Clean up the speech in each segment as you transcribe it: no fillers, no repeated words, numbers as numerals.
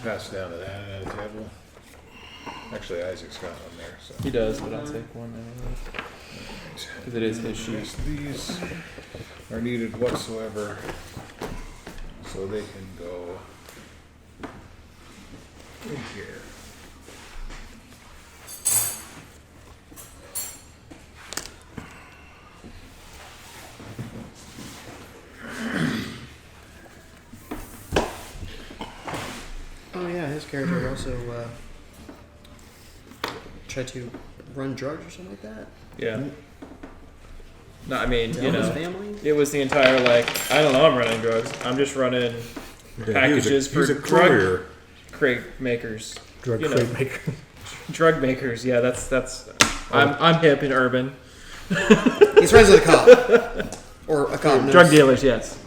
pass down to that at a table. Actually, Isaac's got one there. So. He does, but I'll take one because it is his sheet. These are needed whatsoever, so they can go in here. Oh yeah, his character also tried to run drugs or something like that. Yeah. No, I mean, Tell you his know, family? it was the entire I don't know, I'm running drugs. I'm just running packages for drug crate makers. Drug you crate know. maker. Drug makers. Yeah, that's. I'm hip and urban. He's friends with a cop or a cop. Drug dealers, yes.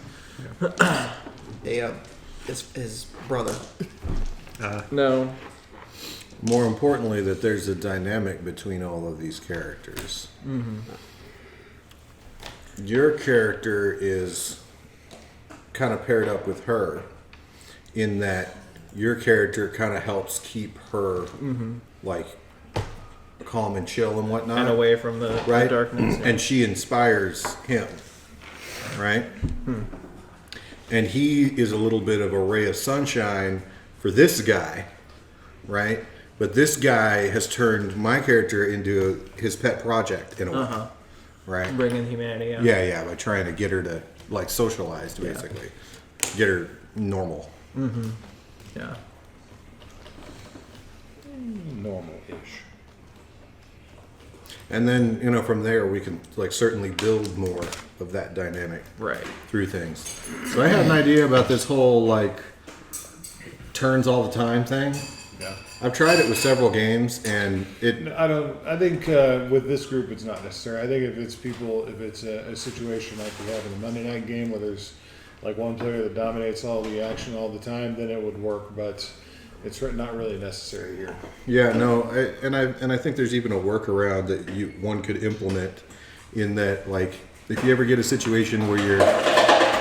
His brother. No. More importantly, that there's a dynamic between all of these characters. Mm-hmm. Your character is kind of paired up with her in that your character kind of helps keep her like calm and chill and whatnot. And away from the darkness. Yeah. And she inspires him, right? And he is a little bit of a ray of sunshine for this guy, right? But this guy has turned my character into his pet project in a way, right? Bringing humanity out. Yeah, by trying to get her to like socialize, basically, get her normal. Mm-hmm. Yeah. Normal-ish. And then from there we can like certainly build more of that dynamic through things. So I had an idea about this whole like turns all the time thing. Yeah. I've tried it with several games, and I think with this group it's not necessary. I think if it's a situation like we have in the Monday night game where there's like one player that dominates all the action all the time, then it would work. But it's not really necessary here. Yeah, no, I think there's even a workaround that one could implement in that, like, if you ever get a situation where you're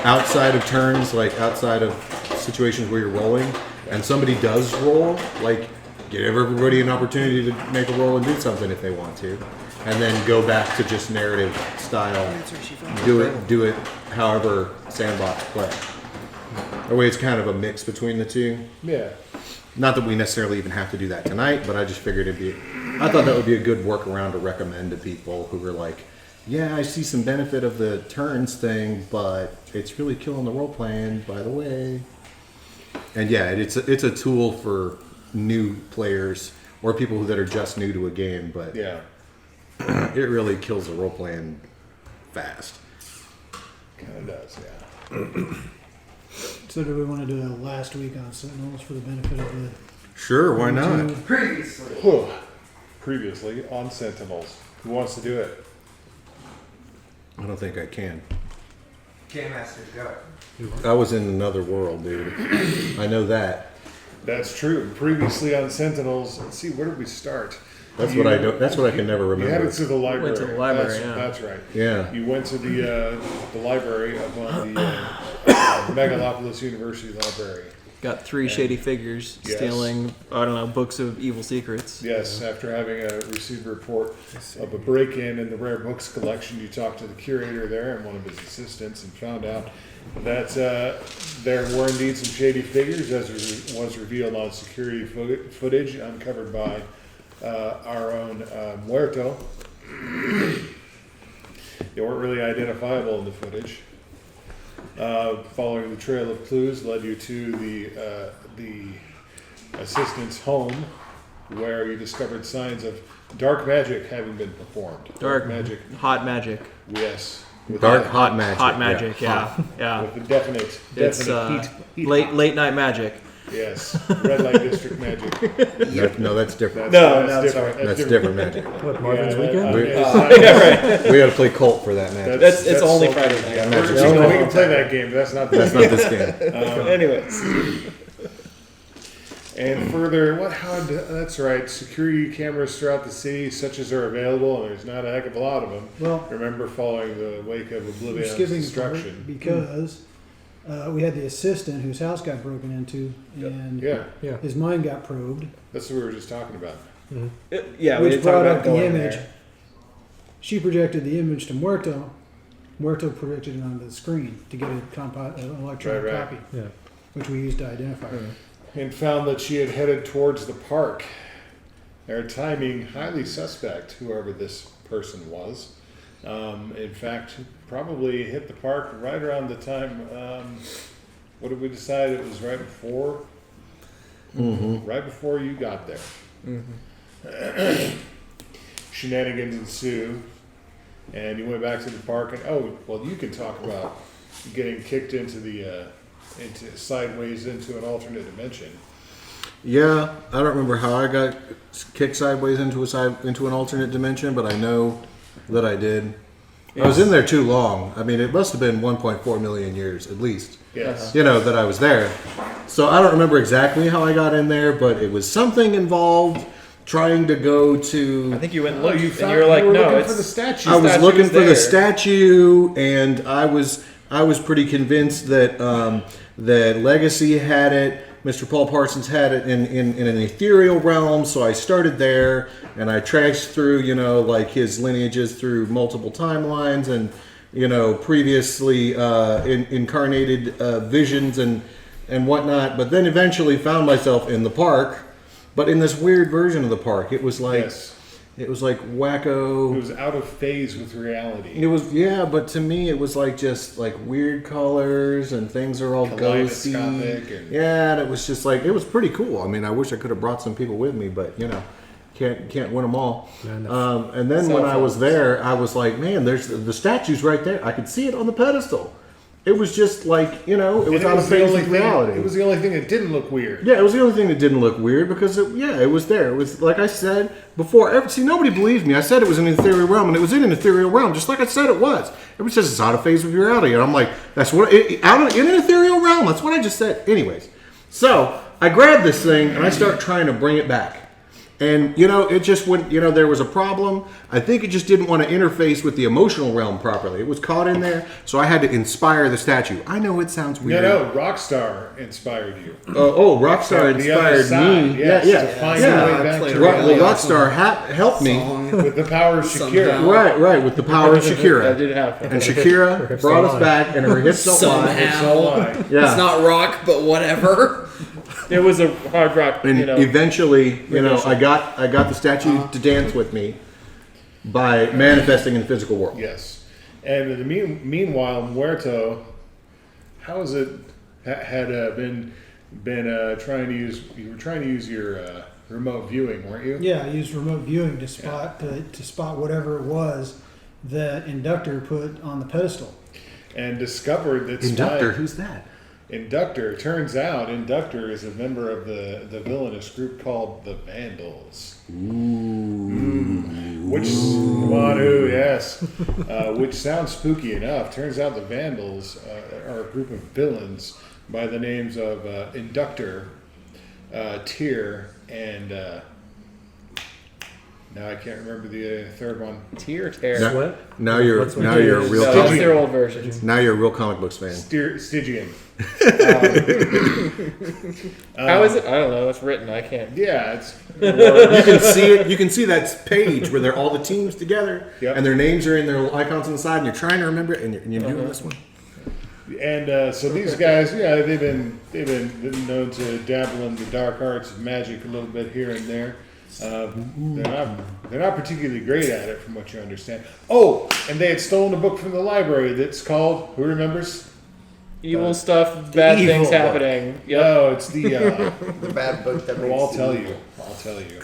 outside of turns, like outside of situations where you're rolling, and somebody does roll, like, give everybody an opportunity to make a roll and do something if they want to, and then go back to just narrative style. Do it however sandbox play. That way it's kind of a mix between the two. Yeah. Not that we necessarily even have to do that tonight, but I just figured I thought that would be a good workaround to recommend to people who were like, yeah, I see some benefit of the turns thing, but it's really killing the role playing, by the way. And yeah, it's a tool for new players or people that are just new to a game, but yeah, it really kills the role playing fast. Kind of does, yeah. So do we want to do that last week on Sentinels for the benefit of the... Sure, why not? Previously on Sentinels. Who wants to do it? I don't think I can. Game Master, go. I was in another world, dude. I know that. That's true. Previously on Sentinels, let's see, where did we start? That's what I don't. That's what I can never remember. You headed to the library. Went to the library, That's right. Yeah. You went to the library of one of the Megalopolis University Library. Got three shady figures stealing, I don't know, books of evil secrets. Yes, after having received a report of a break-in in the rare books collection, you talked to the curator there and one of his assistants and found out that there were indeed some shady figures, as was revealed on security footage uncovered by our own Muerto. They weren't really identifiable in the footage. Following the trail of clues led you to the assistant's home, where you discovered signs of dark magic having been performed. Dark magic. Hot magic. Yes. Hot magic. Hot magic, yeah. With the definite heat. Late night magic. Yes. Red light district magic. No, that's different. That's different. That's different magic. What, Marvin's Weekend? We got to play Cult for that magic. It's only Friday night. Yeah, we can play that game, but that's not this game. That's not this game. Anyways. And further, that's right, security cameras throughout the city, such as are available, and there's not a heck of a lot of them. Well, Remember, following the wake of we're Oblivion's skipping destruction. because we had the assistant whose house got broken into, and Yeah, his mind got probed, that's what we were just talking about. Yeah, we which did talk brought about up the going image. there. She projected the image to Muerto. Muerto projected it onto the screen to get an electronic Right. copy, which we used to identify. And found that she had headed towards the park. Their timing highly suspect, whoever this person was. In fact, probably hit the park right around the time. What did we decide? It was right before. Right before you got there. Shenanigans ensue, and you went back to the park. And you can talk about getting kicked into the sideways into an alternate dimension. Yeah, I don't remember how I got kicked sideways into an alternate dimension, but I know that I did. I was in there too long. I mean, it must have been 1.4 million years at least. Yes. That I was there. So I don't remember exactly how I got in there, but it was something involved trying to go to. I think you went and Oh, looked, you and found, you were like, you were no, looking it's for the statue. I was statue looking is for the there. statue, and I was pretty convinced that that Legacy had it. Mr. Paul Parsons had it in an ethereal realm, so I started there, and I traced through, his lineages through multiple timelines, and previously incarnated visions and whatnot. But then eventually found myself in the park, but in this weird version of the park. It was like it was like wacko. It was out of phase with reality. It was, but to me it was like just like weird colors and things are all ghosty. Kaleidoscopic and- And it was just like, it was pretty cool. I mean, I wish I could have brought some people with me, but can't win them all. And then when I was there, I was like, man, there's the statue's right there. I could see it on the pedestal. It was just like, it was out of phase with reality. It was the only thing that didn't look weird. Yeah, it was the only thing that didn't look weird because it was there. It was like I said before. Nobody believed me. I said it was an ethereal realm, and it was in an ethereal realm, just like I said it was. Everybody says it's out of phase with reality, and I'm like, that's what in an ethereal realm. That's what I just said. Anyways, so I grabbed this thing and I start trying to bring it back. And, it just went, there was a problem. I think it just didn't want to interface with the emotional realm properly. It was caught in there, so I had to inspire the statue. I know it sounds weird. No, Rockstar inspired you. Rockstar The other inspired side, me. yes, Yeah. to find your way back to Well, reality. Rockstar helped me. With the power of Shakira. Right, with the power of That Shakira. did happen. And Shakira brought us back, and her hips don't lie. It's all lie. Yeah. It's not rock, but whatever. It was a hard rock, And eventually, I got the statue to dance with me by manifesting in the physical world. Yes. And in the meanwhile, Muerto, how is it had been trying to use? You were trying to use your remote viewing, weren't you? Yeah, I used remote viewing to spot whatever it was that Inductor put on the pedestal. And discovered that Inductor, who's that? Inductor. Turns out Inductor is a member of the villainous group called the Vandals. Which sounds spooky enough. Turns out the Vandals are a group of villains by the names of Inductor, Tyr, and now I can't remember the third one. Tear tear. Now you're a real No, that's their old version. Now you're a real comic books fan. Stygian. How is it? I don't know. It's written. I can't. Yeah, it's You can see it. You can see that page where they're all the teams together, Yep. and their names are in their icons on the side, and you're trying to remember it, and you're doing this one. And so these guys, they've been known to dabble in the dark arts of magic a little bit here and there. They're not particularly great at it, from what you understand. Oh, and they had stolen a book from the library that's called, who remembers? Evil stuff, bad things evil book. happening. Yep. No, it's the. The bad book that Well, I'll tell you,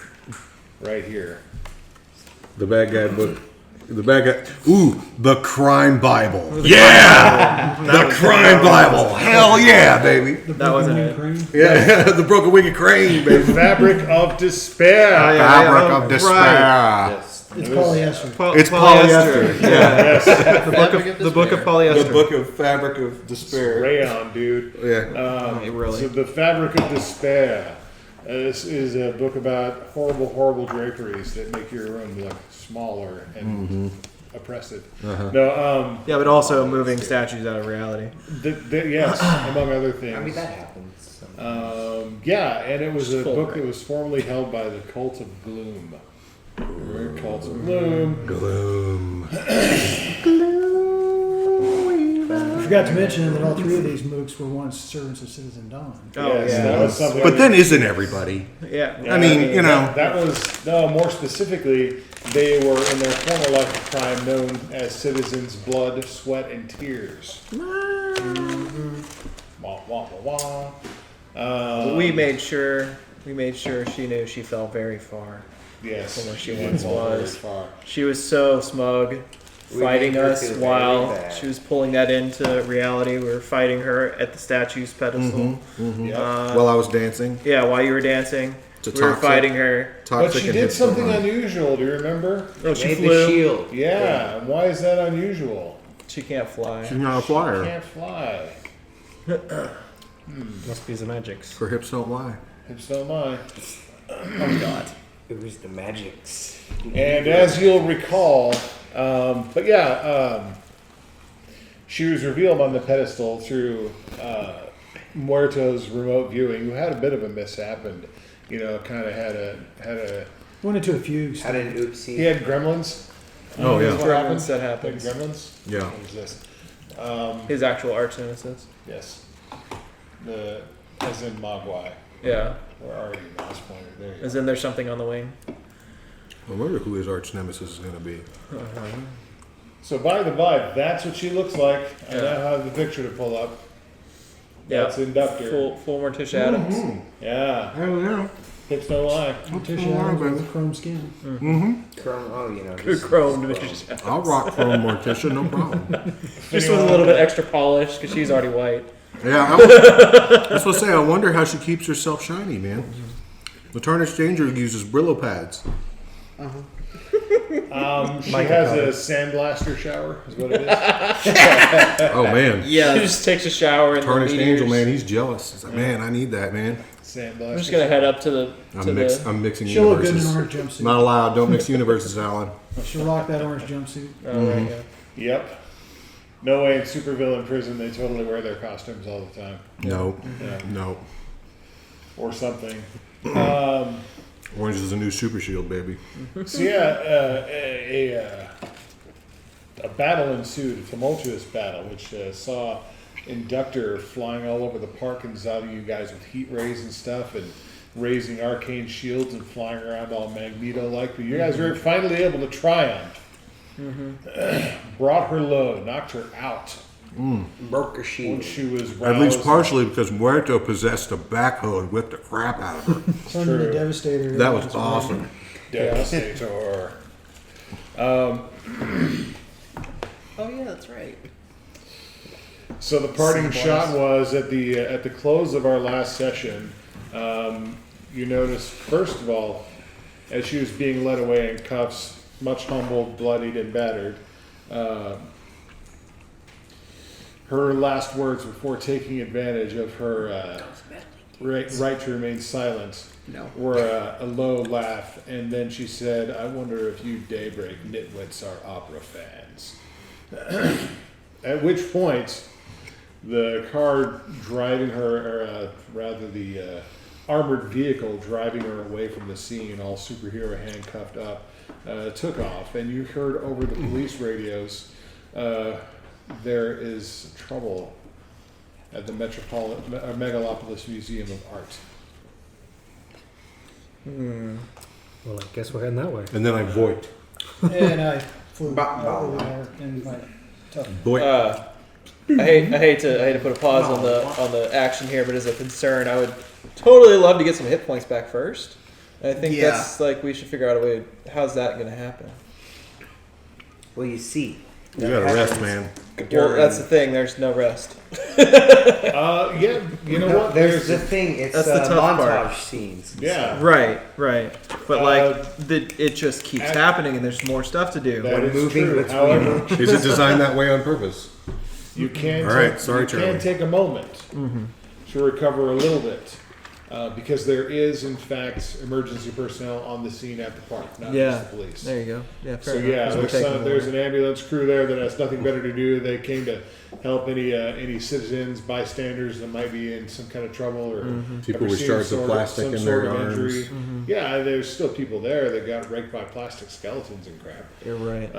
right here. The bad guy book. The bad guy. Ooh, the crime Bible. Yeah, the crime Bible. Hell yeah, baby. That wasn't it. Crane. Yeah, the broken winged crane, baby. Fabric of Despair. Fabric of despair. Yes. It's polyester. It's polyester. Yeah. Yes, The book of polyester. The book of fabric of despair. rayon, dude. Yeah. Really? So the Fabric of Despair. This is a book about horrible draperies that make your room look smaller and oppressive. Uh-huh. No, Yeah, but also moving statues out of reality. yes, among other things. I mean, that happens. Yeah, and it was a Full book break. that was formerly held by the Cult of Gloom. Remember Cult of Gloom? Gloom. I forgot to mention that all three of these mooks were once servants of Citizen Dawn. Oh, Yes, yeah. that was something. But then isn't everybody? Yeah. Yeah, I mean, you know. that was no. More specifically, they were in their former life of crime known as citizens' blood, sweat, and tears. Wah, wah, wah, wah. We made sure she knew she fell very far. Yes, from where she did once fall very was. far. She was so smug, We fighting made her us feel while very bad. she was pulling that into reality. We were fighting her at the statue's pedestal. Yep. While I was dancing. Yeah, while you were dancing, It's a we were toxic- fighting her. But Toxic she and did hipster something run. unusual. Do you remember? Oh, she Made the flew. shield. Yeah. and Why is that unusual? She can't fly. She's not a flyer. Can't fly. Must be the magics. Her hips don't lie. Hips don't lie. Oh God. It was the magics. And as you'll recall, she was revealed on the pedestal through Muerto's remote viewing, who had a bit of a mishap and, kind of had a Went into a fugue. Had an oopsie. he had gremlins. Oh, yeah. Is what happened? Gremlins, that Like happens. gremlins? Yeah. What is this? His actual arch nemesis. Yes. As in Mogwai. Yeah. We're already mouse pointer. There you go. Isn't there something on the wing? I wonder who his arch nemesis is going to be. So by the by, that's what she looks like. I Yeah. now have the picture to pull up. Yeah. That's Inductor. Full Morticia Adams. Yeah. Hell yeah. Hips don't lie. Morticia Adams with chrome skin. Chrome, Chromed Morticia Adams. I'll rock chrome Morticia, no problem. Just with a little bit extra polish because she's already white. Yeah, that's what I say. I wonder how she keeps herself shiny, man. The Tarnished Danger uses Brillo pads. She has a sandblaster shower, is what it is. Oh man, Yeah. She just takes a shower and Tarnished the Angel, meteors. man, he's jealous. He's like, man, I need that, man. Sandblaster. I'm just gonna head up to the. I'm mixing She'll look good in an universes. orange jumpsuit. Not allowed. Don't mix universes, Alan. She'll rock that orange jumpsuit. Oh, right, yeah. Yep. No way in supervillain prison they totally wear their costumes all the time. No, Yeah. no. Or something. Orange is the new super shield, baby. So yeah, a battle ensued, a tumultuous battle, which saw Inductor flying all over the park and zombing you guys with heat rays and stuff, and raising arcane shields and flying around all Magneto-like. But you guys were finally able to triumph. Brought her low, knocked her out Broke her when shield. she was roused. At least partially because Muerto possessed a backhoe and whipped the crap out of her. Son of the True. Devastator. That was awesome. Devastator. Oh yeah, that's right. So the parting shot was at the close of our last session. You noticed, first of all, as she was being led away in cuffs, much humbled, bloodied, and battered, her last words before taking advantage of her right to remain silent were a low laugh, and then she said, "I wonder if you Daybreak nitwits are opera fans." At which point, the car driving her, or rather the armored vehicle driving her away from the scene, all superhero handcuffed up, took off, and you heard over the police radios, there is trouble at the Megalopolis Museum of Art. Well, I guess we're heading that way. And then I void. And I flew over there in my tough. Void. I hate to put a pause on the action here, but as a concern, I would totally love to get some hit points back first. And I think Yeah. that's like we should figure out a way. How's that going to happen? Well, you see. You gotta rest, man. Well, that's the thing. There's no rest. Yeah, you know what? There's the thing. It's That's the tough montage part. scenes. Yeah. Right. But Uh, it just keeps at- happening, and there's more stuff to do. That is moving true. between- However, Is it designed that way on purpose? you can All right, sorry, you can Charlie. take a moment to recover a little bit. because there is, in fact, emergency personnel on the scene at the park, not Yeah. just the police. There you go. Yeah, fair So enough. yeah, 'Cause we're taking there's over. an ambulance crew there that has nothing better to do. They came to help any citizens, bystanders that might be in some kind of trouble or People ever with seen shards of some plastic in sort their of arms. injury. Yeah, there's still people there that got raked by plastic skeletons and crap. You're right.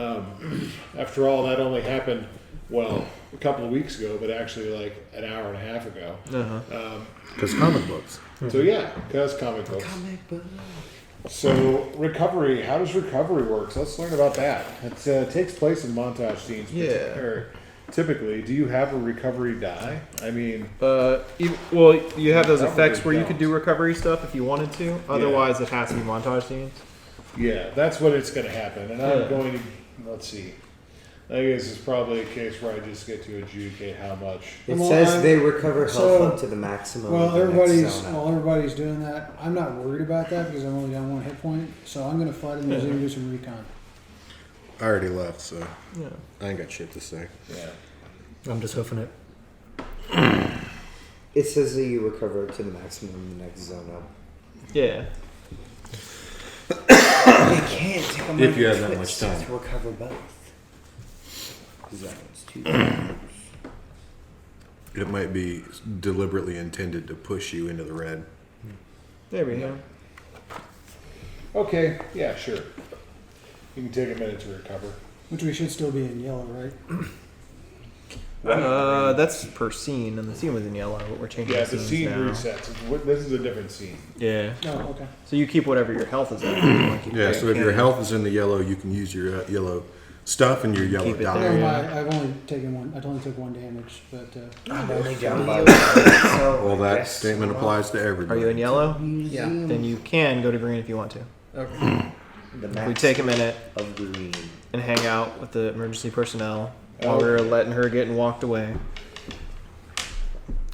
After all, that only happened, well, a couple of weeks ago, but actually like an hour and a half ago. Uh-huh. Because comic books. So yeah, because comic books. So recovery, how does recovery work? So let's learn about that. It takes place in montage scenes. Yeah. Or typically, do you have a recovery die? I mean, You have those Probably effects where you don't. could do recovery stuff if you wanted to. Otherwise, it has to be montage scenes. yeah, that's what it's going to happen. And I'm Yeah. going to, let's see. I guess it's probably a case where I just get to adjudicate how much. It Well, says I'm- they recover health so- up to the maximum. Well, of the next everybody's zone up. doing that. I'm not worried about that because I'm only down 1 hit point. So I'm going to fly to the museum and do some recon. I already left, so Yeah. I ain't got shit to say. Yeah. I'm just hoofing it. It says that you recover up to the maximum in the next zone up. Yeah. They can't take a If you minor have that twist much time. to recover both zones. Too. It might be deliberately intended to push you into the red. There we go. Okay, yeah, sure. You can take a minute to recover. Which we should still be in yellow, right? That's per scene, and the scene was in yellow, but we're changing Yeah, the the scenes scene now. resets. This is a different scene. Yeah. Oh, okay. So you keep whatever your health is at. You wanna keep Yeah, that so if your candy. health is in the yellow, you can use your yellow stuff and your yellow Keep it die. there. No, yeah. I've only taken one. I only took 1 damage, but I'm only down by one, so Well, that yes, statement well, applies to everybody. Are you in yellow? Yeah. Then you can go to green if you want to. The We take a minute of green. and hang out with the emergency personnel while we're letting her get walked away.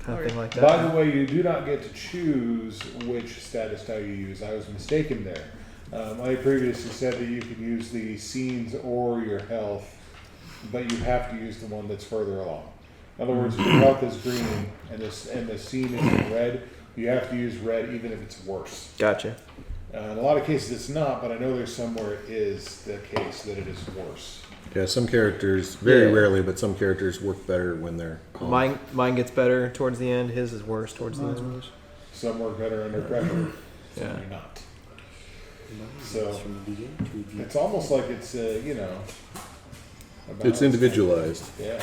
Kind of thing like that. By the way, you do not get to choose which status die you use. I was mistaken there. I previously said that you could use the scenes or your health, but you have to use the one that's further along. In other words, if your health is green and the scene is in red, you have to use red even if it's worse. Gotcha. In a lot of cases it's not, but I know there's some where it is the case that it is worse. Yeah, some characters, very Yeah. rarely, but some characters work better when they're calm. Mine gets better towards the end. His is worse towards the mine's end. worse. Some work better under pressure, some Yeah. do not. So From begin to view. it's almost like it's about It's individualized. Yeah.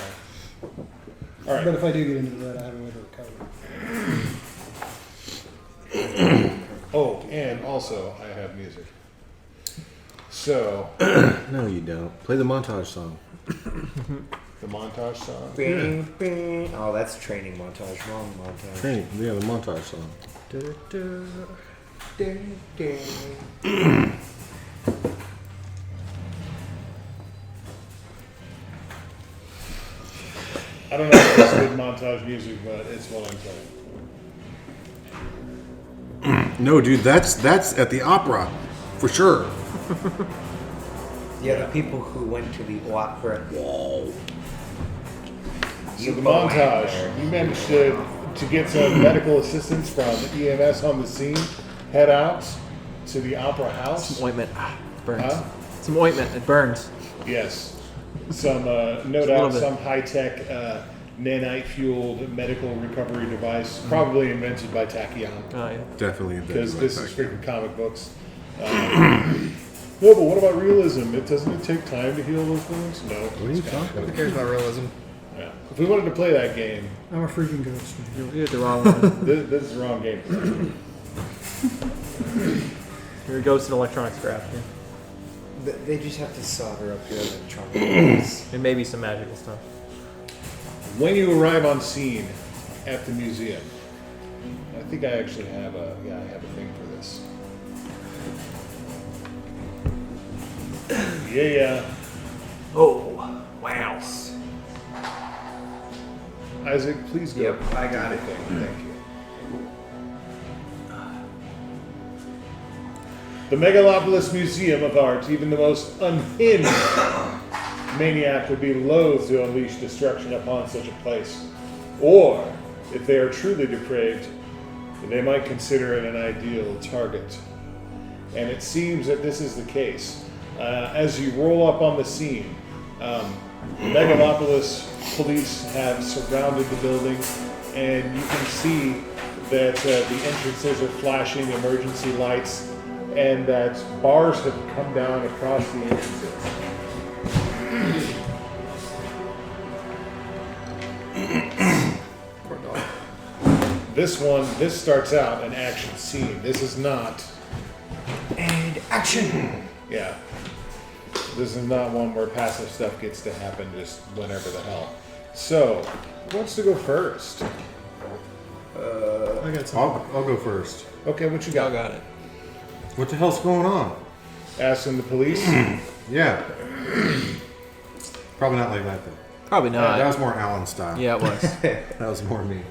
All right. But if I do get into the red, I have a way to recover. Oh, and also I have music. So No, you don't. Play the montage song. the montage song. Bing, bing. Oh, that's training montage. Wrong montage. Hey, yeah, the montage song. Ding, ding. I don't know if it's good montage music, but it's what I'm playing. No, dude, that's at the opera, for sure. Yeah, the people who went to the opera. Whoa. So the montage. You managed to get some medical assistance from EMS on the scene. Head out to the opera house. Some ointment. Burns. Huh? Some ointment. It burns. Yes. Some, no little doubt, bit. some high-tech nanite-fueled medical recovery device, probably invented by Tachyon, Oh, yeah. Definitely. because this is freaking comic books. No, but what about realism? Doesn't it take time to heal those things? No. What are you talking Who about? cares about realism? Yeah. If we wanted to play that game, I'm a freaking ghost. Man. You did the wrong one. this is the wrong game. You're a ghost in electronic scrap. Yeah. They just have to solder up your electronics. And maybe some magical stuff. When you arrive on scene at the museum, I think I actually have I have a thing for this. Yeah. Oh, wow. Isaac, please go. Yep, I got it. Thank you. The Megalopolis Museum of Art, even the most unhinged maniac would be loath to unleash destruction upon such a place. Or, if they are truly depraved, they might consider it an ideal target. And it seems that this is the case. As you roll up on the scene, Megalopolis police have surrounded the building, and you can see that the entrances are flashing emergency lights, and that bars have come down across the entrances. This starts out an action scene. This is not. And action. Yeah. This is not one where passive stuff gets to happen just whenever the hell. So, who wants to go first? I got some. I'll go first. Okay, what you Y'all got? got it. What the hell's going on? Asking the police? Yeah. Probably not like that though. Probably not. That was more Alan style. Yeah, it was. That was more me.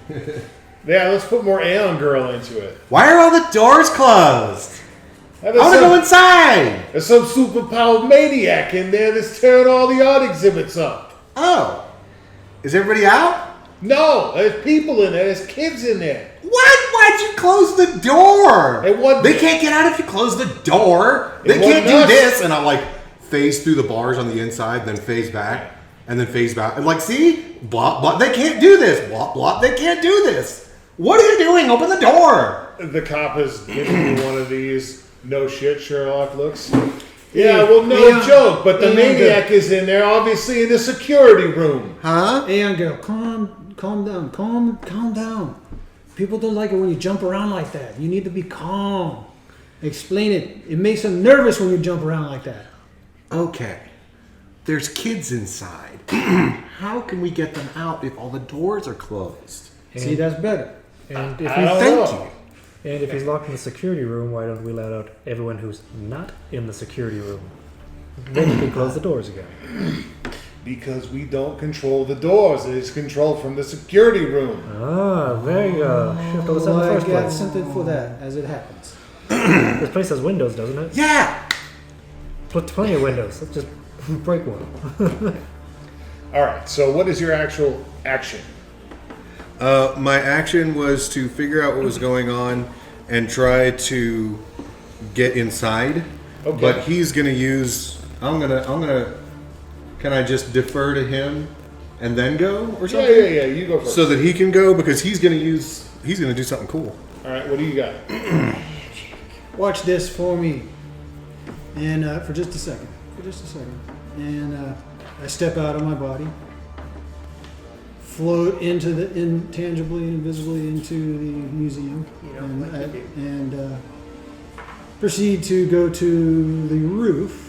Yeah, let's put more Aeon Girl into it. Why are all the doors closed? I want to go inside. There's some superpowered maniac in there that's tearing all the art exhibits up. Oh. Is everybody out? No, there's people in there. There's kids in there. What? Why'd you close the door? It wasn't- They can't get out if you close the door. They It can't wasn't do us. this. And I'll like phase through the bars on the inside, then phase back, and then phase back. And like, see? Blah, blah. They can't do this. Blah, blah. They can't do this. What are you doing? Open the door. The cop is giving you one of these no shit Sherlock looks. Yeah, well, no Aeon- joke, but the Aeon maniac is in there, obviously in the security room. Huh? Aeon girl, calm down, calm down. People don't like it when you jump around like that. You need to be calm. Explain it. It makes them nervous when you jump around like that. Okay. There's kids inside. How can we get them out if all the doors are closed? See, that's better. And if I don't he's, know. Thank you. and if he's locked in the security room, why don't we let out everyone who's not in the security room? Then you can close the doors again. Because we don't control the doors. It is controlled from the security room. Ah, there you go. Should have us in the I first got place. something for that, as it happens. This place has windows, doesn't it? Yeah. Plenty of windows. Let's just break one. All right, so what is your actual action? My action was to figure out what was going on and try to get inside. Okay. But he's gonna use. I'm gonna. Can I just defer to him and then go or Yeah, something? yeah, you go first. So that he can go because he's gonna use. He's gonna do something cool. All right, what do you got? Watch this for me. And for just a second. And I step out of my body. Float into the intangibly and invisibly into the museum. And proceed to go to the roof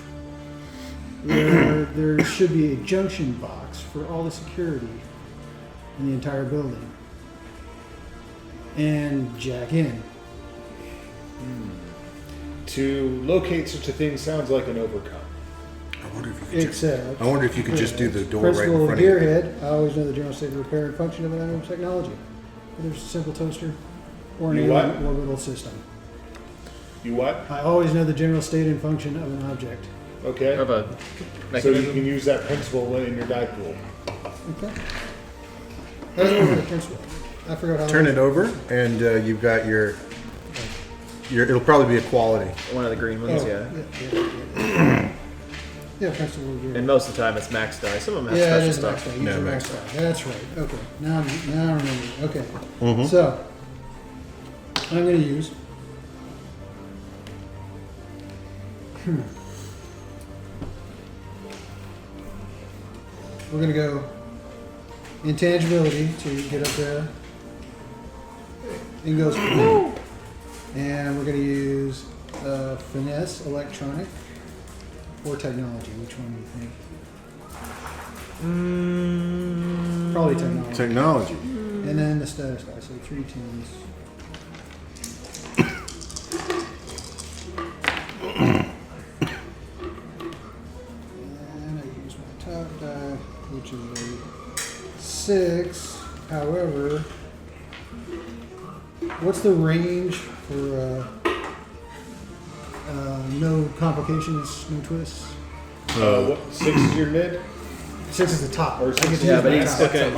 where there should be a junction box for all the security in the entire building. And jack in. To locate such a thing sounds like an overcome. I wonder if you could just. Except, I wonder if you could just do the door right in principle of front of you. Gearhead, I always know the general state of repair and function of an item technology. Whether it's a simple toaster or an You what? alien orbital system. You what? I always know the general state and function of an object. Okay. Of a So mechanism. you can use that principle in your die pool. Okay. That's over the principle. I forgot how. Turn it over, and you've got your. It'll probably be a quality. One of the green ones, yeah. Yeah, principle of Gearhead. And most of the time it's max die. Some of them have Yeah, it special is stuff. max die. No, Use your max max die. That's right. Okay. Now I remember. Okay. So I'm going to use. We're going to go intangibility to get up there. It goes. And we're going to use finesse, electronic, or technology. Which one do you think? Probably technology. Technology. And then the status die, so 3 tens. And I use my top die, which is a 6. However, what's the range for no complications, no twists? What, 6 is your mid? 6 is the top. Or I get to six- Yeah, use but my he's top. looking at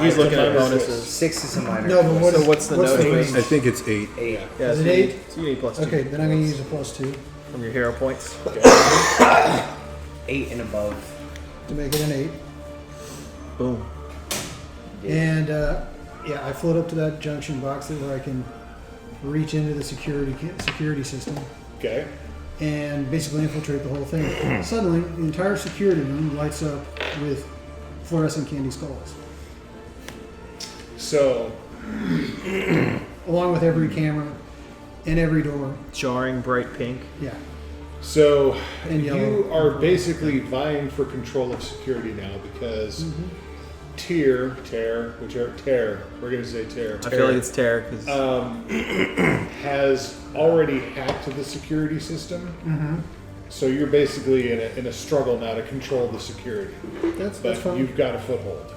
minus bonuses. 6 is a minor. No, but what So is, what's the what's note? range? I think it's 8. 8. Yeah, Is so it you- 8? So you need plus 2 Okay, then I'm going to use a +2 from your hero points. 8 and above. to make it an 8. Boom. And yeah, I float up to that junction box where I can reach into the security system Okay. and basically infiltrate the whole thing. Suddenly, the entire security room lights up with fluorescent candy skulls, So, along with every camera and every door. Jarring bright pink. Yeah. so And yellow. you are basically vying for control of security now because Tear, we're going to say Tear. I feel like it's terror because has already hacked the security system. So you're basically in a struggle now to control the security. That's But fine. you've got a foothold.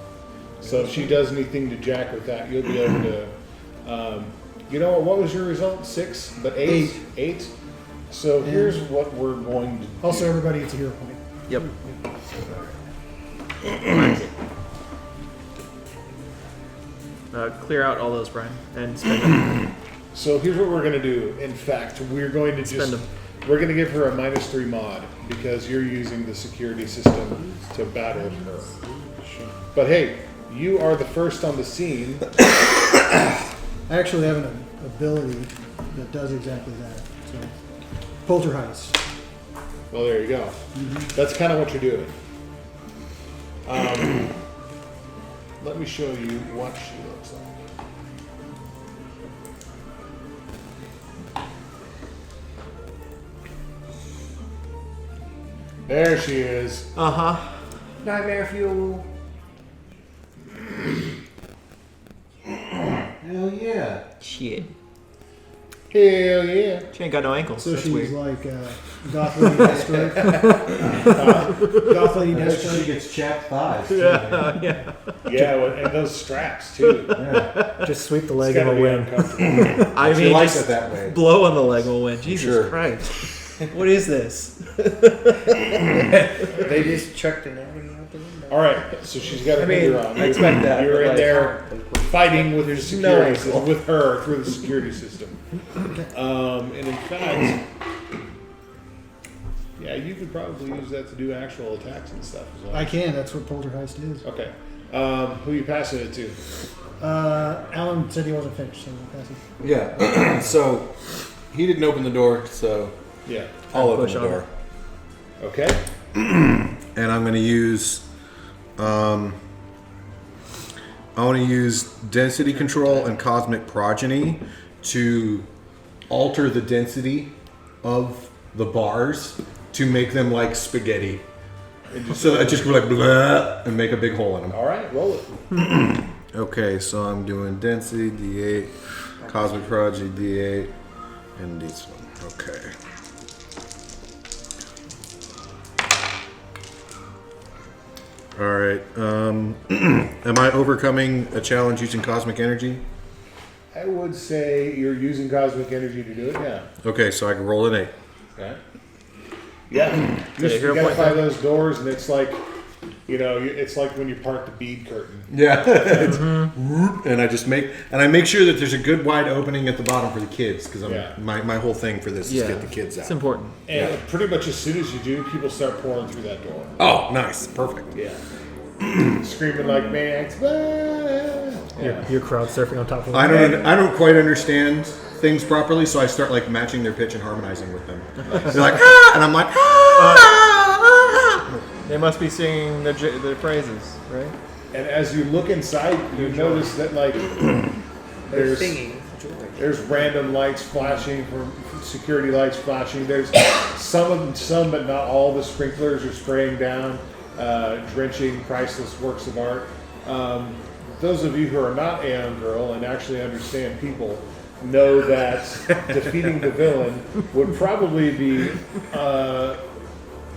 So if she does anything to jack with that, you'll be able to. You know what was your result? 6, but 8. 8. So here's what we're going to do. Also, everybody gets a hero point. yep. Clear out all those, Brian, and spend them. So here's what we're going to do. In fact, we're going to Spend just. 'em. We're going to give her a -3 mod because you're using the security system to battle her. But hey, you are the first on the scene. I actually have an ability that does exactly that. So, poltergeist. Well, there you go. That's kind of what you're doing. Let me show you what she looks like. There she is. Nightmare fuel. Hell yeah. Shit. Hell yeah. She ain't got no ankles. So That's she's weird. like Goth Lady Deathstroke. Goth Lady Deathstroke. gets chapped thighs. Yeah. Yeah, well, and those straps too. Just sweep the It's leg and gotta a be win. uncomfortable. I She mean, likes just it that way. blow on the leg will win. Jesus Sure. Christ. What is this? They just chucked an enemy out the window. All right, so she's got her I mean, finger on. I expect that, You're but in like, there fighting with the There's security no system, angle. with her through the security system. And in fact, yeah, you could probably use that to do actual attacks and stuff as well. I can. That's what poltergeist is. Okay. Who are you passing it to? Alan said he wasn't finished, so we'll pass it. Yeah. So he didn't open the door, so Yeah. I'll open Push the on door. Okay. And I'm going to use. I want to use density control and cosmic progeny to alter the density of the bars to make them like spaghetti. So I just go like blah and make a big hole in them. All right, roll it. Okay, so I'm doing density D8, cosmic progeny D8, and this one. Okay. All right. Am I overcoming a challenge using cosmic energy? I would say you're using cosmic energy to do it. Yeah. Okay, so I can roll an 8. Okay. Yeah. Yeah, You hero gotta point find those doors, and it's like, it's like when you part the bead curtain. Yeah. And I just make sure that there's a good wide opening at the bottom for the kids because Yeah. my whole thing for this is Yeah. get the kids It's out. important. And pretty much as soon as you do, people start pouring through that door. Oh, nice, perfect. Yeah. Screaming like maniacs. Yeah. You're crowd surfing on top of I them. don't quite understand things properly, so I start like matching their pitch and harmonizing with them. They're like ah, and I'm like ah. They must be singing the phrases, right? And as you look inside, you notice that like They're there's singing joy. there's random lights flashing, from security lights flashing. There's some, but not all the sprinklers are spraying down, drenching priceless works of art. Those of you who are not Aeon Girl and actually understand people know that defeating the villain would probably be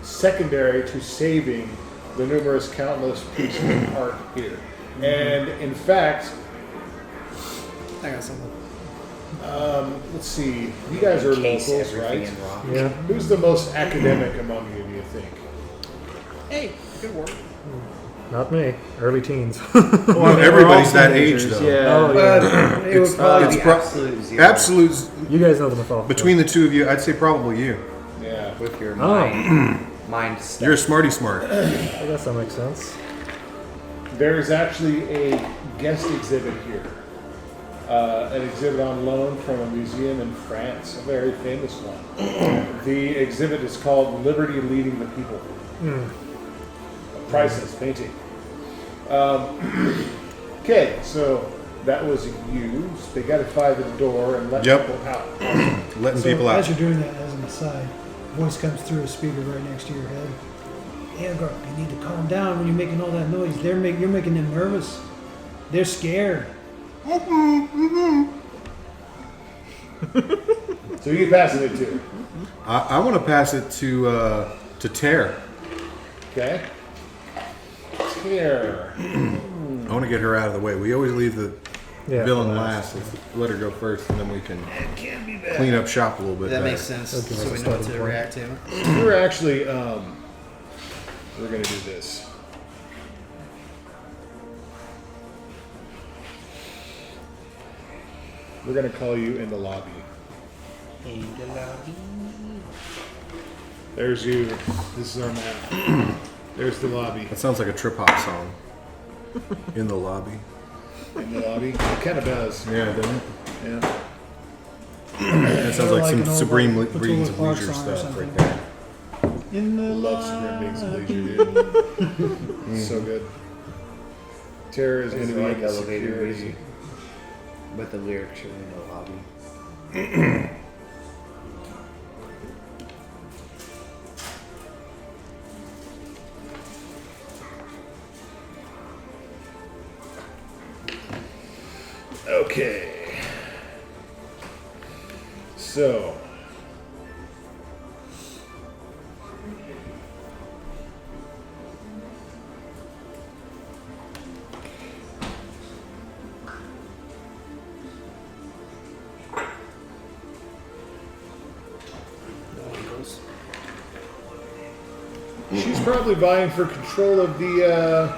secondary to saving the numerous countless pieces of art here. And in fact, I got something. let's see, you guys are Encase locals, everything right? in rock. Yeah. Who's the most academic among you, do you think? Hey, good work. Not me. Early teens. Well, everybody's that age though. Yeah. Oh, yeah. But it would probably be pro- absolute zero. Absolute. You guys know the mythology. Between the two of you, I'd say probably you. Yeah. With your Oh. mind stuff. You're a smarty smart. I guess that makes sense. There is actually a guest exhibit here. An exhibit on loan from a museum in France, a very famous one. The exhibit is called Liberty Leading the People. A priceless painting. Okay, so that was you. So they got to find the door and let Yep. people out. Letting So people as out. you're doing that, as an aside, voice comes through a speaker right next to your head. Eogard, you need to calm down when you're making all that noise. You're making them nervous. They're scared. So you passing it to. I want to pass it to Tare. Okay. Here. I want to get her out of the way. We always leave the Yeah. villain last. Let's let her go first, and then we can clean up shop a little bit. That better. makes sense. Okay, So we that's a know what to starting point. react to. We're actually, we're going to do this. We're going to call you in the lobby. There's you. This is our map. There's the lobby. That sounds like a trip hop song. In the lobby. In the lobby. It kind of does. Yeah, doesn't it? Yeah. That sounds like an some old, Supreme like, Readings Petula of Clark Leisure song or stuff something. right there. In the Love Supreme Beings of Leisure, dude. So good. Terror is It's enemy like and elevator security. music. But the lyrics are in the lobby. Okay. So. She's probably vying for control of the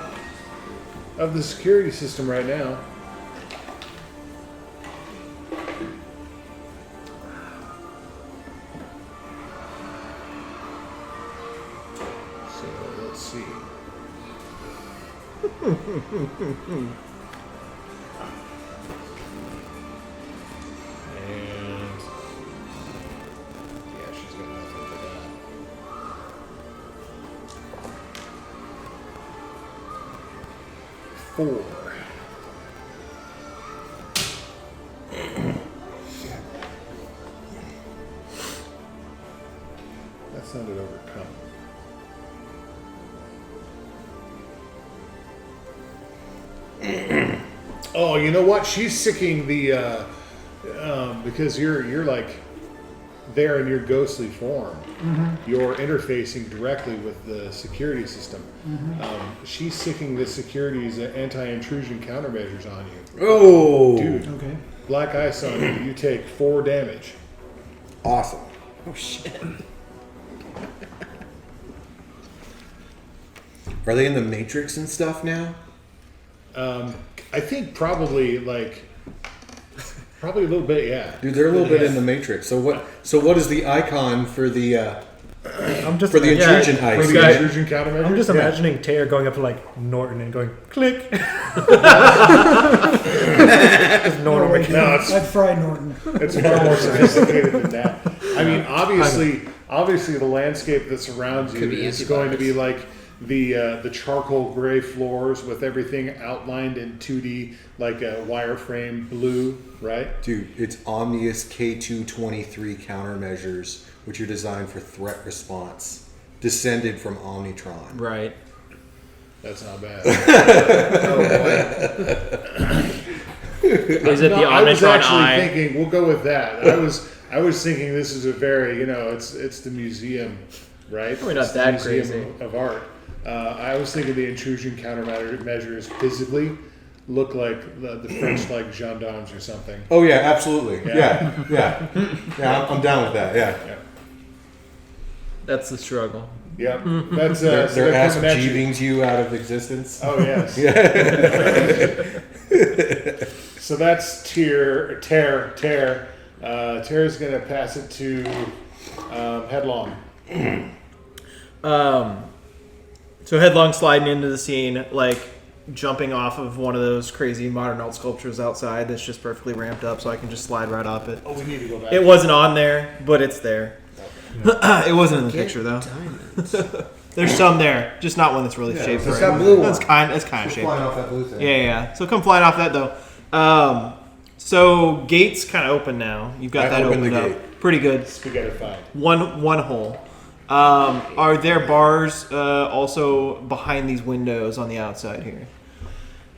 security system right now. So let's see. And yeah, she's got nothing for that. Four. That sounded overcome. Oh, you know what? She's sicking the because you're like there in your ghostly form. You're interfacing directly with the security system. She's sicking the security's anti-intrusion countermeasures on you. Oh, Dude, Okay. black ice on you. You take 4 damage. awesome. Oh shit. Are they in the Matrix and stuff now? I think probably a little bit, yeah. Dude, they're a little bit in the Matrix. So what is the icon for the I'm just for the yeah, intrusion For ice? the guy- intrusion countermeasure. I'm just Yeah. imagining Taylor going up to like Norton and going click. Just Norton making No, it's I'd fry Norton. It's far more sophisticated than that. I mean, obviously, the landscape that surrounds you Could be is going to be antibodies. like the charcoal gray floors with everything outlined in 2D, like a wireframe blue, right? Dude, it's Omnius K223 countermeasures, which are designed for threat response, descended from Omnitron. Right. That's not bad. Is it the I was Omnitron actually eye? thinking we'll go with that. I was thinking this is a very it's the museum, right? Probably not It's the that museum crazy. of art. I was thinking the intrusion countermeasures physically look like the French like gendarmes or something. Oh yeah, absolutely. Yeah. Yeah. I'm down with that. Yeah. Yeah. That's the struggle. Yep. That's Their so they're ass coming at you. jeevings you out of existence. Oh yes. So that's tear. Tear's gonna pass it to Headlong. So Headlong sliding into the scene, like jumping off of one of those crazy modern art sculptures outside that's just perfectly ramped up, so I can just slide right off it. Oh, we need to go back. It wasn't on there, but it's there. It wasn't in the picture though. Diamonds. There's some there, just not one that's really shaped It's right. got blue That's on. kind of Flying shaped. off that blue thing. Yeah. So come flying off that though. So gates kind of open now. You've got I that opened opened the up. gate. Pretty good. Spaghettified. One hole. Are there bars also behind these windows on the outside here?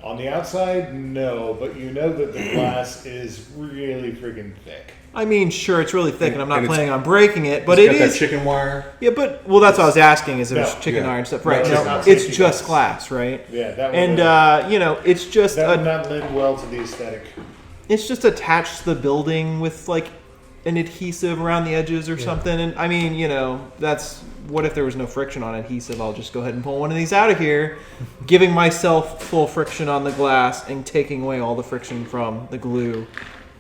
On the outside, no, but you know that the glass is really freaking thick. I mean, sure, it's really thick, and I'm not And it's- planning on breaking it, but It's it got is. that chicken wire. Yeah, but well, that's what I was asking. Is there's No. chicken Yeah. iron stuff? No, Right? it's No, not it's safety just glass. glass, right? Yeah, that And it's just that would not lend well to the aesthetic. it's just attached to the building with like an adhesive around the edges or something. And I mean, that's what if there was no friction on adhesive? I'll just go ahead and pull one of these out of here, giving myself full friction on the glass and taking away all the friction from the glue,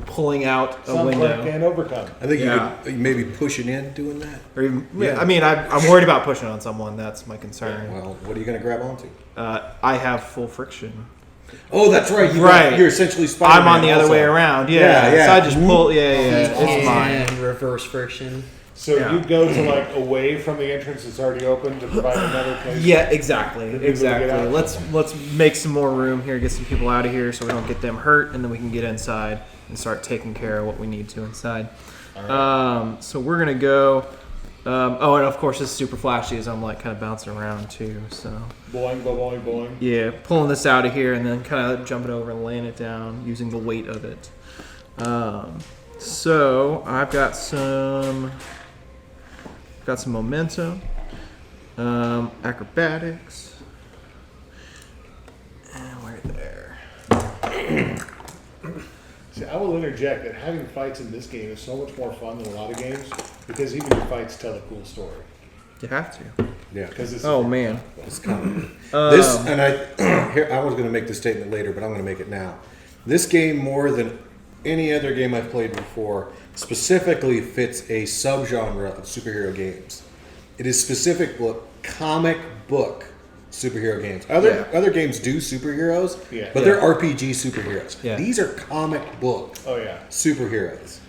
pulling out a Some window. Clark can overcome. I think Yeah. you could maybe push it in doing that. Or even, Yeah. I mean, I'm worried about pushing on someone. That's my concern. Well, what are you going to grab onto? I have full friction. Oh, that's right. Right. You're essentially Spider-Man. I'm on the other also. way around. Yeah, yeah. So I just pull. Yeah. It's mine. And reverse friction. So Yeah. you go to like away from the entrance that's already open to provide another place. Yeah, exactly. people to get Exactly. out. Let's make some more room here. Get some people out of here so we don't get them hurt, and then we can get inside and start taking care of what we need to inside. So we're gonna go. Oh, and of course it's super flashy as I'm like kind of bouncing around too. So Boing, boing, boing. yeah, pulling this out of here and then kind of jumping over and laying it down using the weight of it. So I've got some momentum, acrobatics, and we're there. See, I will interject that having fights in this game is so much more fun than a lot of games because even your fights tell a cool story. You have to. Yeah. Because it's Oh man. It's kind of this, and I was going to make the statement later, but I'm going to make it now. This game, more than any other game I've played before, specifically fits a subgenre of superhero games. It is specific comic book superhero games. Other games do superheroes, but they're RPG superheroes. Yeah. These are comic book Oh yeah. superheroes.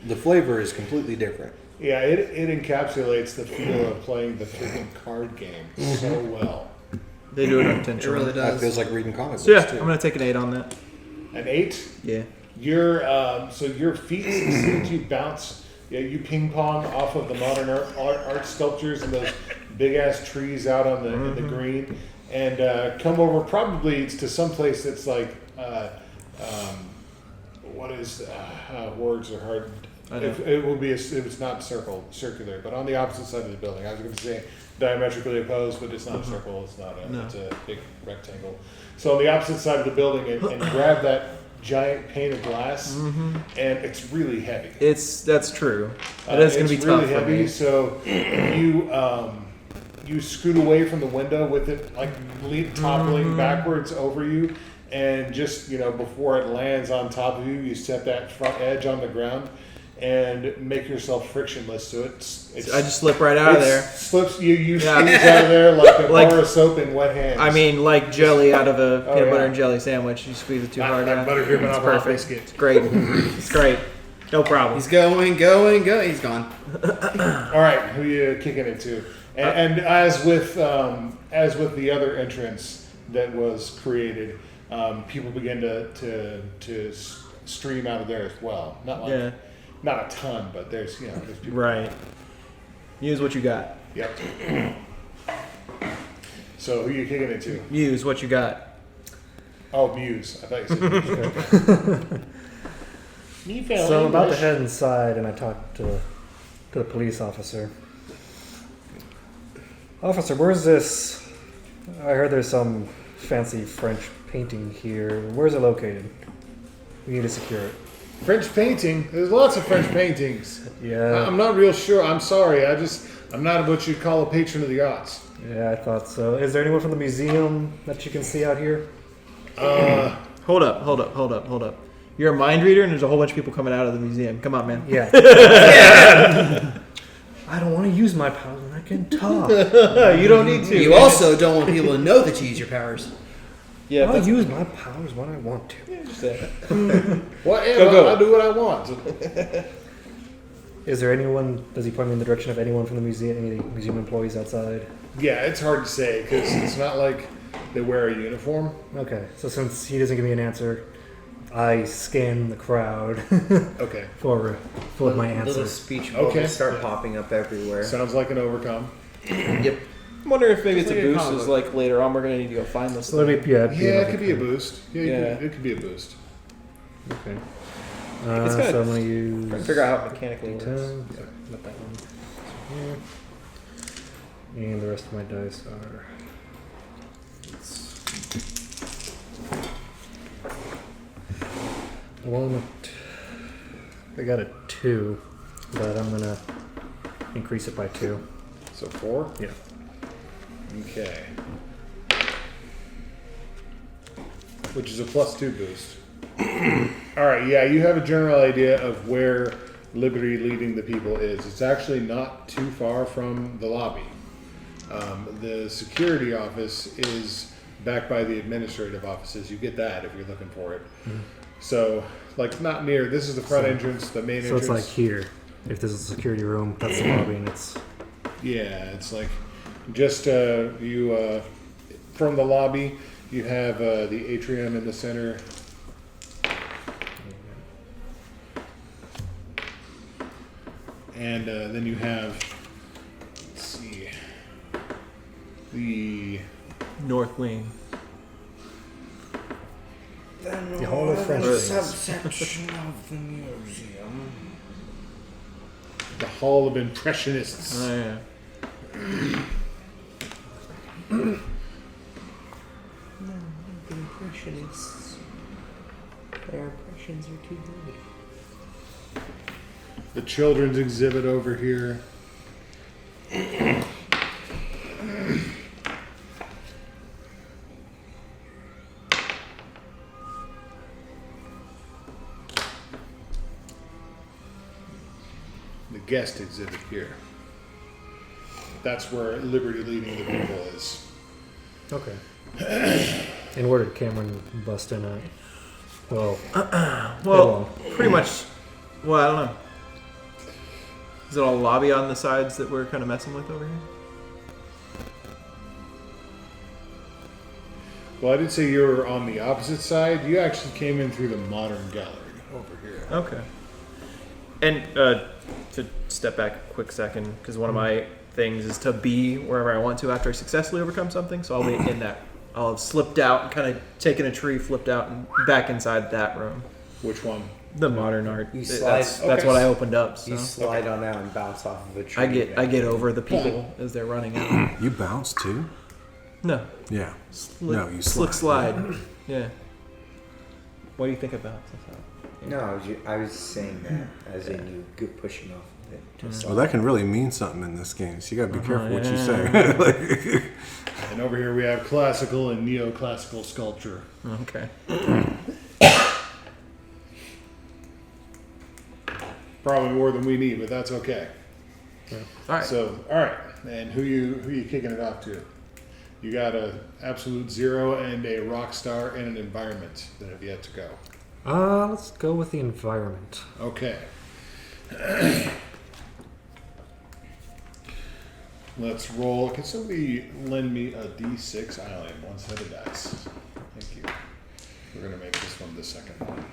The flavor is completely different. Yeah, it encapsulates the feel of playing the freaking card game so well. They do it It intentionally. really That does. feels like reading comic books So yeah, too. I'm gonna take an 8 on that. An 8. Yeah. Your so your feet seem to bounce. Yeah, you ping pong off of the modern art sculptures and those big ass trees out on the in the green, and come over probably to some place that's like what is words are hard. I know. It will be it's not circular, but on the opposite side of the building. I was going to say diametrically opposed, but it's not a circle. It's not a. No. It's a big rectangle. So on the opposite side of the building, and grab that giant pane of glass, and it's really heavy. That's true. It is gonna be It's tough really for heavy. me. So you scoot away from the window with it like toppling backwards over you, and just before it lands on top of you, you set that front edge on the ground and make yourself frictionless. So I just slip right out of there. Slips you Yeah. squeeze out of there like a Like- bar of soap in wet hands. I mean, like jelly out of a peanut butter yeah. and jelly sandwich. You squeeze it too hard like out. butter dripping It's off a hot perfect. biscuit. It's great. It's great. No problem. He's going. He's gone. All right, who you kicking it to? And as with the other entrance that was created, people begin to stream out of there as well. Not a ton, but there's people. Right. Use what you got. Yep. So who you kicking it to? Use what you got. Oh, Muse. I thought you said. So I'm about to head inside, and I talked to the police officer. Officer, where's this? I heard there's some fancy French painting here. Where's it located? We need to secure it. French painting. There's lots of French paintings. Yeah. I'm not real sure. I'm sorry. I just I'm not what you'd call a patron of the arts. Yeah, I thought so. Is there anyone from the museum that you can see out here? Hold up. You're a mind reader, and there's a whole bunch of people coming out of the museum. Come on, man. Yeah. I don't want to use my powers when I can talk. You don't need to. You also don't want people to know that you use your powers. Yeah, I'll use my powers when I want to. Whatever, Go. I'll do what I want. Is there anyone? Does he point me in the direction of anyone from the museum? Any museum employees outside? Yeah, it's hard to say because it's not like they wear a uniform. Okay, so since he doesn't give me an answer, I scan the crowd Okay, for my answer. Little speech bubbles Okay. start popping up everywhere. sounds like an overcome. Yep. I'm wondering if maybe it's a Like a boost. comic Is book. like later on we're gonna need to go find this. So it'd be, Yeah, it another could be a thing. boost. Yeah, Yeah. it could be a boost. Okay. It's kinda- So I'm gonna use. Trying to figure out how it mechanically works. 10. Yeah, not that one. Here. And the rest of my dice are. I got a 2, but I'm gonna increase it by 2. So 4. Yeah. Okay. Which is a +2 boost. All right. Yeah, you have a general idea of where Liberty Leading the People is. It's actually not too far from the lobby. The security office is back by the administrative offices. You get that if you're looking for it. So, like, not near. This is the front entrance, the main So entrance. it's like here. If this is a security room, that's the lobby, and it's. Yeah, it's like just you from the lobby. You have the atrium in the center. And then you have, let's see, the North Wing. The Hall of French Things. Subsection of the museum. the Hall of Impressionists. Oh yeah. No, the impressionists. Their impressions are too good. The children's exhibit over here. The guest exhibit here. That's where Liberty Leading the People is. Okay. And where did Cameron bust in at? Well, Well, pretty much. Well, I don't know. Is it all lobby on the sides that we're kind of messing with over here? Well, I did say you were on the opposite side. You actually came in through the modern gallery over here. Okay. And to step back a quick second, because one of my things is to be wherever I want to after I successfully overcome something. So I'll be in that. I'll have slipped out and kind of taken a tree, flipped out, and back inside that room. Which one? The modern art. You That's slide- that's okay. what I opened up. So You slide on out and bounce off of a tree. I get over the people as they're running out. You bounce too? No, Yeah. slick, No, you slick slide. slide. Yeah. What do you think about that? No, I was saying that as in you go pushing off of it. Just Well, that can really mean something in this game, so you gotta be careful what you yeah. say. And over here we have classical and neoclassical sculpture. Okay. Probably more than we need, but that's okay. All right. So, all right. And who you kicking it off to? You got a absolute zero and a rock star and an environment that have yet to go. let's go with the environment. Okay. Let's roll. Can somebody lend me a D6? I only have one set of dice. Thank you. We're gonna make this one the second one.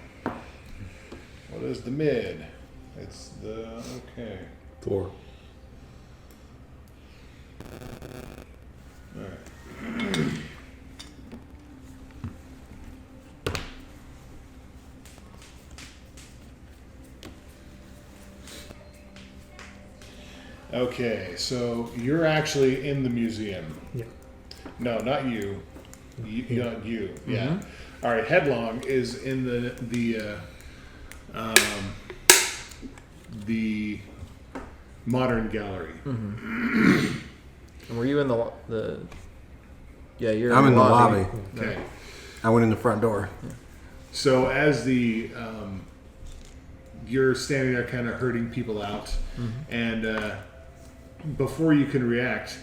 What is the mid? It's the okay. 4. All right. Okay, so you're actually in the museum. Yeah. No, not you. Not you. Yeah. Mm-hmm. All right. Headlong is in the modern gallery. And were you in the? Yeah, you're. I'm in the lobby. Okay. I went in the front door. So as the you're standing there, kind of herding people out, and before you can react,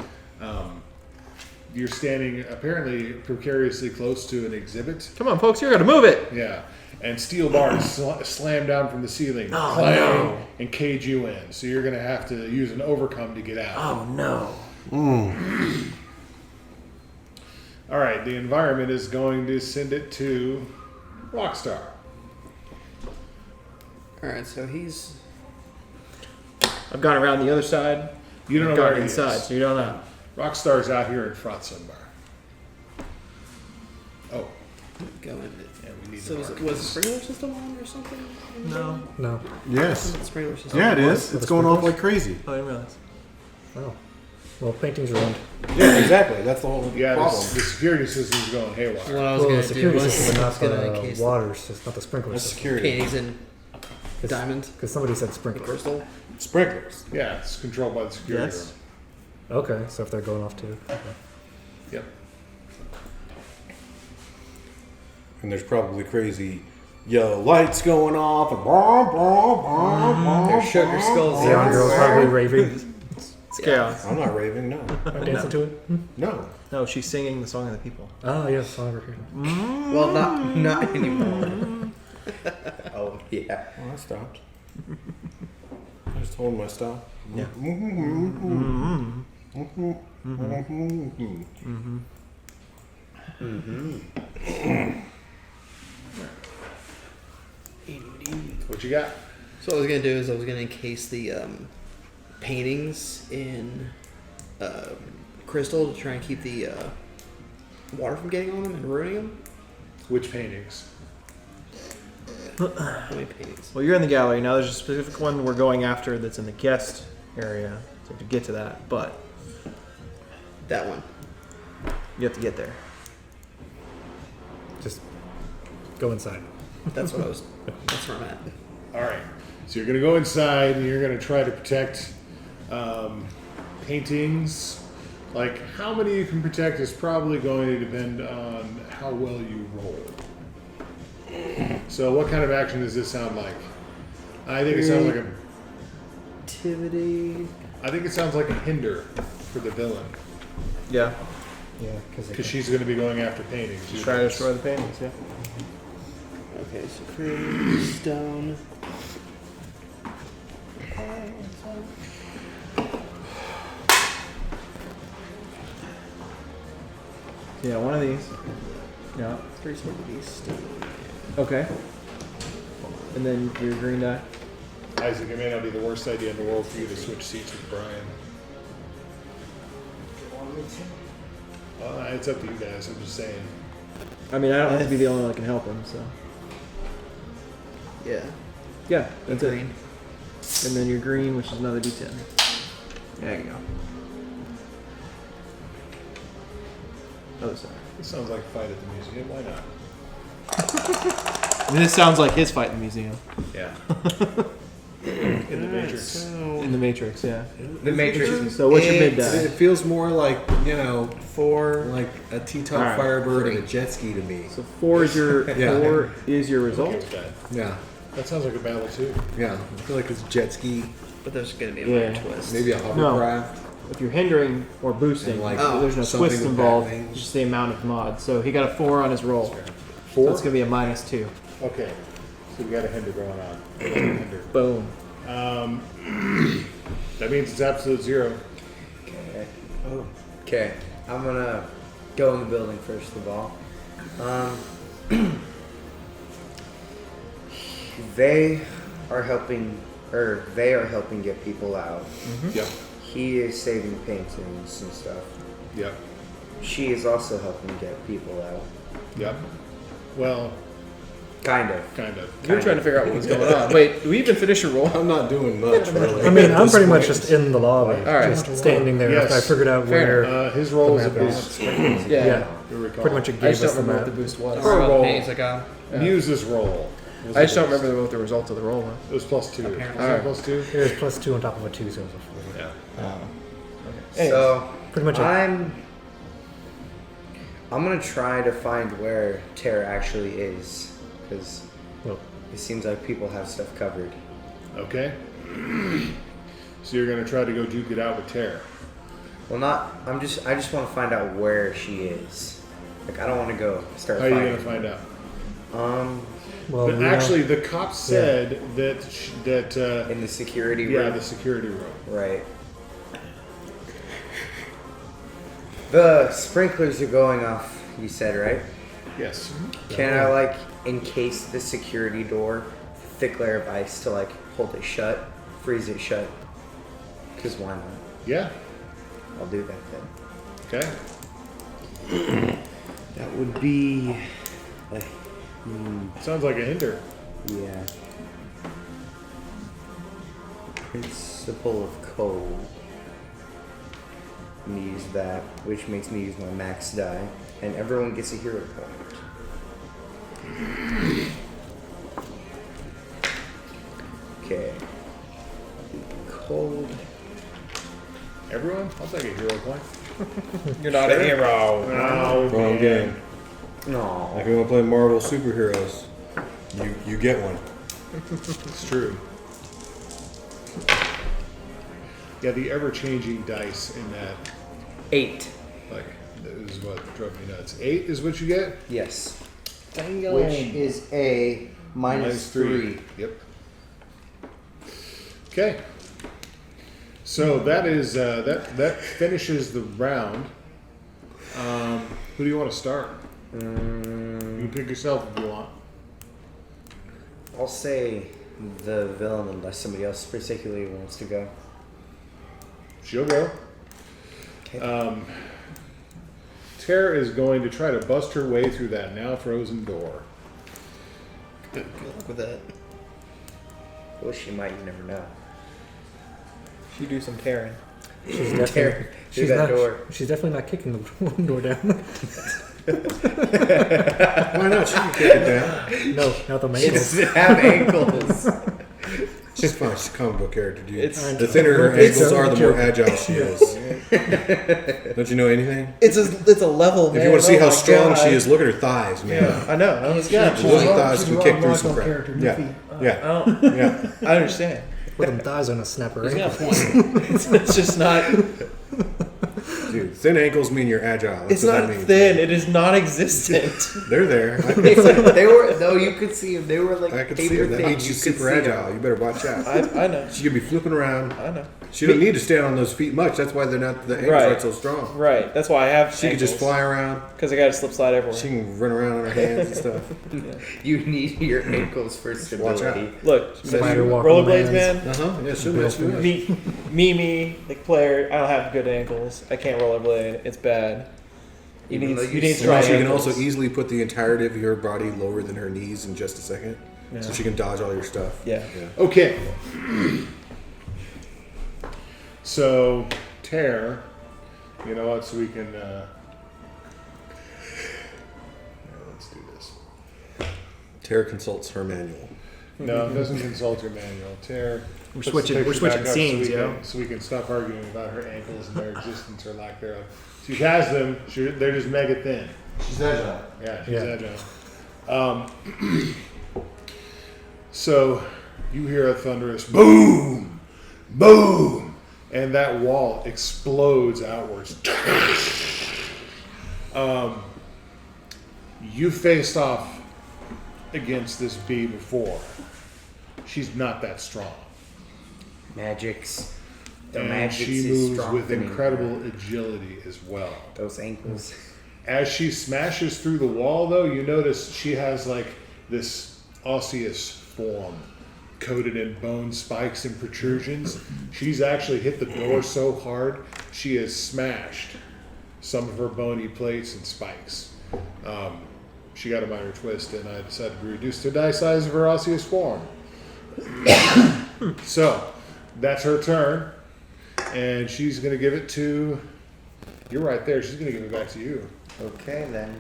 you're standing apparently precariously close to an exhibit. Come on, folks, you're gonna move it. Yeah, and steel bars slam down from the ceiling, clang, and cage you in. So you're going to have to use an overcome to get out. Oh no. All right, the environment is going to send it to Rockstar. Alright, so he's. I've gone around the other side. You don't know I've where gone he inside, is. so you don't know. Rockstar's out here in front somewhere. Oh, Go in. yeah, we need So to was mark the this. sprinkler system on or something? No. No. Yes. The sprinkler system. Yeah, it is. With It's the going off sprinklers? like crazy. Oh, I didn't realize. Oh. Well, painting's ruined. Yeah, exactly. That's the whole Yeah, problem. the security system's going haywire. What I was Well, going the to do security was system, but not I was going to the encase water. It's not the sprinkler That's system. security. paintings in diamond, Because somebody said sprinkler. crystal. Sprinklers. Yeah, it's controlled by the security Yes. room. Okay, so if they're going off too. Okay. Yep. And there's probably crazy yellow lights going off and blah, blah, blah, blah, There's sugar skulls The young girl's everywhere. probably raving. It's chaos. I'm not raving, no. Dancing to it? No. No, she's singing the song of the people. Oh, yeah, song over here. Well, not anymore. Oh yeah. Oh, I stopped. I just told him I stopped. Yeah. What you got? So what I was gonna do is I was gonna encase the paintings in crystal to try and keep the water from getting on them and ruining them. Which paintings? How many paintings? Well, you're in the gallery now. There's a specific one we're going after that's in the guest area. So to get to that, but That one. you have to get there. Just go inside. That's what I was. That's where I'm at. All right. So you're going to go inside and you're going to try to protect paintings. Like, how many you can protect is probably going to depend on how well you roll. So what kind of action does this sound like? I think it sounds like a... Activity. I think it sounds like a hinder for the villain. Yeah. Yeah, Because she's going to be going after paintings. Try to destroy the paintings. Yeah. Okay, so create stone. Yeah, one of these. Yeah. 370 stone. Okay. And then your green die. Isaac, it may not be the worst idea in the world for you to switch seats with Brian. It's up to you guys. I'm just saying. I mean, I don't have to be the only one that can help him, so. Yeah. Yeah, that's it. Green. And then your green, which is another D10. There you go. Other side. This sounds like a fight at the museum. Why not? I mean, this sounds like his fight in the museum. Yeah. In the Matrix. In the Matrix, yeah. The Matrix. So what's your mid die? It feels more like, you know, 4. like a T-top All right. Firebird and a jet ski to me. So 4 is your Yeah. 4 is your Okay result. with that. Yeah, That sounds like a battle too. yeah. I feel like it's jet ski, But there's gonna be a Yeah. minor twist. maybe a hovercraft. If you're hindering or boosting, And, like, there's no something twist with involved. bat wings. It's just the amount of mod. So he got a 4 on his roll. So 4? it's gonna be a -2. Okay. So we got a hinder going on. Hinder. Boom. That means it's absolute 0. Okay. Oh. Okay. I'm gonna go in the building first of all. They are helping get people out. Yep. He is saving paintings and stuff. Yep. She is also helping get people out. Yep. Well, Kind of. kind of. You're trying to figure out what's going on. Wait, do we even finish your roll? I'm not doing much, really. I mean, I'm At pretty this much point. just in the lobby, All right. just standing there. Yes. After I figured out Fair. where His roll is a The map boost. Yeah. Yeah. You'll recall. pretty much it I gave just us don't the remember what map. the boost was. Her roll. Paintings I got. Muse's roll. I just don't remember what the result of the roll was. It was +2. Apparently. Was it +2? It was +2 on top of a 2, so it was a 4. Yeah. So Pretty much. I'm gonna try to find where Tara actually is, because Well, it seems like people have stuff covered. Okay. So you're gonna try to go duke it out with Tara. Well, I just want to find out where she is. Like, I don't want to go start How are you fighting. gonna find out? well, But we actually, the cops said that In the security yeah, room. the security room. Right. The sprinklers are going off, you said, right? Yes. Can I, like, encase the security door, thick layer of ice to, like, hold it shut, freeze it shut? Because why not? Yeah. I'll do that then. Okay. That would be... Sounds like a hinder. yeah. Principle of Code. I'm gonna use that, which makes me use my max die, and everyone gets a hero point. Okay. Code. Everyone, I'll take a hero point. You're not a hero. Oh, Wrong game. No. If you want to play Marvel superheroes, you get one. It's true. Yeah, the ever-changing dice in that, 8. like, is what drove me nuts. 8 is what you get? Yes. Which is a minus 3. Yep. Okay. So that is that finishes the round. Who do you want to start? You can pick yourself if you want. I'll say the villain unless somebody else particularly wants to go. She'll go. Okay. Tara is going to try to bust her way through that now frozen door. Good luck with that. Well, she might. You never know. You do some tearing. she's definitely, Tear she's that not, door. she's definitely not kicking the door down. Why not? She can kick it down. No, not the main She door. doesn't have ankles. She's fine. She's a comic book character, dude. It's The thinner her It's ankles a are, the joke. more agile she is. Don't you know anything? it's a level. If you want to see how strong she is, look at her thighs, man. Yeah, I know. I was good. Those thighs she's can a kick Rob through some Liefeld crap. character, no Yeah, feet. yeah, yeah. I understand. With them thighs on a snapper. He's Right? got a point. it's just not. Dude, thin ankles mean you're agile. That's It's what not that means. thin. It is non-existent. They're there. They were. No, you could see them. They were like I could paper see her. That thin. means You she's could super see agile. them. You better watch out. I know. She could be flipping around. I know. She doesn't need to stand on those feet much. That's why they're not. The ankles Right. aren't so strong. Right. That's why I have. She could just fly around. because I got to slip slide everywhere. She can run around on her hands and stuff. You need your ankles for Watch out. stability. Look, Spider walking rollerblades, bands. man. Uh huh. Yeah, she'll miss you. Me, like player. I don't have good ankles. I can't rollerblade. It's bad. You Even need though you you need see- strong She can ankles. also easily put the entirety of your body lower than her knees in just a second, so she can dodge all your stuff. Yeah. Okay. So, Tara, you know what? So we can. Let's do this. Tara consults her manual. No, it doesn't consult your manual. Tara. We're puts the switching picture scenes, back up so we yo. can- So we can stop arguing about her ankles and their existence or lack thereof. She has them. They're just mega thin. She's agile. Yeah, she's Yeah. agile. So you hear a thunderous boom, boom, and that wall explodes outwards. You faced off against this bee before. She's not that strong. Magics. The And magics she is moves strong with for me. incredible agility as well. Those ankles. As she smashes through the wall, though, you notice she has like this osseous form coated in bone spikes and protrusions. She's actually hit the door so hard, she has smashed some of her bony plates and spikes. She got a minor twist, and I decided to reduce the die size of her osseous form. So, that's her turn, and she's going to give it to... You're right there. She's going to give it back to you. Okay then.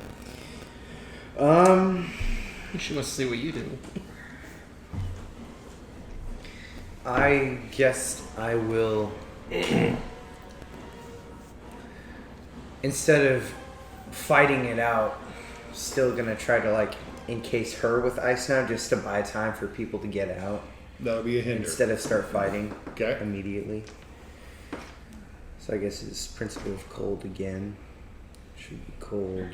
She wants to see what you do. I guess I will. Instead of fighting it out, still gonna try to like encase her with ice now, just to buy time for people to get out That'll be a hinder. instead of start fighting Okay. immediately. So I guess it's principle of cold again. Should be cold.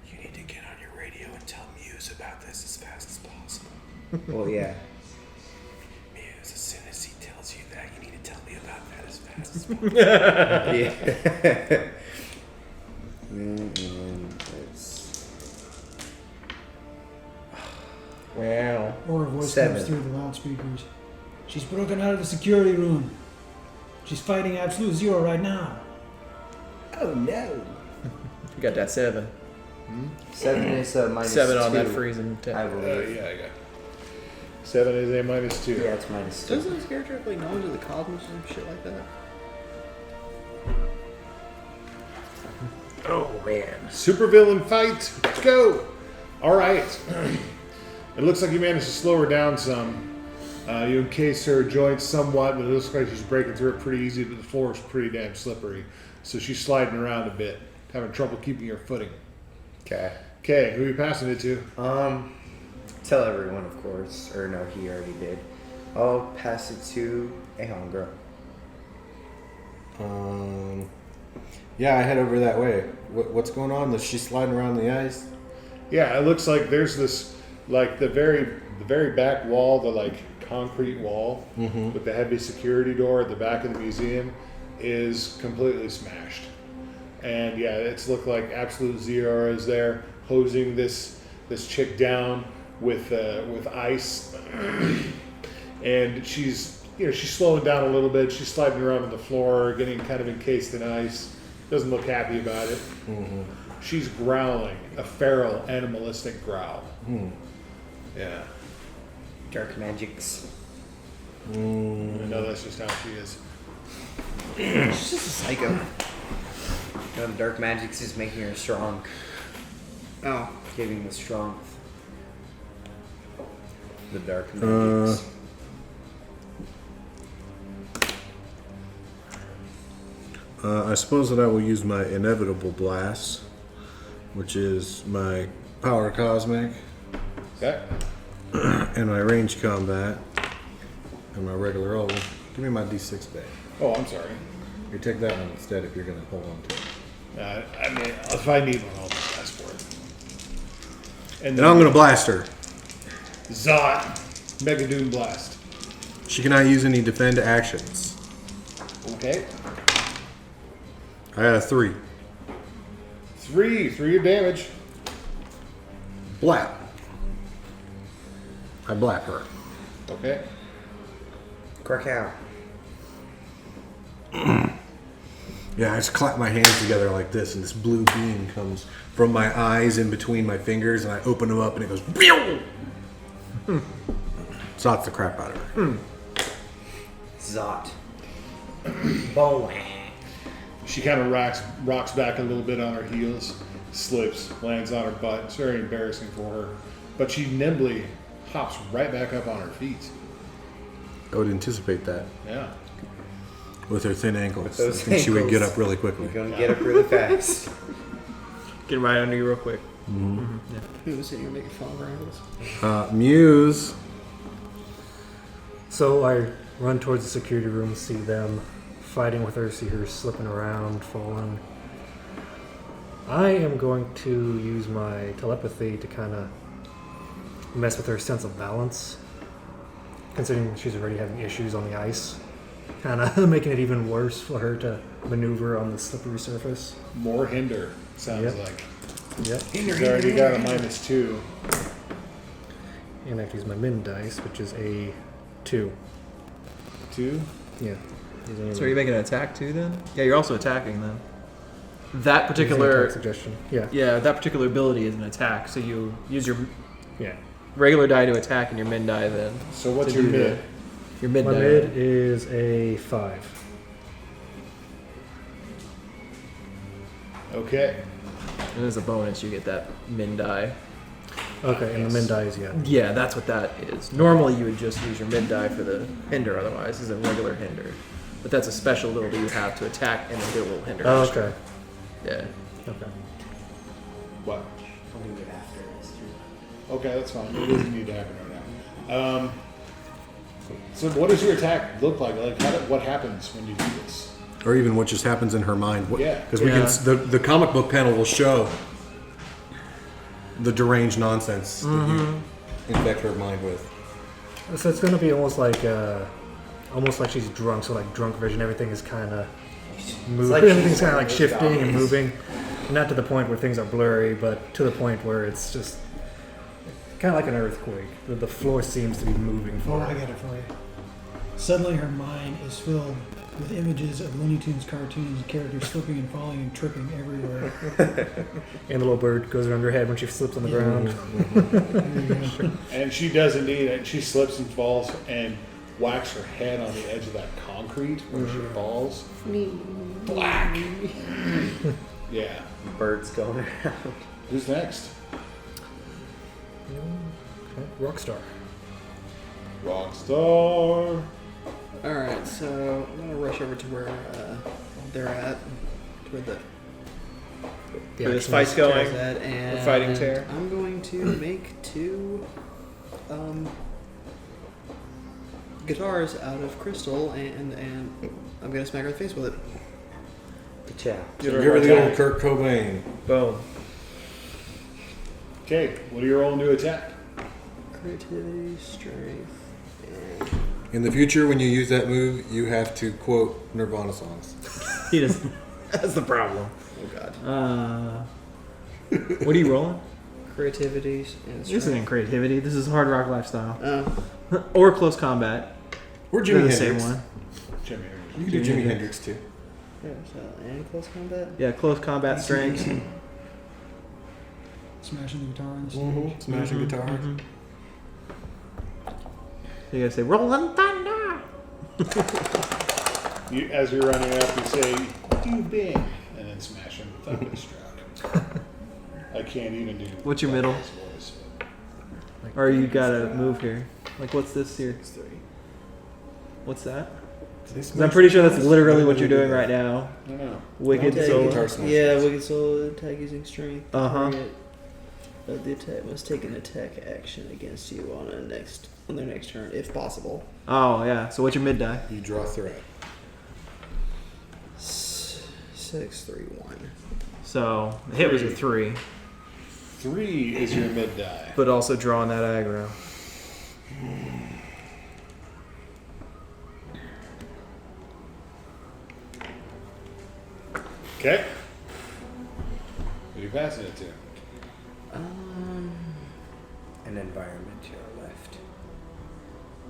You need to get on your radio and tell Muse about this as fast as possible. Well, yeah. Muse, as soon as he tells you that, you need to tell me about that as fast as possible. Yeah. It's Wow. Or a voice 7. comes through the loudspeakers. She's broken out of the security room. She's fighting absolute zero right now. oh no. You got that 7. 7 is minus 7 on 2, that freezing I tip. believe. Yeah, I got 7 is a -2. Yeah, it's minus 2. Doesn't this character have like knowledge of the cosmos or some shit like that? Oh man. Supervillain fight. Let's go. All right. It looks like you managed to slow her down some. You encase her joints somewhat, but it looks like she's breaking through it pretty easy, but the floor is pretty damn slippery. So she's sliding around a bit, having trouble keeping her footing. Okay. Okay, who are you passing it to? Tell everyone, of course. Or no, he already did. I'll pass it to a homegirl. Yeah, I head over that way. What's going on? Is she sliding around the ice? Yeah, it looks like there's this, like the very back wall, the like concrete wall with the heavy security door at the back of the museum is completely smashed. And yeah, it's looked like Absolute Zero is there hosing this chick down with ice, and she's slowing down a little bit. She's sliding around on the floor, getting kind of encased in ice. Doesn't look happy about it. She's growling, a feral, animalistic growl. Yeah, Dark magics. I know that's just how she is. She's just a psycho. No, the dark magics is making her strong. Oh. Giving the strength. The dark magics. I suppose that I will use my inevitable blast, which is my power cosmic, Okay. and my range combat, and my regular roll. Give me my D6 back. Oh, I'm sorry. You take that one instead if you're going to hold on to it. I mean, if I need one, I'll just ask for it. And And I'm going to blast her. Zot, Mega Doom Blast. She cannot use any defend actions. Okay. I got a 3. 3 of damage. Blap. I blap her. Okay. Crack out. Yeah, I just clap my hands together like this, and this blue beam comes from my eyes in between my fingers, and I open them up, and it goes. Pew! Zots the crap out of her. Zot. Boing. She kind of rocks back a little bit on her heels, slips, lands on her butt. It's very embarrassing for her. But she nimbly hops right back up on her feet. I would anticipate that Yeah. with her thin ankles. With those I think she would ankles. get up really quickly. You're gonna get up really fast. Get right under you real quick. Who's sitting here making fun of her ankles? Muse. So I run towards the security room, see them fighting with her, see her slipping around, falling. I am going to use my telepathy to kind of mess with her sense of balance, considering she's already having issues on the ice, kind of making it even worse for her to maneuver on the slippery surface. More hinder, sounds Yep. like. Yep. She's already got a -2. And I have to use my min dice, which is a 2. 2? Yeah. So are you making an attack too then? Yeah, you're also attacking then. That Using particular attack suggestion. Yeah. that particular ability is an attack. So you use your Yeah. regular die to attack and your min die then. So what's to your do mid? Your mid My die. mid is a 5. Okay. And as a bonus, you get that min die. Okay, and the min die is yeah. Yeah, that's what that is. Normally, you would just use your mid die for the hinder. Otherwise, is a regular hinder. But that's a special ability you have to attack and then get a little hinder. Oh, extra. okay. Yeah. Okay. What? I'll do it after this too. Okay, that's fine. It doesn't need to happen right now. So what does your attack look like? Like, what happens when you do this? Or even what just happens in her mind. Yeah. Because we Yeah. can. The comic book panel will show the deranged nonsense that you infect her mind with. So it's gonna be almost like she's drunk. So like drunk vision, everything is kind of moving. like Everything's she's kind of like one of those shifting and guys. moving. Not to the point where things are blurry, but to the point where it's just kind of like an earthquake. The floor seems to be moving Oh, for I her. got it for you. Suddenly, her mind is filled with images of Looney Tunes cartoons, characters slipping and falling and tripping everywhere. And the little bird goes around her head when she slips on the ground. There you go. And she does indeed, and she slips and falls and whacks her head on the edge of that concrete when she falls. Black. Yeah. Birds going around. Who's next? Okay. Rockstar. Rockstar. Alright, so I'm gonna rush over to where they're at. To where the Where this action fight's going. Terra's at, and fighting Terra. I'm going to make 2 guitars out of crystal, and I'm gonna smack her in the face with it. Good job. You're the old Kurt Cobain. Boom. Okay, what do you roll to attack? Creativity, strength, and In the future, when you use that move, you have to quote Nirvana songs. He doesn't. That's the problem. oh god, What are you rolling? creativity and strength. This isn't creativity. This is hard rock lifestyle Oh, or close combat. Or They're Jimi the Hendrix. same one. Jimmy. You can do Jimi Hendrix too. yeah, so and close combat. Yeah, close combat strength. Smashing the guitar on the stage. Smashing guitar. You gotta say "Rolling Thunder." You, as you're running up, you say, "What do you been?" And then smash him thunderstruck. I can't even do. What's your middle? his voice, but- Or you gotta move here. Like, what's this here? What's that? 'Cause I'm pretty sure that's literally what you're doing right now. I don't know. Wicked Attack- Soul. Guitar smash. Yeah, wicked soul attack using strength. Uh-huh. Target of the attack must take an attack action against you on their next turn, if possible. Oh yeah. So what's your mid die? You draw threat. 6, 3, 1. So the hit was a 3, 3 is your mid die. but also drawing that aggro. Okay. Who are you passing it to? An environment to your left.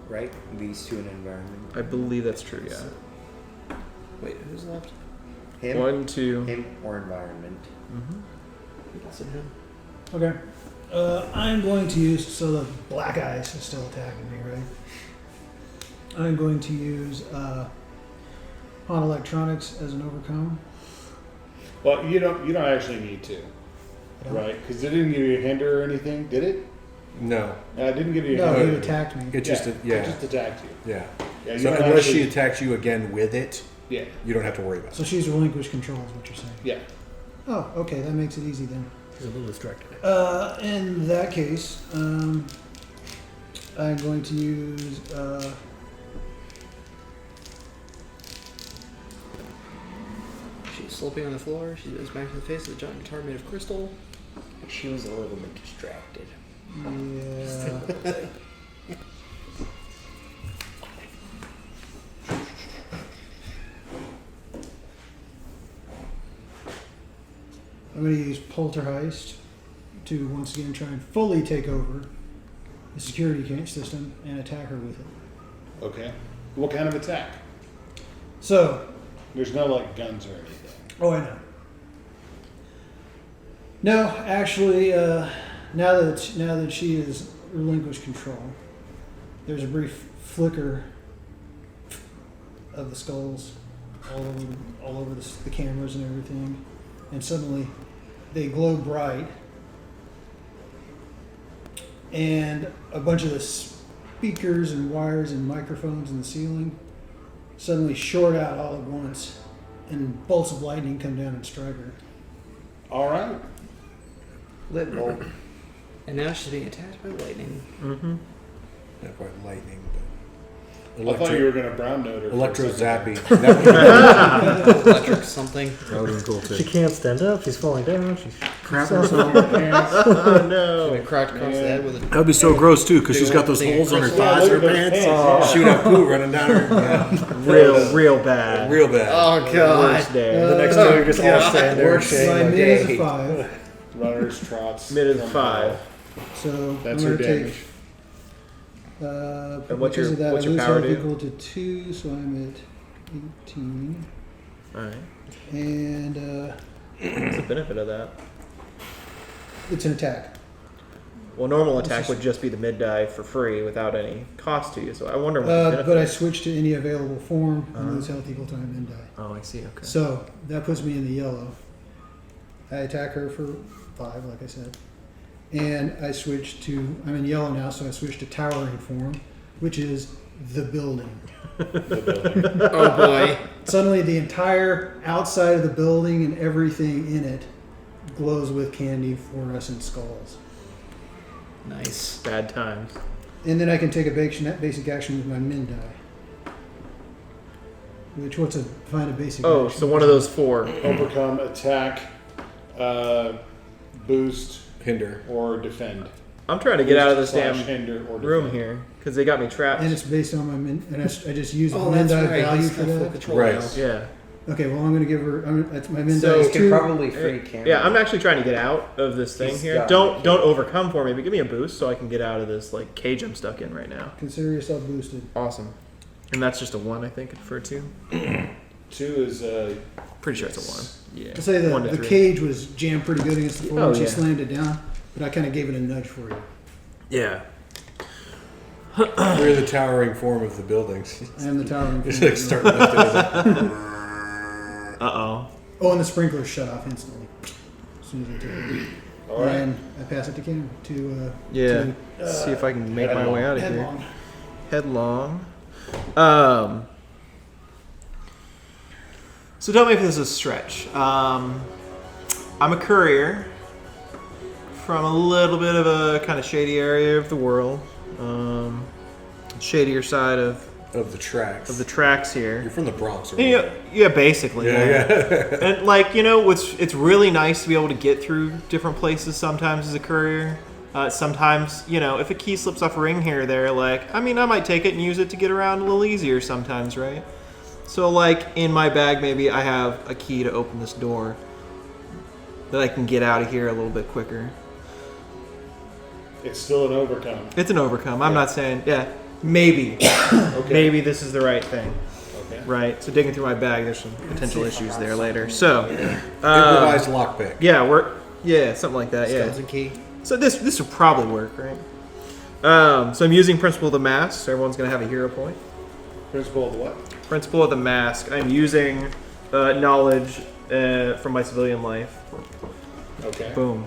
Right? These two an environment. I believe that's true. Yeah. Wait, who's left? Him? 1, 2. Him or environment. That's in him. Okay. I'm going to use, so the black ice is still attacking me, right? I'm going to use on electronics as an overcome. Well, you don't actually need to, I don't- right? Because it didn't give you a hinder or anything, did it? No. It didn't give you a No, hinder. he attacked me. It just It yeah. just attacked you. Yeah. Yeah, you So don't unless actually- she attacks you again with it, Yeah, you don't have to worry about So it. she's relinquished control, is what you're saying. yeah. Oh, okay, that makes it easy then. She's a little distracted. In that case, I'm going to use. She's sloping on the floor. She goes back to the face of the giant guitar made of crystal. She was a little bit distracted. Yeah. I'm going to use Poltergeist to once again try and fully take over the security system and attack her with it. Okay. What kind of attack? So, There's no like guns or anything. oh, I know. No, actually, now that she has relinquished control, there's a brief flicker of the skulls all over the cameras and everything, and suddenly they glow bright, and a bunch of the speakers and wires and microphones in the ceiling suddenly short out all at once, and bolts of lightning come down and strike her. All right. Lit bulb. And now she's being attacked by lightning. Mm-hmm. Not quite lightning, I thought you were going to brown note her. electro for a second. zappy. That Electric something. would have been cool She too. can't stand up. She's falling down. She's Crap so- Oh no. Get cracked across the head with a. That would be so gross too, because Big she's got old those thing holes on her across thighs, her those pants, pants, shoot out poo running down her. Yeah. Real bad. Real bad. Oh god. Worst day. The Next time you just all God. stand there and Works. shake My like, mid is hey. a 5, Runners, trots. Mid is from 5. so That's I'm her going to damage. take. And what's Because your- of that, what's I your lose power health do? equal to 2, so I'm at 18. Alright. And What's the benefit of that? it's an attack. Well, normal attack would just be the mid die for free without any cost to you. So I wonder what the benefit But I is. switched to any available form and lose health equal to my min die. Oh, I see. Okay. So that puts me in the yellow. I attack her for 5, like I said. And I switch to, I'm in yellow now, so I switch to towering form, which is the building. Oh boy. Suddenly the entire outside of the building and everything in it glows with candy, fluorescent skulls. Nice. Bad times. And then I can take a basic action with my min die. Which, find a basic Oh, action? so one of those 4. Overcome, attack, boost, Hinder. or defend. I'm trying to get out of this Boost damn slash hinder or room defend. here because they got me trapped. And it's based on my min, and I just use the Oh, min that's die right. value He's for got full that. control Right. now. Yeah. Okay, well I'm gonna give her. That's my min So die You is can 2. probably free camera. Yeah, I'm actually trying to get out of this thing He's here. got Don't me. don't overcome for me, but give me a boost so I can get out of this like cage I'm stuck in right now. Consider yourself boosted. Awesome. And that's just a 1, I think, for 2. 2 is Pretty sure it's a 1. Yeah. To say 1 that to the 3. cage was jammed pretty good against the floor Oh, and she yeah. slammed it down, but I kind of gave it a nudge for you. Yeah. We're the towering form of the buildings. I am the towering. It's form. like starting up to Uh-oh. Oh, and the sprinklers shut off instantly as soon as I took it. all right. And I pass it to Cam to Yeah. to, See if I can make my way out of here. headlong. Headlong. So tell me if this is a stretch. I'm a courier from a little bit of a kind of shady area of the world. Shadier side of the tracks. the tracks here. You're from the Bronx, or Yeah, basically. Yeah. And like, you know, it's really nice to be able to get through different places sometimes as a courier. Sometimes, you know, if a key slips off a ring here or there, like, I mean, I might take it and use it to get around a little easier sometimes, right? So like in my bag, maybe I have a key to open this door that I can get out of here a little bit quicker. It's still an overcome. It's an overcome. I'm not saying, yeah, maybe. Okay. Maybe this is the right thing. Okay. Right, so digging through my bag, there's some potential issues there later. So, Improvised lockpick. yeah, something like that. Yeah. Skeleton key. So this will probably work, right? So I'm using Principle of the Mask. So everyone's gonna have a hero point. Principle of what? Principle of the Mask. I'm using knowledge from my civilian life. Okay. Boom.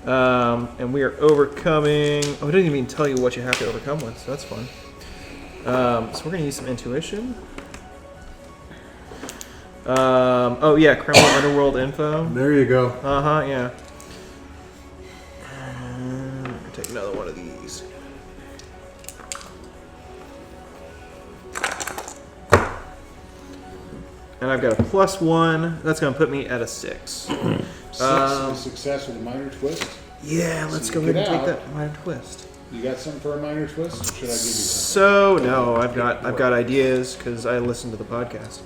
And we are overcoming. Oh, it didn't even tell you what you have to overcome with, so that's fun. So we're gonna use some intuition. Oh yeah, criminal underworld info. There you go. Yeah. Take another one of these. And I've got a +1. That's gonna put me at a 6. 6 success with a minor twist. Yeah, let's So go you ahead and get take out. that minor twist. You got something for a minor twist? Or should I give you something? So no, I've got ideas because I listened to the podcast.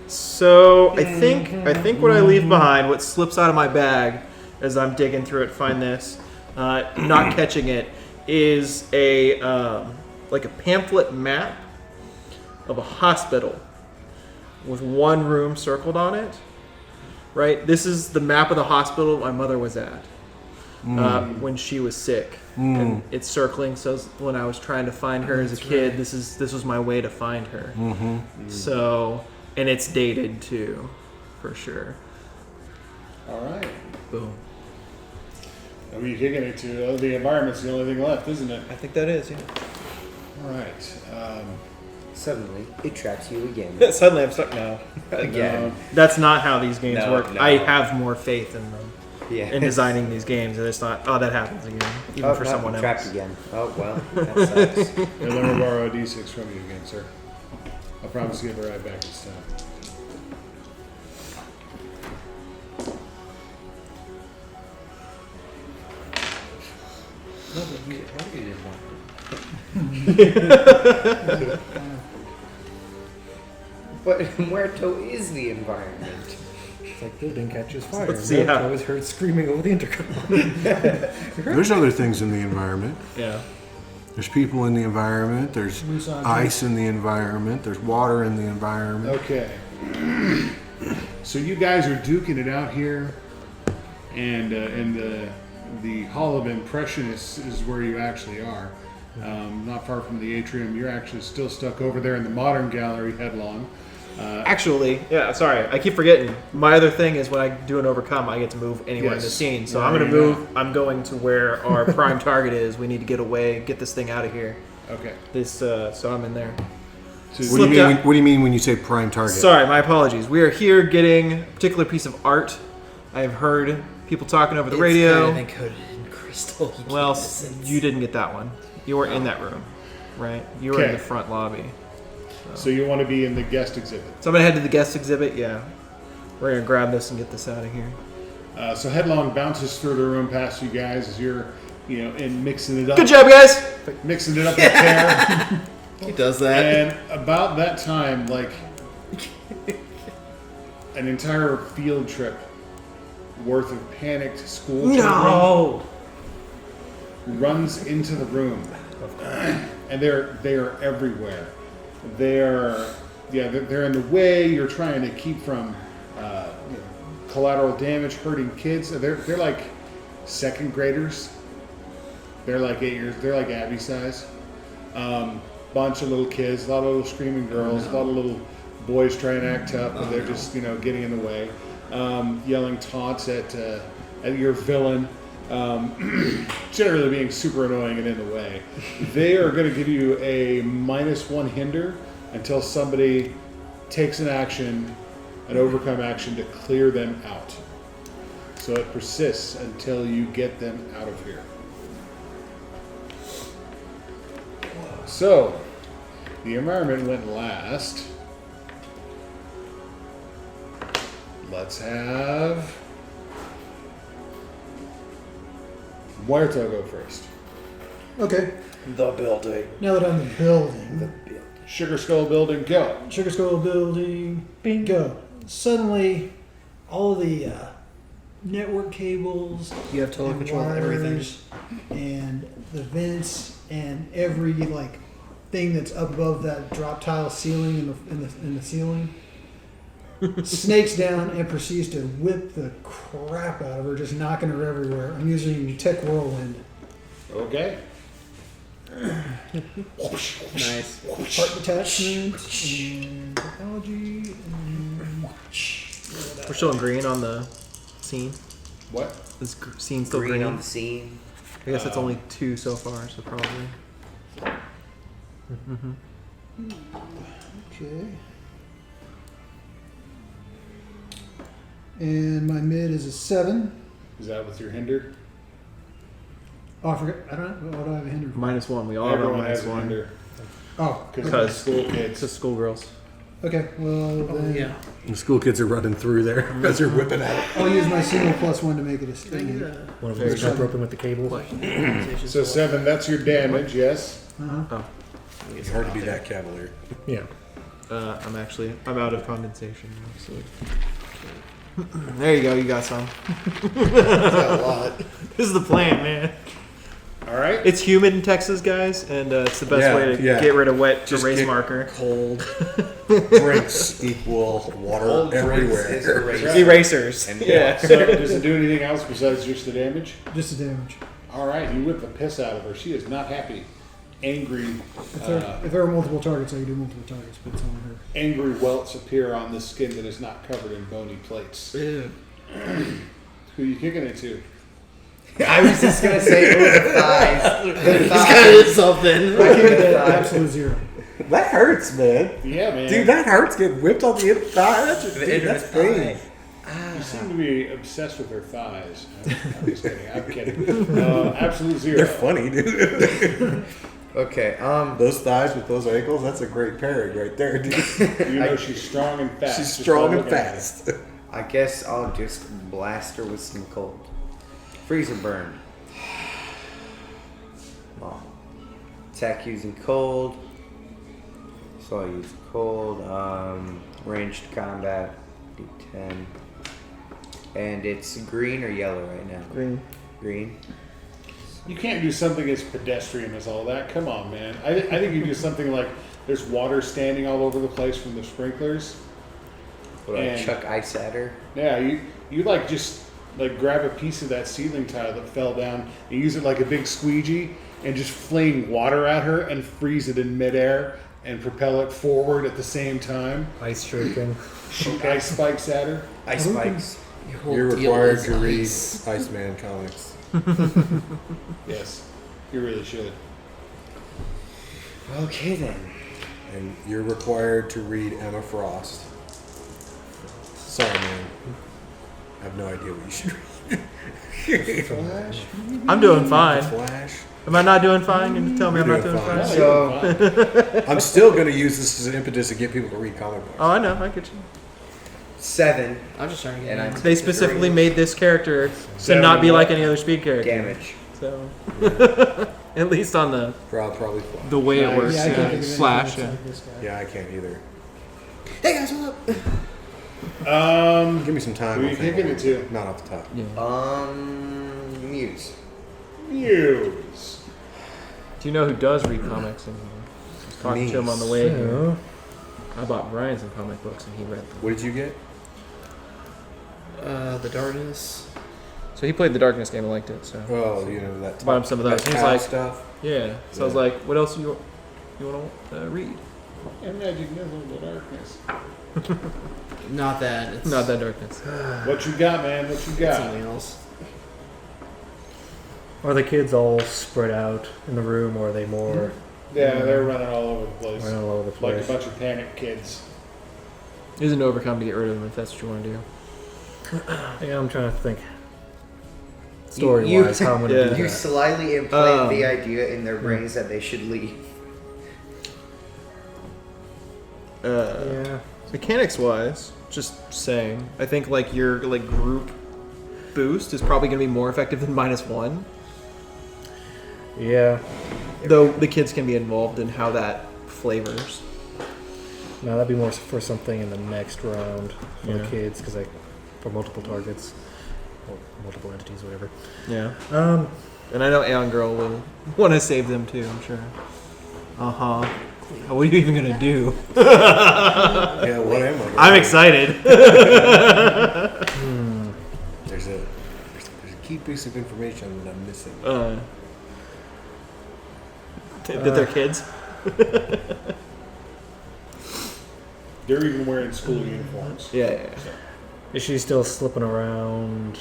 So I think what I leave behind, what slips out of my bag as I'm digging through it, find this, not catching it, is a like a pamphlet map of a hospital with one room circled on it. Right, this is the map of the hospital my mother was at. When she was sick, and it's circling. So when I was trying to find her as a kid, this was my way to find her. So, and it's dated too, for sure. All right. Boom. Who are you kicking it to? Oh, the environment's the only thing left, isn't it? I think that is, yeah. All right. Suddenly, it traps you again. Suddenly I'm stuck now. Again. That's not how these games No, work. no. I have more faith in them. Yeah. In designing these games, and it's not, oh, that happens again. Even for no, someone trapped else. again. Oh, well. That sucks. And let me borrow a D6 from you again, sir. I promise to give it right back this time. But Muerto is the environment. It's like building catches fire. Let's see how- I was heard screaming over the intercom. There's other things in the environment. Yeah. There's people in the environment. There's Loose objects. ice in the environment. There's water in the environment. Okay. So you guys are duking it out here, and the Hall of Impressionists is where you actually are. Not far from the atrium. You're actually still stuck over there in the modern gallery headlong. Actually, yeah, sorry, I keep forgetting. My other thing is when I do an overcome, I get to move anywhere in the Yes. scene. So Where I'm going to are you move. I'm going to where our prime target is. We need to get away, get this thing out of here. Okay. So I'm in there. So What do you Slipped mean? out. What do you mean when you say prime target? Sorry, my apologies. We are here getting a particular piece of art. I have heard people talking over the radio. It's kind of encoded in crystal. You can't Well, miss it. you didn't get that one. You were in that room, right? You were in Okay. the front lobby. So you want to be in the guest exhibit. So I'm gonna head to the guest exhibit. Yeah, we're gonna grab this and get this out of here. So Headlong bounces through the room past you guys as you're, in mixing it up. Good job, guys. Mixing it up with tear. He does that. And about that time, like an entire field trip worth of panicked school children runs into the room, and they are everywhere. They're in the way. You're trying to keep from collateral damage, hurting kids. They're like second graders. They're like 8 years. They're like Abby size. Bunch of little kids, a lot of little screaming girls, a lot of little boys trying to act tough, but they're just getting in the way, yelling taunts at your villain. Generally being super annoying and in the way. They are going to give you a -1 hinder until somebody takes an overcome action to clear them out. So it persists until you get them out of here. So, the environment went last. Let's have Muerto go first. Okay. The building. Now that I'm in the building, Sugar Skull Building, go. Sugar Skull Building, go. Suddenly, all the network cables, You have total and control of everything. wires, and the vents, and every thing that's up above that drop tile ceiling in the ceiling, snakes down and proceeds to whip the crap out of her, just knocking her everywhere. I'm using Tech Whirlwind. Okay. Nice. Part detachment and technology. And We're still in green on the scene. What? Is scene still Green green? on the scene. I guess it's only 2 so far, so probably. Okay. And my mid is a 7. Is that with your hinder? Oh, I forgot. I don't know. What do I have a hinder for? -1. We all have a Everyone has a -1. hinder. Oh, Because Because- school It's kids. just schoolgirls. okay. Well, Oh, then yeah. The school kids are running through there as they're whipping out. I'll use my single +1 to make it a thing. One of them is jump roping with the cable. So 7, that's your damage, yes? Uh-huh. It's hard to be that cavalier. Yeah. I'm out of condensation now, so. There you go, you got some. That's a lot. This is the plan, man. All right. It's humid in Texas, guys, and it's the best Yeah, way to yeah. get rid of wet Just erase get marker. Cold. Drinks equal water All drinks everywhere. is erased. Right. Erasers. And Yeah. So does it do anything else besides just the damage? Just the damage. All right, you whip the piss out of her. She is not happy. Angry, If there are multiple targets, I can do multiple targets, but it's on her. angry welts appear on the skin that is not covered in bony plates. Ew. Who are you kicking it to? I was just gonna say the thighs. The This thighs. guy is something. I give it an absolute 0. That hurts, man. Yeah, man. Dude, that hurts. Getting whipped on the inner thigh. That's just, The dude, inner that's pain. thigh. You seem to be obsessed with her thighs. I'm just kidding. I'm kidding. Absolute 0. They're funny, dude. Okay. Those thighs with those ankles, that's a great pairing right there, dude. You know she's strong and fast. She's just strong by and looking at her. fast. I guess I'll just blast her with some cold. Freezer burn. Well, attack using cold. So I'll use cold. Ranged combat. D10. And it's green or yellow right now? Green. Green. You can't do something as pedestrian as all that. Come on, man. I think you do something like there's water standing all over the place from the sprinklers. Would I And- chuck ice at her? Yeah, you like just like grab a piece of that ceiling tile that fell down and use it like a big squeegee and just fling water at her and freeze it in midair and propel it forward at the same time. Ice shaking. Shoot ice spikes at her. Ice spikes. Your whole You're deal required is to read ice. Iceman comics. Yes, you really should. Okay then. And you're required to read Emma Frost. Sorry, man. I have no idea what you should read. Flash. I'm doing fine. Flash. Am I not doing fine? You tell me You're I'm not doing doing fine. fine. No, So- you're fine. I'm still going to use this as an impetus to get people to read comic books. Oh, I know. I get you. 7 I'm just trying to get And in. I- They specifically made this character to Seven not be what? like any other speed character. damage. So, at least on the Probably Flash. the way it Nice. works, Yeah, I can't think of anything Slash. that's Yeah. like this guy. Yeah, I can't either. Hey guys, what up? Give me some time. Who are you I'll think kicking of it to? Not off the top. Yeah. Muse. News. Do you know who does read comics? And I was talking to him on the way here. So, I bought Brian some comic books and he read them. What did you get? The darkness. So he played the Darkness game and liked it. So Oh, you know that. bought him some of those. that He's cow like, stuff. yeah. So I was Yeah. like, what else you want to read? Imagine the darkness. Not that. It's Not that Darkness. What you got, man? What you it's got? something else. are the kids all spread out in the room, or are they more Yeah, they're running all over the place. running all over the Like a place? bunch of panic kids. Isn't overcome to get rid of them if that's what you want to do. Yeah, I'm trying to think. Story You- wise, how I'm gonna Yeah. do You that. slightly implant the Um, idea in their brains that they should leave. Yeah. Mechanics wise, just saying, I think like your like group boost is probably going to be more effective than -1. Yeah. Though the kids can be involved in how that flavors. No, that'd be more for something in the next round for Yeah. the kids, because for multiple targets or multiple entities, whatever. Yeah. Um, And I know Aeon Girl will want to save them too, I'm sure. Uh-huh. What are you even going to do? Yeah, what am I? gonna I'm do? excited. There's a key piece of information that I'm missing. That they're kids? They're even wearing school uniforms. Yeah. is she still slipping around?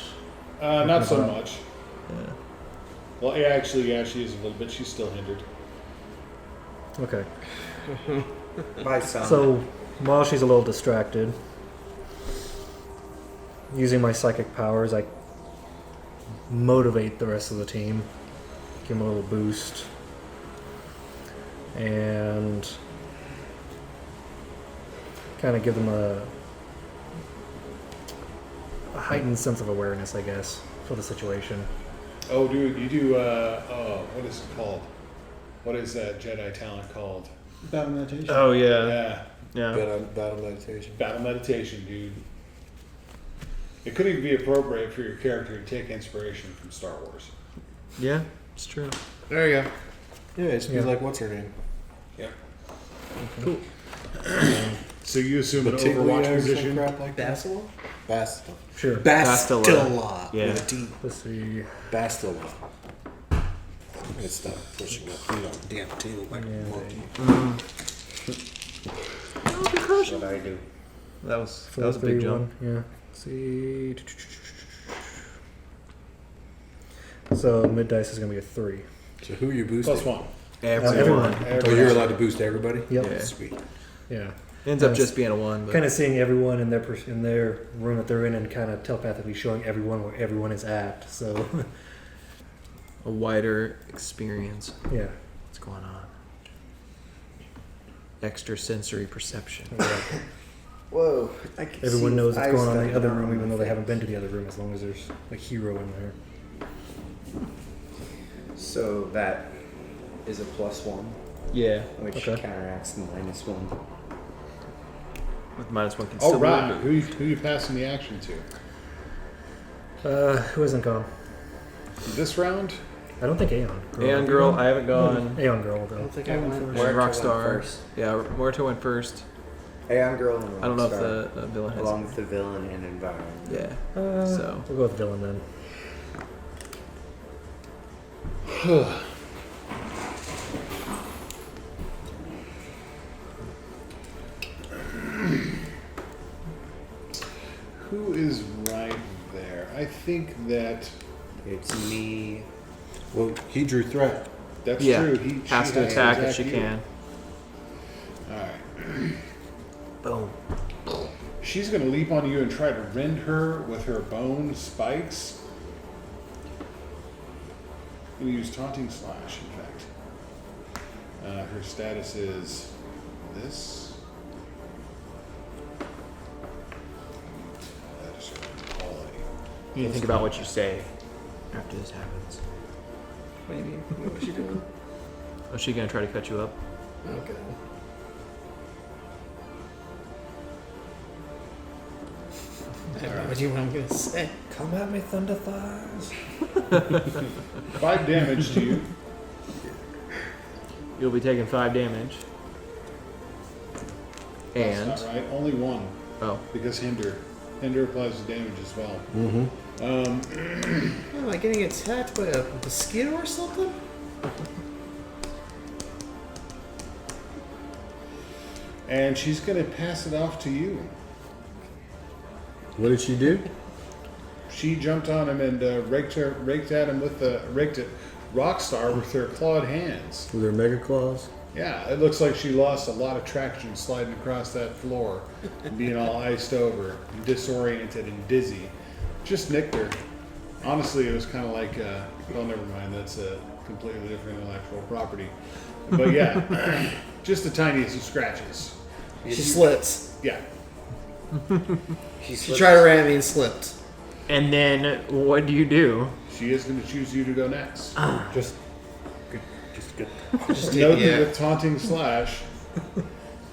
Not so About- much. Yeah. Well, yeah, actually, yeah, she is a little bit. She's still hindered. Okay. By some. So while she's a little distracted, using my psychic powers, I motivate the rest of the team, give them a little boost, and kind of give them a heightened sense of awareness, I guess, for the situation. Oh, dude, you do. What is it called? What is that Jedi talent called? Battle meditation. Oh, yeah. Yeah, Yeah. Battle meditation. battle meditation, dude. It could even be appropriate for your character to take inspiration from Star Wars. Yeah, it's true. There you go. Yeah, it's be Yeah. like, what's her name? Yep. Cool. So you assume an Batiglia Overwatch or some position. crap like that? Bastila? Bastila. Sure. Bastila. Bastila. Yeah. With a T. Let's see. Bastila. I'm gonna stop pushing my feet on the damn table like a monkey. What I do. That was a big jump. Yeah. Let's see. So mid dice is going to be a 3. So who are you boosting? +1. Everyone. Oh, you're allowed to boost everybody? Yep. Yeah. Sweet. Yeah. Ends up Yes. just being a 1. But Kind of seeing everyone in their room that they're in, and kind of telepathically showing everyone where everyone is at. So, a wider experience. yeah. What's going on? Extra sensory perception. Whoa. I can Everyone see knows what's eyes going on in the stuck other out room, my even though they face. haven't been to the other room, as long as there's a hero in there. So that is a +1, Yeah. which Okay. counteracts the -1. With -1 can All still right. move. Who you passing the action to? Who hasn't gone? This round? I don't think Aeon. Aeon Girl, I haven't gone. Aeon Girl, I though. don't think I went first. Where- Rockstar. first. Yeah, Muerto went first. Aeon Girl and I don't know if Rockstar, the villain has. along with the villain and environment. Yeah. So. We'll go with villain then. Who is right there? I think that It's me. Well, he drew threat. that's Yeah. true. Has She to has attack if she you. can. All right. Boom. She's going to leap on you and try to rend her with her bone spikes. I'm going to use Taunting Slash, in fact. Her status is this. That is her quality. You need to think about what you say after this happens. What do you mean? What was she doing? Oh, is she gonna try to cut you up? Okay. I have no idea what I'm gonna say. Come at me, Thunder Thighs. 5 damage to you. You'll be taking 5 damage. And That's not right. Only 1. oh, Because Hinder. Hinder applies the damage as well. Mm-hmm. Am I getting attacked by a mosquito or something? And she's going to pass it off to you. What did she do? She jumped on him and raked at him with the Rockstar with her clawed hands. With her mega claws? Yeah, it looks like she lost a lot of traction sliding across that floor, being all iced over, disoriented and dizzy. Just nicked her. Honestly, it was kind of like, well, never mind. That's a completely different intellectual property. But yeah, just the tiniest of scratches. She slips. Yeah. She tried to ram me and slipped. and then what do you do? She is going to choose you to go next. Just good. Just Note take, that with Taunting Slash,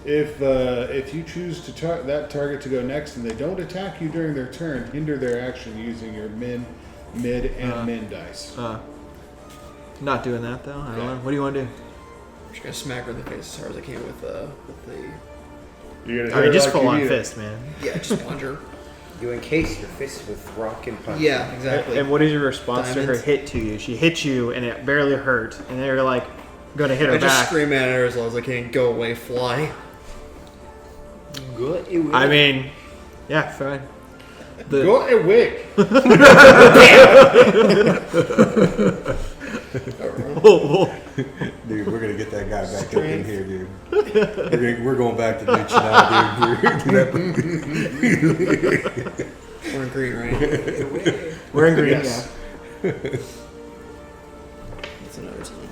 if you choose to that target to go next and they don't attack you during their turn, hinder their action using your mid, and min dice. Not doing that though. I don't know. What do you want to do? I'm just gonna smack her in the face as hard as I can with the You're gonna I mean, hit her just like full you on need it. fist, man. yeah, just punch her. You encase your fist with rock and punch. Yeah, exactly. And what is your response to her Diamonds. hit to you? She hit you and it barely hurt, and then you're like gonna hit her I just back. scream at her as loud as I can. Go away, fly. Good. I mean, yeah, fine. The, Go away. Dude, we're gonna get that guy back up in here, dude. We're going back to Nietzsche now, dude. We're in green, right? we're in green, Yes. That's another time.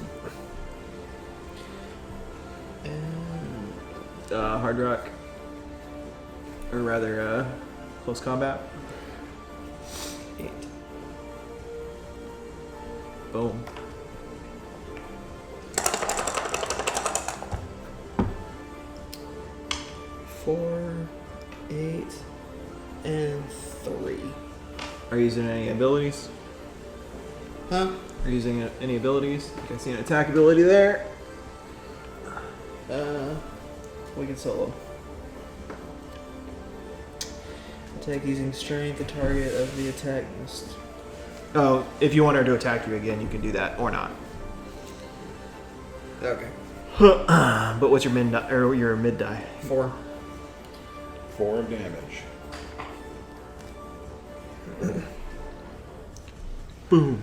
And yeah. Hard rock, or rather, close combat. 8. Boom. Four, 8, and 3. Are you using any abilities? Huh? Are you using any abilities? You can see an attack ability there. Wicked solo. Attack using strength. The target of the attack must. Oh, if you want her to attack you again, you can do that or not. Okay. But what's your mid or your mid die? 4. 4 of damage. Boom.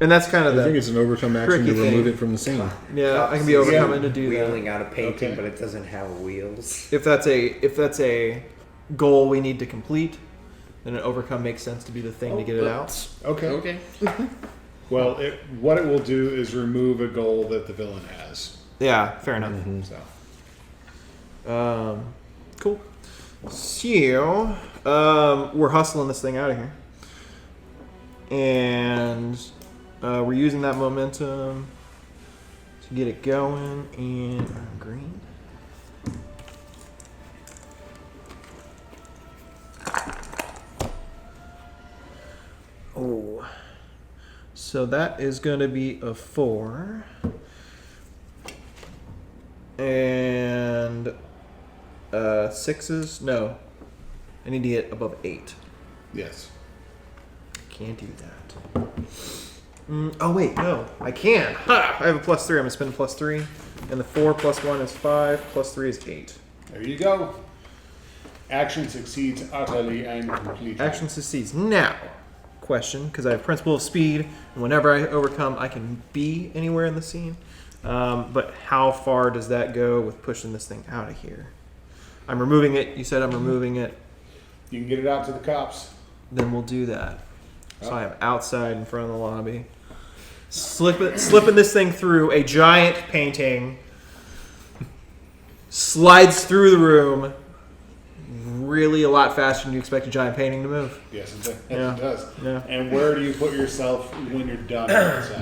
And that's kind of I think the it's an overcome action to tricky remove thing. it from the scene. yeah. I can be overcoming to do Wheeling that. out a painting, Okay. but it doesn't have wheels. If that's a goal we need to complete, then an overcome makes sense to be the thing to get it out. Okay. Okay. Well, what it will do is remove a goal that the villain has. Yeah, fair enough. So Cool. So, we're hustling this thing out of here. And we're using that momentum to get it going. And green. Oh. So that is going to be a 4. And 6s? No. I need to get above 8. yes. Can't do that. Oh wait, no, I can. Ha! I have a +3. I'm gonna spend a +3, and the 4 + 1 is 5. +3 is 8. There you go. Action succeeds utterly and completely. Action succeeds. Now, question, because I have Principle of Speed, and whenever I overcome, I can be anywhere in the scene. But how far does that go with pushing this thing out of here? I'm removing it. You said I'm removing it. You can get it out to the cops. Then we'll do that. So I am outside in front of the lobby. Slipping this thing through a giant painting. Slides through the room. Really a lot faster than you expect a giant painting to move. Yes, it Yeah. does. Yeah. And where do you put yourself when you're done with this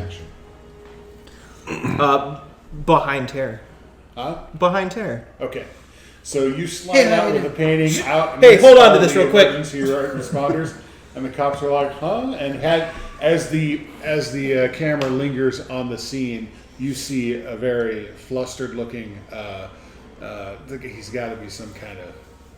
action? Behind Terror. Huh? Behind Terror. Okay. So you slide out with the painting out. Hey, amidst hold on to all this the real quick. emergency responders, and the cops are like, "Huh?" And as the camera lingers on the scene, you see a very flustered-looking. He's got to be some kind of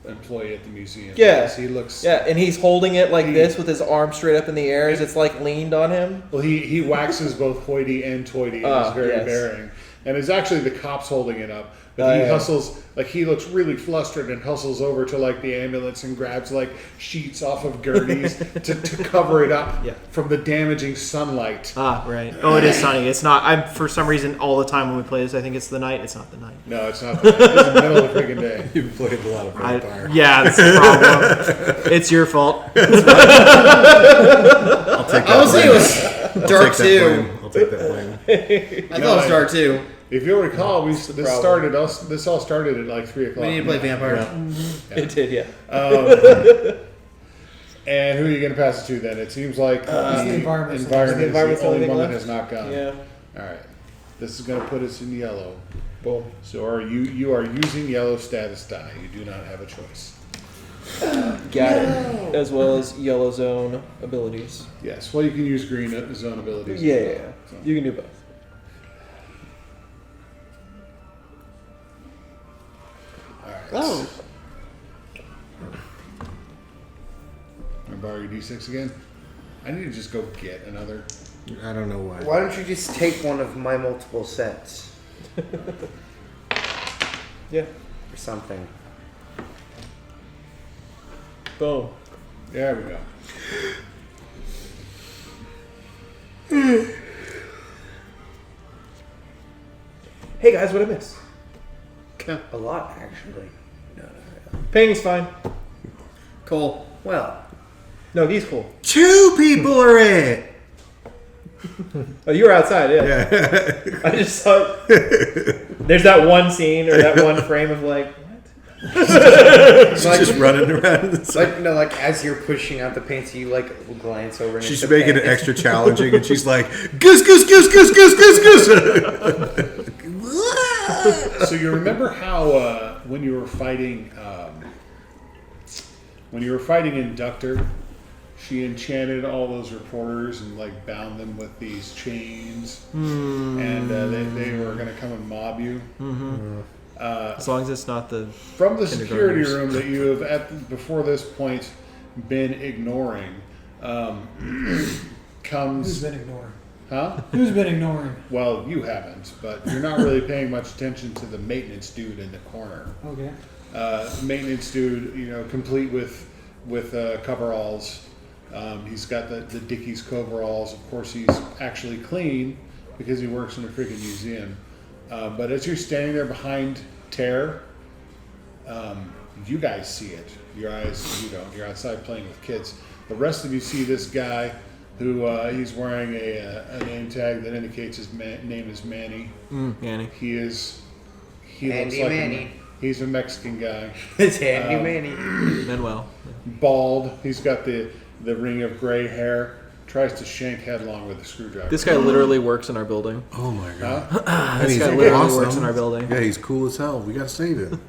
employee at the museum. Yeah. He looks. Yeah, and he's holding it like this with his arm straight up in the air as it's like leaned on him. Well, he waxes both hoity and toity and is very yes. bearing. And it's actually the cops holding it up. But he hustles, like he looks really flustered and hustles over to like the ambulance and grabs like sheets off of gurneys to cover it up from the damaging sunlight. Ah, right. Oh, it is sunny. It's not. I'm for some reason all the time when we play this, I think it's the night. It's not the night. No, it's not. It's the middle of the freaking day. You've played a lot of Vampire. Yeah, that's the problem. It's your fault. I'll take that. I was saying it was I'll dark take that too. blame. I'll take that blame. I thought it was dark too. If you'll recall, this all started at like 3 o'clock. We need to play Vampire. It did, yeah. And who are you going to pass it to then? It seems like the environment's environment is environment's the only the only one thing that has not gone. Yeah. All right. This is going to put us in yellow. Boom. So you are using yellow status die. You do not have a choice. Got it. As well as yellow zone abilities. Yes. Well, you can use green zone abilities. Yeah, as yeah, well, yeah. so. You can do both. All right. Oh. Want to borrow your D6 again? I need to just go get another. I don't know why. Why don't you just take one of my multiple sets Yeah. or something? Boom. There we go. Hey guys, what I miss? A lot, actually. No. Painting's fine. Cool. Well, No, he's cool. 2 people are in. Oh, you were outside, yeah. I just saw. There's that one scene or that one frame of like, what? She's just running around. In the like as you're pushing out the paints, you like glance over. And She's it's the making it paint. extra challenging, and she's like, "Goose, goose, goose, goose, goose, goose, goose." So you remember how when you were fighting Inductor, she enchanted all those reporters and like bound them with these chains, and they were going to come and mob you. As long as it's not the. From the security Kindergartners. room that you have before this point been ignoring, Who's comes been ignoring? huh? Who's been ignoring? Well, you haven't, but you're not really paying much attention to the maintenance dude in the corner. Okay. Maintenance dude, complete with coveralls, He's got the Dickies coveralls. Of course, he's actually clean because he works in a freaking museum. But as you're standing there behind Terror, you guys see it. Your eyes, you don't. You're outside playing with kids. The rest of you see this guy who he's wearing a name tag that indicates his name is Manny. Manny. He looks Andy like Manny. he's a Mexican guy. It's Andy Manny. Manuel. Bald. He's got the ring of gray hair. Tries to shank headlong with a screwdriver. This guy literally works in our building. Oh my god. This guy literally works in our building. Yeah, he's cool as hell. We gotta save him.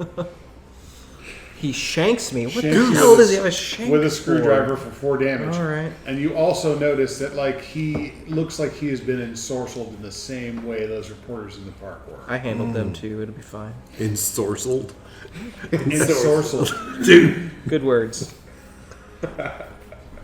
He shanks me. What Shanks the you hell with does a- he have a shank with a for? screwdriver for 4 damage. All right. And you also notice that he looks like he has been ensorcelled in the same way those reporters in the park were. I handled them too. It'll be fine. Ensorcelled. Ensorcelled. Dude. Good words.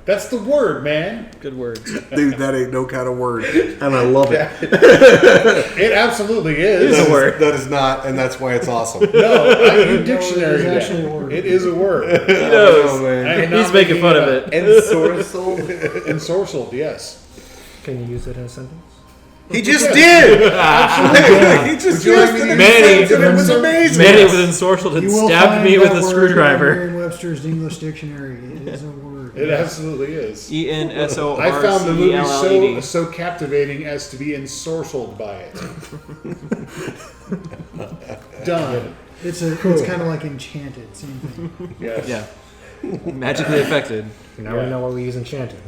That's the word, man. Good words. Dude, that ain't no kind of word. And I love it. It absolutely is. It's a word. That is not, and that's why it's awesome. No, I need dictionary. it is that. actually a word. It is a word. He knows. Oh, man. I am not He's making fun of up. it. Ensorcelled. Ensorcelled, yes. Can you use it in a sentence? He just did! Absolutely! He just you like used me it to in a Manny- sentence, and it was amazing! Manny was ensorcelled and You will stabbed find me with that a word screwdriver. in Merriam-Webster's English Dictionary. It is a word. It absolutely is. ENSORCELLED. I found the movie so captivating as to be ensorcelled by it. Done. It's kind of like enchanted. Same thing. Yes. Yeah. Magically affected. Now Yeah. we know why we use enchanted.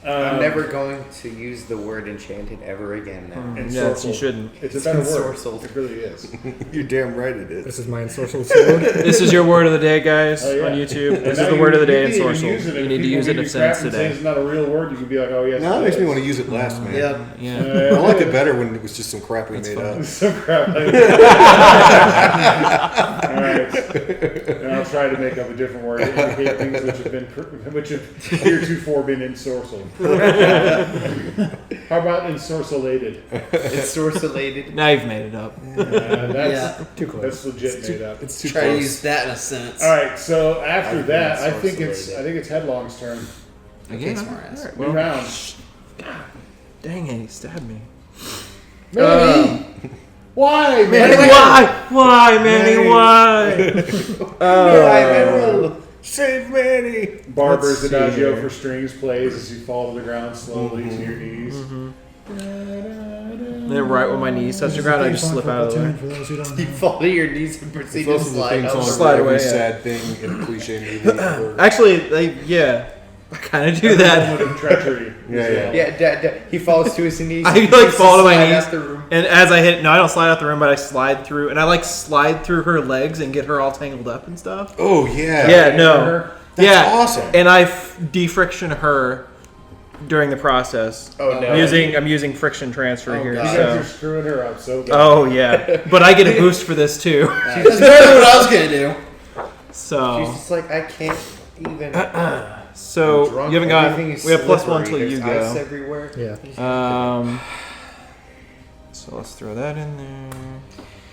I'm never going to use the word enchanted ever again now. Yes, you shouldn't. It's a better word. Ensorcelled. It really is. You're damn right it This is. is my ensorcelled sword. This is your word of the day, guys, Oh, yeah. on YouTube. And This now is the word of the day, you can even use ensorcelled. it. You If need to people use it give in a you crap sentence and say today. it's not a real word, you can be like, oh yes. Now it makes me want to use it less, man. Yep. Yeah. I liked it better when it was just some crap we made up. Some crap. All right. And I'll try to make up a different word to indicate things which have heretofore been ensorcelled. How about ensorcellated? Ensorcellated. Now you've made it up. That's Too close. that's legit made up. It's too Try to close. use that in a sentence. All right. So after I've that, been I think it's ensorcellated. Headlong's turn. Again? smartass. Alright, New well, round. dang it, he stabbed me. Manny, why, Manny? Why, Manny? Why? Save Manny! Barber's Let's Adagio see here. for strings plays as you fall to the ground slowly to your knees. And then right when my knees touch the ground, I just slip out of the way. For those who don't You know. fall to your knees and proceed to Those are the slide things out. on Slide every away, yeah. sad thing in a cliche movie ever. Actually, I kind of do that. Moment of treachery. Yeah. Yeah, he falls to his knees. I He like just fall to my slide knees, out the room. and as I hit, no, I don't slide out the room, but I slide through, and I like slide through her legs and get her all tangled up and stuff. Oh, yeah. Yeah, no, That's awesome. And I de-friction her during the process. Oh no! I'm using friction transfer Oh, here. God. You guys are So. screwing her up so bad. Oh yeah, but I get a boost for this too. That's exactly what I was gonna do. She's So, just like, I can't even. so Drunk, you haven't got. everything is We have +1 till slippery, you there's ice go. everywhere. Yeah. So let's throw that in there.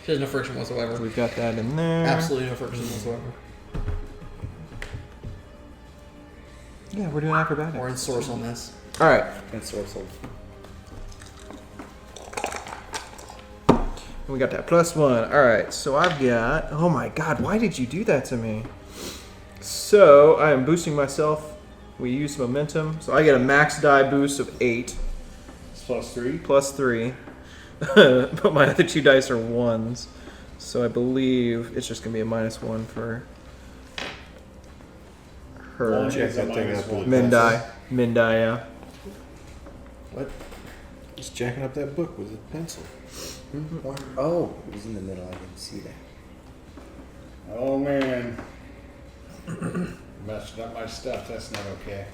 There's no friction whatsoever. We've got that in there. Absolutely no friction whatsoever. Yeah, we're doing acrobatics. Or ensorcelledness. All right. Ensorcelled. We got that +1. All right, so I've got. Oh my God! Why did you do that to me? So I am boosting myself. We use momentum, so I get a max die boost of 8 It's +3. +3. But my other 2 dice are 1s, so I believe it's just gonna be a -1 for her. One Check is a that thing minus up with one. a Min die, yeah. What? He's jacking up that book with a pencil. Oh, it was in the middle. I didn't see that. Oh man. Messing up my stuff. That's not okay.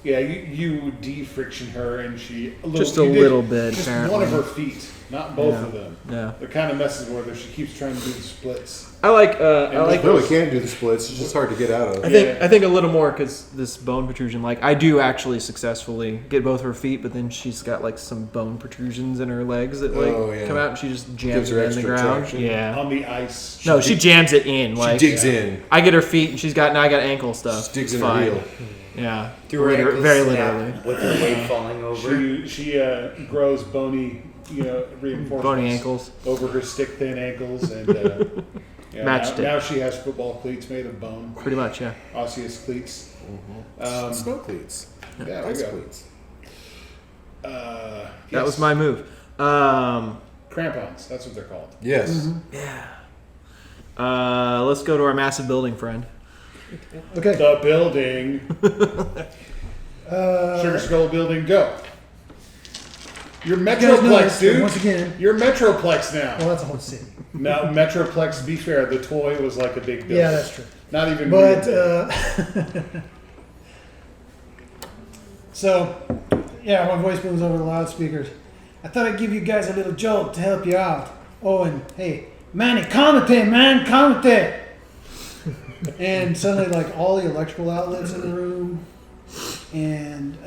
Yeah, you de-friction her, and she Just you a did little bit, Just apparently. one of her feet, not both Yeah. of them. Yeah. It kind of messes with her. She keeps trying to do the splits. I like really can't do the splits. It's just hard to get out of. I think a little more because this bone protrusion. Like I do actually successfully get both her feet, but then she's got like some bone protrusions in her legs that like Oh, yeah. come out, and she just Gives jams her it in the extra ground. traction. Yeah. On the ice. No, she jams it in. Like She digs in. I get her feet, and I got ankle stuff. She digs It's in her fine. heel. Yeah. Do her ankles Very snap literally. with her weight falling over. She grows bony, reinforcements Bony ankles. over her stick thin ankles, and Matched it. now she has football cleats made of bone, Pretty much, yeah. osseous cleats. Snow cleats. Yeah, there Ice you go. cleats. That Yes. was my move. Crampons. That's what they're called. Yes. Let's go to our massive building friend. Okay. The building. Sugar Skull building. Go. You're You guys Metroplex, noticed that dude. once again. You're Metroplex now. Well, that's a whole city. No, Metroplex. To be fair, the toy was like a big building. Yeah, that's true. Not even. But real big. so, yeah, my voice moves over the loudspeakers. I thought I'd give you guys a little jolt to help you out. Oh, and hey, Manny, commentate, man, commentate. And suddenly, like all the electrical outlets in the room, and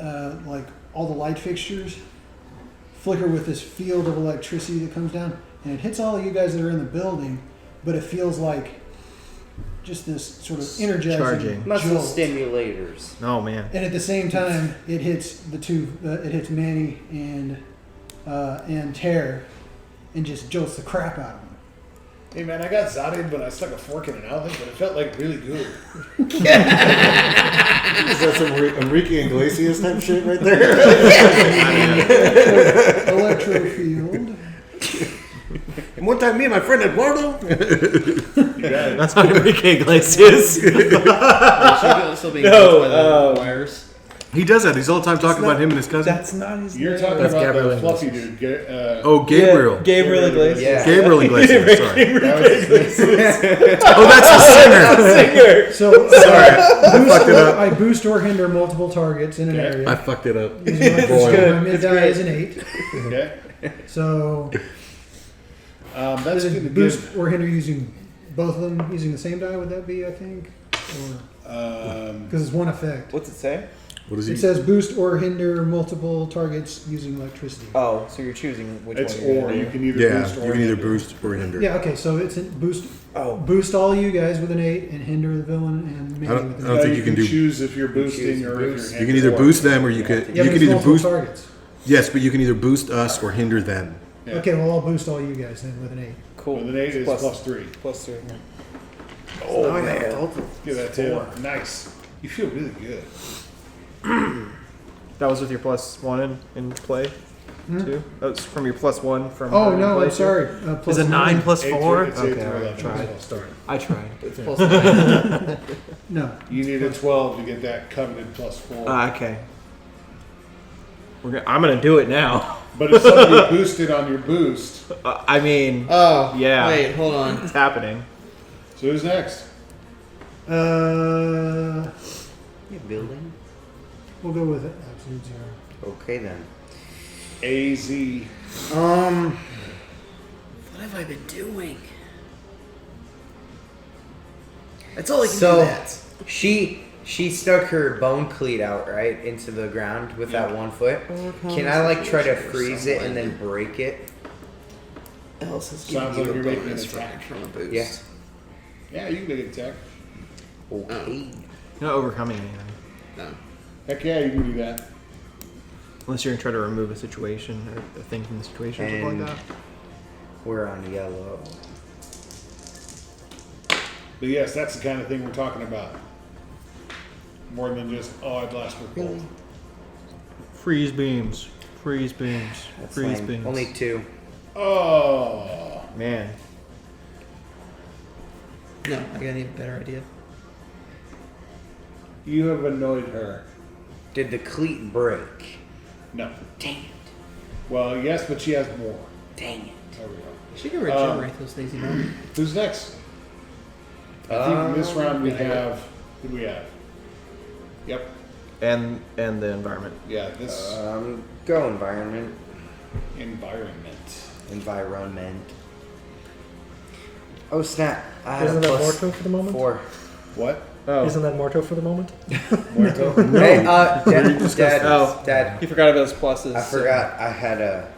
like all the light fixtures, flicker with this field of electricity that comes down, and it hits all of you guys that are in the building, but it feels like just this sort of energizing Charging. Muscle jolt. stimulators. Oh man. And at the same time, it hits the two. It hits Manny and Terror, and just jolts the crap out of them. Hey man, I got zotted when I stuck a fork in an outlet, but it felt like really good. Is that some Enrique Iglesias type shit right there? Electro field. And one time, me and my friend Eduardo. You got it. That's not Enrique Iglesias. Still being No, by the wires. He does that. He's all the time talking about him and his cousin. That's not his You're name. talking That's about Gabriel the fluffy Iglesias. dude. Oh, Gabriel. Yeah, Gabriel Iglesias. Yeah. Gabriel Iglesias. Sorry. That was his Oh, that's the singer. Singer. So I fucked it up. I boost or hinder multiple targets in an Okay. area. I fucked it up. Using my Boy. my mid die is an 8. Okay. So That's does going to it boost or hinder using both of them using the same die? Would that be? I think, because it's one effect. What's it say? What is It he? says boost or hinder multiple targets using electricity. Oh, so you're choosing which It's one you're or. gonna You do. can either Yeah, boost you or can either hinder. boost or hinder. Yeah. Okay. So it's a boost. Oh. Boost all you guys with an 8 and hinder the villain and Manny don't- with I an don't 8. think you can do- choose if you're boosting or if boost. you're You can either boost them or you could. Yeah, You but can it's either multiple boost. targets. Yes, but you can either boost us or hinder them. Yeah. Okay. Well, I'll boost all you guys then with an 8. Cool. With an 8 is plus 3. Plus 3. Oh man, give that tail. Nice. You feel really good. That was with your plus 1 in play, too? That was from your plus 1 from. Oh in no, play, I'm too? sorry. Plus Is it 9 plus Eight to- 4? it's 8 Okay, to all right, 11. tried. Plus four. I tried. It's plus 9. No. You need a 12 to get that coveted plus 4. Okay. I'm gonna do it now. But if somebody boosted on your boost, I mean, Oh. Yeah. Wait, hold on. it's happening. so who's next? Uh, You building? we'll go with it. Absolute 0. Okay then. AZ. What have I been doing? That's all I can So- do. That. She stuck her bone cleat out right into the ground with that 1 foot. Can I like try to freeze it and then break it? Else is Sounds giving you like a you're making bonus an from, attack. from a boost. Yeah. Yeah, you can make an attack. Okay. You're not overcoming anything. No. Heck yeah, you can do that. Unless you're gonna try to remove a situation or a thing from the situation or something And- like that. We're on yellow. But yes, that's the kind of thing we're talking about. More than just, oh, I blast with cold. Freeze beams. Freeze beams. That's Freeze lame. beams. Only 2. Oh. Man. No, I got a better idea. You have annoyed her. Did the cleat break? No. Dang it. Well, yes, but she has more. Dang it. There we go. She can regenerate those things, you know. Who's next? I think in this round we have. Who do we have? Yep. And the environment. Yeah, this Go environment. environment. Oh snap! I had Isn't a that plus Morto for the moment? 4. What? Oh, Isn't that Morto for the moment? Muerto? Hey, Dad, Oh. Dad. he forgot about his pluses. I forgot I had a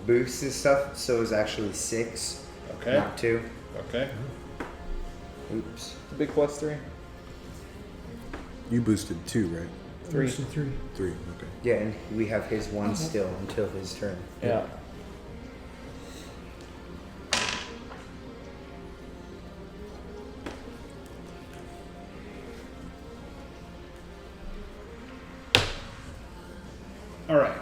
boost and stuff, so it was actually 6, Okay. not 2. Okay. Oops. The big +3. You boosted 2, right? 3. Boosted 3. 3. Okay. Yeah, and we have his 1 still until his turn. Yeah. All right.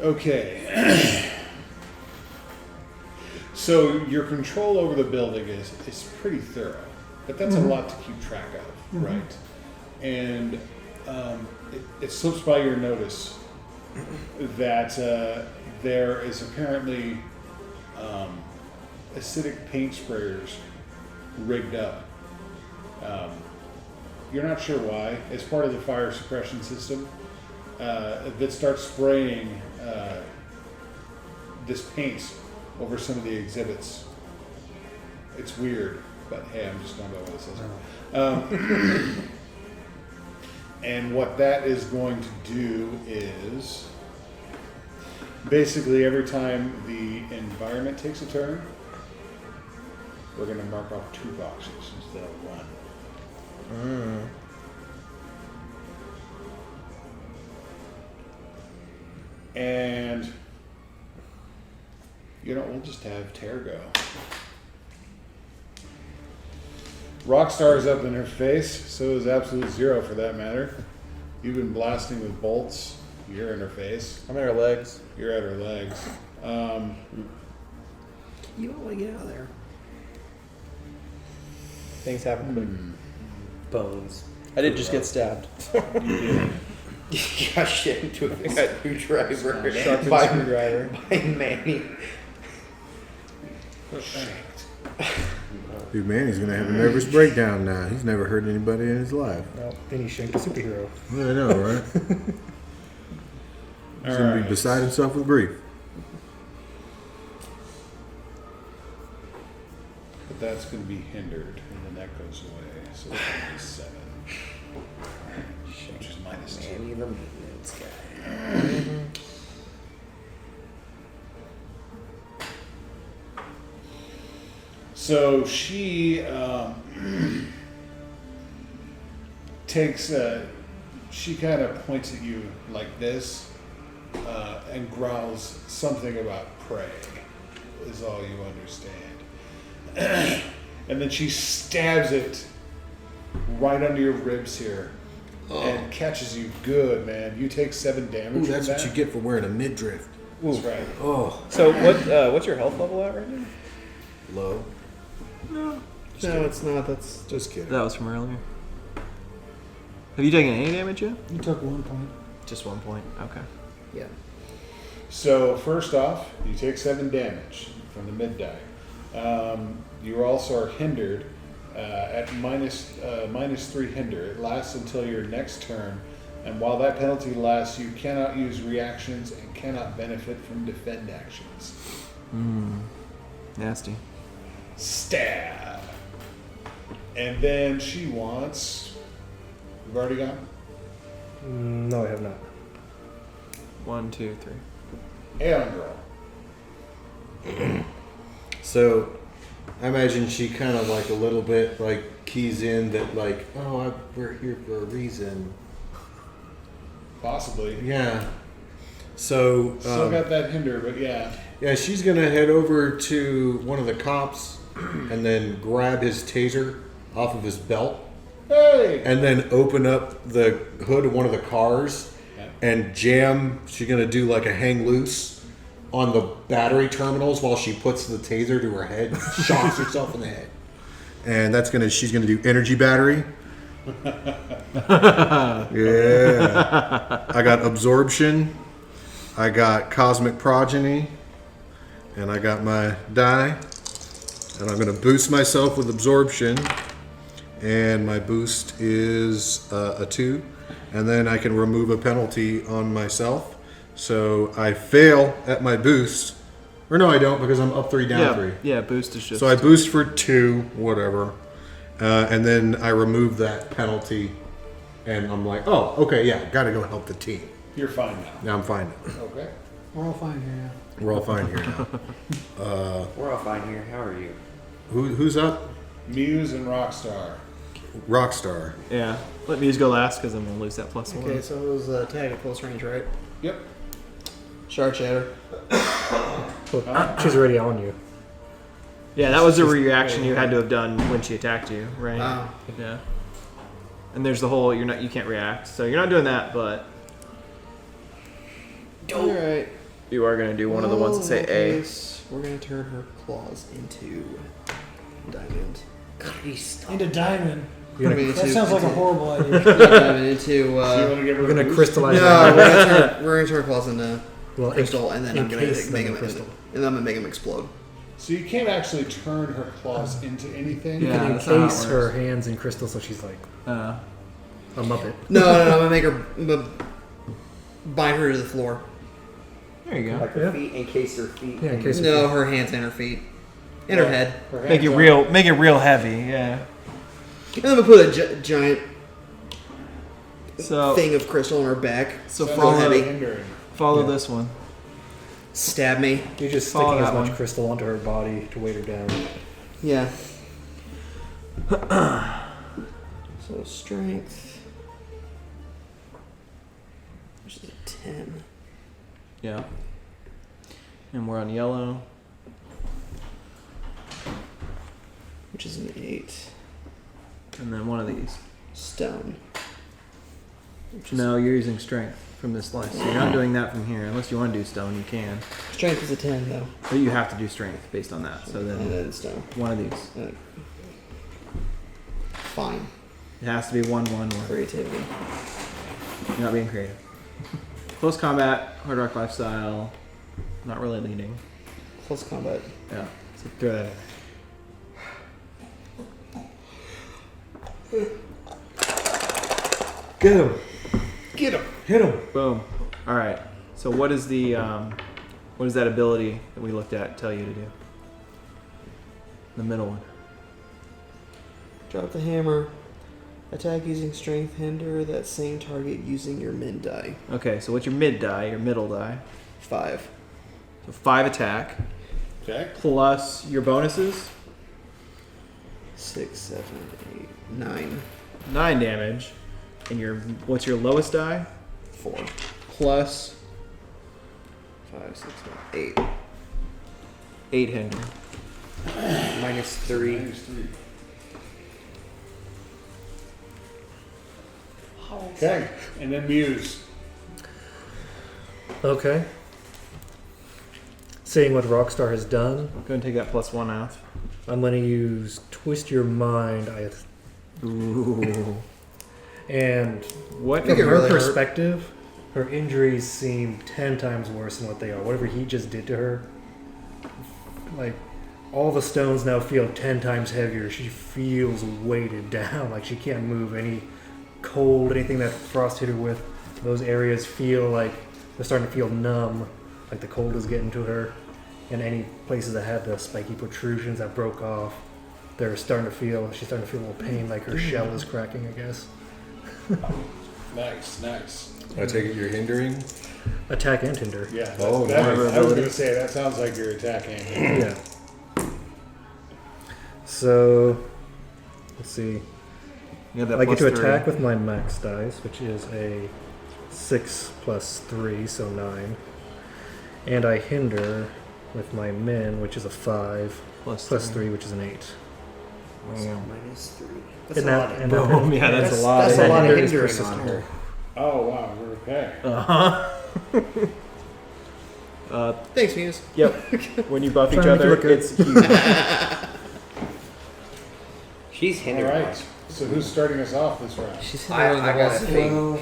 Okay. So your control over the building is pretty thorough, but that's a lot to keep track of, right? And it slips by your notice that there is apparently acidic paint sprayers rigged up. You're not sure why. It's part of the fire suppression system that starts spraying this paint over some of the exhibits. It's weird, but hey, I'm just going by what it says. And what that is going to do is basically every time the environment takes a turn, we're going to mark off 2 boxes instead of 1. And we'll just have Tear go. Rockstar is up in her face, so is Absolute Zero for that matter. You've been blasting with bolts. You're in her face. I'm at her legs. You're at her legs. You want to get out of there. Things happen quick. Bones. I did just get stabbed. Got shit into a screwdriver Sharpened by screwdriver. Manny. Dude, man, he's gonna have a nervous breakdown now. He's never hurt anybody in his life. Well, then he shanked a superhero. I know, right? He's gonna be Alright. beside himself with grief. But that's going to be hindered, and then that goes away. So it's going to be 7. Which is -2. Manny the maintenance guy. So she takes, she kind of points at you like this and growls something about prey, is all you understand. And then she stabs it right under your ribs here and catches you good, man. You take 7 damage. Ooh, from that's what that. you get for wearing a midriff. That's right. Oh, So what's your health level at right now? low. No, it's not. That's Just kidding. That was from earlier. Have you taken any damage yet? You took 1 point. Just 1 point. Okay. yeah. So first off, you take 7 damage from the mid die. You also are hindered at -3 hinder. It lasts until your next turn, and while that penalty lasts, you cannot use reactions and cannot benefit from defend actions. Nasty. Stab. And then she wants. You've already gone. No, I have not. 1, 2, 3. Aeon girl. So, I imagine she kind of like a little bit like keys in that like, oh, we're here for a reason. Possibly. Yeah. So, Still got that hinder, but yeah. yeah, she's gonna head over to one of the cops and then grab his taser off of his belt Hey. and then open up the hood of one of the cars Yeah. and jam. She's gonna do like a hang loose on the battery terminals while she puts the taser to her head, shocks herself in the head, and she's gonna do energy battery, Yeah. I got absorption. I got cosmic progeny. And I got my die. And I'm going to boost myself with absorption. And my boost is a 2. And then I can remove a penalty on myself. So I fail at my boost. Or no, I don't, because I'm up 3, down 3. Yeah, boost is just. So I boost for 2, whatever. And then I remove that penalty. And I'm like, oh, okay, yeah, gotta go help the team. You're fine now. Now I'm fine. Okay. We're all fine here now. We're all fine here now. We're all fine here. How are you? Who's up? Muse and Rockstar. Rockstar. Yeah. Let Muse go last because I'm going to lose that +1. Okay, so it was tag at close range, right? Yep. Shard Shatter. Well, she's already on you. Yeah, that was a reaction you had to have done when she attacked you, right? Wow. Yeah. And there's the whole you can't react, so you're not doing that, but Alright. you are going to do one of the ones that say A. We're going to turn her claws into diamond. Into diamond. You're I mean, gonna, That sounds like a horrible idea. diamond into. So you want to get we're rid gonna of Muse? crystallize. No, that. we're gonna turn claws into Well, crystal, and then I'm gonna encase them make in them crystal. and then I'm gonna make them explode. So you can't actually turn her claws into anything? Yeah. You that's not how it encase her works. hands in crystal, so she's like Uh, a muppet. No, I'm gonna make her bind her to the floor. there you go. Like her Yeah. feet, encase her feet. Yeah, in case of No, her hands and her feet, and her head. Her Make hands it real heavy, yeah. And then we put a giant So thing of crystal on her back. So are follow heavy. hindering. follow Yeah. this one. Stab me. You're just Follow sticking as that much one. crystal onto her body to weight her down. Yeah. So strength, which is a 10. Yeah. And we're on yellow. Which is an 8. And then one of these. Stone. Which is No, you're using strength from this list. So you're not doing that from here. Unless you want to do stone, you can. strength is a 10 though. But you have to do strength based on that. So And then then stone. one of these. Fine. It has to be 1/1. Creativity. You're not being creative. Close combat, hard rock lifestyle. Not really leading. Close combat. Yeah. So throw that in. Get him! Get him. Hit him! Boom. All right. So what is the what does that ability that we looked at tell you to do? The middle one. Drop the hammer. Attack using strength. Hinder that same target using your min die. Okay. So what's your mid die? Your middle die. 5. So 5 attack Okay. plus your bonuses. 6, 7, 8, 9. 9 damage. And your what's your lowest die? 4. Plus 5, 6, 7, 8. 8 hinder. -3. -3. Okay. And then Muse. Okay. Seeing what Rockstar has done, Go and take that +1 out. I'm going to use Twist Your Mind. Ooh. And What? Think from it her really hurt. perspective, her injuries seem 10 times worse than what they are. Whatever he just did to her, like, all the stones now feel 10 times heavier. She feels weighted down, like she can't move. Any cold, anything that Frost hit her with, those areas feel like they're starting to feel numb, like the cold is getting to her. And any places that had the spiky protrusions that broke off, she's starting to feel a little pain, like her shell is cracking, I guess. Nice, nice. I take it you're hindering? Attack and hinder. Yeah. Oh, that, nice. I was going to say, that sounds like you're attacking. Yeah. So, let's see. You have that I get to +3. attack with my max dice, which is a 6 plus 3, so 9. And I hinder with my min, which is a 5, plus 3, which is an 8. Damn. -3. That's And a lot. that, and Boom. Yeah, that's a lot. That's and a lot of hinder is hindering persistent. on her. Oh, wow. Okay. Uh-huh. Thanks, Muse. Yep. When you buff each Trying to make it other, look good. it's huge. She's All hindered. right. So who's starting us off this round? She's I hitting her got a the thing. Well,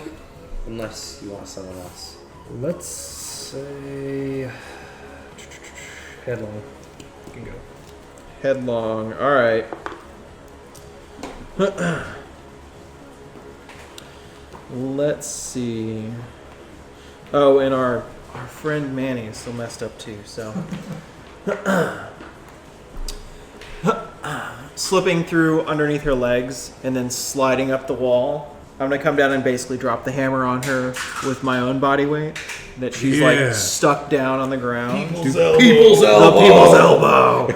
Unless you want someone else. let's say headlong. You can go. Headlong. All right. Let's see. Oh, and our friend Manny is still messed up too. So slipping through underneath her legs and then sliding up the wall. I'm gonna come down and basically drop the hammer on her with my own body weight. That she's like stuck down on the ground. People's elbow. The people's elbow.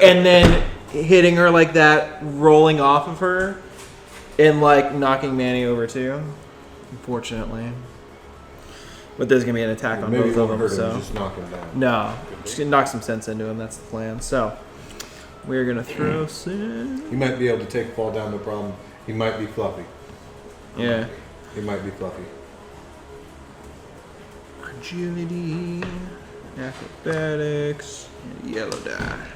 And then hitting her like that, rolling off of her, and like knocking Manny over too. Unfortunately. But there's gonna be an attack on Maybe both you of won't them. hurt him, So just knock him down. no, just gonna knock some sense into him. That's the plan. So we're gonna throw sin. He might be able to take a fall down, no problem. He might be fluffy. Yeah. He might be fluffy. Agility, acrobatics, and yellow die.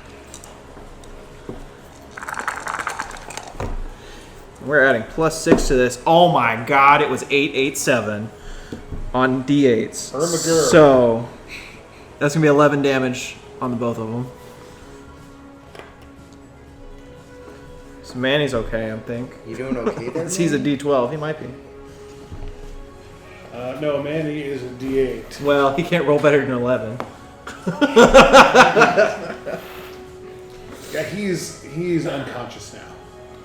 We're adding +6 to this. Oh my god, it was 887 on D8s. Ermagerd. So that's gonna be 11 damage on the both of them. So Manny's okay, I think. You doing okay there? He's a D12. He might be. No, Manny is a D8. Well, he can't roll better than 11. Yeah, he's unconscious now.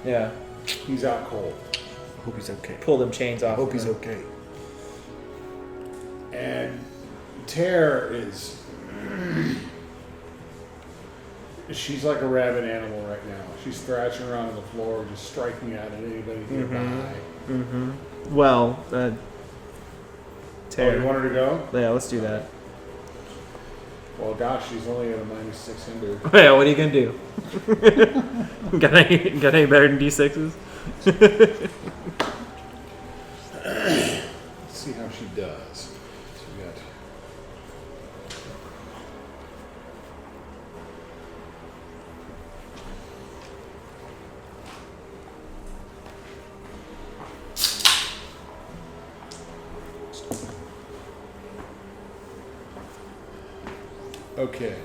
Yeah. He's out cold. Hope he's okay. Pull them chains off. Hope he's okay. And Tear is. She's like a rabid animal right now. She's thrashing around on the floor, just striking out at anybody nearby. Well, Oh, Tear. you want her to go? Yeah, let's do that. Well, gosh, she's only at a -6 hinder. Yeah, what are you gonna do? got any better than D6s? Let's see how she does. So we got. Okay.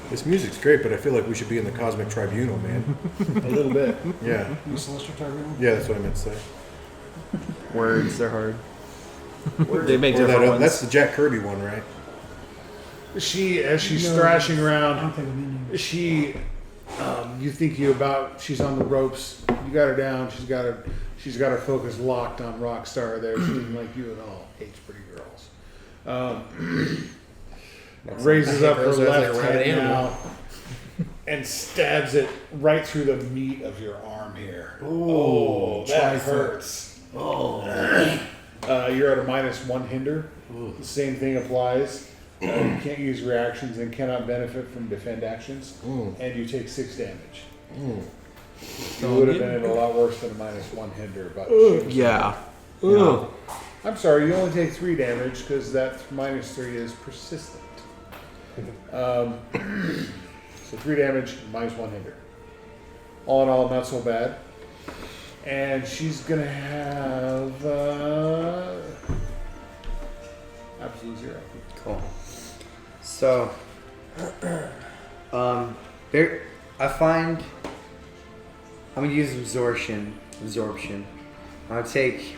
This music's great, but I feel like we should be in the Cosmic Tribunal, man. A little bit. Yeah. The Celestial Tribunal. Yeah, that's what I meant to say. Words, they're hard. They make Or that, different ones. that's the Jack Kirby one, right? She, as she's No, thrashing I around, don't think of any. she, you think she's on the ropes. You got her down. She's got her focus locked on Rockstar there. She doesn't like you at all. Hates pretty girls. Raises up her girls that left like rabid hand animal. now and stabs it right through the meat of your arm here. Ooh, That trifle. hurts. You're at a -1 hinder. The same thing applies. You can't use reactions and cannot benefit from defend actions, and you take 6 damage. You would have been at a lot worse than a -1 hinder, but yeah. I'm sorry, you only take 3 damage because that -3 is persistent. So 3 damage, -1 hinder. All in all, not so bad. And she's gonna have absolute 0. Cool. So, there, I find I'm gonna use absorption. I'll take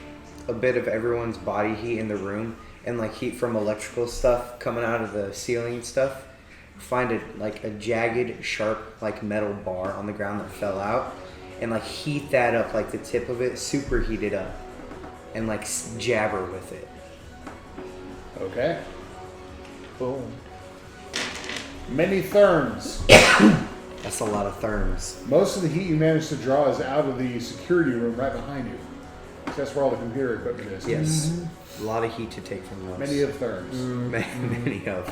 a bit of everyone's body heat in the room and like heat from electrical stuff coming out of the ceiling and stuff. Find a jagged, sharp like metal bar on the ground that fell out, and like heat that up, like the tip of it, super heat it up, and like jabber with it. Okay. Boom. Many therms. That's a lot of therms. Most of the heat you manage to draw is out of the security room right behind you. That's where all the computer equipment is. Yes, a lot of heat to take from those. Many of therms. Many of.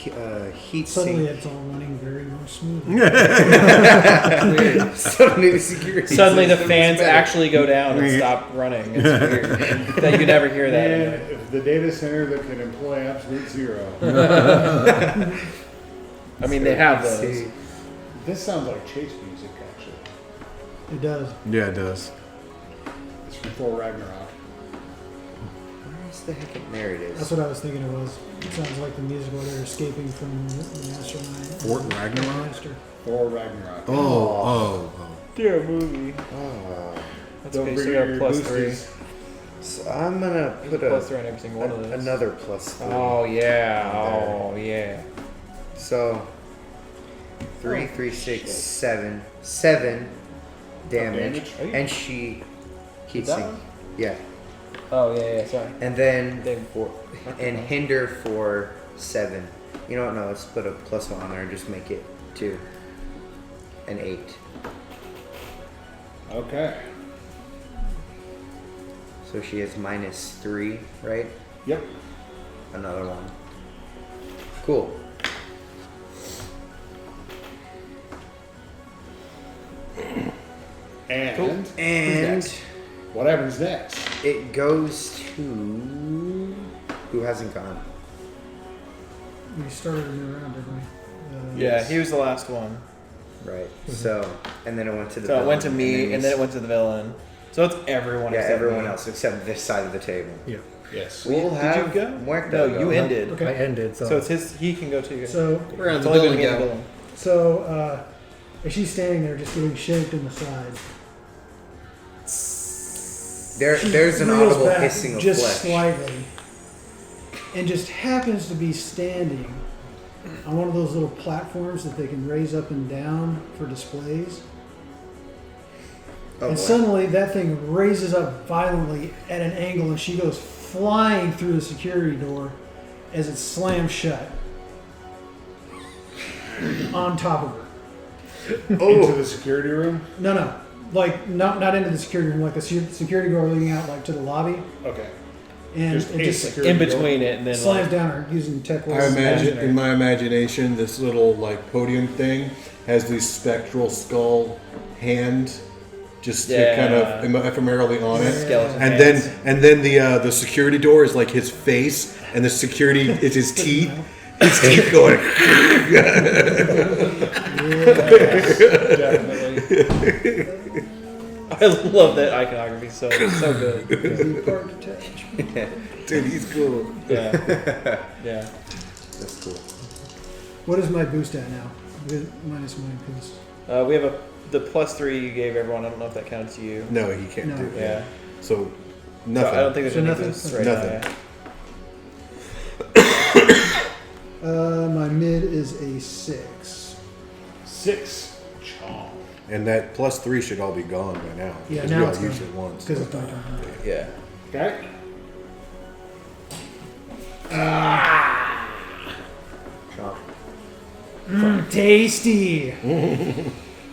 heat Suddenly sink. it's all running very more smoothly. Suddenly the security. Suddenly the system is fans better. actually go down and stop running. It's weird that you never hear that. And if the data center that can employ absolute zero. I mean, they have Let's those. see. This sounds like chase music, actually. It does. Yeah, it does. It's from Thor Ragnarok. Where's the heck? There it is. That's what I was thinking it was. It sounds like the music where they're escaping from the mastermind. Fort Ragnarok? Master. Thor Ragnarok. Oh. Dear movie. Oh. That's Don't okay, bring so your you got +3. boosties. So I'm gonna put +3 on every single one of those. another +3. Oh yeah. Oh yeah. So 3, 3, 6, 7, 7 damage, damage? and she heat That sink. one? Yeah, Oh yeah. Sorry. and then They- and hinder for 7. You know what? No, let's put a +1 on there and just make it 2 and 8. Okay. So she has -3, right? Yep. Another one. Cool. And And what happens next? it goes to who hasn't gone. We started a new round, didn't we? Yeah, he was the last one. Right. So and then it went to the. So it went to villain, me, and then it went to the villain. So it's everyone. Yeah, except everyone me. else except this side of the table. Yeah. Yes. We'll Did have you go? Muerto No, go. you ended. Okay. I ended, so, So it's his. He can go too. So, We're on It's the only building been me and the go. villain. as she's standing there just getting shanked in the side, There's an reels audible back hissing of just flesh. slightly, and just happens to be standing on one of those little platforms that they can raise up and down for displays. Oh, And boy. suddenly that thing raises up violently at an angle, and she goes flying through the security door as it slams shut on top of her. Into the security room? No, like not into the security room, like the security door leading out like to the lobby, Okay. and Just it a just security In door. between it, and then slams like, down her using tech. I imagine, in my imagination, this little like podium thing has these spectral skull hand just kind of ephemerally on it. skeleton And hands. then the security door is like his face, and the security is his teeth. His teeth going. Definitely. I love that iconography. So good. Dude, he's cool. Yeah. Yeah. That's cool. What is my boost at now? Minus mine, because We have the +3 you gave everyone. I don't know if that counts to you. No, he can't No. do it. Yeah. So So nothing. I don't think there's So any nothing? boosts right Nothing. now. my mid is a 6. 6. Chomp. And that +3 should all be gone by now. Yeah, because now we all it's use gone. it once. Because it's my turn. Yeah. Okay. Tasty.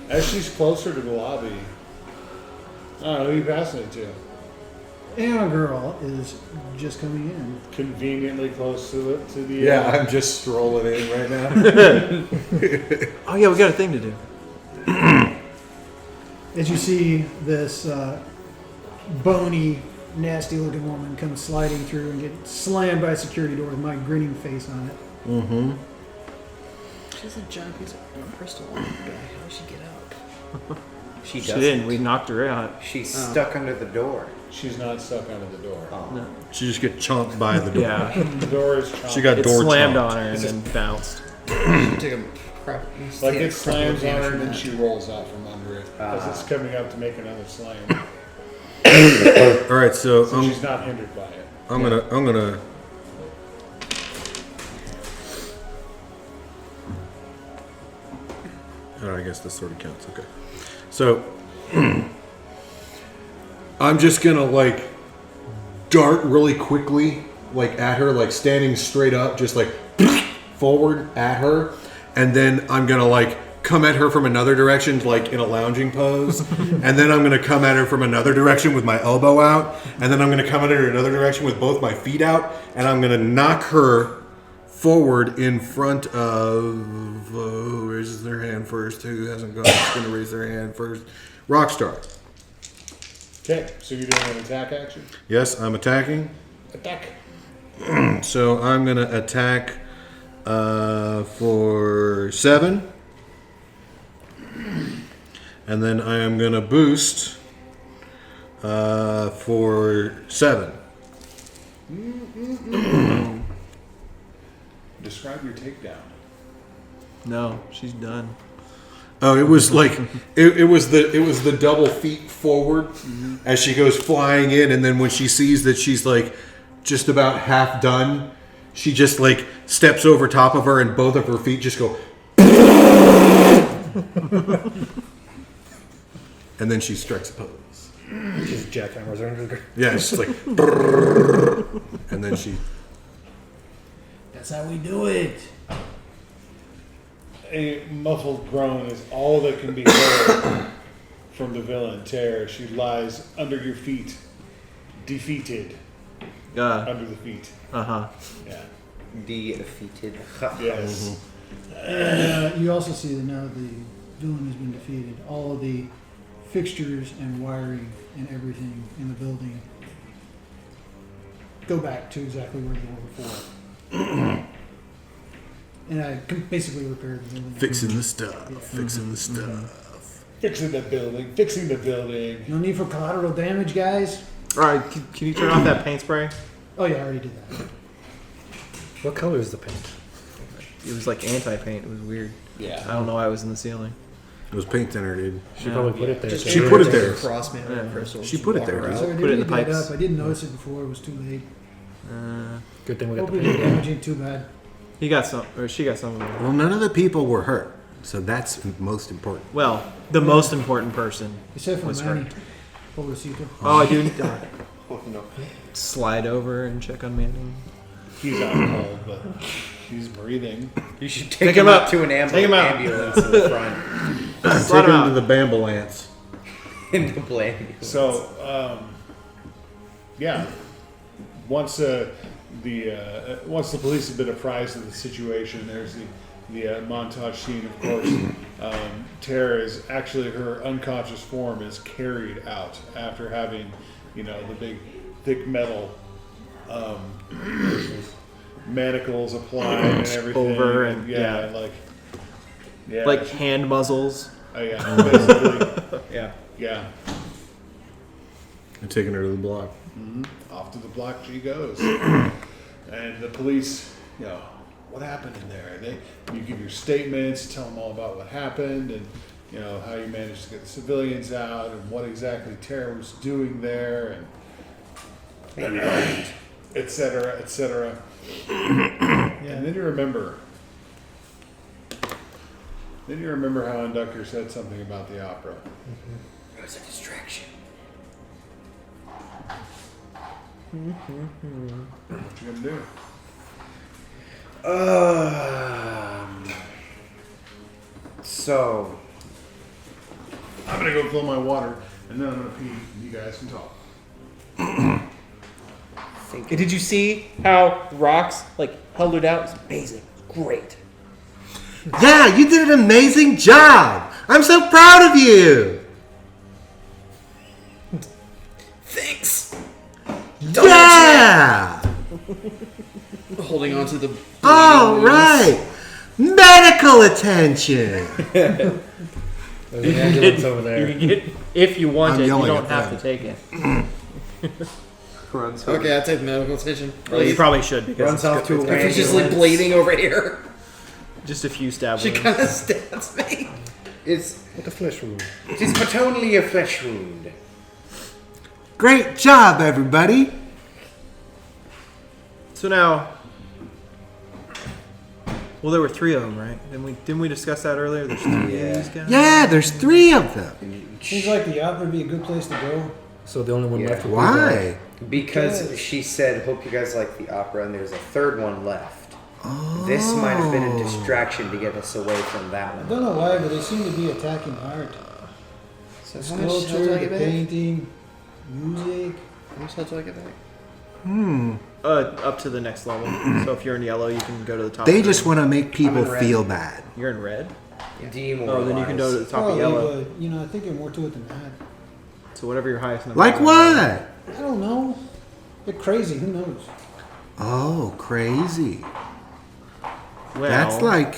As she's closer to the lobby, I don't know who you passing it to. Anna girl is just coming in. Conveniently close to the Yeah, I'm just strolling in right now. Oh yeah, we got a thing to do. As you see this bony, nasty-looking woman come sliding through and get slammed by a security door with my grinning face on it. Mm-hmm. She has a giant piece of crystal on her back. How does she get out? She She doesn't. didn't. We knocked her out. She's stuck under the door. She's not stuck under the door. Oh. She just get chomped by the door. Yeah. The door is chomped. She got It door slammed chomped. on her and then bounced. She took a crap. Like yeah, it slams crap on her damage and then from she rolls out from under it because Ah. it's coming up to make another slam. All right, so So she's not hindered by it. I'm gonna. Oh, I guess this sort of counts. Okay, so I'm just gonna like dart really quickly, like at her, like standing straight up, just like forward at her, and then I'm gonna like come at her from another direction, like in a lounging pose, and then I'm gonna come at her from another direction with my elbow out, and then I'm gonna come at her in another direction with both my feet out, and I'm gonna knock her forward in front of who raises their hand first? Who hasn't gone? Who's going to raise their hand first? Rockstar. Okay, so you're doing an attack action? Yes, I'm attacking. Attack. So I'm going to attack for 7. And then I am going to boost for 7. Describe your takedown. No, she's done. Oh, it was like it was the double feet forward as she goes flying in, and then when she sees that she's like just about half done, she just like steps over top of her, and both of her feet just go, and then she strikes a pose. Just jackhammers her into the ground. Yeah, it's just like, and then she. That's how we do it. A muffled groan is all that can be heard from the villain, Terror. She lies under your feet, defeated under the feet. Uh-huh. Yeah. Defeated. Yes. And you also see that now the villain has been defeated. All of the fixtures and wiring and everything in the building go back to exactly where they were before. And I basically repaired the building. Fixing the stuff. Yeah. Fixing the stuff. Fixing the building. Fixing the building. No need for collateral damage, guys. All right, can you turn off that paint spray? Oh yeah, I already did that. What color is the paint? It was like anti-paint. It was weird. Yeah. I don't know why it was in the ceiling. It was paint thinner, dude. She probably put it there. Just She put it there. Cross man Yeah. crystals. She put it there, Water dude. out. So I Put it in did the that pipes. up. I didn't notice it before. It was too late. Good thing we got the Hope it paint. didn't damage it too bad. He got some, or she got some of it. Well, none of the people were hurt, so that's most important. Well, the most important person. Except for Was Manny. hurt. Pobrecito. Oh, I do Oh, no. slide over and check on Manning. He's out cold, but he's breathing. You should Take take him him out. up to an Take him out. ambulance in the front. Slide Take him him to out. the Bambalance. In the ambulance. So, yeah. Once the police have been apprised of the situation, there's the montage scene. Of course, Tara is actually, her unconscious form is carried out after having, the big thick metal manacles applied and everything. Over and- Like hand muzzles. Basically, Yeah. yeah. And taking her to the block. Off to the block she goes. And the police, what happened in there? You give your statements, tell them all about what happened, and how you managed to get the civilians out, and what exactly Tara was doing there, and et cetera, et cetera. And then you remember. Then you remember how Inductor said something about the opera. It was a distraction. What you gonna do? So, I'm gonna go fill my water, and then I'm gonna pee, and you guys can talk. Did you see how Rocks held her down? It was amazing. Great. Yeah, you did an amazing job. I'm so proud of you. Thanks. Yeah. Holding on to the. All right. Medical attention. There's an ambulance over You there. can get, if you want I'm it, you yelling don't at have them. to take it. runs Okay, I take medical attention. Well, you probably should because runs it's off to a If it's just like bleeding over here, just a few stab she wounds. kind of stabs me. It's With the flesh wound. it is but only a flesh wound. Great job, everybody. So now, well, there were 3 of them, right? Didn't we discuss that earlier? There's 3 of these guys. Yeah, there's 3 of them. Seems like the opera would be a good place to go. So the only one Yeah. left would be Why? Because she said, hope you guys like the opera, and there's a third one left. This might have been a distraction to get us away from that I one. don't know why, but they seem to be attacking art. So how much health do Sculpture, I the get back? painting, music. How much health do I get back? Up to the next level. So if you're in yellow, you can go to the top. They of just green. want to make people I'm in red. feel bad. You're in red. Demoralize. Oh, then you can go to the top Well, of yellow. I think there's more to it than that. So whatever your highest number. Like is. what? I don't know. They're crazy. Who knows? Oh, crazy. Well, That's like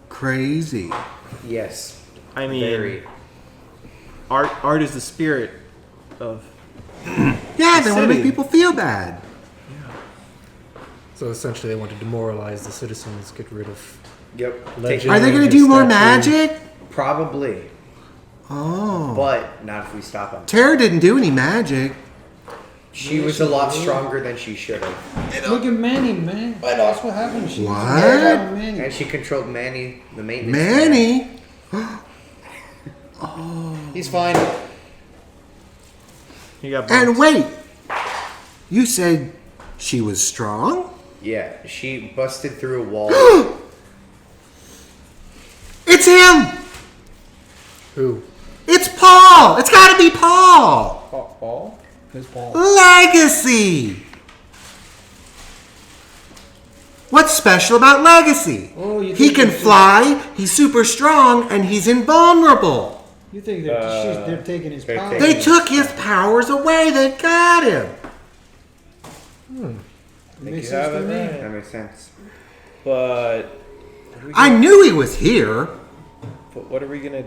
crazy. Yes. I mean, Very. art is the spirit of. Yeah, they want to make city. people feel bad. So essentially, they want to demoralize the citizens, get rid of Yep. legend. Are they going to your do more statue. magic? Probably, Oh. but not if we stop them. Tara didn't do any magic. She was a lot stronger than she should have. Look at Manny, man. That's what happened. She What? married Manny. And she controlled Manny, the maintenance man. Manny. He's fine. You got. And bumped. wait. You said she was strong? Yeah, she busted through a wall. It's him! Who? It's Paul! It's gotta be Paul! Paul. Who's Paul? Legacy! What's special about Legacy? Oh, you He think can it's- fly, he's super strong, and he's invulnerable. You think they're taking his they're power? taking- They took his powers away, they got him. Makes sense to me. That makes sense. But I knew he was here. what are we gonna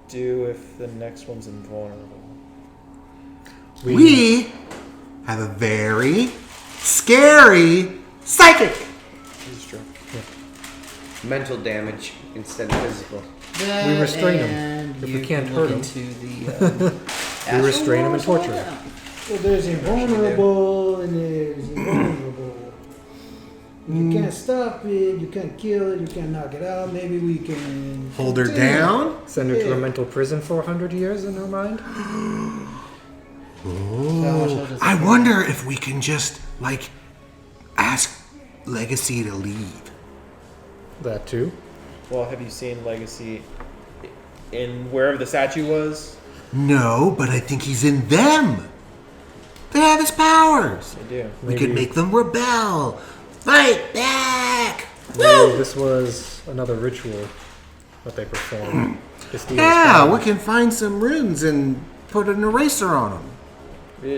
do if the next one's invulnerable? We have a very scary psychic. This is true. Mental damage instead of physical. We restrain him. And If you we can't can hurt look him. into the. We restrain him and torture him. Well, there's invulnerable and there's invulnerable. You can't stop it. You can't kill it. You can't knock it out. Maybe we can Hold her contain it. down. Send her to Yeah. a mental prison for 100 years in her mind? I wonder if we can just, like, ask Legacy to leave. That too. Well, have you seen Legacy in wherever the statue was? No, but I think he's in them. They have his powers. I do. We could make them rebel. Fight back. Maybe this was another ritual that they performed. to steal his Yeah, power. we can find some runes and put an eraser on them. We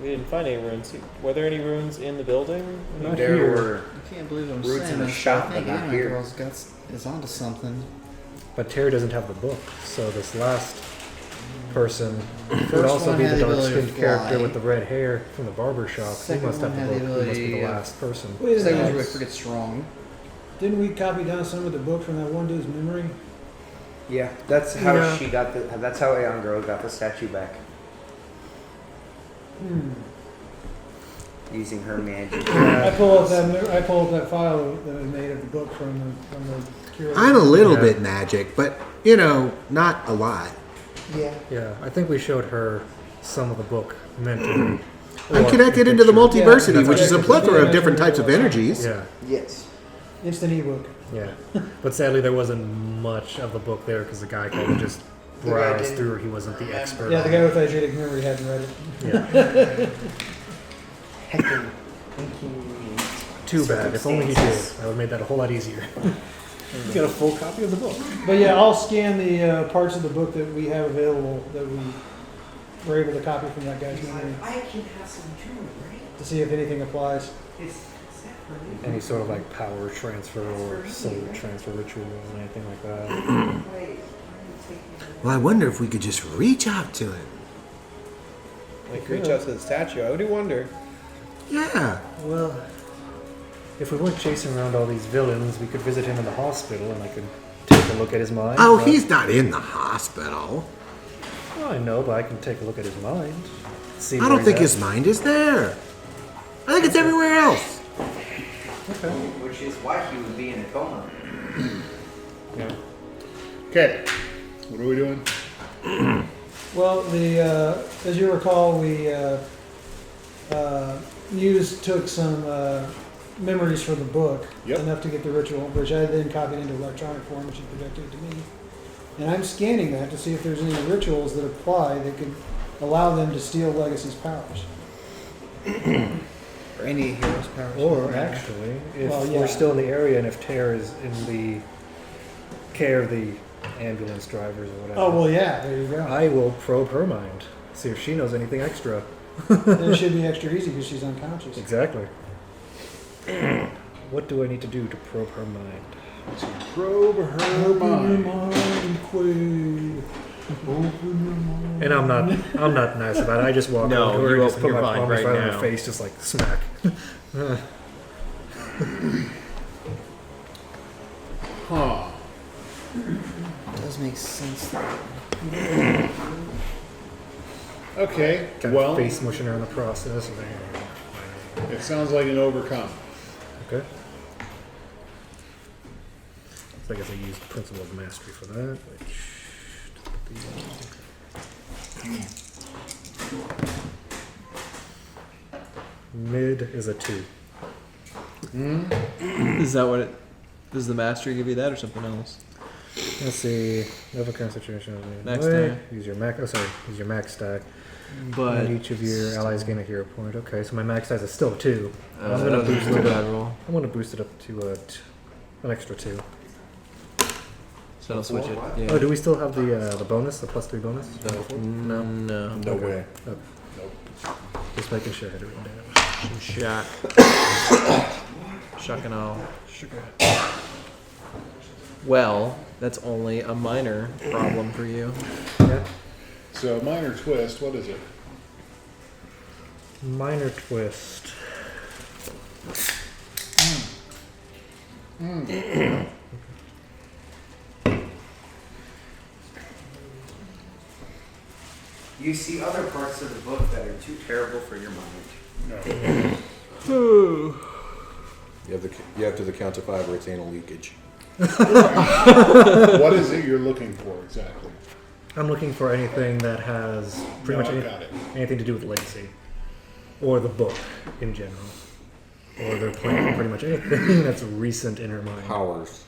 didn't find any runes. Were there any runes in the building? Not There here. were. I can't believe I'm Roots saying in the this, shop, but I think but not Anime here. Girls is onto something. But Terry doesn't have the book, so this last person would First also one be had the the ability to dark-skinned character fly. with the red hair from the barber shop. He Second must have one the had book. the He must be the ability of- last person. Wait a Second one's minute. really freaking strong. Didn't we copy down some of the book from that one dude's memory? Yeah, that's how Yeah. she got the. That's how a young girl got the statue back. Using her magic. I pull up that file that I made of the book from the curator. I'm a little Yeah. bit magic, but, you know, not a lot. Yeah. Yeah, I think we showed her some of the book mentally. I'm Or connected in into the picture. multiversity, Yeah, which is a that's plethora right. of different types of energies. Yeah, Yes. Instant ebook. yeah. But sadly, there wasn't much of the book there because the guy kind of just The guy browsed didn't through. He wasn't the expert. Yeah, on the guy it. with eidetic memory hadn't read it. Yeah. Heckin' Too bad. If only he did. That would have made that a whole lot easier. You got a full copy of the book. But yeah, I'll scan the parts of the book that we have available that we were able to copy from that guy's memory I can have some too, right? to see if anything applies. Is that for me? Any sort of like power transfer or soul transfer ritual or anything like that. Wait, why are you taking Well, I wonder if we could just reach out to him. Like reach out to the statue. I do wonder. Yeah. Well, if we weren't chasing around all these villains, we could visit him in the hospital and I could take a look at his mind. Oh, but- he's not in the hospital. Well, I know, but I can take a look at his mind. See I where don't he's think at. his mind is there. I think it's everywhere else. Okay. Which is why he would be in a coma. Yeah. Okay. What are we doing? Well, as you recall, we took some memories for the book, Yep. enough to get the ritual, which I then copied into electronic form, which he projected it to me. And I'm scanning that to see if there's any rituals that apply that could allow them to steal Legacy's powers. Or any hero's powers. Or actually, if Well, yeah. we're still in the area and if Tara is in the care of the ambulance drivers or whatever, Oh well, yeah. There you go. I will probe her mind, see if she knows anything extra. Then it should be extra easy because she's unconscious. Exactly. What do I need to do to probe her mind? To probe her Open your mind. mind, Quaid. Open your mind. And I'm not nice about it. I just walk No, over to her you and just open put your my mind palm right right in now. her face, just like smack. Huh. Does make sense though. Okay. Kind Well, of face mushing her in the process. it sounds like an overcome. Okay. So I guess I used Principle of Mastery for that, which. Mid is a 2. Is that what it? Does the mastery give you that or something else? Let's see. Level concentration. Max Wait, die. Use your max. Oh, sorry. Use your max die. But And each of your allies gain a hero point. Okay, so my max die is still 2. I'm that gonna was boost a it bad up. roll. I'm gonna boost it up to an extra 2. So I'll switch it. Yeah. Oh, do we still have the bonus, the +3 bonus? No. No. No way. Just making sure I had it written down. Shock. Shock and all. Well, that's only a minor problem for you. Yeah. So minor twist. What is it? Minor twist. You see other parts of the book that are too terrible for your mind. You have to the count to 5 or it's anal leakage. What is it you're looking for exactly? I'm looking for anything that has pretty No, much I got it. anything to do with Legacy. Or the book in general. Or they're playing pretty much anything that's recent in her mind. Powers.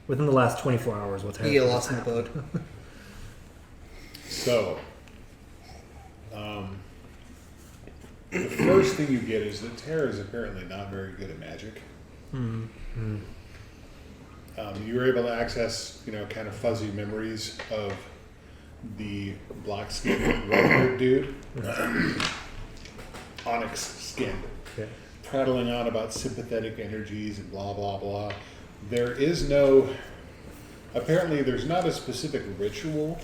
Within the last 24 hours, what's happened? You get lost in the boat. So, the first thing you get is that Tara is apparently not very good at magic. You were able to access, kind of fuzzy memories of the black skinned red dude, onyx skinned, Yeah. prattling on about sympathetic energies and blah blah blah. There's not a specific ritual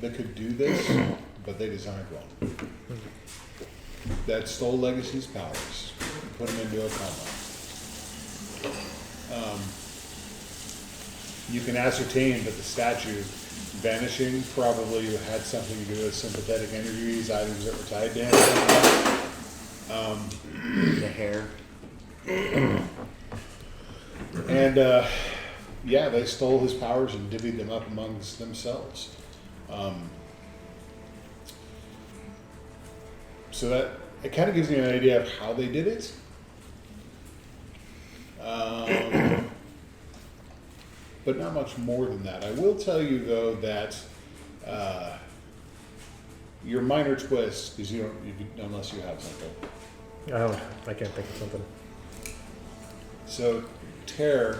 that could do this, but they designed one that stole Legacy's powers, put them into a coma. You can ascertain that the statue vanishing probably had something to do with sympathetic energies, items that were tied to him. The hair. And they stole his powers and divvied them up amongst themselves. So that it kind of gives you an idea of how they did it. But not much more than that. I will tell you though that your minor twist is unless you have something. I can't think of something. So Tara,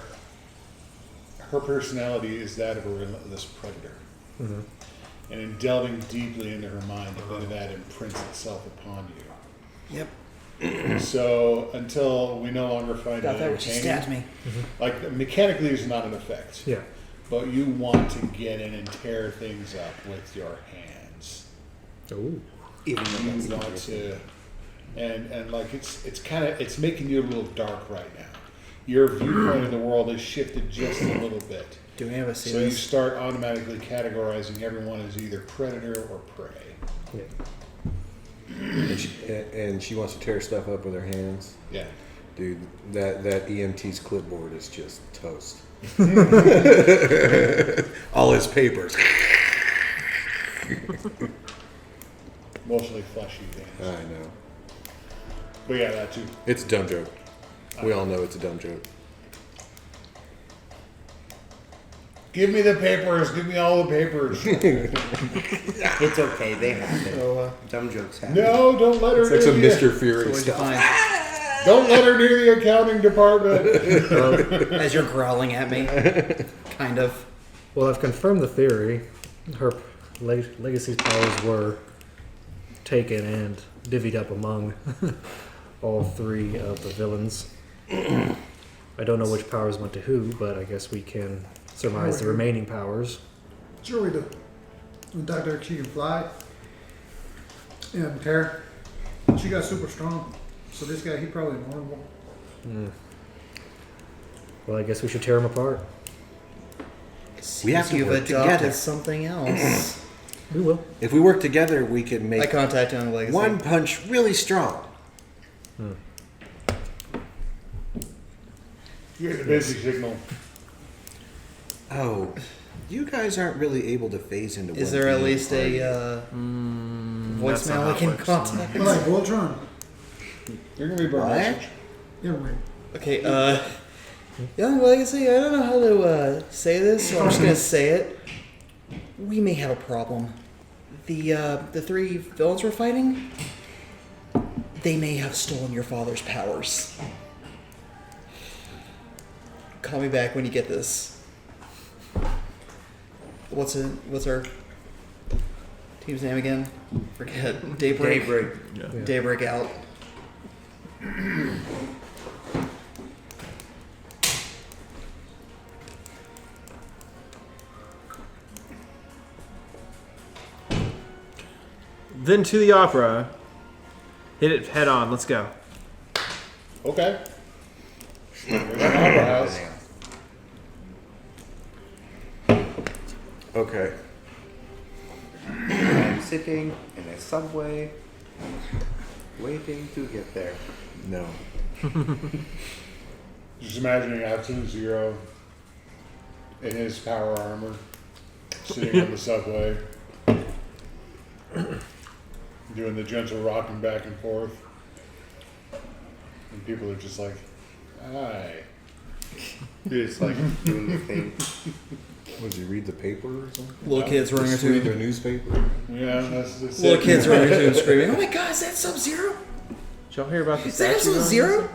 her personality is that of a relentless predator. Mm-hmm. And in delving deeply into her mind, a bit of that imprints itself upon you. Yep. So until we no longer find Got it that when she entertaining, stabbed me. like mechanically there's not an effect, Yeah. but you want to get in and tear things up with your hands. Ooh. Even though You that's not want to, and like it's making you a little dark right now. Your viewpoint of the world has shifted just a little bit. Do any of us see So you this? start automatically categorizing everyone as either predator or prey. Yeah. And she wants to tear stuff up with her hands. Yeah. Dude, that EMT's clipboard is just toast. All his papers. Mostly fleshy I things. know. But yeah, that too. It's a dumb joke. We all know it's a dumb joke. Give me the papers. Give me all the papers. It's okay. They have it. So, Dumb jokes happen. No, don't let her. It's like some near Mr. so Fury what'd you stuff. find? Don't let her near the accounting department. As you're growling at me, kind of. Well, I've confirmed the theory. Her legacy's powers were taken and divvied up among all three of the villains. I don't know which powers went to who, but I guess we can surmise the remaining powers. Surely the doctor, she can fly. And hair. She got super strong. So this guy, he probably normal. Well, I guess we should tear them apart. We have to You've work adopted together. something else. We will. If we work together, we can I make contact on the legacy. one punch really strong. You're the busy signal. Oh, you guys aren't really able to phase into Is one there at being least party. a that's not voicemail how I it can works. contact? Like Voltron. You're gonna leave her a What? message. Yeah, wait. Okay, Young Legacy, I don't know how to say this, so I'm just gonna say it. We may have a problem. The three villains we're fighting, they may have stolen your father's powers. Call me back when you get this. What's our team's name again? Forget. Daybreak. Daybreak. Daybreak out. Then to the opera. Hit it head on. Let's go. Okay. There's an opera house. Okay. I'm sitting in a subway, waiting to get there. No. Just imagining Absolute Zero in his power armor, sitting on the subway, doing the gentle rocking back and forth. And people are just like, hi. Just like doing the thing. Would you read the paper or something? Little kids running Just read into the newspaper? Yeah, that's little it. kids running into him screaming, "Oh my God, is that Sub-Zero? Did y'all hear about the Is that statue? Sub-Zero?"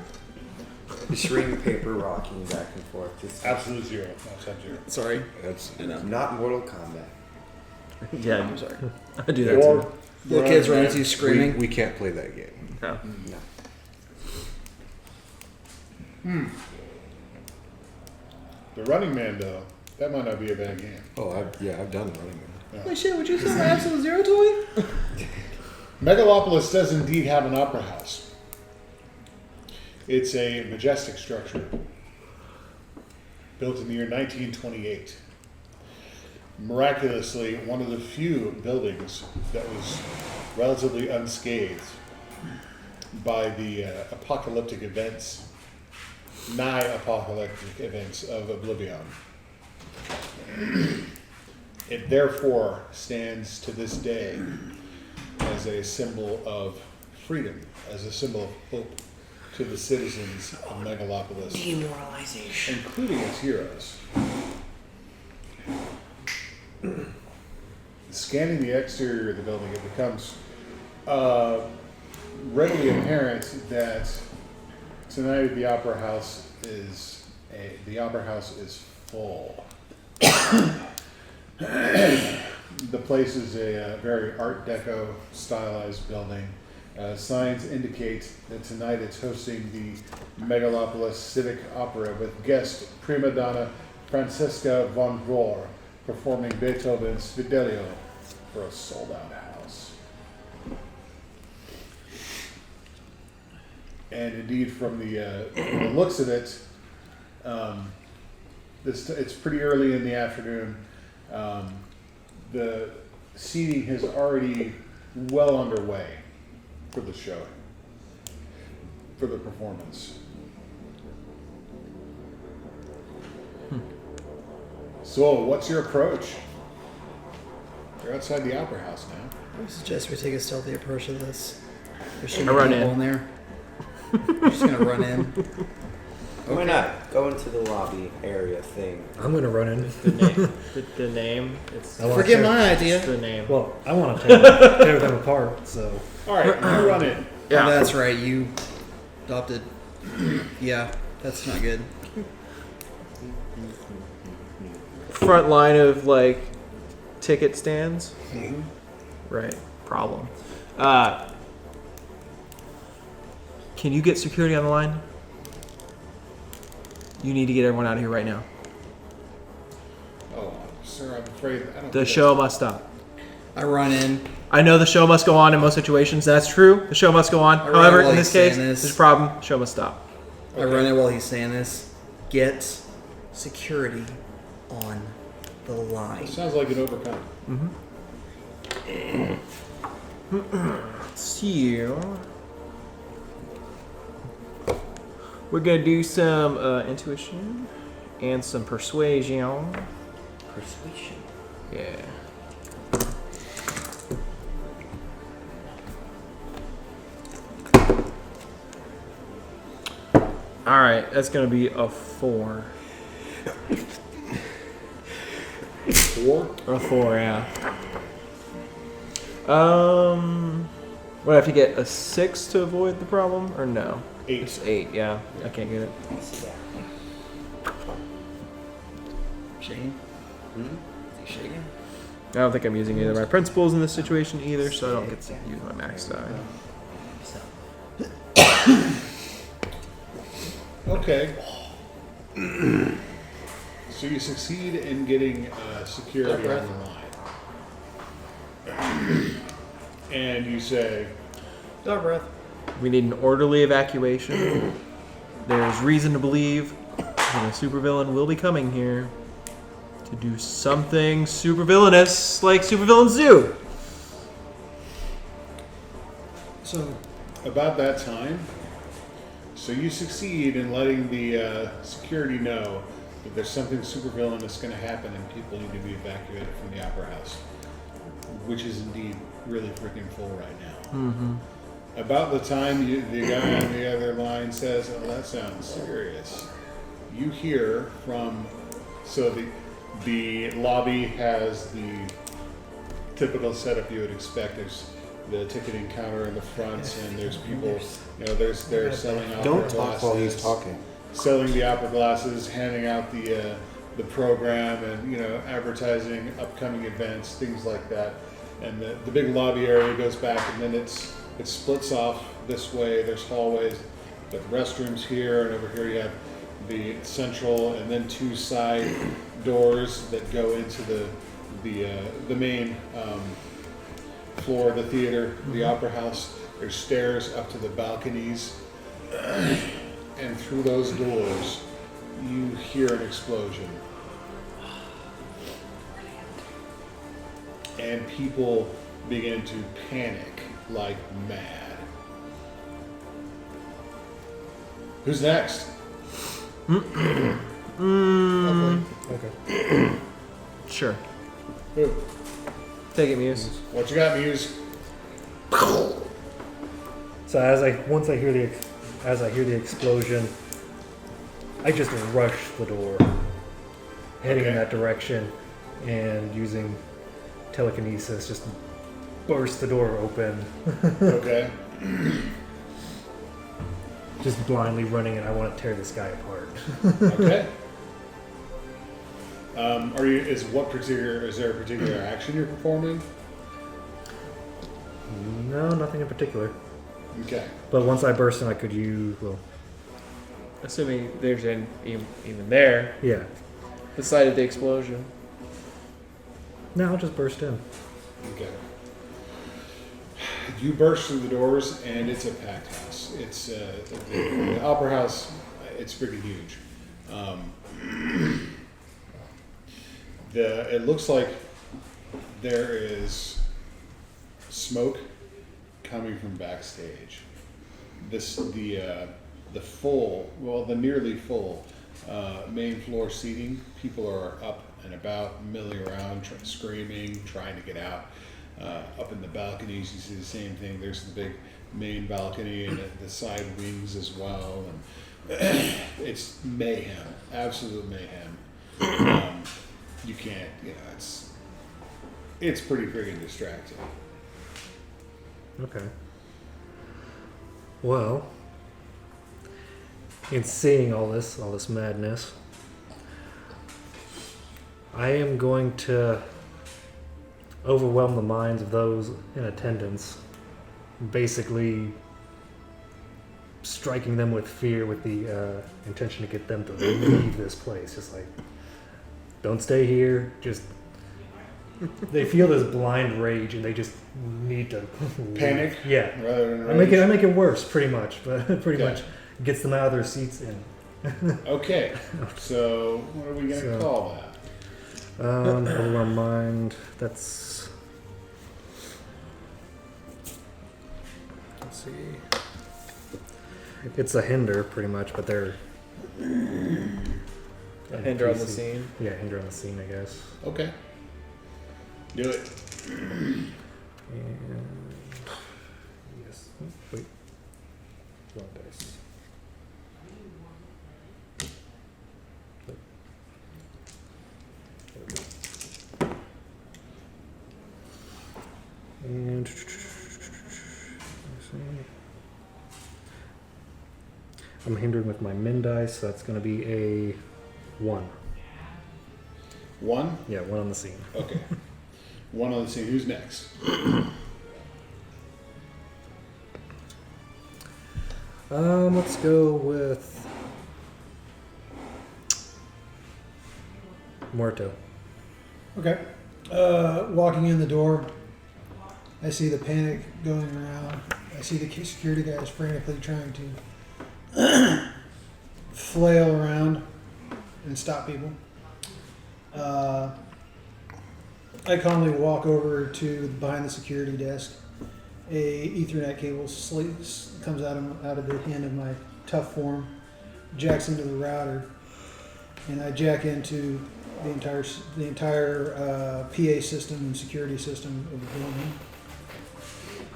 Just reading the paper, rocking back and forth. Just Absolute Zero, not Sub-Zero. Sorry, That's I know. not Mortal Kombat. Yeah, I'm sorry. I do that Or too. Little kids running into you we, screaming. we can't play that game. No. No. The Running Man, though, that might not be a bad game. Oh, I've done Running Man. Holy shit! Would you sell an Absolute Zero toy? Megalopolis does indeed have an opera house. It's a majestic structure built in the year 1928. Miraculously, one of the few buildings that was relatively unscathed by the apocalyptic events, nigh apocalyptic events of Oblivion. It therefore stands to this day as a symbol of freedom, as a symbol of hope to the citizens of Megalopolis, Demoralization. including its heroes. Scanning the exterior of the building, it becomes readily apparent that tonight at the Opera House is full. The place is a very Art Deco stylized building. Signs indicate that tonight it's hosting the Megalopolis Civic Opera with guest prima donna Francesca von Rohr performing Beethoven's Fidelio for a sold-out house. And indeed, from the looks of it, it's pretty early in the afternoon. The seating is already well underway for the show, for the performance. So, what's your approach? You're outside the Opera House now. I suggest we take a stealthy approach to this. There should I be run people in. in there. We're just gonna run in. Why not? Go into the lobby area thing. I'm gonna run in. The name. It's I wanna Forget tear- my idea. the name. Well, I want to tear them apart. So All right, you run in. Yeah. That's right. You adopted. Yeah, that's not good. Front line of like ticket stands. Right. Problem. Can you get security on the line? You need to get everyone out of here right now. Oh, sir, I'm afraid I don't. The think show must stop. I run in. I know the show must go on in most situations. That's true. The show must go on. Alright, However, well, in this he's case, saying this. there's a problem. Show must stop. I run in while he's saying this. Get security on the line. It sounds like an overcome. So, we're gonna do some intuition and some persuasion. Persuasion. Yeah. All right, that's gonna be a 4. 4? A 4, yeah. Would I have to get a 6 to avoid the problem, or no? 8. It's 8, yeah. I can't get it. Shaking? Hmm? Is he shaking? I don't think I'm using either of my principles in this situation either, so I don't get to use my max die. Okay. So you succeed in getting security on the line. And you say, Dog breath. We need an orderly evacuation. There's reason to believe that a supervillain will be coming here to do something supervillainous like supervillains do. So, about that time, so you succeed in letting the security know that there's something supervillainous going to happen and people need to be evacuated from the Opera House, which is indeed really freaking full right now. Mm-hmm. About the time the guy on the other line says, "Oh, that sounds serious," you hear from, so the lobby has the typical setup you would expect. There's the ticketing counter in the front, and there's people, they're selling opera Don't glasses. talk while he's talking. Selling the opera glasses, handing out the program, and advertising upcoming events, things like that. And the big lobby area goes back, and then it splits off this way. There's hallways, but the restrooms here, and over here you have the central, and then 2 side doors that go into the main floor of the theater, the Opera House. There's stairs up to the balconies, and through those doors, you hear an explosion. And people begin to panic like mad. Who's next? okay. Sure. Who? Take it, Muse. What you got, Muse? So once I hear the explosion, I just rush the door, heading in Okay. that direction, and using telekinesis just burst the door open, Okay. just blindly running, and I want to tear this guy apart. Okay. Is there a particular action you're performing? No, nothing in particular. Okay. But once I burst in, I could use Assuming there's even there, yeah. the site of the explosion. No, I'll just burst in. Okay. You burst through the doors, and it's a packed house. It's the Opera House. It's pretty huge. It looks like there is smoke coming from backstage. The nearly full main floor seating. People are up and about, milling around, screaming, trying to get out. Up in the balconies, you see the same thing. There's the main balcony and the side wings as well. And it's mayhem, absolute mayhem. You can't, it's pretty friggin' distracting. Okay. Well, in seeing all this madness, I am going to overwhelm the minds of those in attendance, basically striking them with fear with the intention to get them to leave this place. Just like, don't stay here. Just they feel this blind rage and they just need to Panic? Yeah. Rather than I make it worse, pretty much, but pretty much gets them out of their seats and Okay, so what are we going to call that? overwhelm mind. That's, let's see. It's a hinder, pretty much, but they're A hinder on the scene. Yeah, hinder on the scene, I guess. Okay. Do it. And yes, wait, wrong dice. There we go. And let's see. I'm hindering with my min dice, so that's going to be a 1. 1? Yeah, 1 on the scene. Okay. 1 on the scene. Who's next? Let's go with Muerto. Okay. Walking in the door, I see the panic going around. I see the security guys frantically trying to flail around and stop people. I calmly walk over to behind the security desk. A Ethernet cable comes out of the end of my tough form, jacks into the router, and I jack into the entire PA system and security system of the building.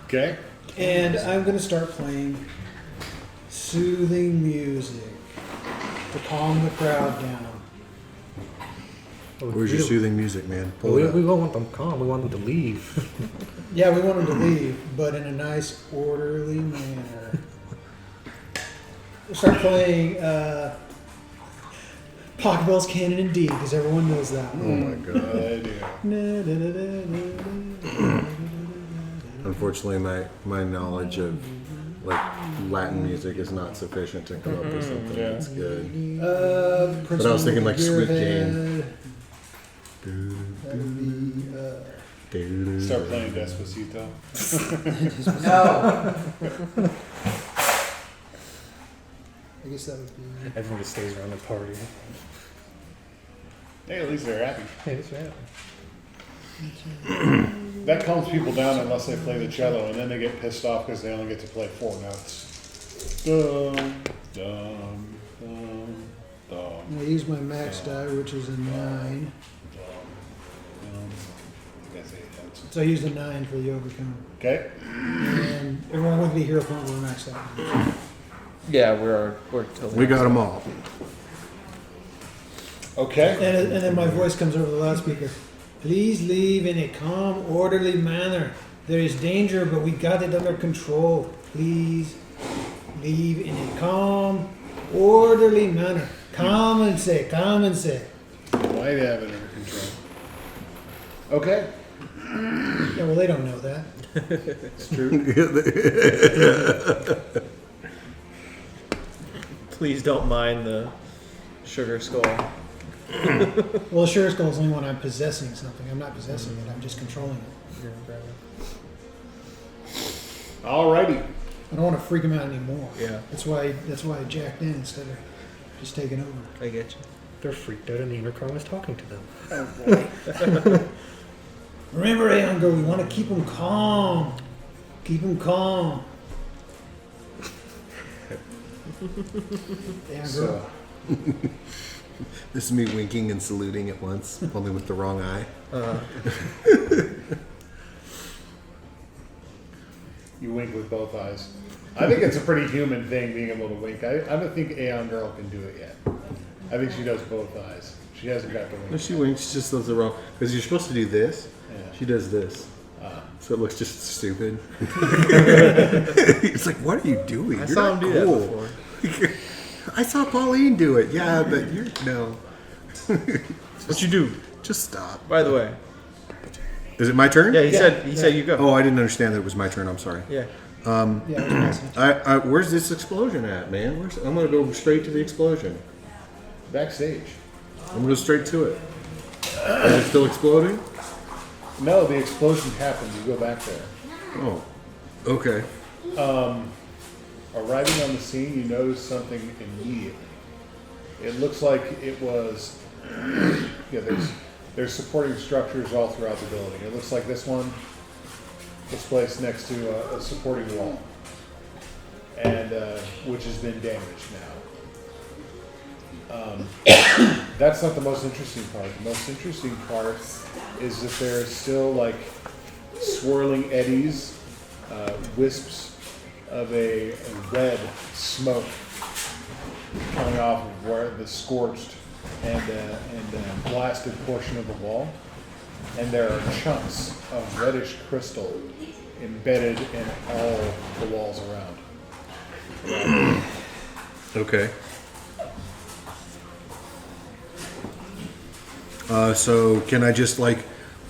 Okay. And I'm going to start playing soothing music to calm the crowd down. Where's your soothing music, man? Pull We it up. don't want them calm. We want them to leave. Yeah, we want them to leave, but in a nice, orderly manner. We'll start playing Pocketbell's Canon and D, because everyone knows that Oh one. my god. Unfortunately, my knowledge of like Latin music is not sufficient to come up with something Yeah. that's good. But I was thinking like Squid Game. That would be, Start playing Despacito. No. I guess that would be. Everyone just stays around the party. Hey, at least they're happy. Hey, that's right. That calms people down unless they play the cello, and then they get pissed off because they only get to play 4 notes. Dum, dum, dum, dum, I use my max die, which is a 9. dum. That's 8 notes. So I use the 9 for the overcome. Okay. And everyone with me hero point we're maxed out. Yeah, we're totally. We got them all. Okay. And then my voice comes over the loudspeaker. Please leave in a calm, orderly manner. There is danger, but we got it under control. Please leave in a calm, orderly manner. Calm and say, calm and say. Why do you have it under control? Okay. Yeah, well, they don't know that. It's true. Please don't mind the sugar skull. Well, sure, skull is only when I'm possessing something. I'm not possessing it. I'm just controlling it. Alrighty. I don't want to freak them out anymore. Yeah. That's why I jacked in instead of just taking over. I get you. They're freaked out and the intercom is talking to them. Remember, Aeongo, we want to keep them calm. Keep them calm. Aeongo. So, This is me winking and saluting at once, only with the wrong eye. you wink wink with both eyes. I think it's a pretty human thing being able to wink. I don't think Aeon Girl can do it yet. I think she does both eyes. She hasn't got the wink. No, she winks. She just does it wrong because you're supposed to do this. Yeah. She does this, Ah. so it looks just stupid. It's like, what are you doing? I You're saw not him do cool. that before. I saw Pauline do it. Yeah, but you're no. What you do? Just stop. By the way. Is it my turn? Yeah, he said you go. Oh, I didn't understand that it was my turn. I'm sorry. Yeah. Yeah, it's awesome. Where's this explosion at, man? I'm gonna go straight to the explosion. Backstage. I'm gonna go straight to it. Is it still exploding? No, the explosion happened. You go back there. Oh, okay. Arriving on the scene, you notice something immediately. It looks like it was. Yeah, there's supporting structures all throughout the building. It looks like this one was placed next to a supporting wall, and which has been damaged now. That's not the most interesting part. The most interesting part is that there is still like swirling eddies, wisps of a red smoke coming off of where the scorched and blasted portion of the wall, and there are chunks of reddish crystal embedded in all the walls around. Okay. So can I just like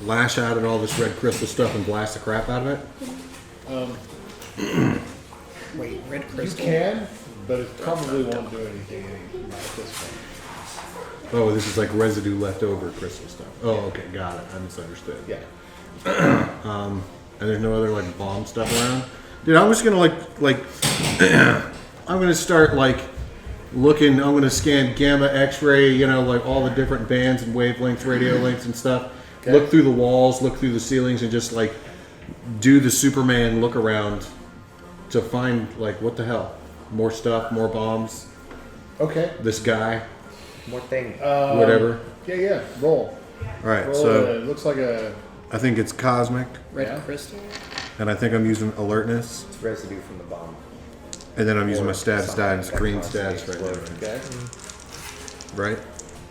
lash out at all this red crystal stuff and blast the crap out of it? Wait, red You crystal? can, but it probably won't do anything at this point. Oh, this is like residue left over crystal stuff. Oh, okay, got it. I misunderstood. Yeah. And there's no other like bomb stuff around. Dude, I'm just gonna like I'm gonna start like looking. I'm gonna scan gamma, X-ray, you know, like all the different bands and wavelengths, radio lengths and stuff. Okay. Look through the walls, look through the ceilings, and just like do the Superman look around to find like what the hell, more stuff, more bombs. Okay. This guy, More thing. whatever. Yeah. Roll. All right, Roll. so It looks like a. I think it's cosmic, Red Yeah. crystal? and I think I'm using alertness, It's residue from the bomb. and then I'm using my Or status something die, and it's that green caused the status right now. explosion. Okay. Right?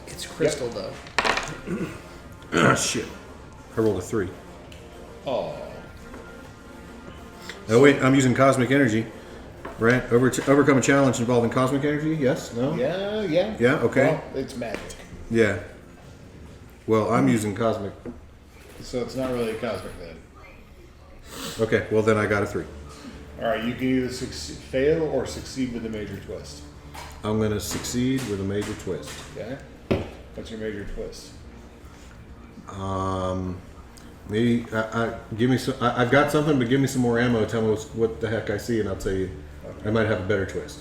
It's crystal, though. Oh, shit. I rolled a 3. Oh. Oh, wait, I'm using cosmic energy. Right? Overcome a challenge involving cosmic energy? Yes? No? Yeah. Yeah, okay. Well, it's magic, Yeah. Well, I'm using cosmic. so it's not really a cosmic then. Okay, well, then I got a 3. All right, you can either fail or succeed with a major twist. I'm going to succeed with a major twist. Okay. What's your major twist? Maybe, give me some, I've got something, but give me some more ammo. Tell me what the heck I see, and I'll tell you. I might have a better twist.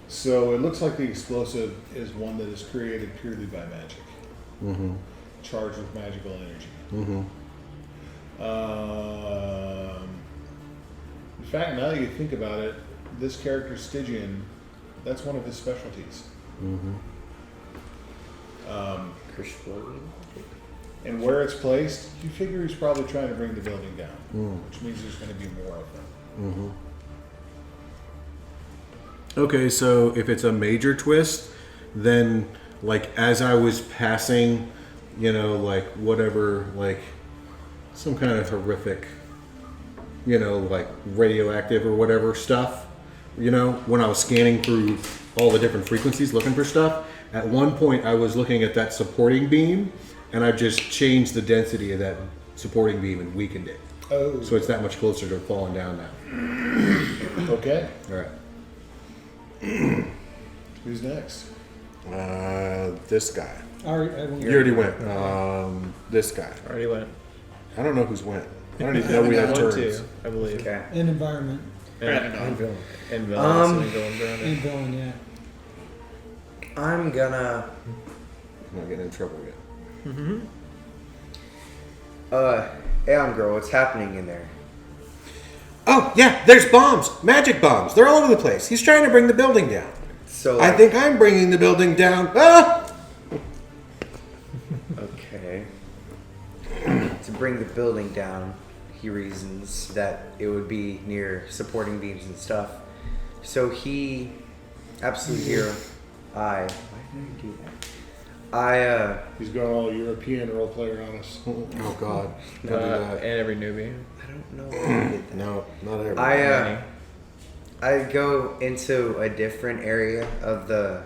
So it looks like the explosive is one that is created purely by magic, charged with magical energy. In fact, now that you think about it, this character Stygian, that's one of his specialties. Crystal. And where it's placed, you figure he's probably trying to bring the building down, which means there's going to be more of them. Okay, so if it's a major twist, then like as I was passing, you know, like whatever, like some kind of horrific, you know, like radioactive or whatever stuff, you know, when I was scanning through all the different frequencies looking for stuff, at one point I was looking at that supporting beam and I just changed the density of that supporting beam and weakened it. Oh. So it's that much closer to falling down now. Okay. All right. Who's next? This guy. I won't- You already went. This guy. Already went. I don't know who's went. I don't even know we have One, turns. two, I believe. Okay. And environment. And villain. And villain. Um, so villains around it. And villain, yeah. I'm gonna. I'm not getting in trouble yet. Aeon Girl, what's happening in there? Oh, yeah, there's bombs. Magic bombs. They're all over the place. He's trying to bring the building down. So I think I'm bringing the building down. Ah! Okay. To bring the building down, he reasons that it would be near supporting beams and stuff. So he, absolute hero, why did I do that? He's going all European role player on us. Oh God. Don't do that. And every newbie. I don't know if I did that. No, not everyone. I go into a different area of a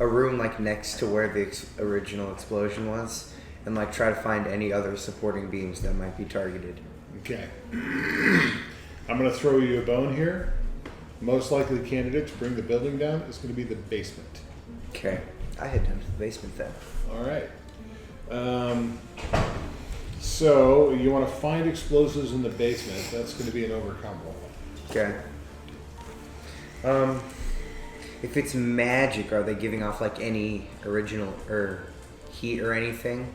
room like next to where the original explosion was, and like try to find any other supporting beams that might be targeted. Okay. I'm going to throw you a bone here. Most likely candidate to bring the building down is going to be the basement. Okay, I head down to the basement then. All right. So you want to find explosives in the basement. That's going to be an overcome roll. Okay. If it's magic, are they giving off like any original or heat or anything?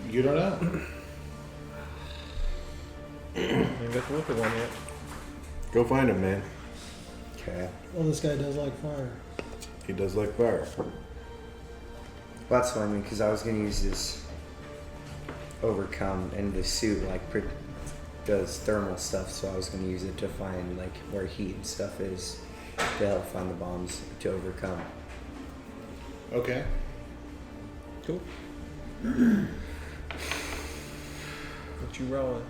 You don't know. Maybe have to look at one yet. Go find him, man. Okay. Well, this guy does like fire. He does like fire. Well, that's what I mean, because I was gonna use this overcome, and the suit like does thermal stuff, so I was gonna use it to find like where heat and stuff is to help find the bombs to overcome. Okay. Cool. What you rolling?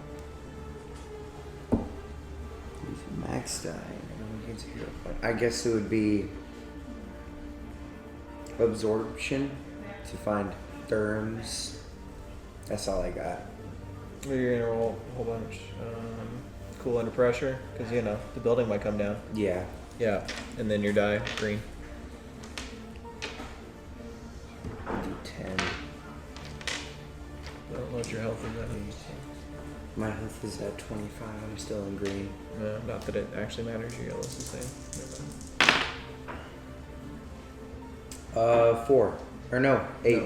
Use max die. Everyone gets a hero point. I guess it would be absorption to find therms. That's all I got. You're gonna roll a whole bunch. Cool under pressure, because you know the building might come down. Yeah. Yeah, and then your die green. D10. I don't know what your health is at. My health is at 25. I'm still in green. No, not that it actually matters. Your yellow's the same. Never mind. 4. Or no, 8.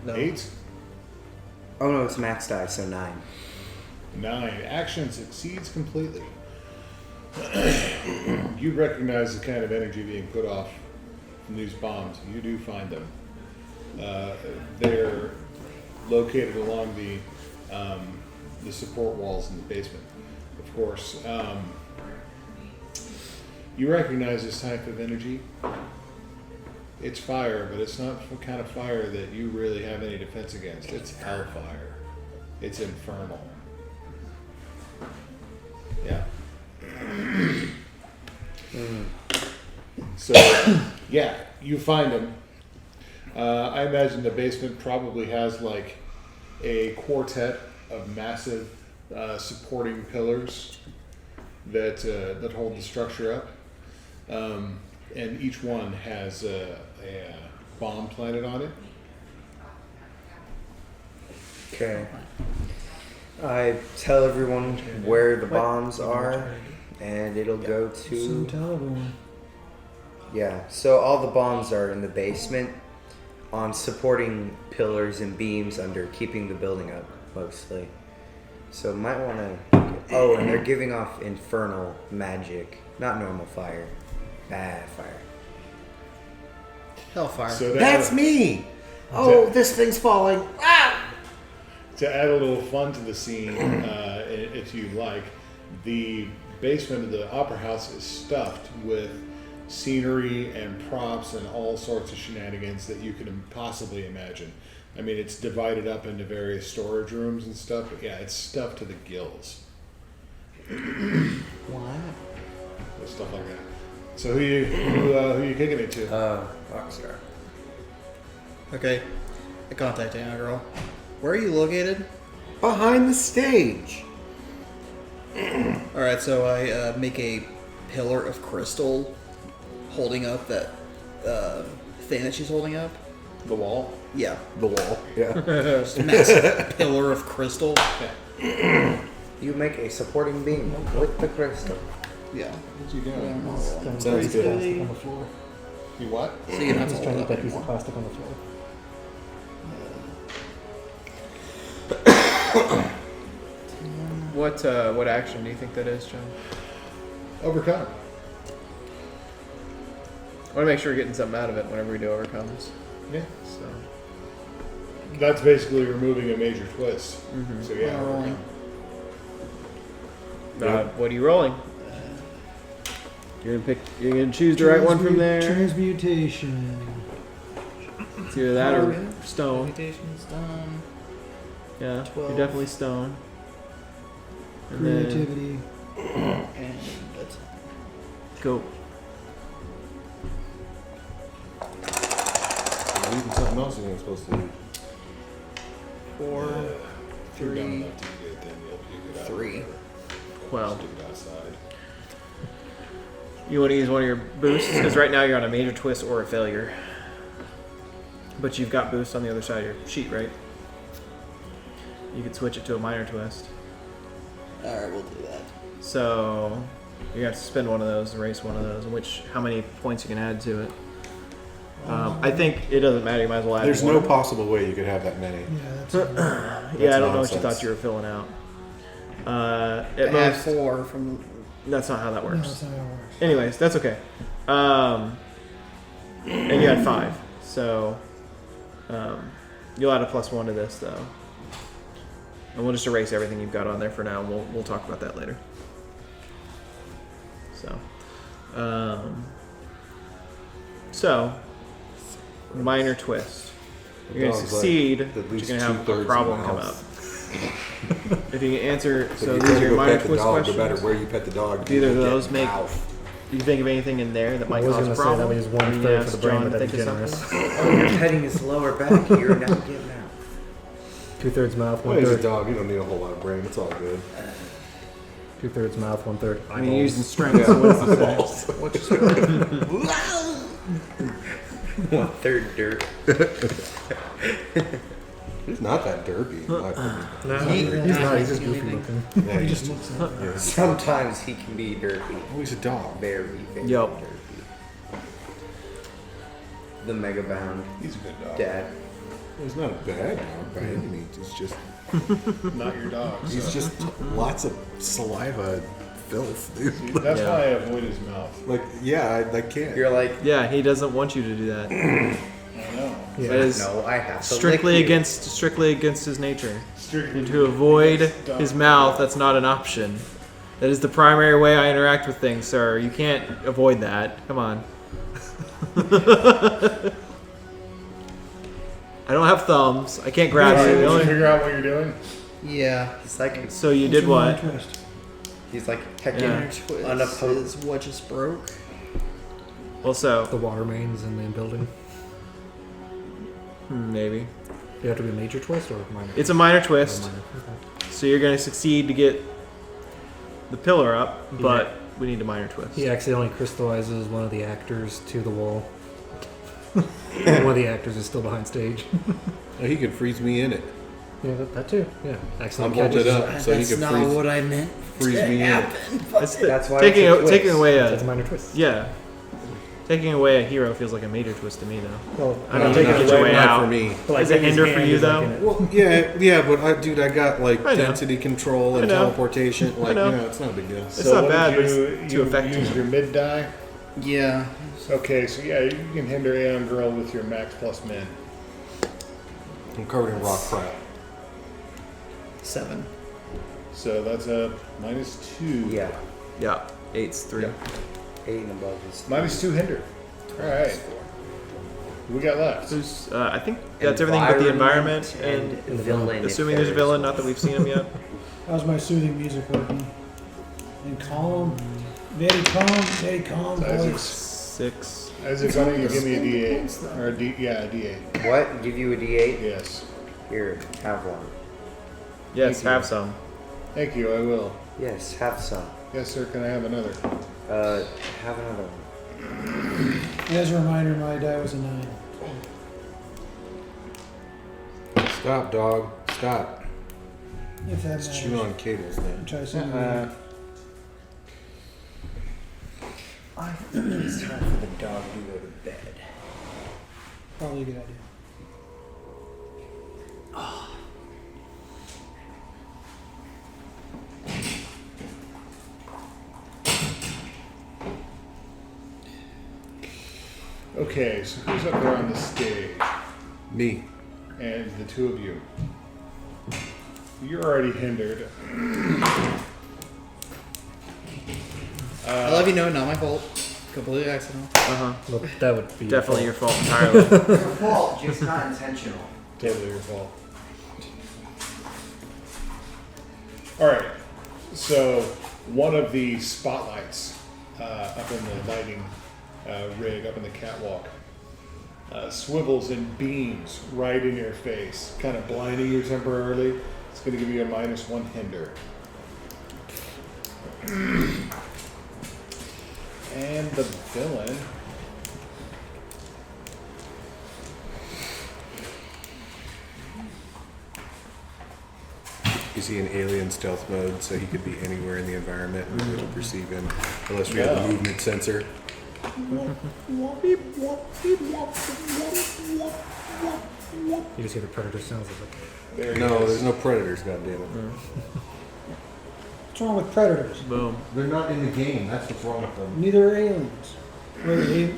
No. 8. Oh no, it's max die, so 9. 9. Action succeeds completely. You recognize the kind of energy being put off from these bombs. You do find them. They're located along the support walls in the basement, of course. You recognize this type of energy. It's fire, but it's not the kind of fire that you really have any defense against. It's hellfire. It's infernal. Yeah. So, yeah, you find them. I imagine the basement probably has like a quartet of massive supporting pillars that hold the structure up, and each one has a bomb planted on it. Okay. I tell everyone where the bombs are, and it'll go So to... tell everyone. Yeah, so all the bombs are in the basement on supporting pillars and beams under keeping the building up, mostly. So might want to... Oh, and they're giving off infernal magic, not normal fire. Bad fire. Hellfire. So That's me. Oh, this thing's falling. Ah! To add a little fun to the scene, if you like, the basement of the opera house is stuffed with scenery and props and all sorts of shenanigans that you can possibly imagine. I mean, it's divided up into various storage rooms and stuff, but yeah, it's stuffed to the gills. What? With stuff like that. So who you kicking it to? Rockstar. Okay. I contact Anna Girl. Where are you located? Behind the stage. Alright, so I make a pillar of crystal holding up that thing that she's holding up. The wall? Yeah. The wall. Yeah. Just a massive pillar of crystal. You make a supporting beam with the crystal. Yeah. What you doing? Sounds good. Plastic on the floor. You what? So you don't have to Just hold trying to it get up that piece of anymore. plastic on the floor. What action do you think that is, John? Overcome. I want to make sure we're getting something out of it whenever we do overcomes. Yeah. So That's basically removing a major twist. So yeah, Rolling. What are you rolling? You're gonna choose the right one from there. Transmutation. It's either that or stone. Meditation's done. Yeah, 12. you're definitely stone. And then Creativity. And that's go. Leaving something else you ain't supposed to leave. 4, if you're dumb 3, enough to do it, then you'll get out. 3. Well, Do it outside. you want to use one of your boosts because right now you're on a major twist or a failure. But you've got boosts on the other side of your sheet, right? You could switch it to a minor twist. Alright, we'll do that. So you have to spend one of those, erase one of those. How many points you can add to it? I think it doesn't matter. You might as well add. There's one. no possible way you could have that many. Yeah, that's Yeah, I don't know what you nonsense. thought you were filling out. At Add most, 4 from. that's not how that no, works. that's not how it works. Anyways, that's okay. And you had 5, so you'll add a +1 to this though, and we'll just erase everything you've got on there for now. And we'll talk about that later. So minor twist. You're gonna Dog's succeed, like but at you're least gonna have a 2/3 problem of come the up. mouth. If you can answer, So so you these are go your minor pet the twist dog, questions. no matter where you pet the dog. Do either of you get those make- mouth. You think of anything in there that I might was cause going a to say problem? that leaves Or 1/3 you for ask the brain, John but to that'd be think of generous. something? Oh, you're petting his lower back. You're not getting out. 2/3 mouth, Well, he's a 1/3. dog. You don't need a whole lot of brain. It's all good. 2/3 mouth, 1/3 I mean, you're using eyeballs. strength. So what does it say? 1/3 dirt. He's not that derpy. in my opinion. No, he's not. He's just goofy looking. Yeah, He he's just looks at it. yeah, Sometimes he can be dirty. oh, he's a dog. Very, very Yup. dirty. The Mega Bound He's a good dog. dad. He's not a bad dog by any means. He's just Not your dog. he's so. just lots of saliva, filth, dude. That's Yeah. why I avoid his mouth. Like, yeah, I can't. You're like, Yeah, he doesn't want you to do that. I know. That is no, I have to strictly lick you. against his nature. Strictly And to avoid dog. his mouth, that's not an option. That is the primary way I interact with things, sir. You can't avoid that. Come on. I don't have thumbs. I can't grab Sorry, you. The did you only- figure out what you're doing? Yeah. He's like, So you did what? Twist. he's like Yeah. hecking Minor twist unopposed. is what just broke. Also, The water mains in the building. maybe. Do you have to be a major twist or minor? It's a minor twist. Minor. Okay. So you're going to succeed to get the pillar up, but we need a minor twist. He accidentally crystallizes one of the actors to the wall. One of the actors is still behind stage. Oh, he could freeze me in it. Yeah, that too. Yeah, I'm accidentally holding it catches. up so he That's can not freeze, what I meant. freeze me in. That's why taking it's a taking twist. away That's a a minor twist. yeah. Taking away a hero feels like a major twist to me, though. Well, I mean, No, taking not it away not out. for me. but, Is it his hinder for hand you, is, like, though? in it. Well, yeah, but I got like I know. density control I and know. teleportation. Like, know. you know, it's not a big deal. It's not what bad, did but it's you too effective. use your mid die? Yeah. Okay, so yeah, you can hinder a young girl with your max plus min. I'm covered in rock crap. 7. So that's a -2. Yeah, Yeah, 8's 3. Yeah. 8 and above is -2 hinder. All right. What we got left? There's, I think that's everything but the environment and the villain. if assuming there's a there villain, is not that we've seen him yet. How's my soothing music working? And calm, very calm So Isaac's, voice. 6. Isaac, why don't you give me a D8? Or a D, yeah, a D8. one. What? Give you a D8? Yes. Here, have one. Yes, Thank you. have some. Thank you, I will. Yes, have some. Yes, sir, can I have another? Have another one. As a reminder, my die was a 9. Stop, dog. Stop. If that It's matters. chewing on cables now. Try something. I think it's time for the dog to go to bed. Probably a good idea. Okay, so who's up there on the stage? Me. and the two of you. You're already hindered. I love you, no, not my fault. Completely accidental. Well, that would be Definitely your fault entirely. Your fault, just not intentional. Totally your fault. Alright, so one of the spotlights up in the lighting rig, up in the catwalk, swivels and beams right in your face, kind of blinding you temporarily. It's going to give you a -1 hinder. And the villain. Is he in alien stealth mode, so he could be anywhere in the environment and we don't perceive him, unless we have a movement sensor? You just hear the predator sounds. It's like, There he No, is. there's no predators, goddammit. What's wrong with predators? Boom. They're not in the game. That's what's wrong with them. Neither are aliens. Wait,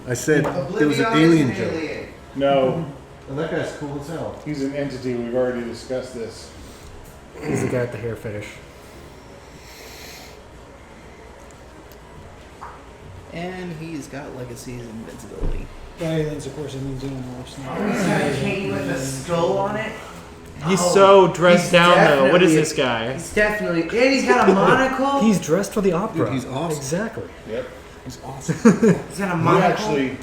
I said it was an Oblivion is alien an joke. alien. No, And that guy's cool as hell. he's an entity. We've already discussed this. he's the guy with the hair fetish. And he's got Legacy's invincibility. By aliens, of course, it means animals. He's got a cane with a skull on it. He's Oh, so dressed he's down though. What is definitely- this guy? He's definitely, and he's got a monocle. He's dressed for the opera. Dude, he's awesome. Exactly. Yep. He's awesome. He's got a He monocle. actually,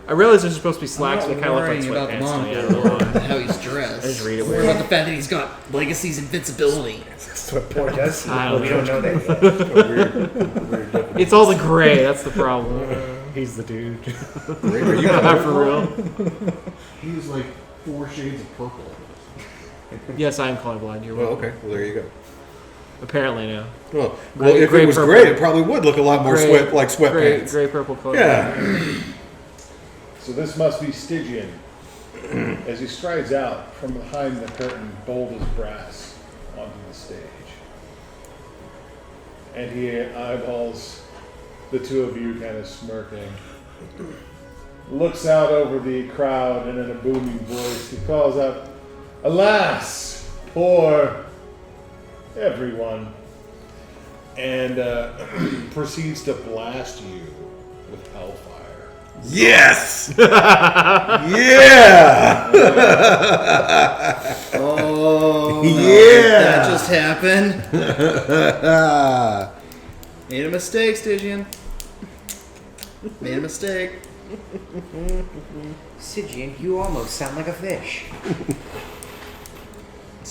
I realize there's supposed to be slacks, I'm but not kind of look like worrying about the sweatpants. to me. I monocle don't know or why. how he's dressed. I just read it Worry weird. about the fact that he's got Legacy's invincibility. Or does he? I don't We know. don't know that yet. Weird. It's all the gray. That's the problem. He's the dude. Are you For real. He's like 4 shades of purple. Yes, I am colorblind. You're Well, right. okay. Well, there you go. Apparently now. Well, Gray- if gray it was purple. gray, it probably would look a lot more Gray- like sweatpants. Gray purple color. Yeah. so this must be Stygian. As he strides out from behind the curtain, bold as brass, onto the stage. And he eyeballs the two of you kind of smirking. Looks out over the crowd and in a booming voice he calls out, "Alas, poor everyone," and proceeds to blast you with hellfire. Yes. Yeah. Oh, Yeah. that just happened. Made a mistake, Stygian. Made a mistake. Stygian, you almost sound like a fish.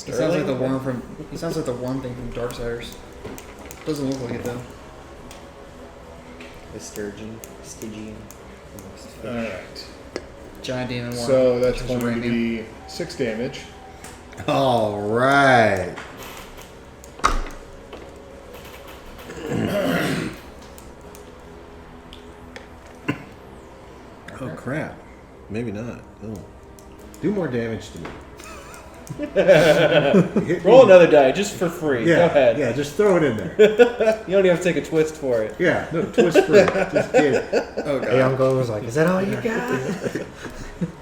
He sounds like the worm from. He sounds like the worm thing from Darksiders. Doesn't look like it though. The Stygian. Alright. Giant demon worm. So that's Just going to raining. be 6 damage. All right. Oh crap. Maybe not. Oh. Do more damage to me. Hit Roll me. another die just for free. Yeah, Go ahead. Yeah, just throw it in there. You don't even have to take a twist for it. Yeah, no, twist free. Just kidding. Oh god. Hey, Uncle was like, "Is that all you got?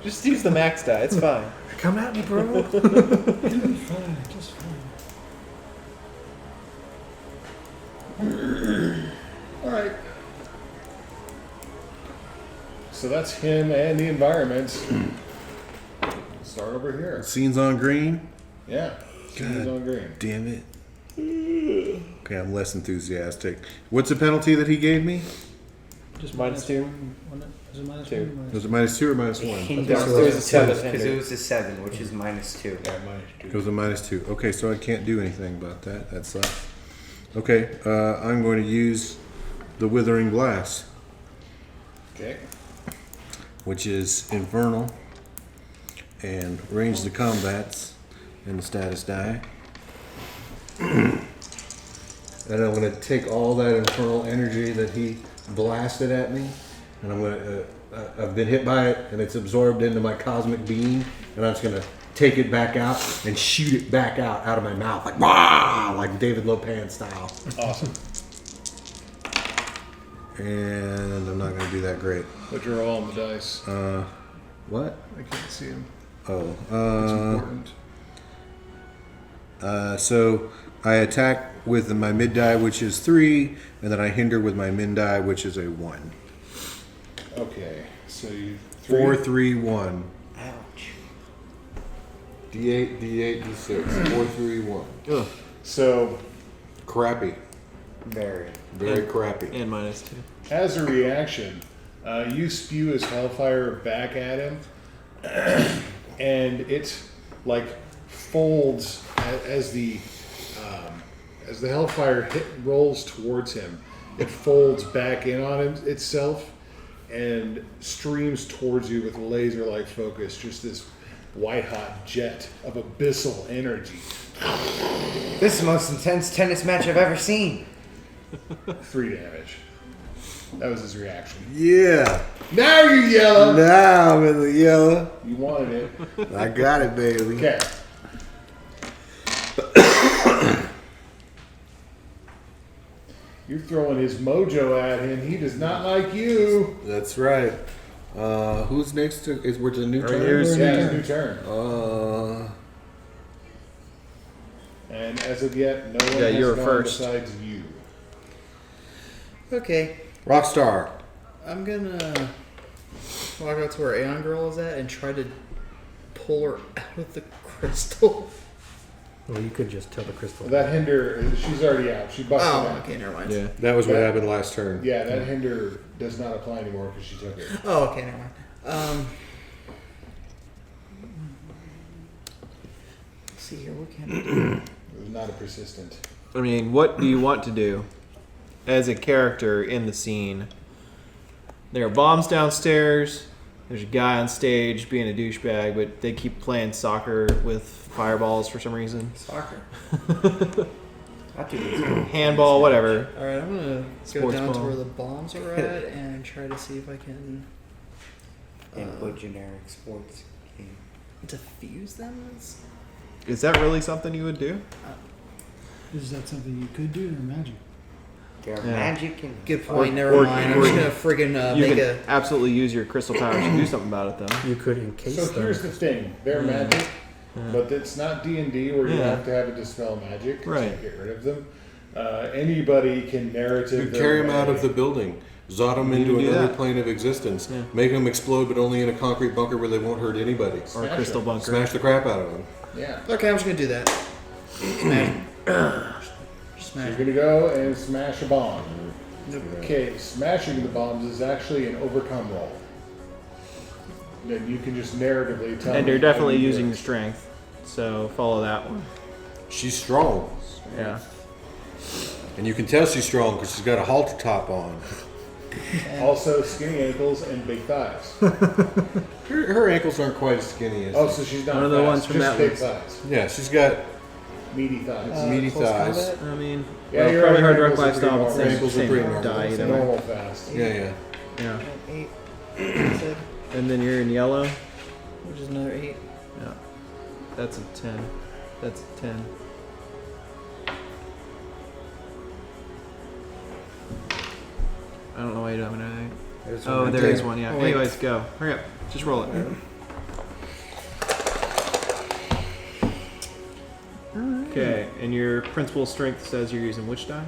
Just use the max die. It's fine. Come at me, bro." It'll be fine, just fine. Alright. So that's him and the environment. Start over here. Scenes on green. Yeah. Scenes God. on green. Damn it. Okay, I'm less enthusiastic. What's the penalty that he gave me? Just -2. Is it minus 2. 1? Was it -2 or -1? Hinder. There was a 7 Because it hinder. was a 7, which is -2. It was a -2. Okay, so I can't do anything about that. That sucks. Okay, I'm going to use the Withering Blast, Okay. which is Infernal, and range the combats, and the status die. And I'm going to take all that Infernal energy that he blasted at me, and I'm going to, I've been hit by it, and it's absorbed into my cosmic beam, and I'm just going to take it back out and shoot it back out of my mouth, like, "Wah!" Like David Lopan style. Awesome. And I'm not going to do that great. What'd you roll on the dice? What? I can't see him. Oh. It's important. So I attack with my mid die, which is 3, and then I hinder with my min die, which is a 1. Okay, so you 4, 3, 1. Ouch. D8, D8, D6. 4, 3, 1. Ugh. So Crappy. Very. Very crappy. And -2. as a reaction, you spew his hellfire back at him, and it like folds as the hellfire rolls towards him. It folds back in on itself and streams towards you with laser-like focus. Just this white-hot jet of abyssal energy. This is the most intense tennis match I've ever seen. 3 damage. That was his reaction. Yeah. Now you yellow. Now I'm in the yellow. You wanted it. I got it, baby. Okay. You're throwing his mojo at him. He does not like you. That's right. Who's next? We're to a new turn. yours. Yeah, it's a new turn. And as of yet, no one has you're gone first. besides you. Okay, Rockstar. I'm gonna walk out to where Aeon Girl is at and try to pull her out of the crystal. Well, you could just tell the crystal. That hinder, she's already out. She busted Oh, out. okay, never mind. Yeah. That was what happened last turn. Yeah, that hinder does not apply anymore because she took it. Oh, okay, never mind. Let's see here, what can I do? It was not a persistent. I mean, what do you want to do as a character in the scene? There are bombs downstairs. There's a guy on stage being a douchebag, but they keep playing soccer with fireballs for some reason. Soccer. I do this. Handball, whatever. Alright, I'm gonna go Sports down to ball. where the bombs are at and try to see if I can Input generic sports game. defuse them. Is that really something you would do? Is that something you could do or magic? There are Yeah. magic and Good point, never or- mind. I'm or- just gonna friggin' You make can a. absolutely use your crystal powers to do something about it, though. You could encase So them. here's the thing: they're magic, but it's not D&D where you Yeah. have to have a dispel magic Right. to get rid of them. Anybody can narrative. You their carry them way. out of the building. Zod them You into do another that. plane of existence. Yeah. Make them explode, but only in a concrete bunker where they won't hurt anybody. Or a Smash crystal it. bunker. Smash the crap out of them. Yeah. Okay, I'm just gonna do that. Smash. So Smash. you're gonna go and smash a bomb. Okay, smashing the bombs is actually an overcome roll. Then you can just narratively tell. And me you're how definitely you do using it. your strength, so follow that one. She's strong. Yeah. And you can tell she's strong because she's got a halter top on. Also, skinny ankles and big thighs. Her ankles aren't quite as skinny as. Oh, so she's not One of the fast, ones from just that big list. thighs, Yeah, she's got meaty thighs. meaty close thighs. combat? I mean, Yeah, well, your probably hard ankles rock are pretty lifestyle, but normal. same, Ankles are same pretty normal. die It's either way. normal fast. Yeah, yeah. Yeah. 8. you said, And then you're in yellow. which is another 8. Yeah. That's a 10. That's a 10. I don't know why you don't have anything. There's Oh, one there right is one, yeah. Oh, wait. Anyways, go. Hurry up. Just roll it. Okay, and your principal strength says you're using which die?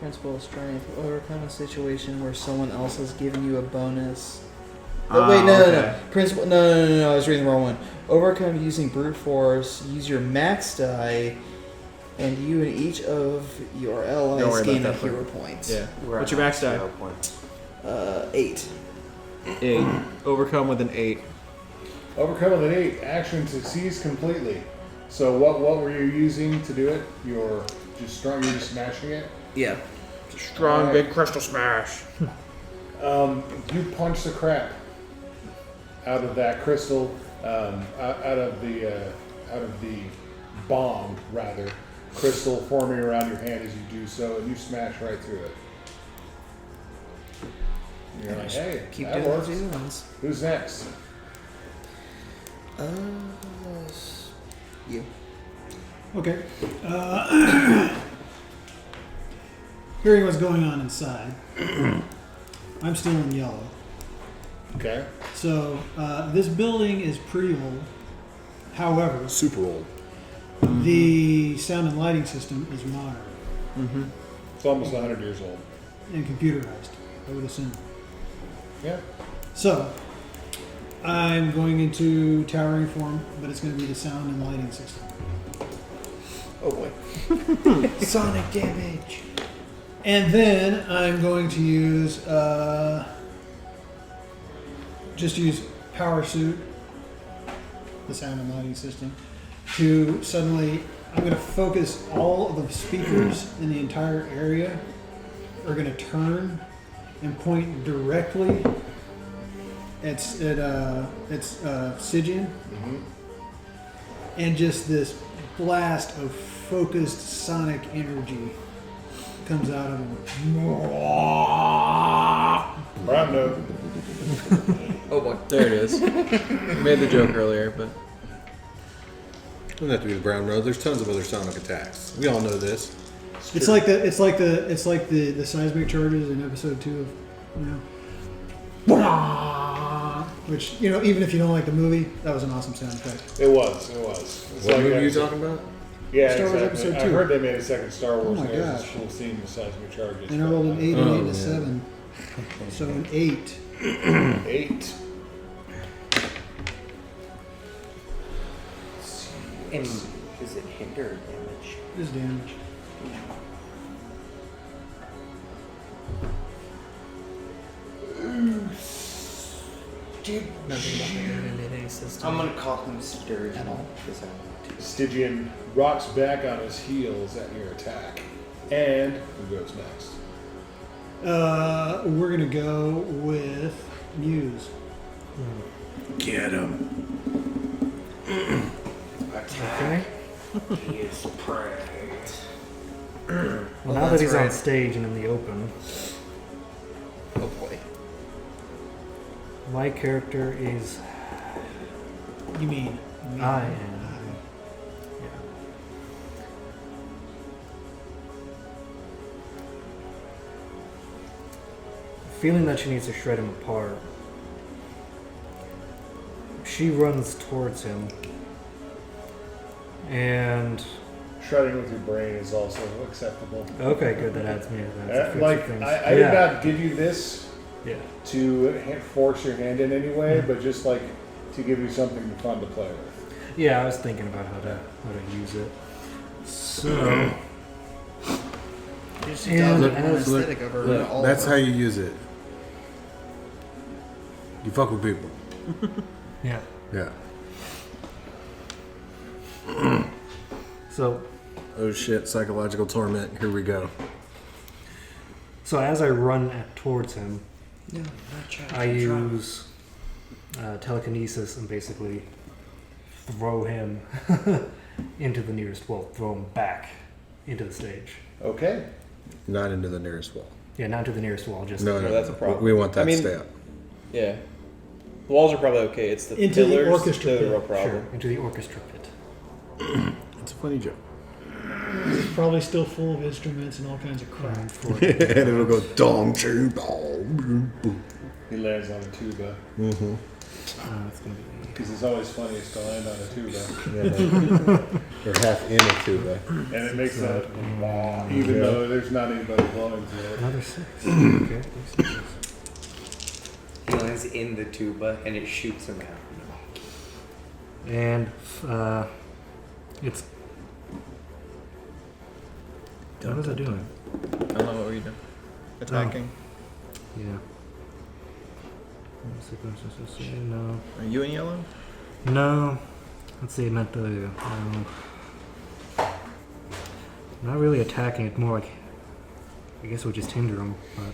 Principal strength. Overcome a situation where someone else has given you a bonus. Ah, Wait, no. okay. Principal. No. I was reading the wrong one. Overcome using brute force. Use your max die, and you and each of your Don't allies worry gain a about that hero point. Yeah. We're What's at your max die? 0 points. 8. 8. Overcome with an 8. Overcome with an 8. Action succeeds completely. So what were you using to do it? You're just strong. You're just smashing it. Yeah. Strong, big crystal smash. You punch the crap out of that crystal, out of the bomb rather, crystal forming around your hand as you do so, and you smash right through it. You're like, hey, Keep that doing works. those other ones. Who's next? You. Okay. Hearing what's going on inside, I'm still in yellow. Okay. So this building is pretty old. However, Super old. the sound and lighting system is modern It's almost 100 years old. and computerized, I would assume. Yeah. So I'm going into towering form, but it's going to be the sound and lighting system. Oh boy. Sonic damage. And then I'm going to use just use power suit, the sound and lighting system, to suddenly I'm going to focus all of the speakers in the entire area are going to turn and point directly at Stygian, and just this blast of focused sonic energy comes out of him. Brown note. Oh boy. There it is. Made the joke earlier, but Doesn't have to be the brown road. There's tons of other sonic attacks. We all know this. It's like the seismic charges in episode 2 of, which, even if you don't like the movie, that was an awesome sound effect. It was. It's What like movie are you episode- talking about? Yeah, Star Wars exactly. Episode I 2. heard they made a second Star Wars. Oh my and there's this gosh. cool scene with seismic charges. And I rolled an 8 and 8 and a 7. So an 8. 8. And is it hinder or damage? Is damage. I'm gonna call him Sturgeon because I want to. Stygian rocks back on his heels at your attack. And who goes next? We're going to go with Muse. Get him. Attack. He is prey. Well, now that he's on stage and in the open, Oh boy. my character is You mean? I am. Yeah. Feeling that she needs to shred him apart, she runs towards him, and Shredding with your brain is also acceptable. okay, good. That adds me. I did not give you this Yeah. to force your hand in any way, but just like to give you something fun to play with. Yeah, I was thinking about how to use it. So Just And does as- aesthetic of her. all That's of how her. you use it. You fuck with people. yeah. Yeah. So Oh shit, psychological torment. Here we go. as I run towards him, No, not child. I use telekinesis and basically throw him into the nearest wall. Throw him back into the stage. Okay. Not into the nearest wall. Yeah, not to the nearest wall. Just No, no, that's a no. problem. We want that I mean- to stay up. yeah. The walls are probably okay. It's the Into the pillars orchestra that are the pit. real sure problem. into the orchestra pit. It's a funny joke. It's probably still full of instruments and all kinds of crap. And for And it'll go dong, ching, dong. He lands on a tuba. it's gonna be Because it's always funniest to land on a tuba. Or half in a tuba. And it makes that wah, even though there's not anybody blowing to it. another 6. Okay. He lands in the tuba and it shoots him out. And it's. What is it doing? I don't know what were you doing. Attacking. Yeah. No. Are you in yellow? No. Let's see, it meant to. No. Not really attacking, it's more like. I guess it would just hinder him, but.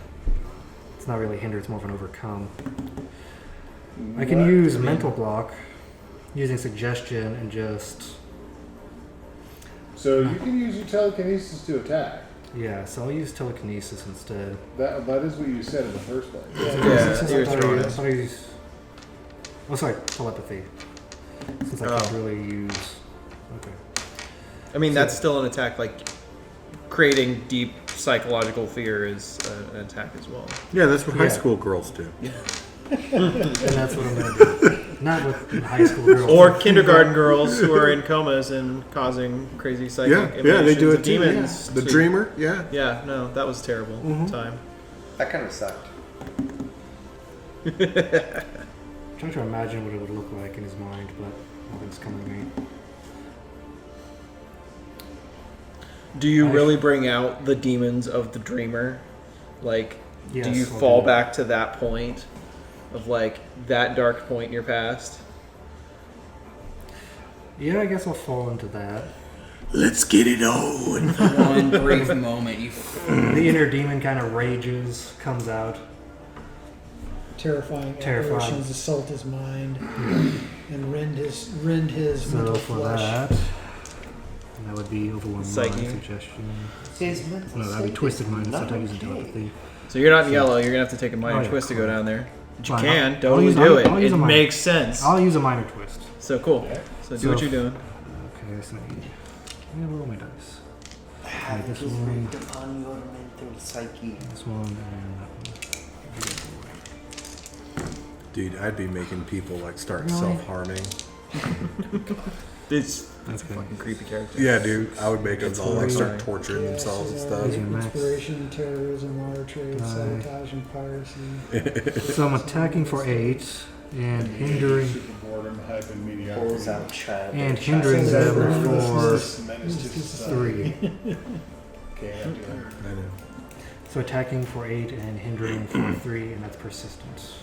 It's not really hinder, it's more of an overcome. I can use mental block using suggestion and just. So you can use your telekinesis to attack. Yeah, so I'll use telekinesis instead. That is what you said in the first place. Yeah, Since you're I thought throwing I it. thought I used. Oh, sorry, telepathy. Since I can't really use. Okay. I mean, that's still an attack. Like creating deep psychological fear is an attack as well. Yeah, that's what high Yeah. school girls do. And that's what I'm going to do. Not with high school girls. Or kindergarten girls who are in comas and causing crazy psychic they do emanations of it too. demons. The to- dreamer, yeah. Yeah, no, that was a terrible time. That kind of sucked. I'm trying to imagine what it would look like in his mind, but nothing's coming to me. Do you really bring out the demons of the dreamer? Like, Yes, do you I'll fall do that. back to that point of like that dark point in your past? Yeah, I guess I'll fall into that. Let's get it on. One brief moment, you. The inner demon kind of rages, comes out. Terrifying Terrifying. apparitions assault his mind and rend his So mental for flesh. that would be overwhelmed Psyche. mind suggestion. His mental No, that'd be state twisted is mind instead not of using okay. telepathy. So you're not in yellow. You're gonna have to take a minor Oh, yeah, twist to go cool. down there. But you Fine, can I'll totally use- do I'll- it. I'll use It a minor. makes sense. I'll use a minor twist. So cool. So do what you're doing. Okay, so I'm gonna roll my dice. Have this his one. weight upon your mental psyche. This one and that one. Dude, I'd be making people like start Really? self-harming. It's That's good. fucking creepy character. Yeah, dude, I would make them It's all like start horrifying. torturing themselves and Yeah, stuff. These are max. inspiration, terrorism, water trade, Aye. sabotage, and piracy. So I'm attacking for 8 and hindering Super boredom, hype, and Pulls mediocrity. out child. and child. hindering So them that's- for This menace to society. 3. Okay, I'm doing it. I know. So attacking for 8 and hindering for 3, and that's persistence.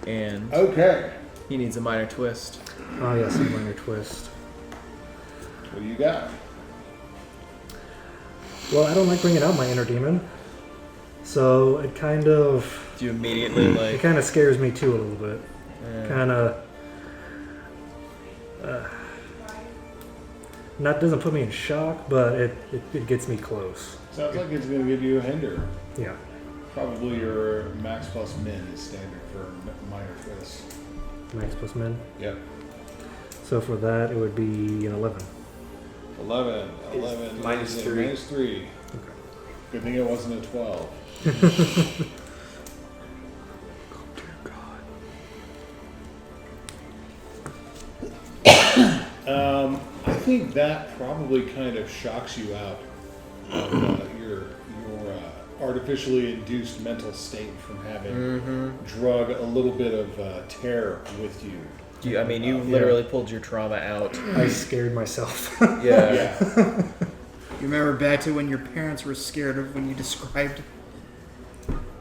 And Okay, he needs a minor twist. Oh yes, a minor twist. what do you got? Well, I don't like bringing out my inner demon, so it kind of Do you immediately like? scares me too a little bit. Kind of. Not doesn't put me in shock, but it gets me close. Sounds like it's going to give you a hinder. Yeah. Probably your max plus min is standard for minor twists. Max plus min. Yep. So for that, it would be an 11. 11. It's 11. minus is a 3. Minus 3. Okay. Good thing it wasn't a 12. I think that probably kind of shocks you out of your artificially induced mental state from having drug a little bit of terror with you. You literally pulled your trauma out. I scared myself. Yeah. Yeah. You remember back to when your parents were scared of when you described,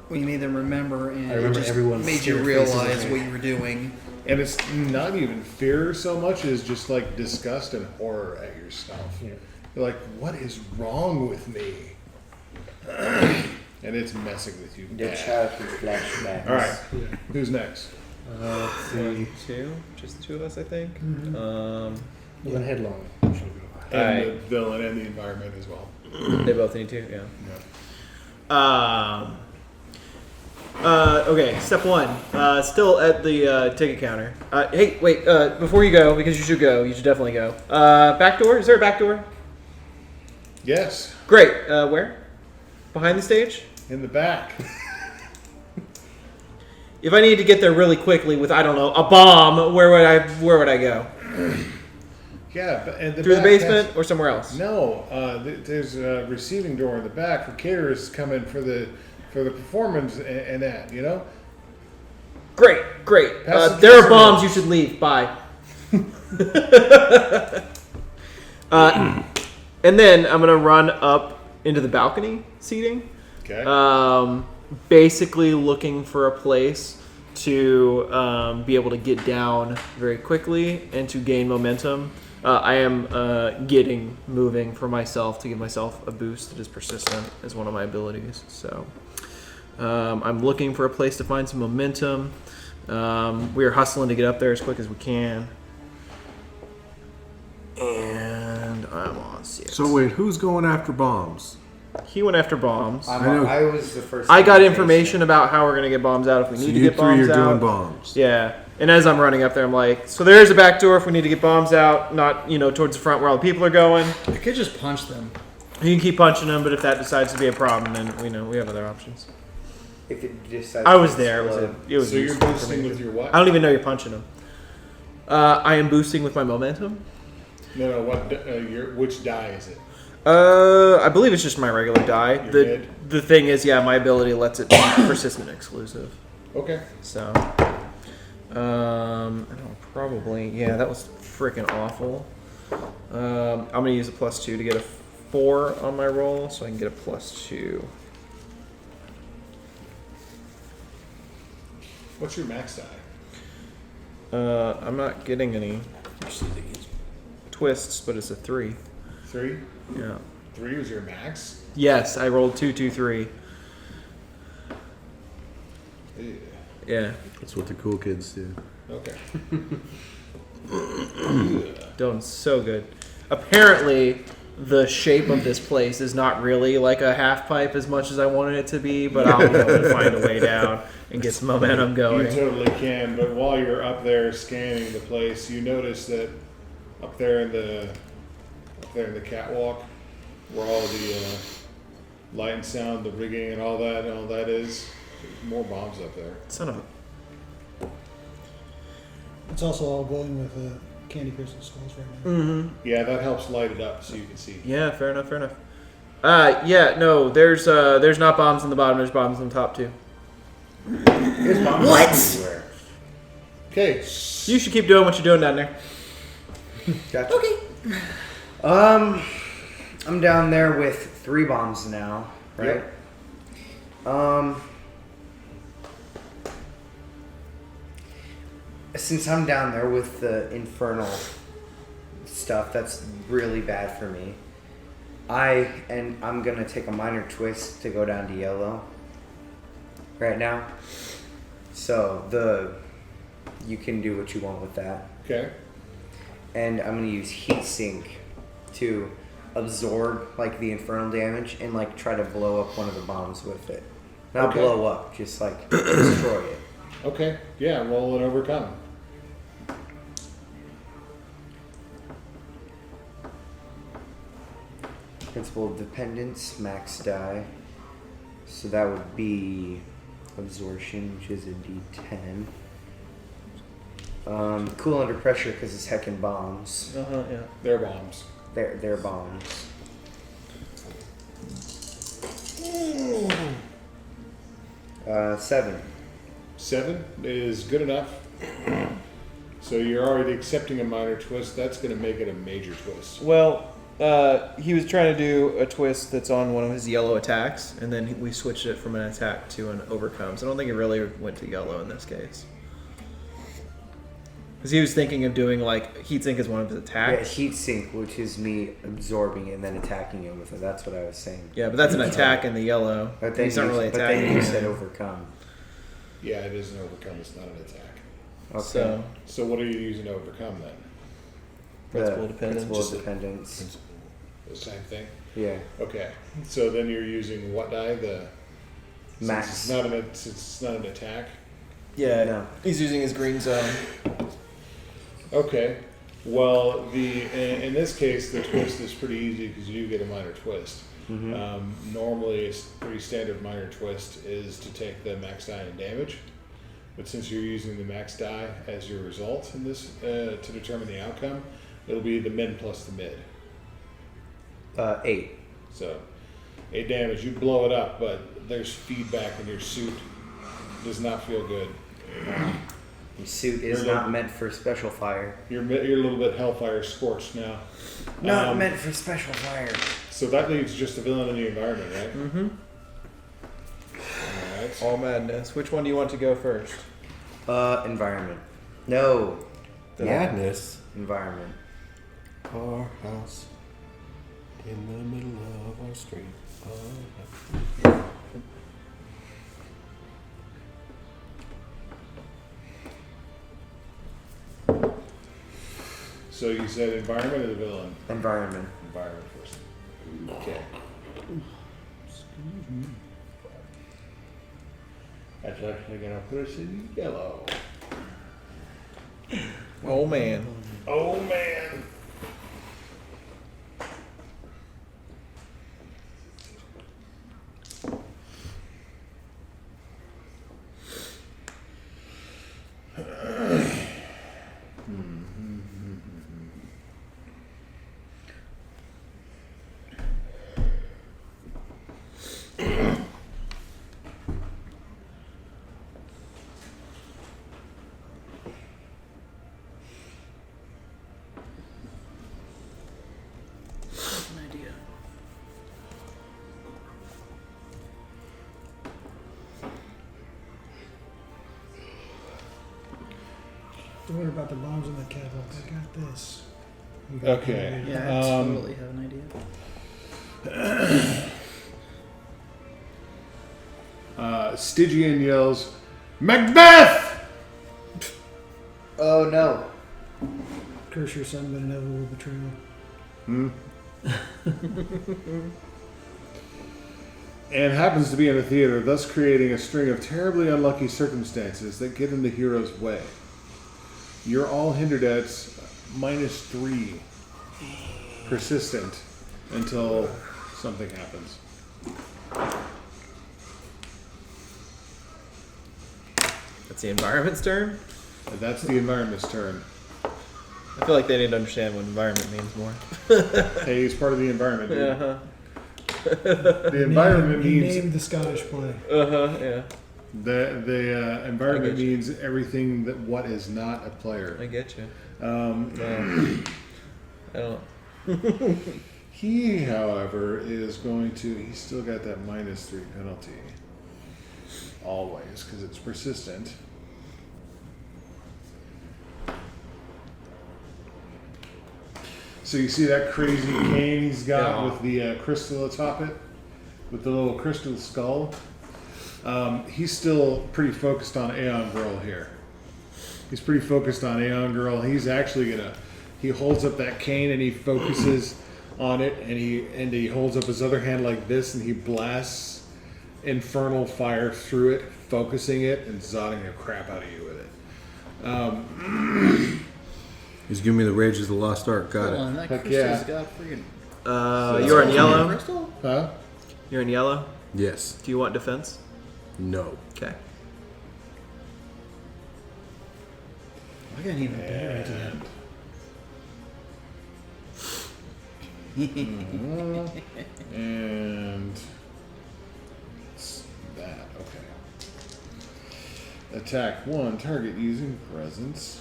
when you made them remember, and I remember it just everyone's made you scared faces realize at what me. you were doing. And it's not even fear so much as just like disgust and horror at yourself. Yeah. You're like, what is wrong with me? And it's messing with you. Your bad. childhood flashbacks. All right. Who's next? Let's see. Two, just the two of us, I think. Well, then headlong. And Alright. the villain and the environment as well. They both need to, yeah. Yeah. Okay, step one. Still at the ticket counter. Hey, wait, before you go, because you should go, you should definitely go. Back door? Is there a back door? Yes, Great. Where? Behind the stage? in the back. If I need to get there really quickly with, I don't know, a bomb, where would I go? Yeah, but and Through the back basement has- or somewhere else? No, there's a receiving door in the back for caterers coming for the performance and that, you know. Great. Pass the There are casserole. bombs. You should leave. Bye. And then I'm gonna run up into the balcony seating. Okay. Basically looking for a place to be able to get down very quickly and to gain momentum. I am getting moving for myself to give myself a boost that is persistent as one of my abilities. So I'm looking for a place to find some momentum. We are hustling to get up there as quick as we can. And I'm on 6. So wait, who's going after bombs? He went after bombs. know. I was the first. I got in the information basement. about how we're gonna get bombs out if we So need to you get three bombs are out. doing bombs. Yeah. And as I'm running up there, I'm like, so there's a back door if we need to get bombs out, not, towards the front where all the people are going. I could just punch them. You can keep punching them, but if that decides to be a problem, then we have other options. If it decides I was to there. explode. It was So you're useful for boosting me. with your what? I don't even know you're punching them. I am boosting with my momentum. No, what? Which die is it? I believe it's just my regular die. Your The mid? the thing is, yeah, my ability lets it be persistent exclusive. Okay. So, I don't probably, that was freaking awful. I'm gonna use a +2 to get a 4 on my roll, so I can get a +2. What's your max die? I'm not getting any twists, but it's a 3. 3. Yeah. 3 was your max. Yes, I rolled 2, 2, 3. Ew. Yeah. That's what the cool kids do. Okay. Doing so good. Apparently, the shape of this place is not really like a half pipe as much as I wanted it to be, but I'll be able to find a way down and get some momentum You going. totally can, but while you're up there scanning the place, you notice that up there in the catwalk, where all the light and sound, the rigging, and all that is, there's more bombs up there. Son of a... It's also all glowing with candy crystal skulls right now. Mm-hmm. Yeah, that helps light it up so you can see. Yeah, fair enough, fair enough. No, there's not bombs in the bottom, there's bombs on the top too. There's bombs What? everywhere. Okay. You should keep doing what you're doing down there. Gotcha. Okay. I'm down there with 3 bombs now, right? Since I'm down there with the infernal stuff, that's really bad for me. I'm gonna take a minor twist to go down to yellow right now. So you can do what you want with that. Okay. And I'm gonna use heat sink to absorb like the infernal damage and like try to blow up one of the bombs with it. Not Okay. blow up, just like destroy it. Okay. Yeah, roll and overcome. Principle of dependence, max die. So that would be absorption, which is a D10. Cool under pressure because it's heckin' bombs. Yeah. They're bombs. They're bombs. Seven. 7 is good enough. So you're already accepting a minor twist. That's going to make it a major twist. Well, he was trying to do a twist that's on one of his yellow attacks, and then we switched it from an attack to an overcome. So I don't think it really went to yellow in this case. Because he was thinking of doing like heatsink as one of his Yeah, attacks. heat sink, which is me absorbing it and then attacking it with it. That's what I was saying. Yeah, but that's an attack in the yellow. But then, He's not really but then attacking. you said overcome. Yeah, it is an overcome. It's not an attack. Okay. So So what are you using to overcome then? principle The dependence. Principle of dependence. The same thing? Yeah. Okay. So then you're using what die? Max. Since it's not an attack. Yeah, No. he's using his green zone. Okay. Well, in this case, the twist is pretty easy because you do get a minor twist. Normally, a pretty standard minor twist is to take the max die and damage. But since you're using the max die as your result in this to determine the outcome, it'll be the min plus the mid. 8. So 8 damage. You blow it up, but there's feedback in your suit. Does not feel good. Your suit is You're not meant for special fire. You're a little bit hellfire scorched now. Not meant for special fire. So that leaves just a villain in the environment, right? Mm-hmm. All right. All madness. Which one do you want to go first? Environment. No. Madness. Environment. Our house in the middle of our street. So you said environment or the villain? Environment. Environment first. Okay. That's actually gonna put us in yellow. Oh man. Oh man. An idea. Don't worry about the bombs in the catwalk. I got this. You got Okay. it. Yeah, I totally have an idea. Stygian yells, Macbeth! Oh no. Curse your son, but inevitable betrayal. And happens to be in a theater, thus creating a string of terribly unlucky circumstances that get in the hero's way. You're all hindered at -3 persistent until something happens. That's the environment's turn. And that's the environment's turn. I feel like they need to understand what environment means more. Hey, he's part of the environment, dude. Uh-huh. The environment He means named the Scottish play. Yeah. the I environment get you. means everything that what is not a player. I get you. I don't. He, however, is going to. He's still got that -3 penalty. Always, because it's persistent. So you see that crazy cane he's got Yeah. with the crystal atop it, with the little crystal skull. He's still pretty focused on Aeon Girl here. He's pretty focused on Aeon Girl. He's actually gonna. He holds up that cane and he focuses on it, and he holds up his other hand like this, and he blasts infernal fire through it, focusing it and zodding the crap out of you with it. He's giving me the Rage of the Lost Ark. Got Hold it. on, that Heck crystal's yeah. got friggin' You're in yellow. crystal? Huh? You're in yellow. Yes. Do you want defense? No. Okay. I got an even better idea. And it's that, okay. Attack 1, target using presence.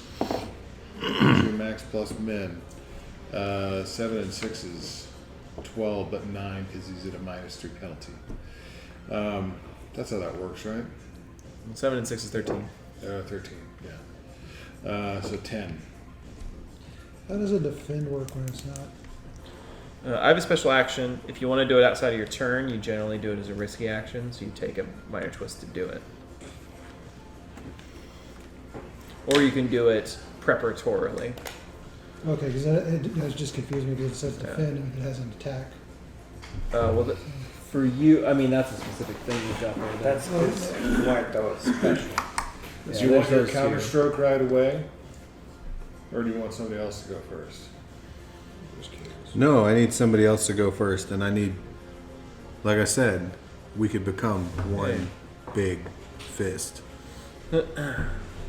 Your max plus men. 7 and 6 is 12, but 9 because he's at a -3 penalty. That's how that works, right? 7 and 6 is 13. 13, yeah. So 10. How does a defend work when it's not? I have a special action. If you want to do it outside of your turn, you generally do it as a risky action, so you take a minor twist to do it. Or you can do it preparatorily. Okay, because it just confused me because it says Yeah. defend and it has an attack. For you, I mean, that's a specific thing you've got there. That's why though it's special. Do you want your counter stroke right away? Or do you want somebody else to go first? No, I need somebody else to go first, and I need, like I said, we could become one big fist.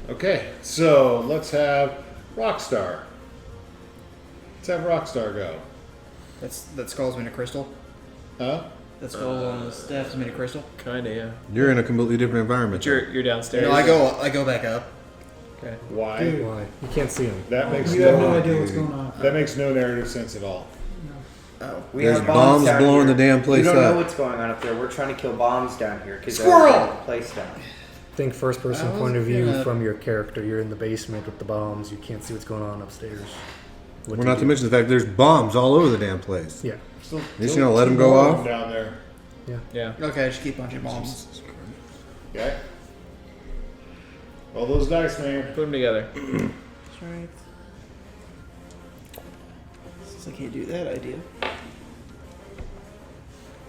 Okay, so let's have Rockstar. Let's have Rockstar go. That skull's made of crystal. Huh? That skull on the staff is made of crystal. Kinda, yeah. You're in a completely different environment. But you're downstairs. No, I go back up. Okay. Why? Why? You can't see him. That makes You have no no, idea what's going on. that makes no narrative sense at all. Oh. We There's have bombs down blowing here. the damn place We don't up. know what's going on up there. We're trying to kill bombs down here because Squirrel! the place down. Think first person I was point of view gonna- from your character. You're in the basement with the bombs. You can't see what's going on upstairs. What We're do not you to do? mention the fact there's bombs all over the damn place. Yeah. Still, You're just gonna let 'em go more of off? down there. Yeah. Okay, I just keep punching bombs. Okay. Roll those dice, man. Put them together. Strength. Since I can't do that idea.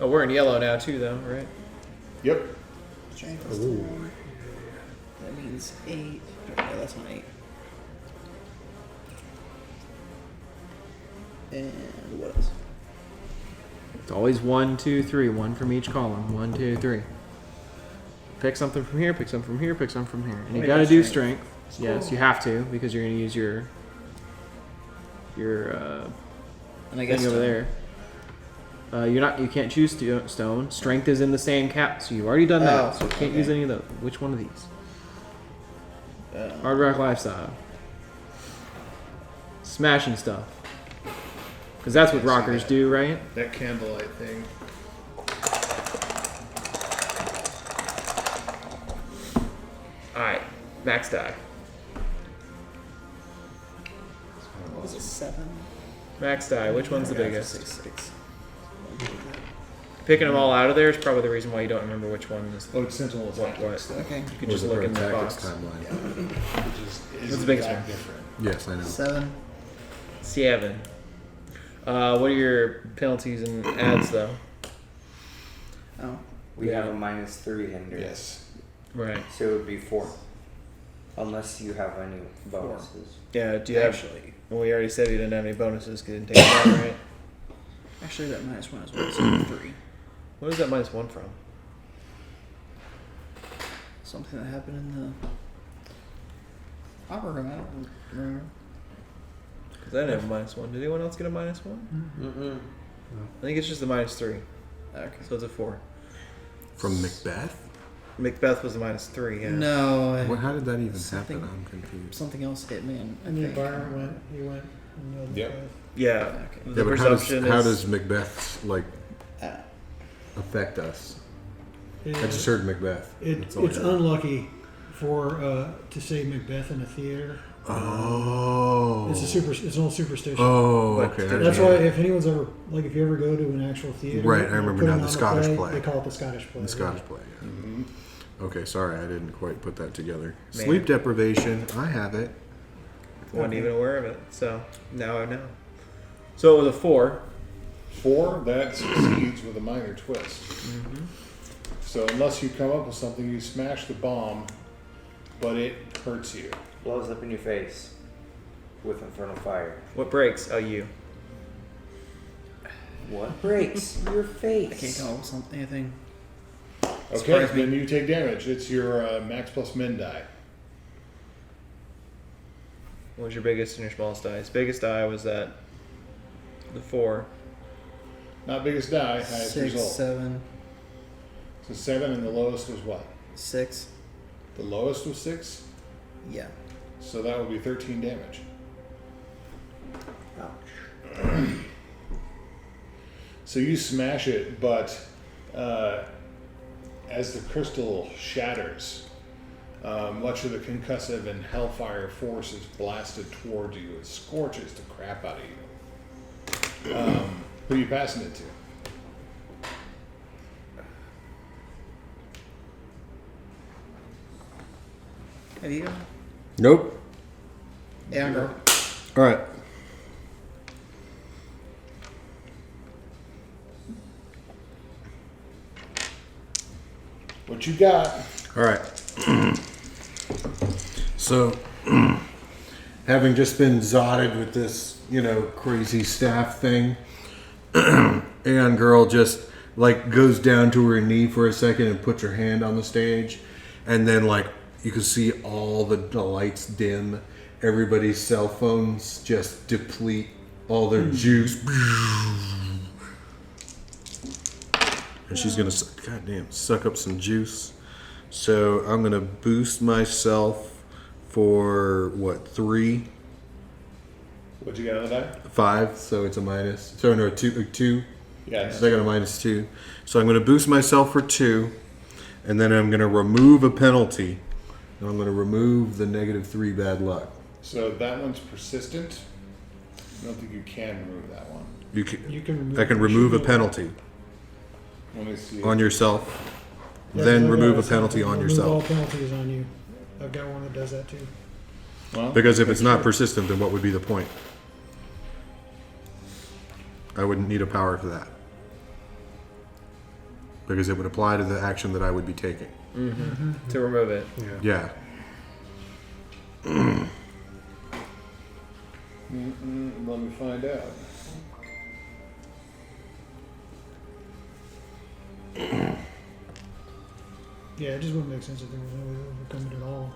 Oh, we're in yellow now too, though, right? Yep. Strength is Ooh. That means 8. Okay, that's not 8. And what else? It's always 1, 2, 3. One from each column. 1, 2, 3. Pick something from here. Pick something from here. Pick something from here. And you Wait, got to that's do strength. strength. Yes, you have to because you're going to use your And I guess thing over there. You can't choose stone. Strength is in the same cap, so you've already done that. Oh, so you can't okay. use any of those. Which one of these? Hard rock lifestyle. Smashing stuff. Because that's what rockers do, right? That candlelight thing. Alright, max die. was it 7? Max die, which one's the biggest? 6. Picking them all out of there is probably the reason why you don't remember which one is. Oh, it's Sentinel Tactics. Okay. You could just look in the box. timeline. Which is What's the biggest one? different. Yes, I know. 7. 7. What are your penalties and ads though? Oh. We have a -3 hinder. Yes. Right. So it would be 4. Unless you have any bonuses. Yeah. Do you have? Actually, Well, we already said we didn't have any bonuses because you didn't take it down, right? actually, that -1 is 1, so 3. What is that -1 from? Something that happened in the opera room. I don't remember. Because I didn't have a -1. Did anyone else get a -1? Mm-mm. I think it's just the -3. Okay. So it's a 4. From Macbeth? Macbeth was the -3. Yeah. No. Well, how did that even Something- happen? I'm confused. Something else hit me. And the environment went. He went. And the Yep. Yeah. Okay. The Yeah, but presumption how is. does Macbeth like Uh, affect us? It, I just heard Macbeth. That's all I it's heard. unlucky for to say Macbeth in a theater. Oh. It's an old superstition. Oh, But okay. I that's That's didn't why know. if anyone's ever if you ever go to an actual theater, Right, I and remember put now on the a Scottish play. They call it the Scottish play. The Scottish play. Yeah. Mm-hmm. Okay, sorry, I didn't quite put that together. Man. Sleep deprivation, I have it. Wasn't even aware of it. So now I know. So it was a 4. 4, that succeeds with a minor twist. So unless you come up with something, you smash the bomb, but it hurts you. Blows up in your face with infernal fire. What breaks? Oh, you. What breaks your face? I can't come up with anything. Okay, Surprise me. then you take damage. It's your max plus min die. What was your biggest and your smallest die? His biggest die was that the 4. Not biggest die, highest 6, result. 7, So 7 and the lowest was what? 6. The lowest was 6, Yeah. so that would be 13 damage. Ouch. So you smash it, but as the crystal shatters, much of the concussive and hellfire force is blasted towards you. It scorches the crap out of you. Who are you passing it to? Have you? Nope. Yeah, girl. All right. What you got? All right. So, having just been zotted with this, crazy staff thing, Aeon Girl just like goes down to her knee for a second and puts her hand on the stage, and then like you can see all the lights dim, everybody's cell phones just deplete all their juice. And she's gonna, goddamn, suck up some juice. So I'm gonna boost myself for what, 3, What you got on the die? 5? So it's a minus. So no, 2. Yes. So I got a -2. So I'm gonna boost myself for 2, and then I'm gonna remove a penalty. And I'm gonna remove the -3 bad luck. So that one's persistent. I don't think you can remove that one. You can, You can remove. I can remove a penalty Let me see. on yourself, Yeah, then I've remove got a penalty on remove all yourself. penalties on you. I've got one that does that too. Well, Because if it's not persistent, then what would be the point? I wouldn't need a power for that. Because it would apply to the action that I would be taking. To remove it. Yeah. let me find out. Yeah, it just wouldn't make sense if there was no way to overcome it at all.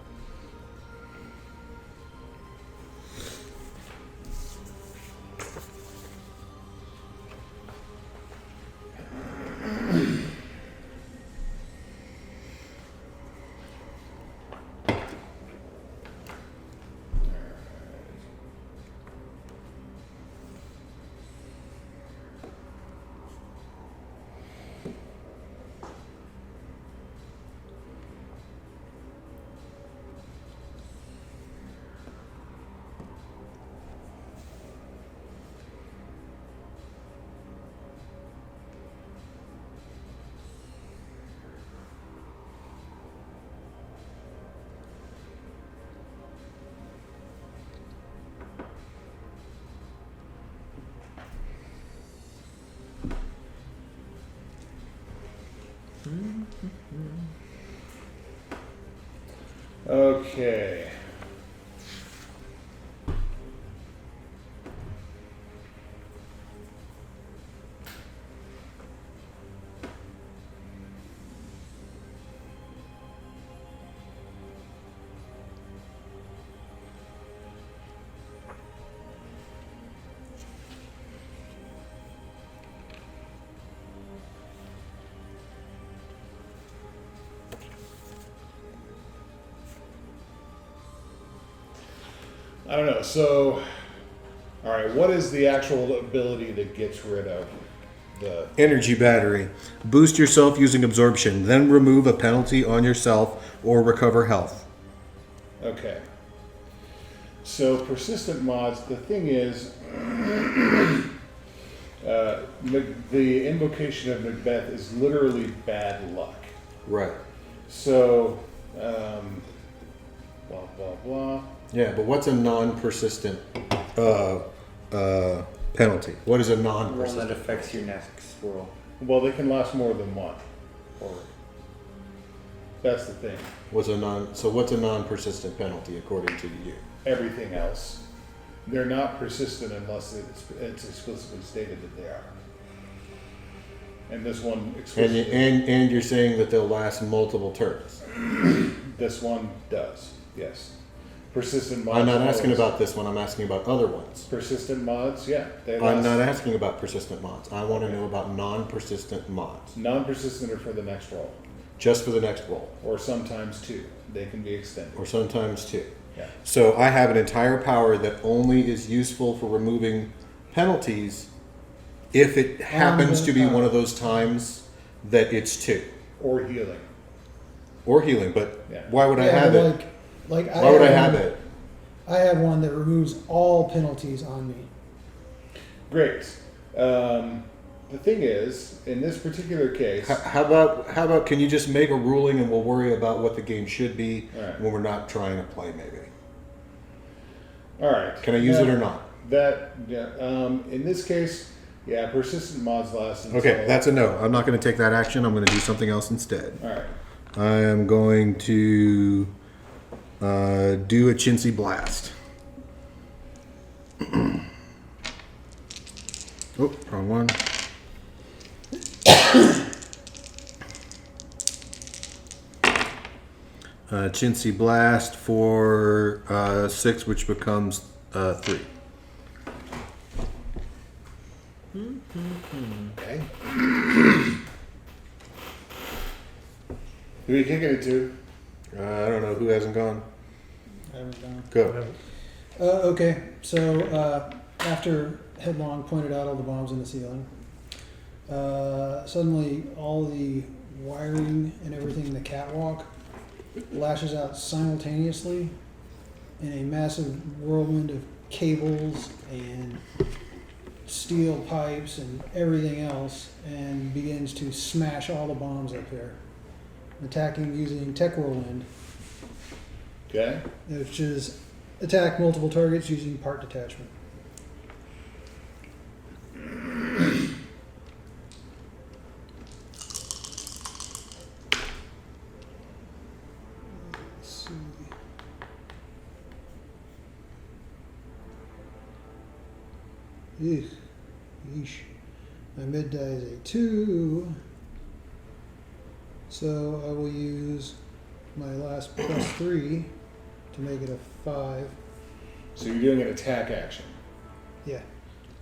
Okay. I don't know. So, all right, what is the actual ability that gets rid of the? Energy battery. Boost yourself using absorption, then remove a penalty on yourself or recover health. Okay. So persistent mods. The thing is, the invocation of Macbeth is literally bad luck. Right. So, blah blah blah. Yeah, but what's a non-persistent penalty? What is a One that non-persistent? affects your next roll. Well, they can last more than one. Or that's the thing. What's a non-persistent penalty according to you? Everything else, they're not persistent unless it's explicitly stated that they are. And this one And explicitly. and you're saying that they'll last multiple turns. This one does. Yes. Persistent mods. I'm not asking always- about this one. I'm asking about other ones. persistent mods. Yeah, they I'm last. not asking about persistent mods. I want to know about non-persistent mods. Non-persistent are for the next roll, Just for the next roll. or sometimes two. They can be extended. Or sometimes two. Yeah. So I have an entire power that only is useful for removing penalties if it happens to be one of those times that it's two. Or healing. Or healing, but Yeah. why would I Yeah, have but it? like Why would I have have it? I have one that removes all penalties on me. Great. The thing is, in this particular case, How about can you just make a ruling and we'll worry about what the game should be Alright. when we're not trying to play maybe. all right. Can I use it or not? That yeah. In this case, yeah, persistent mods last. Until, Okay, that's a no. I'm not going to take that action. I'm going to do something else instead. all right. I am going to do a chintzy blast. Oh, wrong one. Chintzy blast for 6, which becomes 3. Okay. Who are you kicking it to? I don't know who hasn't gone. I haven't done. Go. Okay, so after Headlong pointed out all the bombs in the ceiling, suddenly all the wiring and everything in the catwalk lashes out simultaneously in a massive whirlwind of cables and steel pipes and everything else, and begins to smash all the bombs up there, attacking using Tech Whirlwind, Okay. which is attack multiple targets using part detachment. Let's see. Eesh. Yeesh. My mid die is a 2. So I will use my last +3 to make it a 5. So you're doing an attack action. Yeah.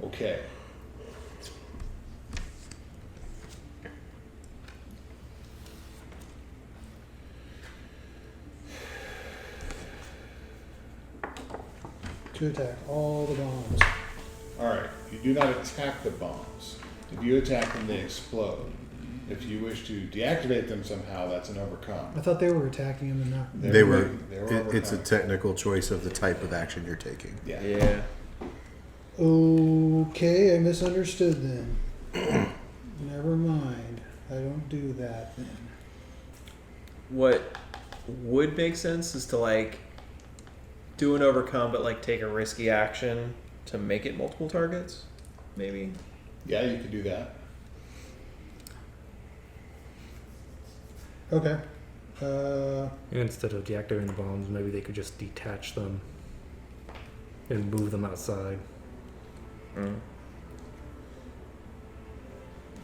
Okay. To attack all the bombs. All right. You do not attack the bombs. If you attack them, they explode. If you wish to deactivate them somehow, that's an overcome. I thought they were attacking him and not. They were. overcome. It's a technical choice of the type of action you're taking. Yeah. Yeah. Okay, I misunderstood then. Never mind. I don't do that then. What would make sense is to like do an overcome, but like take a risky action to make it multiple targets, maybe. Yeah, you could do that. Okay. Instead of deactivating the bombs, maybe they could just detach them and move them outside.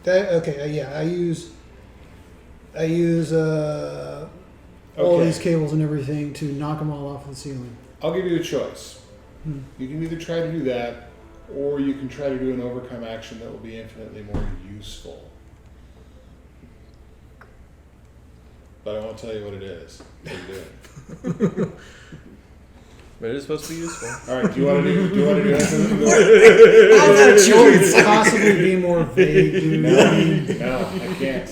Okay. Yeah, I use all Okay. these cables and everything to knock them all off the ceiling. I'll give you a choice. Hmm. You can either try to do that, or you can try to do an overcome action that will be infinitely more useful. But I won't tell you what it is. What you're doing. But it is supposed to be useful. All right. Do you want to do anything? How's that a choice? Possibly be more vague, dude. No, I can't.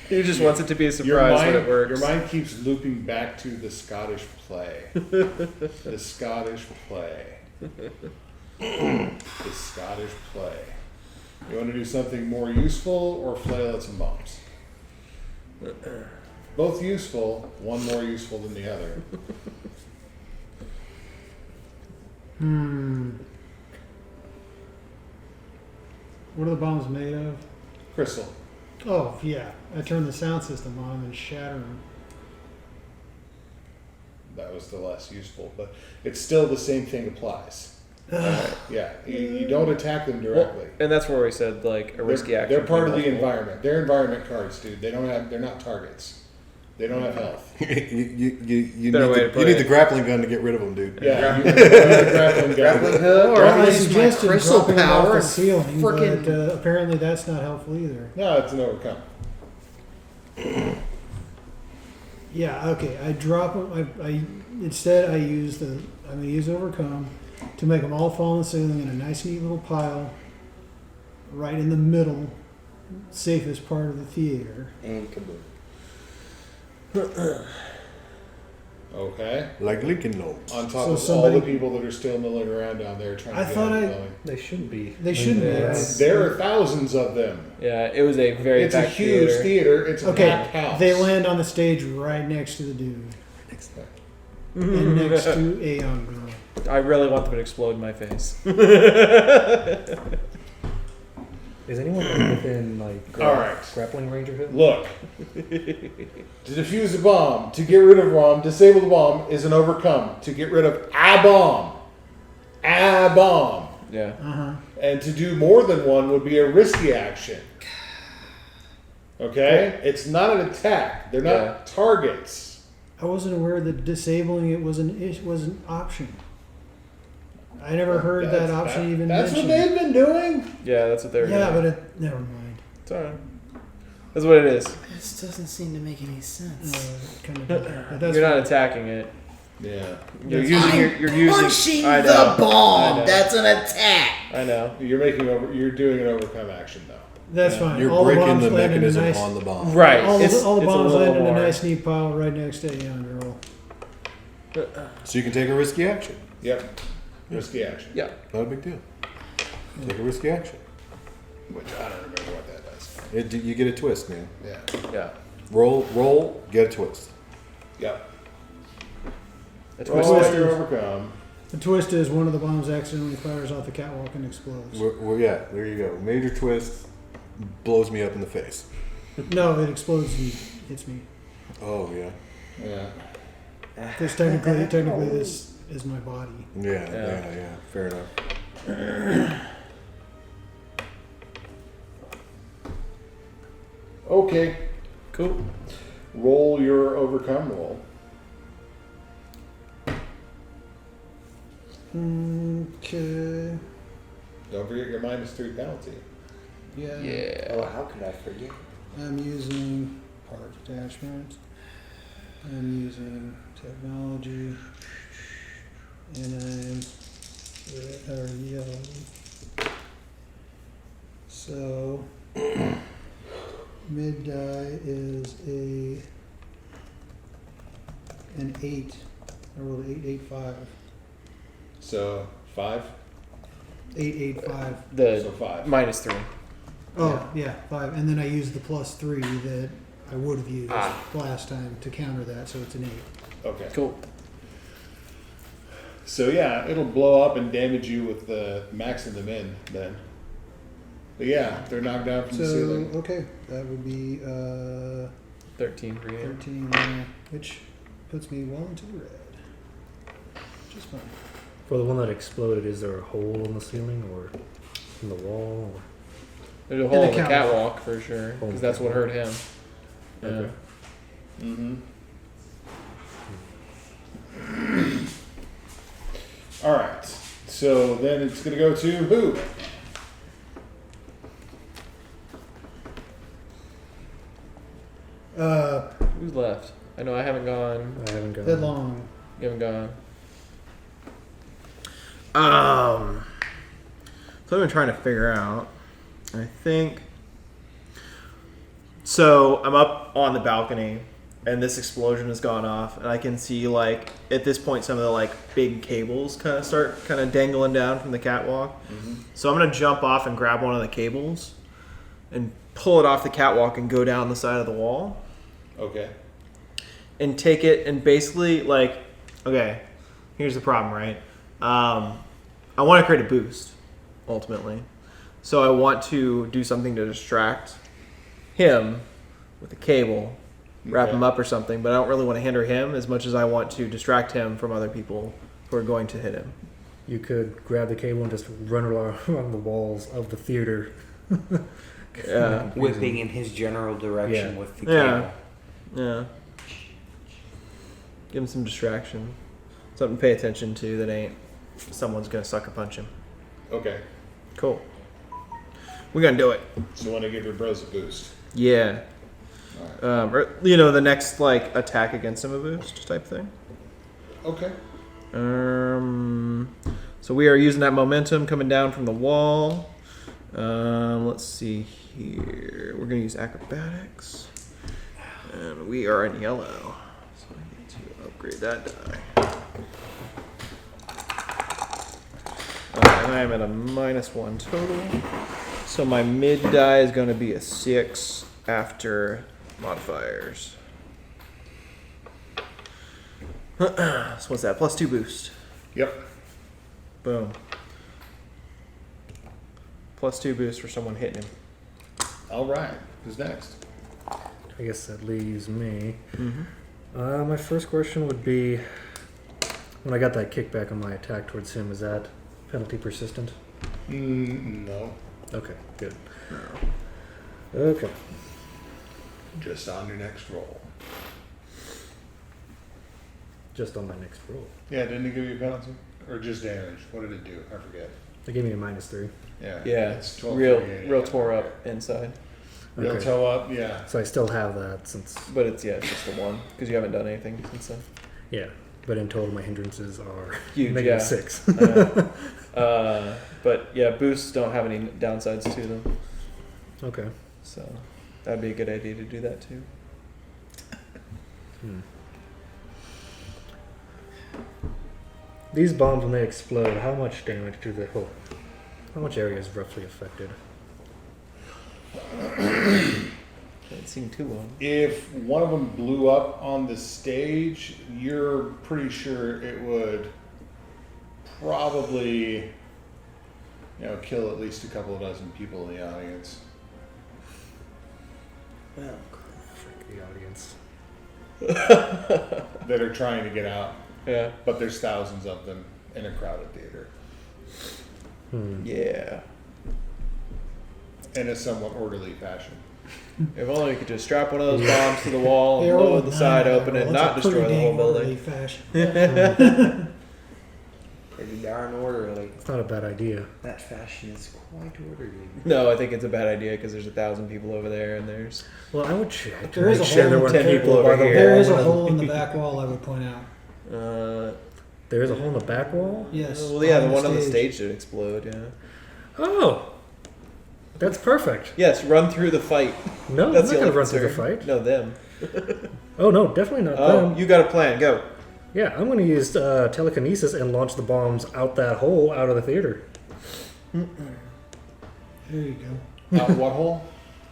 He just wants it to be a Your surprise when mind, it works. your mind keeps looping back to the Scottish play. The Scottish play. The Scottish play. You want to do something more useful or flail at some bombs? Both useful, one more useful than the other. What are the bombs made of? Crystal. Oh, yeah. I turn the sound system on and shatter them. That was the less useful, but it's still the same thing applies. Yeah, you don't attack them directly. And that's where we said like a risky action. They're part of the multiple. environment. They're environment cards, dude. They're not targets. They don't have health. you Better way to put need it. the grappling gun to get rid of them, dude. Yeah, you can grappling gun. Or I use my suggested crystal dropping them off power the and ceiling, frickin' but apparently that's not helpful either. No, it's an overcome. Yeah, okay. I drop them. Instead I use I'm gonna use overcome to make them all fall on the ceiling in a nice, neat little pile, right in the middle, safest part of the theater. And kaboom. Okay. Like Lincoln Logs. On top So of all somebody- the people that are still milling around down there trying I to get thought it I- going. They shouldn't be. They shouldn't be. Yeah. There are thousands of them. Yeah, it was a very It's a packed huge theater. It's a Okay, packed house. they land on the stage right next to the dude, and next to a young girl. I really want them to explode in my face. Is anyone within like All right. grappling range of him? Look, to defuse a bomb, to get rid of a bomb, disable the bomb is an overcome. To get rid of a bomb, Yeah. and to do more than one would be a risky action. Okay, it's not an attack. They're not Yeah. targets. I wasn't aware that disabling it was an option. I never heard that option even That's what mentioned. they've been doing. Yeah, that's what they were Yeah, doing. but never mind. It's alright. That's what it is. This doesn't seem to make any sense. Kind of. But that's You're not attacking it. Yeah, You're using. Punching I the know. I bomb. know. That's an attack. I know. you're doing an overcome action though. That's Yeah. fine. You're all breaking bombs the land in a mechanism nice, on the bomb. Right. All, it's, all the it's a bombs little land in a more- nice, neat pile right next to a young girl. So you can take a risky action. Yep, risky action. Yeah. Not a big deal. Take a risky action. Which I don't remember what that does. You get a twist, man. Yeah. Yeah. Roll, get a twist. Yep. That's Roll what your overcome. The twist is one of the bombs accidentally fires off the catwalk and explodes. Yeah, there you go. Major twist blows me up in the face. No, it explodes and hits me. Oh yeah. Yeah. Because technically, this is my body. Yeah. Fair enough. Okay. Cool. Roll your overcome roll. Okay. Don't forget your -3 penalty. Yeah. Oh, Yeah. how could I forget? I'm using part attachment. I'm using technology. And I'm red or yellow. So mid die is an 8. I rolled 885. So 5. 885. The So 5. -3. Oh yeah, 5. And then I used the +3 that I would have used Ah. last time to counter that, so it's an 8. Okay. Cool. So yeah, it'll blow up and damage you with the maxing them in then. But yeah, they're knocked down from the So ceiling. okay, that would be 13 for you. 13, which puts me well into the red. Just fine. For the one that exploded, is there a hole in the ceiling or in the wall? Or? There's a hole in the catwalk. catwalk for sure, Hole in because the that's what hurt him. Yeah. Okay. Mm-hmm. All right. So then it's gonna go to who? Who's left? I know I haven't gone. I haven't got That long. You haven't gone. So I've been trying to figure out. I think. So I'm up on the balcony, and this explosion has gone off, and I can see like at this point some of the like big cables kind of start kind of dangling down from the catwalk. So I'm gonna jump off and grab one of the cables, and pull it off the catwalk and go down the side of the wall. Okay. And take it and basically like, okay, here's the problem, right? I want to create a boost ultimately, so I want to do something to distract him with a cable, wrap Okay. him up or something. But I don't really want to hinder him as much as I want to distract him from other people who are going to hit him. You could grab the cable and just run along the walls of the theater. Yeah, Whipping in his general direction Yeah. with the Yeah. cable. yeah. Give him some distraction, something to pay attention to that ain't someone's gonna sucker punch him. Okay. Cool. We're gonna do it. So want to give your bros a boost. Yeah. All right. Or the next like attack against him a boost type thing. Okay. So we are using that momentum coming down from the wall. Let's see here. We're gonna use acrobatics, and we are in yellow. So I need to upgrade that die. And I am at a -1 total. So my mid die is going to be a 6 after modifiers. So what's that? +2 boost. Yep. Boom. +2 boost for someone hitting him. All right. Who's next? I guess that leaves me. My first question would be, when I got that kickback on my attack towards him, is that penalty persistent? No. Okay, good. Okay. Just on your next roll. Just on my next roll. Yeah, didn't it give you a penalty? Or just damage? What did it do? I forget. They gave me a -3. Yeah. Yeah, It's real 12:38. tore up inside, Real Okay. toe up, yeah. So I still have that since, but it's it's just the one because you haven't done anything since then. yeah. But in total, my hindrances are Huge, negative yeah. 6. But yeah, boosts don't have any downsides to them, Okay. so that'd be a good idea to do that too. These bombs, when they explode, how much damage do they hold? How much area is roughly affected? Can't seem too long. If one of them blew up on the stage, you're pretty sure it would probably, kill at least a couple of dozen people in the audience. Well, Frick the audience. That are trying to get out, Yeah. but there's thousands of them in a crowded theater Yeah. in a somewhat orderly fashion. If only we could just strap one of those bombs to the wall They and blow rolled the nine side on that open roll. and That's not a destroy pretty the whole dang orderly building. fashion. Pretty darn orderly. It's not a bad idea. That fashion is quite orderly. No, I think it's a bad idea because there's 1,000 people over there and there's Well, I would check. to There is make a sure hole there in weren't 10 people people over by the here. There wall. is a hole in the back wall, I would point out. There is a hole in the back wall? Yes. well, yeah, the behind one on the stage did explode. Yeah. Oh! That's perfect. Yes, run through the fight. No, That's I'm the not going only to run through the concern. fight. No, them. Oh, no, definitely not Oh, them. you got a plan. Go. Yeah, I'm going to use telekinesis and launch the bombs out that hole out of the theater. There you go. Out what hole?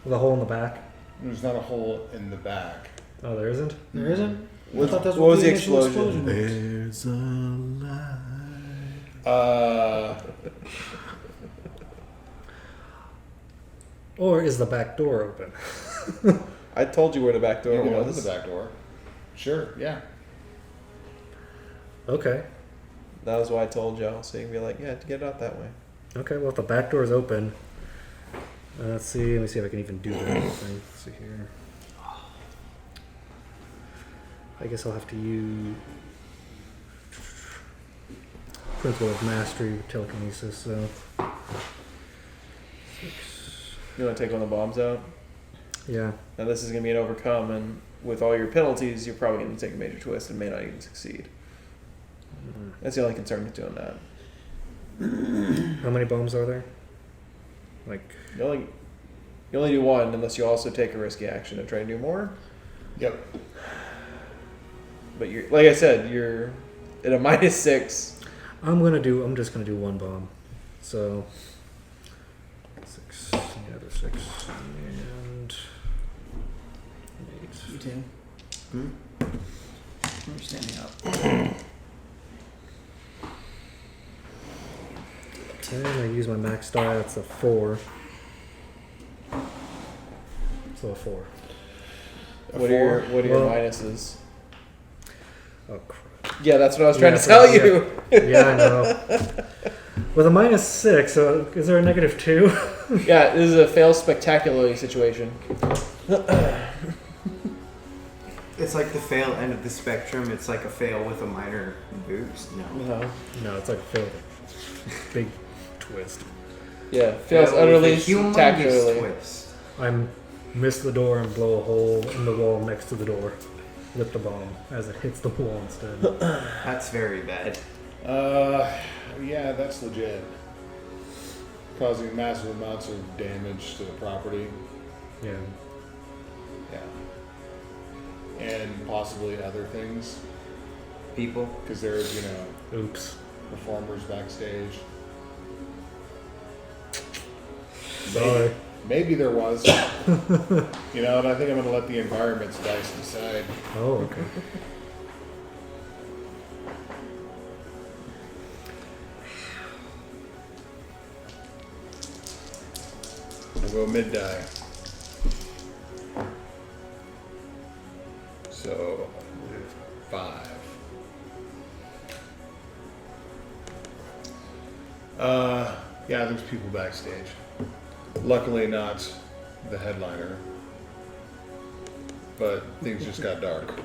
The hole in the back. There's not a hole in the back. Oh, there isn't? There isn't? I What- thought that's what was the initial explosion? There's a light. Or is the back door open? I told you where the back You door can open was. the back door. Sure, yeah. Okay. That was why I told y'all, so you can be like, yeah, get it out that way. Okay, well, if the back door is open, let's see. Let me see if I can even do that. Let's see here. I guess I'll have to use Principle of Mastery with telekinesis. So 6. You want to take one of the bombs out? Yeah. Now this is going to be an overcome, and with all your penalties, you're probably going to take a major twist and may not even succeed. That's the only concern with doing that. How many bombs are there? Like, You only do one unless you also take a risky action and try to do more. Yep. But you're, like I said, you're at a -6. I'm just gonna do one bomb. So 6, the other 6, and 8. You too. You're standing up. 10. I use my max die. That's a 4. So a 4. What are your Well- minuses? Oh crap. Yeah, that's what I was trying Yeah, to tell yeah. you. Yeah, I know. With a -6, so is there a -2? Yeah, this is a fail spectacularly situation. It's like the fail end of the spectrum. It's like a fail with a minor boost. No. No, it's like failed. Big twist. Yeah, fails Fail utterly with a humongous spectacularly. twist. I'm miss the door and blow a hole in the wall next to the door with the bomb as it hits the wall instead. That's very bad. Yeah, that's legit. Causing massive amounts of damage to the property. Yeah. Yeah. And possibly other things. People. Because there's, Oops. performers backstage. Sorry. Maybe there was. And I think I'm going to let the environment's dice decide. Oh, okay. We'll go mid-die. So, 5. Yeah, there's people backstage. Luckily not the headliner. But things just got dark.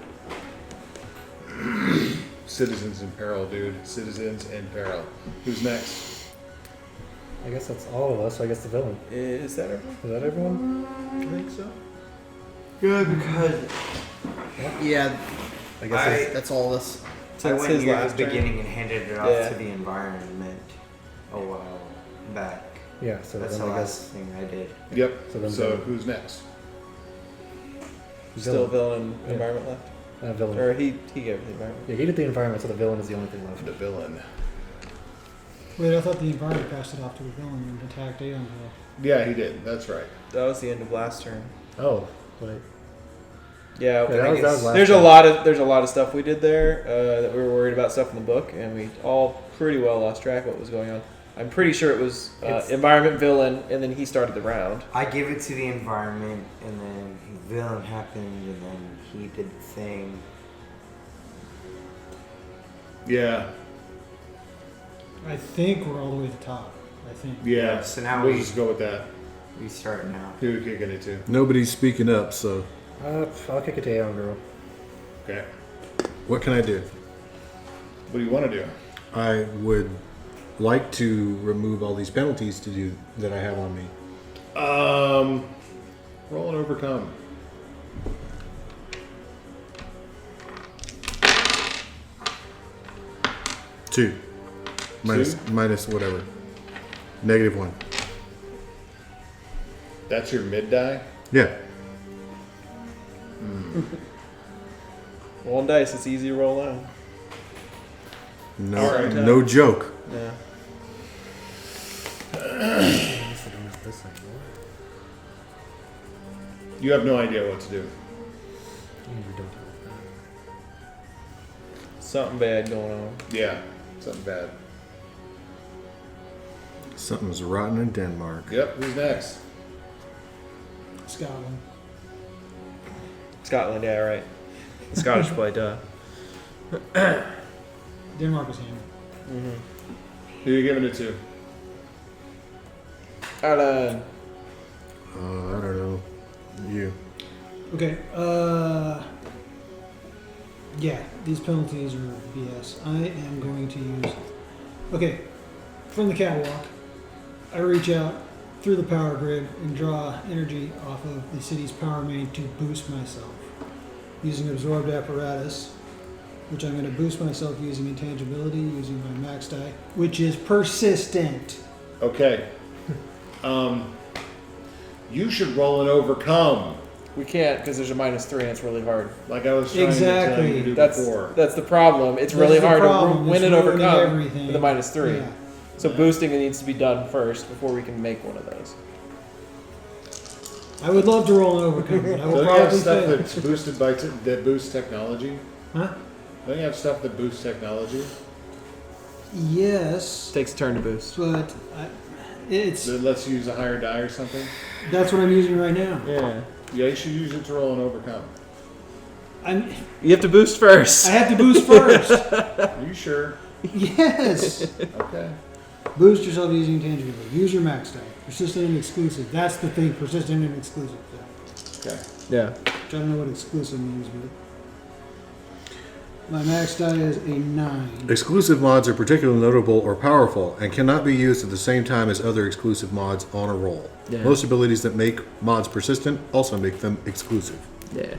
Citizens in peril, dude. Citizens in peril. Who's next? I guess that's all of us. I guess the villain. Is that everyone? Is that everyone? I think so. Good, because Yeah, I guess that's all of us. I Since went his near last the turn. beginning and handed it off Yeah. to the environment a while back. yeah. So That's then the I last guess thing I did. Yep. So then So villain. who's next? Still villain Yeah. environment left? villain. Or he gave it the environment. Yeah, he did the environment, so the villain is the only thing left. The villain. Wait, I thought the environment passed it off to the villain and attacked Aeon. Yeah, he did. That's right. That was the end of last turn. Oh, wait. Yeah, that was last there's turn. a lot of stuff we did there that we were worried about stuff in the book, and we all pretty well lost track of what was going on. I'm pretty sure it was It's- environment villain, and then he started the round. I gave it to the environment, and then the villain happened, and then he did the thing. Yeah. I think we're all the way at the top. I think. Yeah. So now we'll we- just go with that. You start now. Who are you kicking it to? Nobody's speaking up, so I'll kick it to young girl. Okay. what can I do? What do you want to do? I would like to remove all these penalties to do that I have on me. Roll and overcome. Two. Minus whatever. -1. That's your mid die? Yeah. Rolling dice, it's easy to roll out. No, All right. no joke. Yeah. I guess I don't have this anymore. You have no idea what to do. You don't have that. Something bad going on. Yeah, something bad. Something's rotten in Denmark. Yep, who's next? Scotland. Scotland, yeah, right. The Scottish play, duh. Denmark was hammered. Who are you giving it to? Ireland. I don't know. You. Okay. Yeah, these penalties are BS. I am going to use. Okay, from the catwalk, I reach out through the power grid and draw energy off of the city's power main to boost myself. Using absorbed apparatus, which I'm going to boost myself using intangibility, using my max die, which is persistent. Okay. You should roll and overcome. We can't because there's a -3 and it's really hard. Like I was trying to tell you to do before. That's the problem. It's really That's the hard problem. to win It's and ruining overcome everything. with a -3. Yeah. So boosting it needs to be done first before we can make one of those. I would love to roll and overcome, but I will Don't you have probably stuff fail. that's boosted by that boosts technology? Huh? Don't you have stuff that boosts technology? Yes, Takes a turn to boost. but it's That lets you use a higher die or something? that's what I'm using right now. Yeah. Yeah, you should use it to roll and overcome. You have to boost first. I have to boost first. Are you sure? Yes. Okay. Boost yourself using intangibility. Use your max die. Persistent and exclusive. That's the thing. Persistent and exclusive. Okay. Yeah. I don't know what exclusive means, but my max die is a 9. Exclusive mods are particularly notable or powerful and cannot be used at the same time as other exclusive mods on a roll. Yeah. Most abilities that make mods persistent also make them exclusive. Yeah.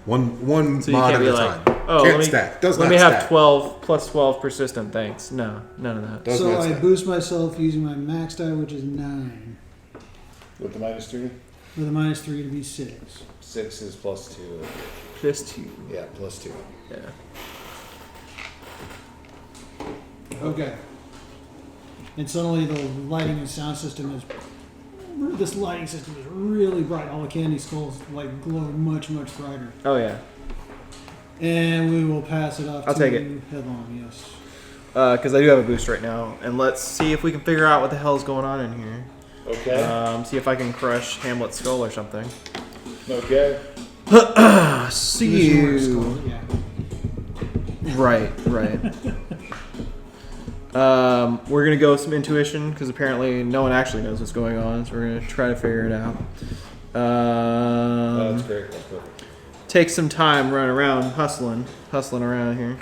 One So you mod can't at be a like, time. oh, Can't let me, stack. Does let not me have stack. 12 plus 12 persistent. Thanks. No, none of that. Does So not I stack. boost myself using my max die, which is 9, With the -3? with a -3 to be 6. 6 is +2. Plus 2. Yeah, +2. Yeah. Okay. And suddenly the lighting and sound system is. This lighting system is really bright. All the candy skulls like glow much, much brighter. Oh yeah. And we will pass it off I'll to take it. Headlong, yes. Because I do have a boost right now, and let's see if we can figure out what the hell's going on in here. Okay. See if I can crush Hamlet's skull or something. Okay. See Visionary you. skull, yeah. Right. We're gonna go with some intuition because apparently no one actually knows what's going on, so we're gonna try to figure it out. That's great. That's perfect. Take some time running around, hustling around here.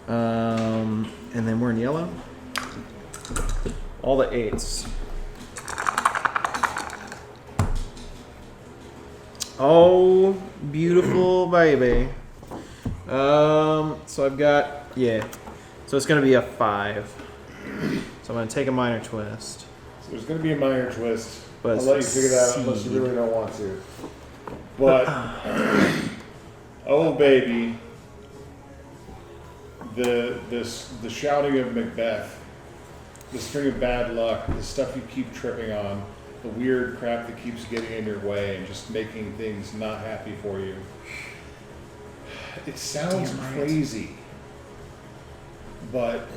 And then we're in yellow. All the 8s. Oh, beautiful baby. So I've got, so it's gonna be a 5. So I'm gonna take a minor twist. So there's going to be a minor twist. But I'll let you figure that out unless you succeed. really don't want to. But, oh baby, the shouting of Macbeth, the string of bad luck, the stuff you keep tripping on, the weird crap that keeps getting in your way and just making things not happy for you. It sounds crazy, but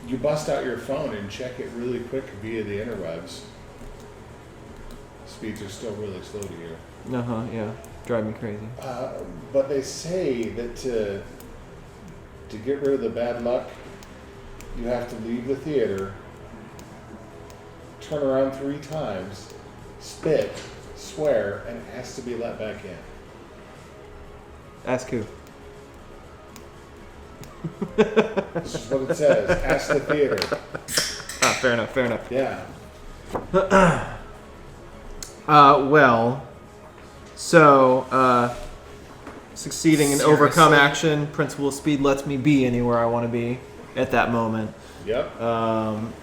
you bust out your phone and check it really quick via the interwebs. Speeds are still really slow to you. Yeah. Drive me crazy. But they say that to get rid of the bad luck, you have to leave the theater, turn around 3 times, spit, swear, and ask to be let back in. Ask who? This is what it says. Ask the theater. Ah, fair enough. Fair enough. Yeah. Succeeding in overcome action, principle of speed lets me be anywhere I want to be at that moment. Yep.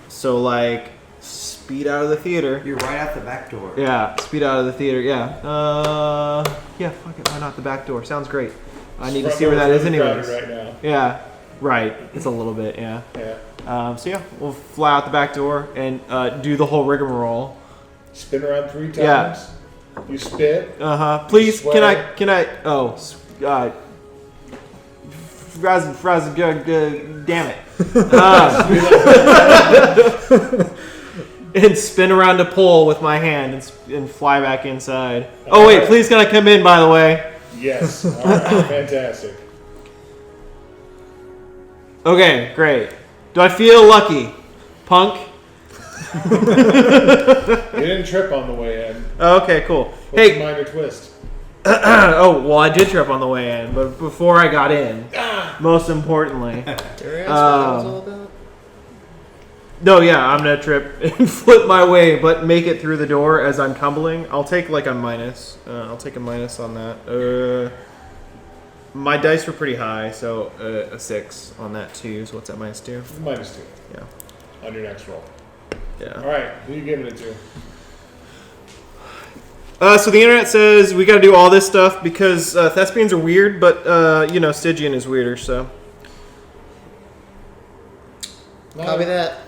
So like, speed out of the theater. You're right out the back door. Yeah, speed out of the theater. Yeah. Yeah. Fuck it. Why not the back door? Sounds great. I need to see where that is anyways. Right now. Yeah. Right. It's a little bit. Yeah. Yeah. So yeah, we'll fly out the back door and do the whole rigmarole. Spin around 3 times. Yeah. You spit. Please, Swear. can I? Oh, damn it. And spin around a pole with my hand and fly back inside. Oh wait, please can I come in? By the way. Yes. All right. Fantastic. Okay, great. Do I feel lucky, punk? You didn't trip on the way in. Okay, cool. What's Hey. a minor twist? Oh, well, I did trip on the way in, but before I got in, most importantly. Did I ask what that was all about? No, yeah, I'm gonna trip and flip my way, but make it through the door as I'm tumbling. I'll take like a minus. I'll take a minus on that. My dice were pretty high, so a 6 on that too. So what's that, -2? -2. Yeah. On your next roll. Yeah. All right. Who are you giving it to? So the internet says we got to do all this stuff because thespians are weird, but Stygian is weirder. So Copy that.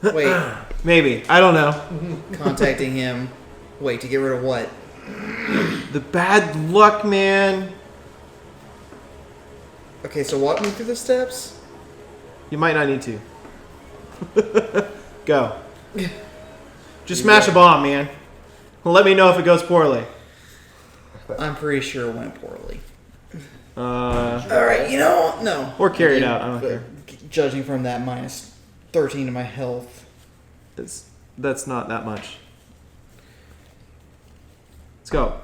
Wait, maybe I don't know. contacting him. Wait, to get rid of what? The bad luck, man. Okay, so walk me through the steps. You might not need to. Go. Just smash a bomb, man. Let me know if it goes poorly. I'm pretty sure it went poorly. Uh, All right, no. Or carry it out, I don't care. Judging from that -13 to my health. that's not that much. Let's go.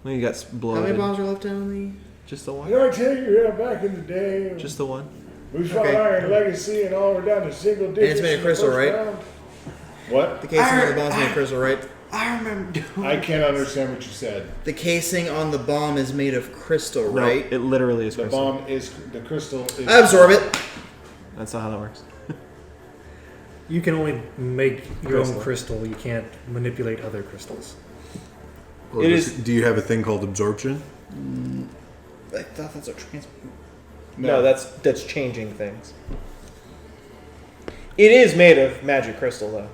Well, you got How many bloated. bombs are left down the? Just the one. You know, I tell you, back in the day, Just the one. we fought Okay. Iron Legacy and all were down to single digits. it's made of in the crystal, first right? round. What? The casing on the bomb's made of crystal, right? I remember doing I can't understand what you said. The casing on the bomb is made of crystal, No, right? it literally is The crystal. bomb is the crystal. Is I absorb it. That's not how that works. You can only make your Crystal. own crystal. You can't manipulate other crystals. Or It does- is- Do you have a thing called absorption? I thought that's a trans. No, that's changing things. It is made of magic crystal, though.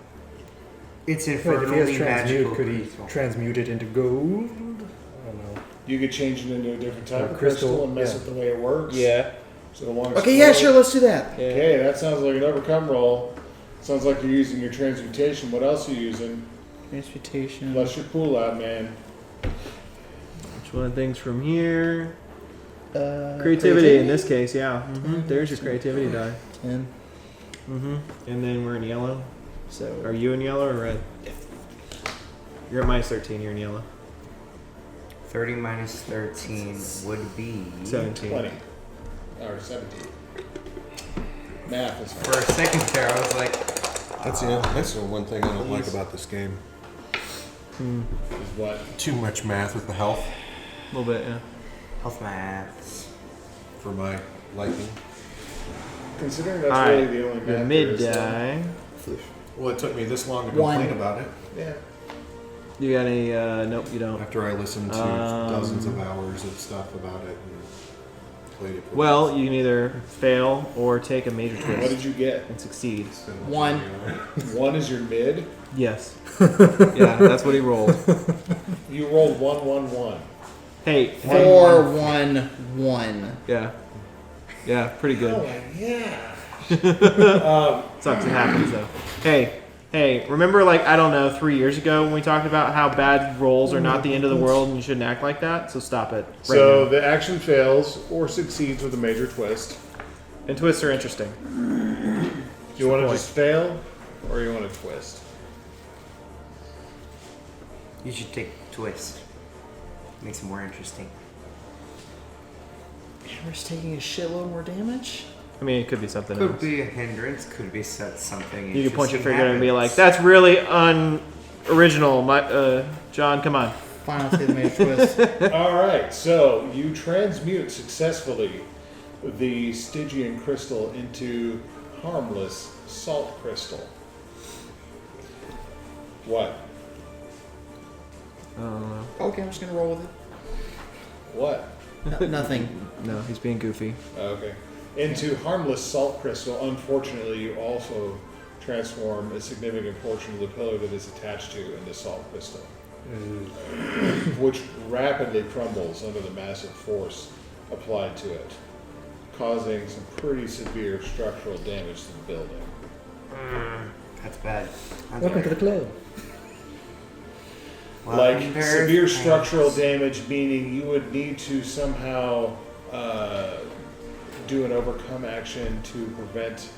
It's But if he has infinitely transmute, magical. could he transmute it into gold? I don't know. You could change it into a different type Or of crystal, crystal, and mess yeah. with the way it works. Yeah. So the one. Okay, yeah, sure, let's do that. Okay, that sounds like an overcome roll. Sounds like you're using your transmutation. What else are you using? Transmutation. Flush your pool out, man. Which one of things from here? Uh, Creativity in this case, yeah. There's your creativity die. 10. And then we're in yellow. So Are you in yellow or red? You're at -13. You're in yellow. 30 minus 13 would be. 17. 20. Or 17. Math is For hard. a second there, I was like, That's the one thing I don't like about this game. Is what? Too much math with the health A little bit, yeah. health maths. for my liking. Considering that's Alright, really the only your math mid there is, die. Well, it took me this long to One. complain about it Yeah. You got any? Nope, you don't. after I listened to dozens of hours of stuff about it and played it. for Well, months. you can either fail or take a major What twist did you get? and succeed. Instead of 1. One is your mid. Yes. Yeah, that's what he rolled. You rolled 1, 1, 1. Hey, 4, 1, 1. yeah. Yeah, pretty good. Oh my yeah. Sucks, it happens though. Hey, remember I don't know, 3 years ago when we talked about how bad rolls are not the end of the world and you shouldn't act like that? So stop it. Right So now. the action fails or succeeds with a major twist. And twists are interesting. You want to just fail? or you want to twist? You should take twist. Makes it more interesting. Hammer's taking a shitload more damage? I mean, it could be something Could else. be a hindrance. Could be something. You could point your interesting finger and be like, happens. "That's really unoriginal." John, come on. Fine, I'll take the mage twist. All right, so you transmute successfully the Stygian crystal into harmless salt crystal. What? Okay, I'm just gonna roll with it. What? Nothing. No, he's being goofy. Okay. Into harmless salt crystal, unfortunately, you also transform a significant portion of the pillar that is attached to into salt crystal, which rapidly crumbles under the massive force applied to it, causing some pretty severe structural damage to the building. That's bad. Welcome to the club. Like Welcome, severe Bear. structural damage, meaning you would need to somehow do an overcome action to prevent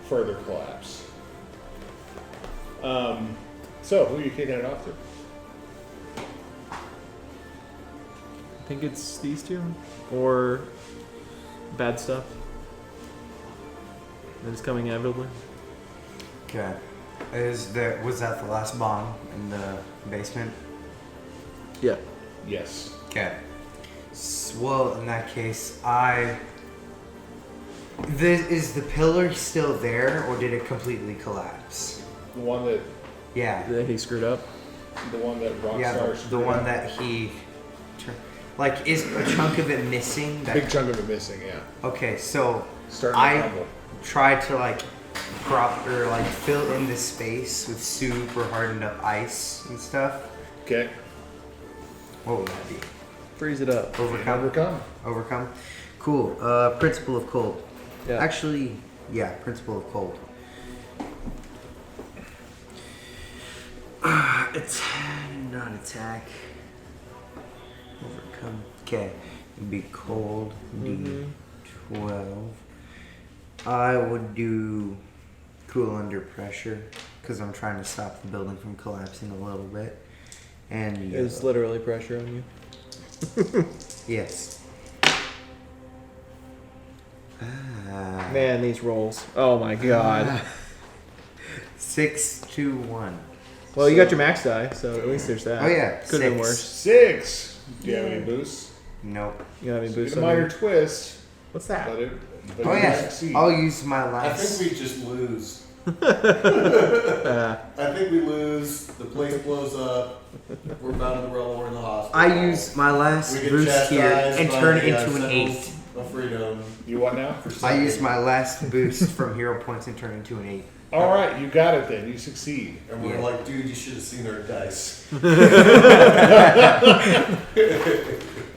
further collapse. So, who are you kicking it off to? I think it's these two, or bad stuff that is coming inevitably. Okay. Was that the last bomb in the basement? Yeah. Yes. Okay. Well, in that case, is the pillar still there, or did it completely collapse? The one that Yeah. That he screwed up. Rockstar Yeah, the one that he... Like, is a chunk of it missing? That, big chunk of it missing, yeah. okay, so Starting to I crumble. tried to, like, prop or, like, fill in the space with soup or hardened up ice and stuff. Okay. What would that be? Freeze it up. Overcome. Overcome? Cool. Principle of cold. Yeah. Actually, yeah, principle of cold. It's not attack. Overcome. Okay. It'd be cold. D12. I would do cool under pressure because I'm trying to stop the building from collapsing a little bit. And It's literally pressure on you. yes. Man, these rolls. Oh my god. 6, 2, 1. Well, you got your max die, so at least there's that. Oh, yeah, Could have been 6. worse. 6. Do you have any boosts? Nope. You got any So boosts get a on minor you? twist, What's that? but it Oh you yeah. succeed. I'll use my I last. think we just lose. I think we lose. The place blows up. We're bound to the realm. We're in the hospital. I use my last We get boost here chastised and by turn it the, into an Sentinels 8. Of freedom. You what now? I use my last boost from hero points and turn it into an 8. All right, you got it then. You succeed. And we're Yeah. like, dude, you should have seen our dice.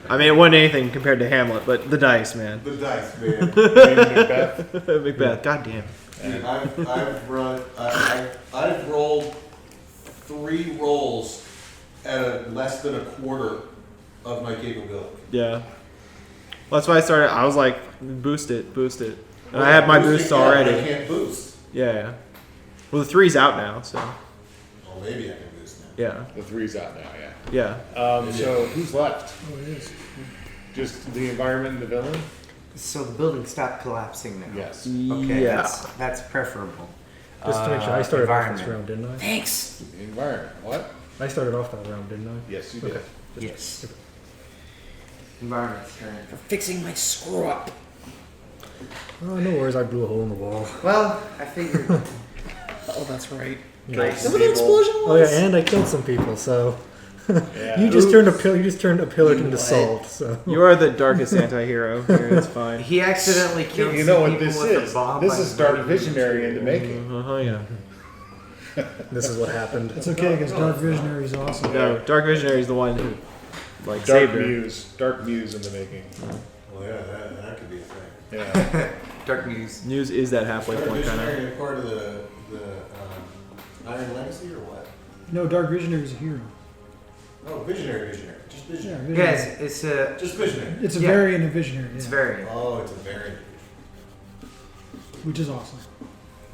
I mean, it wasn't anything compared to Hamlet, but the dice, man. The dice, man. Maybe Macbeth. Macbeth, goddamn. Dude, I've rolled 3 rolls at less than a quarter of my capability. Yeah. Well, that's why I started. I was like, boost it. And I had my boosts Yeah, already. I can't boost. Yeah. Well, the 3's out now, so Well, maybe I can boost now. yeah. The 3's out now, yeah. Yeah. So who's left? Oh, it is. Just the environment and the villain? So the building stopped collapsing now. Yes. Okay, Yeah. that's preferable. Just to make sure, I started off this environment. round, didn't I? Thanks. The environment. What? I started off that round, didn't I? Yes, you did. Okay. Yes. Environment's turn. For fixing my screw up. Oh, no worries, I blew a hole in the wall. Well, I figured. Oh, that's right. Nice. Is that what the explosion Oh was? yeah, and I killed some people, so Yeah. you just turned a pillar into what? salt. So You are the darkest anti-hero here. It's fine. He accidentally killed You know some what people this with is? a bomb. This by is Dark burning them Visionary in the too. making. Yeah. this is what happened. It's okay because Dark Visionary is awesome. No, Dark Visionary is the one who, like, Dark saved her. Muse. Dark Muse in the making. Well, yeah, that could be a thing. Yeah. Dark news. News is that halfway Dark point, kind of. Visionary part of the Iron Legacy or what? No, Dark Visionary is a hero. No, Visionary. Just Yeah, Visionary. Visionary. Yes, it's a. Just Visionary. It's a Yeah. variant of Visionary. It's yeah, very. Oh, it's a variant. which is awesome.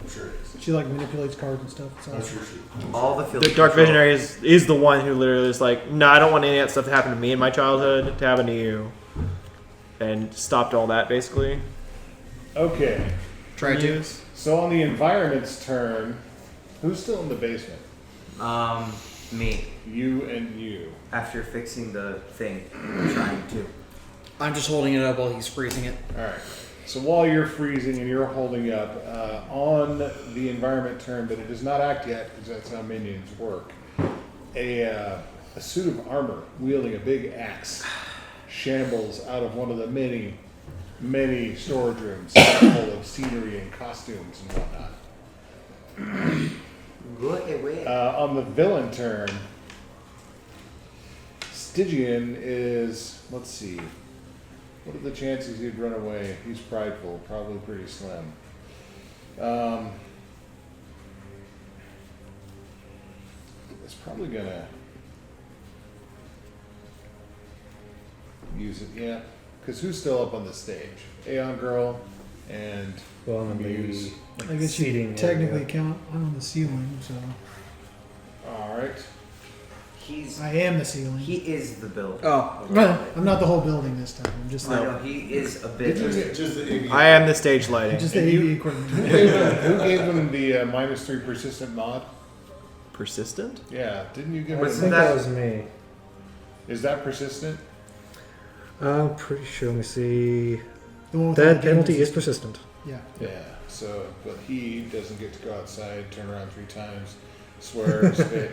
I'm sure it is. She like manipulates cards and stuff. So I'm sure she. All the field The Dark control. Visionary is the one who literally is like, no, I don't want any of that stuff to happen to me in my childhood to happen to you, and stopped all that basically. Okay. Try to. Use. So on the environment's turn, who's still in the basement? Me. You and you. After fixing the thing, I'm trying to. I'm just holding it up while he's freezing it. All right. So while you're freezing and you're holding up, on the environment turn, but it does not act yet because that's how minions work. A suit of armor wielding a big axe shambles out of one of the many storage rooms full of scenery and costumes and whatnot. On the villain turn, Stygian is, let's see, what are the chances he'd run away? He's prideful, probably pretty slim. It's probably gonna use it, yeah. Because who's still up on the stage? Aeon Girl and Well, and Muse. I guess seating you technically area. count. I'm on the ceiling, so All right. He's I am the ceiling. he is the building. Oh. I'm not the whole building this time. I'm just I the, know he is a bit. Just the AV. I am the stage lighting. just the And AV you- equipment. Who gave him the -3 persistent mod? Persistent? Yeah, didn't you give I What's him? think that? that was me. Is that persistent? I'm pretty sure. Let me see. The one with all That the penalty games. is persistent. Yeah. Yeah. So, but he doesn't get to go outside, turn around 3 times, swear, spit.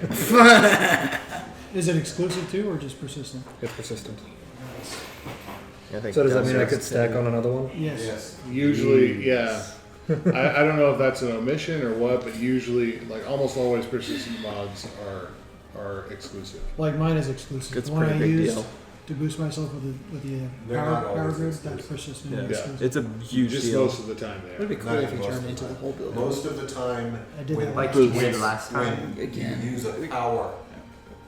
Is it exclusive too, or just persistent? It's persistent. I think So does that mean I that's- could stack on another one? Yes. Yes. Usually, yeah. I don't know if that's an omission or what, but usually, like almost always, persistent mods are exclusive. Like mine is exclusive. It's the a one pretty I big used deal. to boost myself with the They're not power always grid, exclusive. that's persistent. Yeah. and Yeah. exclusive. It's a huge Just deal. most of the time there. It'd be cool Not if he most of turned the into the time. whole building. Most of the time, I did when, that. Like last you time. did last time. when Again. you use a power,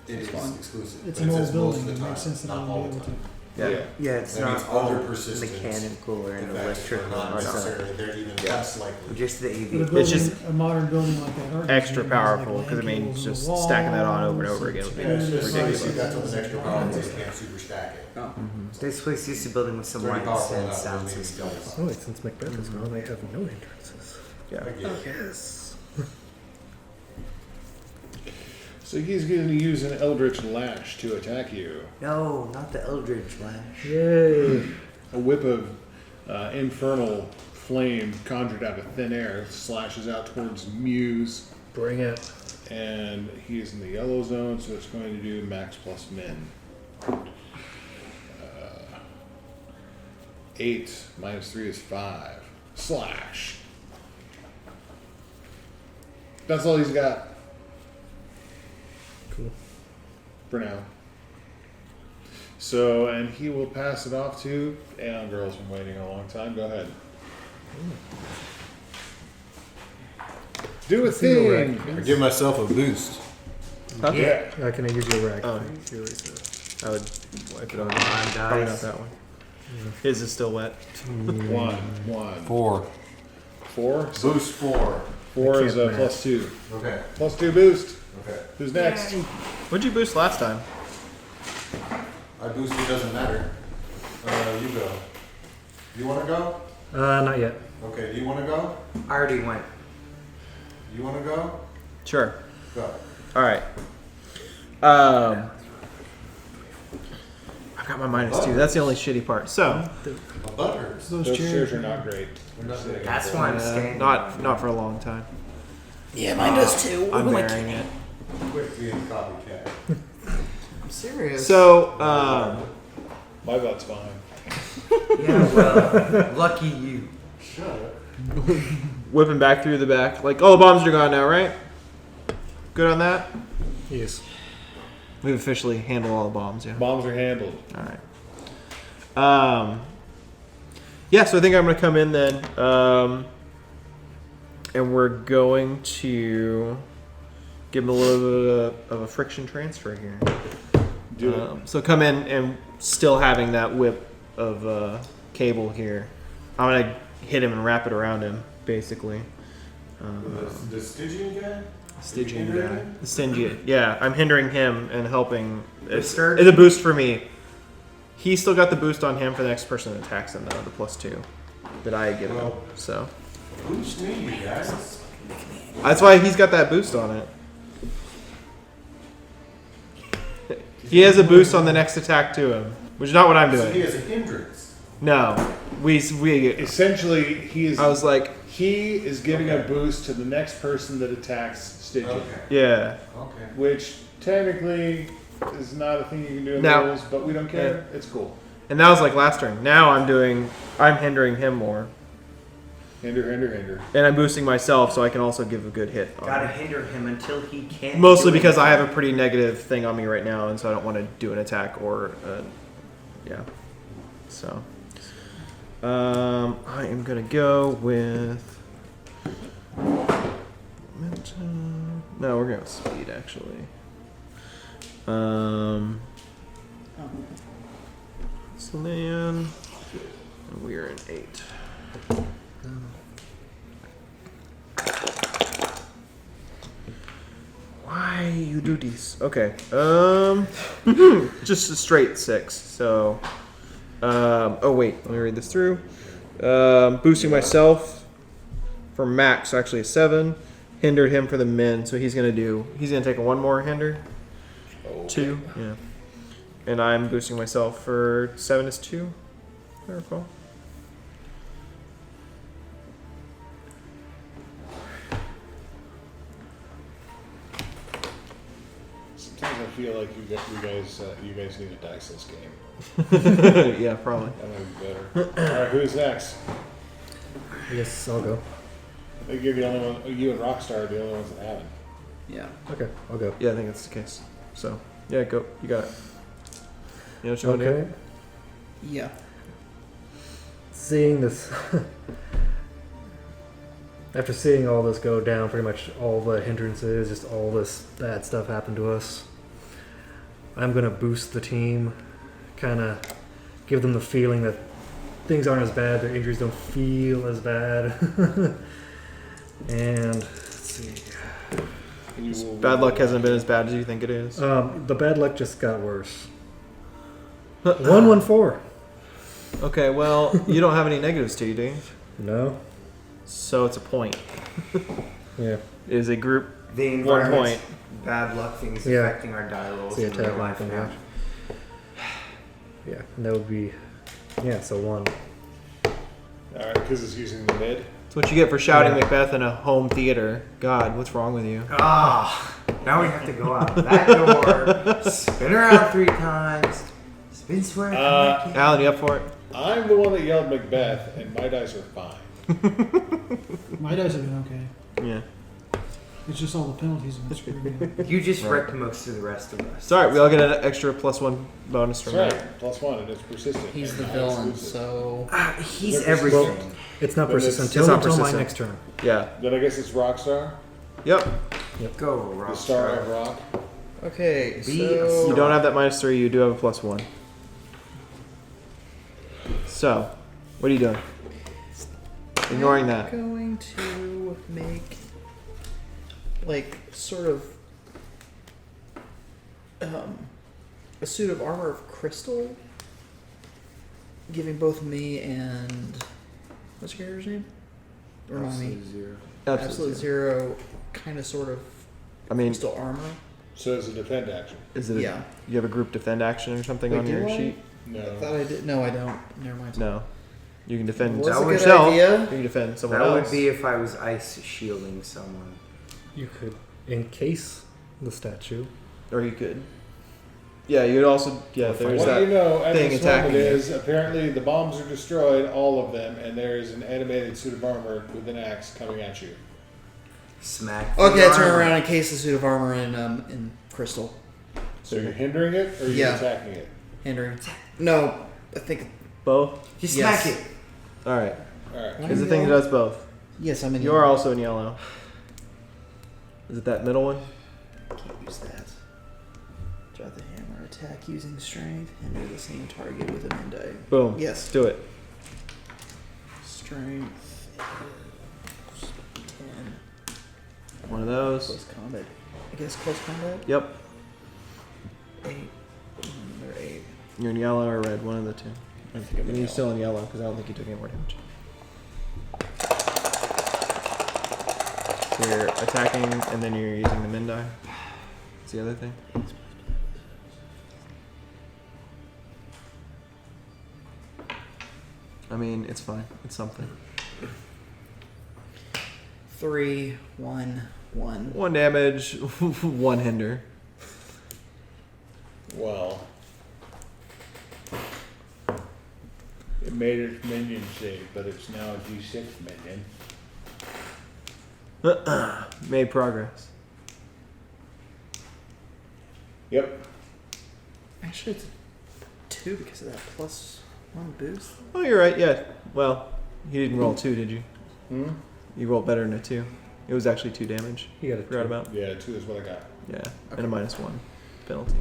it is fun. exclusive. It's But an it old says most building. of the It time, makes sense that not I all wouldn't be the able to. time. Yeah. Yeah, it's That means not other all persistence mechanical or effects are electrical. not or something. necessarily, they're even less likely. Just the But a AV. building, It's just a modern building like that, our extra building has, powerful, like 'cause it land means cables in just the stacking that on over and walls, over again would be Yeah, it's just ridiculous. basically that's what an extra power is, you can't super stack it. Oh. This place used to building with some It's very lights powerful and enough, sound doesn't need to be systems. done. Oh, wait, since Macbeth is gone, I have no hindrances. Yeah. I get it. Yes. So he's going to use an Eldritch Lash to attack you. No, not the Eldritch Lash. Yay. A whip of infernal flame conjured out of thin air slashes out towards Muse, Bring it. and he is in the yellow zone, so it's going to do max plus min. 8 minus 3 is 5. Slash. That's all he's got Cool. for now. So, and he will pass it off to Aeon Girl's been waiting a long time. Go ahead. Do a Single thing. I give myself a boost. Huh? Yeah. Can I use your rag? Oh. You already said. I would wipe it on. on, Probably not guys. that one. His is still wet. 1. 4. 4. So Boost 4. 4 is can't a match. plus 2. Okay. Plus 2 boost. Okay. Who's next? What'd you boost last time? I boost, it doesn't matter. You go. You want to go? Not yet. Okay. Do you want to go? I already went. You want to go? Sure. Go. All right. I've got my -2. That's the only shitty part. So, My butt hurts. Those Those chairs chairs are not great. We're not sitting That's in why I'm uh, standing. not for a long time. Yeah, mine does too. I'm Like, wearing it. Quit being copycat. I'm serious. So, My butt's fine. Yeah, well, lucky you. Shut up. whipping back through the back. Like, all the bombs are gone now, right? Good on that? Yes. We've officially handled all the bombs, yeah. Bombs are handled. All right. Yeah, so I think I'm going to come in then. And we're going to give him a little bit of a friction transfer here. Do it. So come in and still having that whip of cable here. I'm going to hit him and wrap it around him, basically. The Stygian guy? Stygian hindering guy. him? The Stygian. Yeah, I'm hindering him and helping. It's Sturge? a boost for me. He's still got the boost on him for the next person that attacks him, though, the +2 that I give him. Well- So Boost me, you guys. that's why he's got that boost on it. He has a boost on the next attack to him, which is not what I'm So he doing. has a hindrance. No, we. Essentially, he is. I was like, He is giving a boost to the next person that attacks Stygian, Okay. yeah. Okay. which technically is not a thing you can do in Now- the rules, but we don't care. It's cool. And that was like last turn. Now I'm hindering him more. Hinder. And I'm boosting myself so I can also give a good hit. On Gotta him. hinder him until he can't. Mostly do because I anything. have a pretty negative thing on me right now, and so I don't want to do an attack or, yeah. So, I am gonna go with. No, we're going with speed actually. Celine, and we are in 8. Why you do this? Okay. Just a straight 6. So, oh wait, let me read this through. Boosting myself for max, so actually a 7. Hindered him for the min, so he's gonna take one more hinder. 2, yeah. And I'm boosting myself for 7 is 2. If I recall. Sometimes I feel like you guys need to dice this game. Yeah, probably. That might be better. All right, who's next? I guess I'll go. I think you're the only one. You and Rockstar are the only ones that haven't. Yeah. Okay, I'll go. Yeah, I think that's the case. So, yeah, go. You got it. You know what you want to do? Okay. Yeah. Seeing this, after seeing all this go down, pretty much all the hindrances, just all this bad stuff happened to us, I'm going to boost the team, kind of give them the feeling that things aren't as bad, their injuries don't feel as bad. And let's see. Bad luck hasn't been as bad as you think it is. The bad luck just got worse. 114. Okay, well, you don't have any negatives to you, do you? No. So it's a point. Yeah. It is a group The 1 environment's point. bad luck things Yeah. affecting our die rolls The in real attack life thing, now. Yeah, and that would be, so 1. All right, because it's using the mid. That's what you get for shouting Yeah. Macbeth in a home theater. God, what's wrong with you? Ah, now we have to go out that door, spin around 3 times, spin square, come back in. Alan, you up for it? I'm the one that yelled Macbeth, and my dice are fine. My dice have been okay. Yeah. It's just all the penalties have been screwed up. You just wrecked most of the rest of us. It's alright, we all get an extra +1 bonus That's from right. that. +1, and it's persistent. He's the and villain, exclusive. so He's Well, everything. It's not But it's- persistent it's not until my persistent. next turn. Yeah. Then I guess it's Rockstar, Yep. Go, the Rockstar. star of rock. okay. Be So You don't have that -3, you do have a +1. So, what are you doing? Ignoring that. I'm going to make like sort of a suit of armor of crystal, giving both me and what's your character's name? Remind me. Zero. Absolute Zero, kind of sort of I mean, crystal armor. So it's a defend action. is it? Yeah. You have a group defend action or something Wait, on do your I? sheet? I No. thought I did. No, I don't. Never mind. No. You can defend Was a good yourself. idea. You can defend someone That else. would be if I was ice shielding someone. You could encase the statue. Or you could. Yeah, you'd also. Yeah, there's What that. you know at thing this moment attacking you. is apparently the bombs are destroyed, all of them, and there is an animated suit of armor with an axe coming at you. Smack. the Okay, I turn armor. around and case the suit of armor in crystal. So you're hindering it, or you're Yeah. attacking it? Hindering. No, I think. Both? Just Yes. smack it. Alright. All right. Why Is the do thing that you- does both. Yes, I'm in. You're also in yellow. Is it that middle one? Can't use that. Drop the hammer. Attack using strength. Hinder the same target with a min die. Boom. Yes. Do it. Strength is 10. One of those. Close combat. I guess close combat. Yep. 8. Another 8. You're in yellow or red, one of the two. I think I'm And in you're yellow. still in yellow because I don't think you took any more damage. So you're attacking and then you're using the min die. That's the other thing. I mean, it's fine. It's something. 3, 1, 1. 1 damage, 1 hinder. Well, it made its minion save, but it's now a D6 minion. Made progress. Yep. Actually, it's 2 because of that plus 1 boost. Oh, you're right. Yeah. Well, you didn't roll 2, did you? Hmm? You rolled better than a 2. It was actually 2 damage. You got a Forgot 2. about. Yeah, 2 is what I got. Yeah, and a -1 penalty.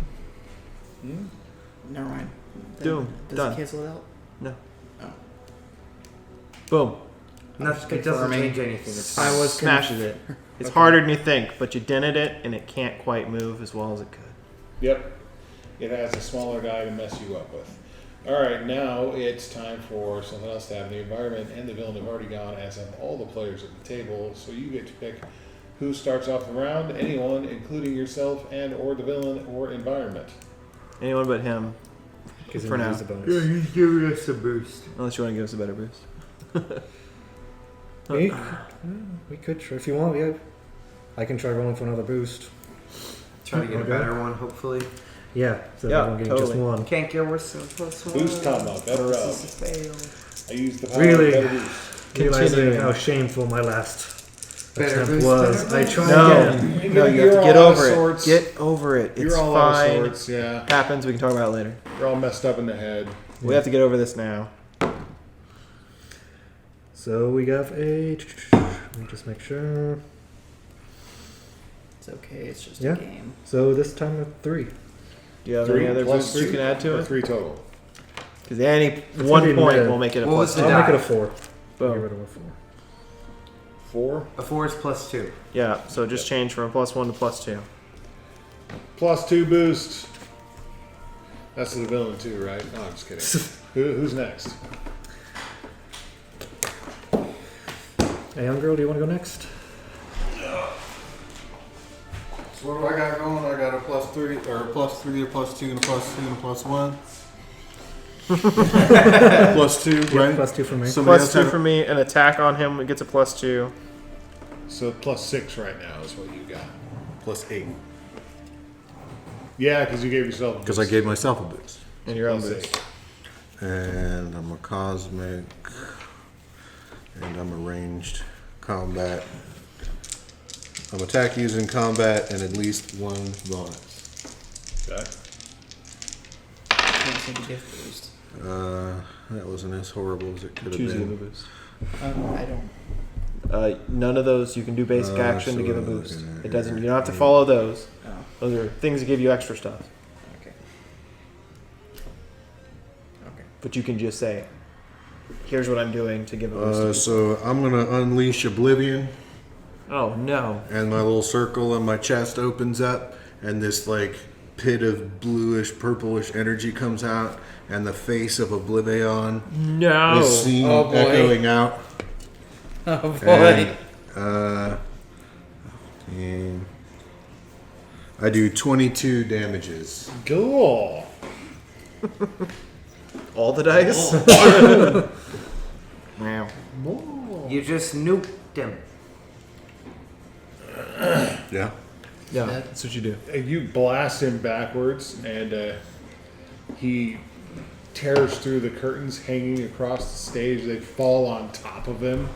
Hmm? Never mind. Doom. Does Done. it cancel it out? No. Oh. Boom. Nothing. It doesn't confirming. change anything. It's I was Smashes it. It's Okay. harder than you think, but you dented it, and it can't quite move as well as it could. Yep. It has a smaller guy to mess you up with. Alright, now it's time for something else to happen. The environment and the villain have already gone, as have all the players at the table, so you get to pick who starts off the round. Anyone, including yourself and or the villain or environment. Anyone but him, Because For now. the bonus. he's giving us a boost. unless you want to give us a better boost. We could try if you want. Yeah, I can try rolling for another boost. Try to get a Okay. better one, hopefully. Yeah, so Yeah, everyone getting just totally. one. Can't get worse than +1. Boost combo, better This up. is a fail. I used the power Really? of better boost. Realizing Continuing. how shameful my last Better attempt boost, was. better I boost. tried No, again. no, you have You're to get all out of over it. sorts. Get over it. It's You're all out of fine. sorts, yeah. Happens. We can talk about it later. You're all messed up in the head. We have to get over this now. So we got a. Let me just make sure. It's okay. It's just Yeah. a game. So this time a 3. Do you have 3 any other plus boosts you 3, can add to or it? 3 total. Because any gonna one be point meta. will make it a What plus was the two. I'll make it a die? 4. Get Boom. rid of a 4. 4 A 4 is +2. Yeah, so just change from a +1 to +2. plus 2 boost. That's the villain too, right? No, I'm just kidding. Who's next? Hey, young girl, do you want to go next? So what do I got going? I got a +3, or a +3, a +2, and a +2, and a +1. +2, Yeah, right? +2 for me. Somebody +2 else for me. An attack on him gets a +2. So +6 right now is what you got. +8. Yeah, because you gave yourself a Because I boost. gave myself a boost. And your own Plus boost. 8. And I'm a cosmic. And I'm a ranged combat. I'm attack using combat and at least 1 bonus. Okay. Can't seem to give boost. That wasn't as horrible as it could have Choose the other been. boost. I don't. None of those you can do basic action to so give a we're boost. looking at It doesn't. You here. don't have to follow those. Oh, Those are things that give you extra stuff. okay. Okay. But you can just say, "Here's what I'm doing to give a boost." So I'm gonna unleash Oblivion, Oh no! and my little circle on my chest opens up, and this like pit of bluish, purplish energy comes out, and the face of Oblivion No! is seen Oh, boy. echoing out. Oh And, and I do 22 damages. Cool. All the dice. Wow. You just nuked him. Yeah. Yeah, that's what you do. You blast him backwards, and he tears through the curtains hanging across the stage. They fall on top of him.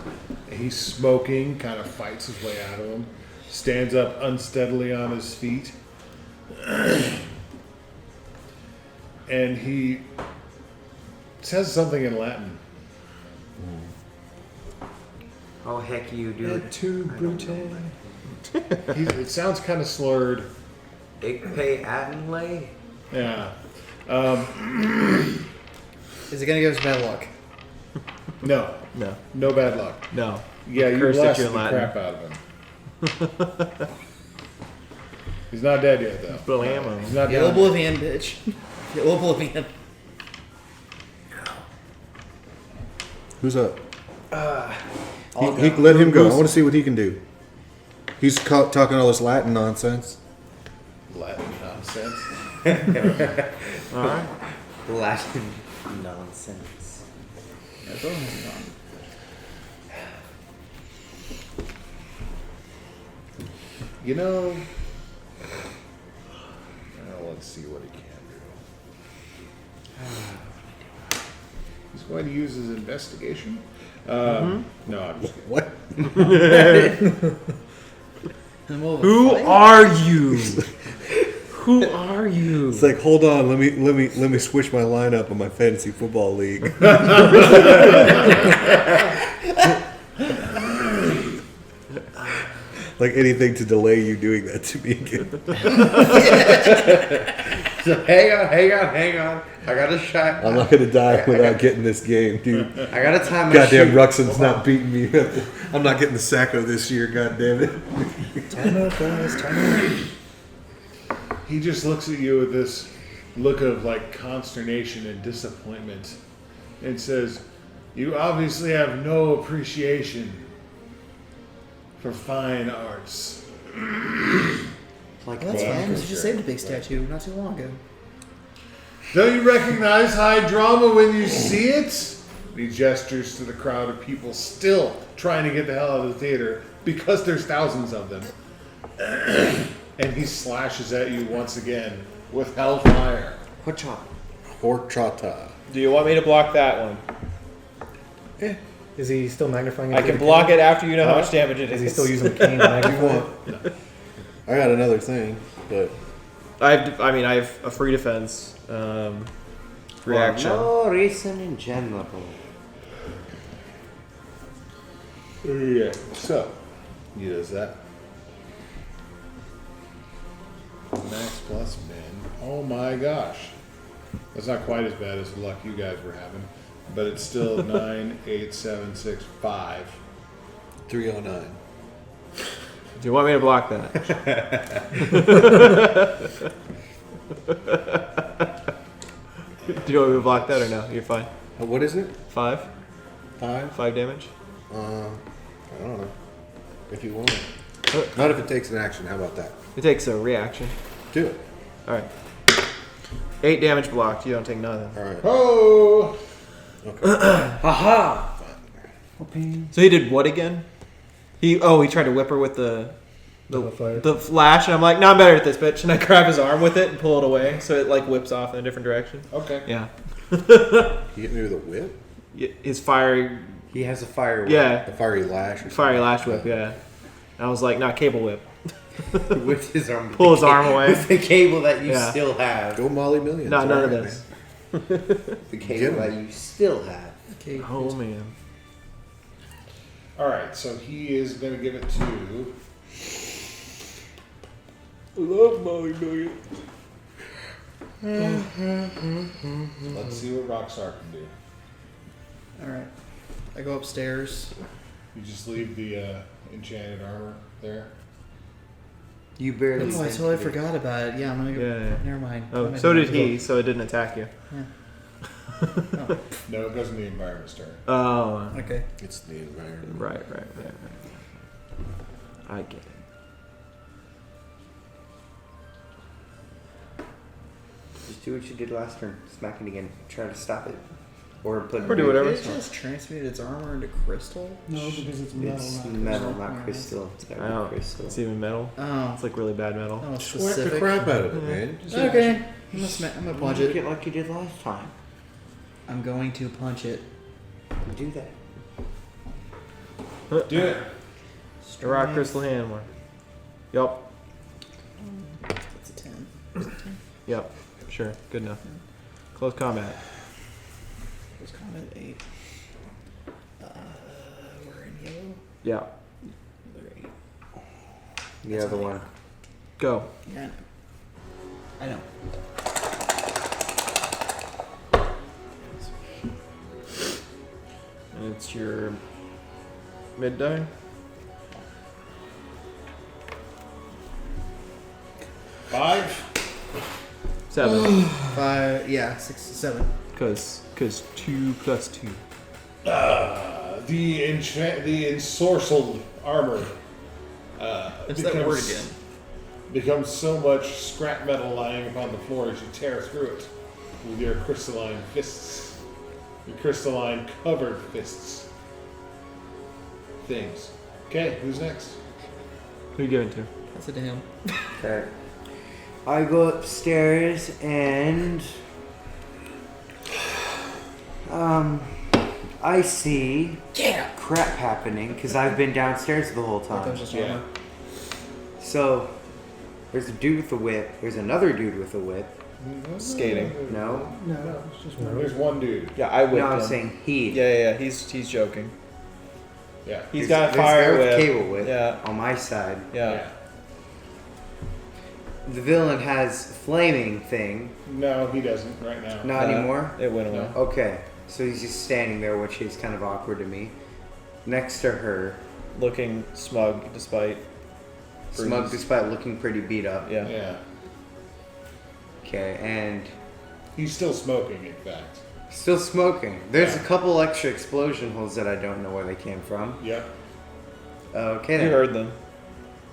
And he's smoking, kind of fights his way out of them. Stands up unsteadily on his feet. And he says something in Latin. Oh, heck you, dude. Tu I don't brute. know. It sounds kind of slurred. Ik pay Adelaide? Yeah. Is it gonna give us bad luck? No. No, No bad luck. no. Yeah, you Cursed at you blasted in the Latin. crap out of him. He's not dead yet, though. Blammo. He's not Yo, dead. Oblivion, bitch. Yo, Oblivion. Who's up? I'll He, go. let him go. I want to see what he can do. He's talking all this Latin nonsense. Latin nonsense. All right. Latin nonsense. Yeah, go ahead. You know, let's see what he can do. He's going to use his investigation. No, I'm just kidding. What? Who are you? Who are you? It's like, hold on, let me switch my lineup on my fantasy football league. Like anything to delay you doing that to me again. So hang on. I got a shot. I'm not gonna die without getting this game, dude. I got to time my Goddamn shoot. Ruxin's not beating me. I'm not getting the Sacco this year, goddamn it. Time out, guys. Time out. He just looks at you with this look of like consternation and disappointment and says, "You obviously have no appreciation for fine arts." Like Well, that's that. fine. 'Cause you just saved a big statue not too long ago. Don't you recognize high drama when you see it? And he gestures to the crowd of people still trying to get the hell out of the theater because there's thousands of them. And he slashes at you once again with hellfire. Horchata. Do you want me to block that one? Is he still magnifying it? I can block it after you know how much damage it Is is. he still using the cane to magnify it? I got another thing, but I have a free defense reaction. For no reason in general. Yeah. So, he does that. Max plus min. Oh my gosh. That's not quite as bad as the luck you guys were having. But it's still 9, 8, 7, 6, 5. 309. Do you want me to block that? Do you want me to block that or no? You're fine. What is it? 5? 5? 5 damage? I don't know. If you want. Not if it takes an action. How about that? It takes a reaction. Do it. Alright. 8 damage blocked. You don't take nothing. All right. Oh! Okay. Haha! So he did what again? He tried to whip her with the fire. the flash, and I'm like, no, I'm better at this, bitch. And I grab his arm with it and pull it away, so it like whips off in a different direction. Okay. Yeah. You hit me with a whip? His fiery, He has a fire whip. yeah, A fiery lash? Or fiery lash whip, yeah. And I was like, not cable whip. With his arm. Pull his arm away. With the cable that you Yeah. still have. Go Molly Millions. No, none of All right, this. The Get cable him. that you still have. Okay. Oh man. Alright, so he is going to give it to. I love Molly Million. Let's see what Rockstar can do. All right. I go upstairs. You just leave the enchanted armor there. You barely. Oh, I spent totally it. forgot about it. Yeah, I'm gonna go. Yeah. Never mind. Oh, I'm so gonna did go. he. So it didn't attack you. No, it goes in the environment's turn. Oh. Okay. It's the environment. Right. I get it. Just do what you did last turn. Smack it again. Try to stop it. Or put Or do whatever. Did it just transmute its armor into crystal? No, because it's metal. It's not metal, crystal. not crystal. It's gotta be Oh, crystal. it's even metal. Oh. It's like really bad metal. Oh, Just whack the specific. crap out of it, man. Just Okay. I'm gonna punch Make it. it like you did last time. I'm going to punch it. Do that. Do it. The rock crystal hammer. Yup. It's a 10. Yep. Sure. Good enough. Close combat. Close combat 8. We're in yellow. Yeah. Another 8. The other one. Go. Yeah, I know. And it's your mid die. 7. 5, yeah, 6, 7. Because 2 plus 2. The ensorcelled armor It's that word again. becomes so much scrap metal lying upon the floor as you tear through it with your crystalline fists. Your crystalline covered fists. Things. Okay, who's next? Who are you giving to? That's it to him. Okay. I go upstairs and I see crap happening because I've been downstairs the whole That time. was just Yeah. armor. So there's a dude with a whip. There's another dude with a whip. Skating. No, No, it's just one. There's one dude. Yeah, I whipped no, I'm him. saying he. Yeah. He's joking. Yeah. He's There's- got a there's fire guy with whip. cable whip Yeah. on my side. Yeah. The villain has flaming thing. No, he doesn't right now. Not anymore. It went away. Okay, so he's just standing there, which is kind of awkward to me. Next to her, Looking smug despite. smug bruises. despite looking pretty beat up. Yeah. Yeah. Okay, and He's still smoking, in fact. still smoking. There's Yeah. a couple extra explosion holes that I don't know where they came from. Yep. Okay, You then. heard them.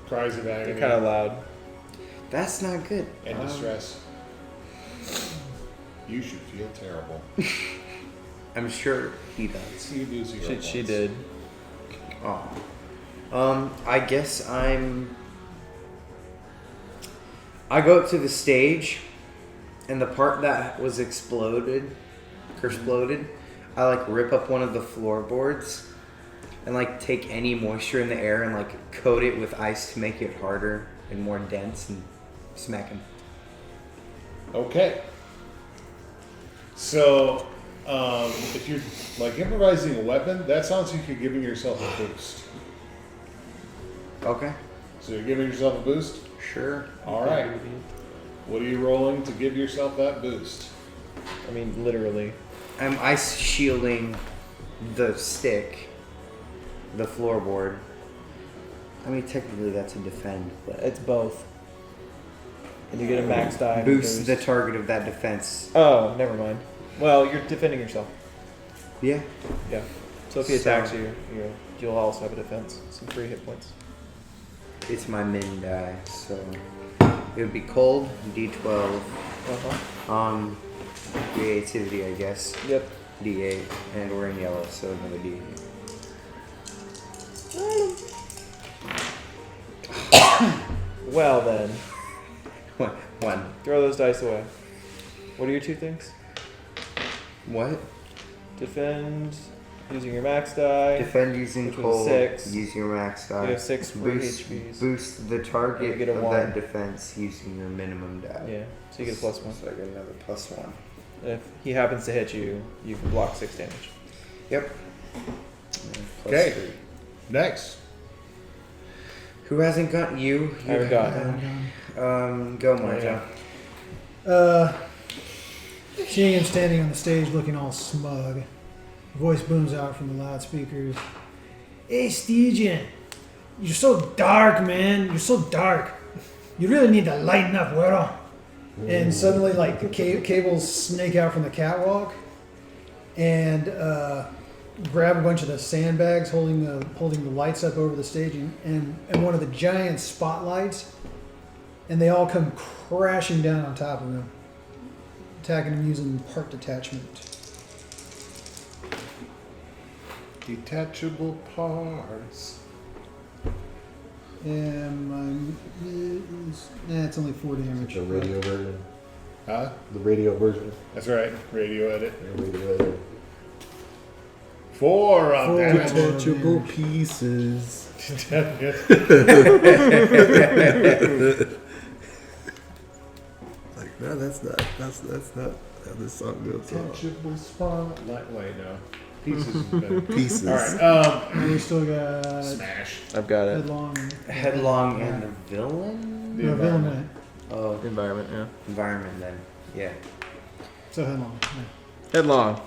Cries of agony They're kind of loud. That's not good. and distress. You should feel terrible. I'm sure he does. You do see She did. Oh. I guess I go up to the stage, and the part that was exploded, I like rip up one of the floorboards, and like take any moisture in the air and like coat it with ice to make it harder and more dense, and smack him. Okay. So, if you're like improvising a weapon, that sounds like you're giving yourself a boost. Okay. So you're giving yourself a boost? Sure. All right. What are you rolling to give yourself that boost? I mean, literally. I'm ice shielding the stick, the floorboard. I mean, technically that's a defend, but It's both. And you get a max die. boost the target of that defense. Oh, never mind. Well, you're defending yourself. Yeah. Yeah. So if he So- attacks you, you'll also have a defense. Some free hit points. It's my min die, so it would be cold, D12, Uh-huh. creativity, I guess, Yep. D8, and we're in yellow, so another D8. Well then, One. throw those dice away. What are your 2 things? What? Defend using your max die. Defend using Which was cold, 6. use your max die. You have 6 free boost, HPs. boost the target You get a of 1. that defense using your minimum die. Yeah. So you get a +1. So I get another +1. And if he happens to hit you, you can block 6 damage. Yep. Plus Okay. 3. Next. Who hasn't got you? I haven't gotten Go Marta. Seeing him standing on the stage looking all smug, a voice booms out from the loudspeakers. Hey, Stygian, you're so dark, man. You're so dark. You really need to lighten up, Wero. And suddenly, like, the cables snake out from the catwalk and grab a bunch of the sandbags holding the lights up over the stage and one of the giant spotlights, and they all come crashing down on top of him, attacking him using part detachment. Detachable parts. And it's only 4 damage. The radio version. Huh? The radio version. That's right. Radio edit. The radio edit. 4 on 4 damage. Detachable pieces. Like, no, that's not how this song goes. Detachable spotlight. Wait, no. Pieces is better. Pieces. All right. And we still got Smash. I've got it. Headlong. Headlong and the villain? The No, environment. Villain. Oh, Environment, yeah. environment then. Yeah. So Headlong. Yeah. Headlong.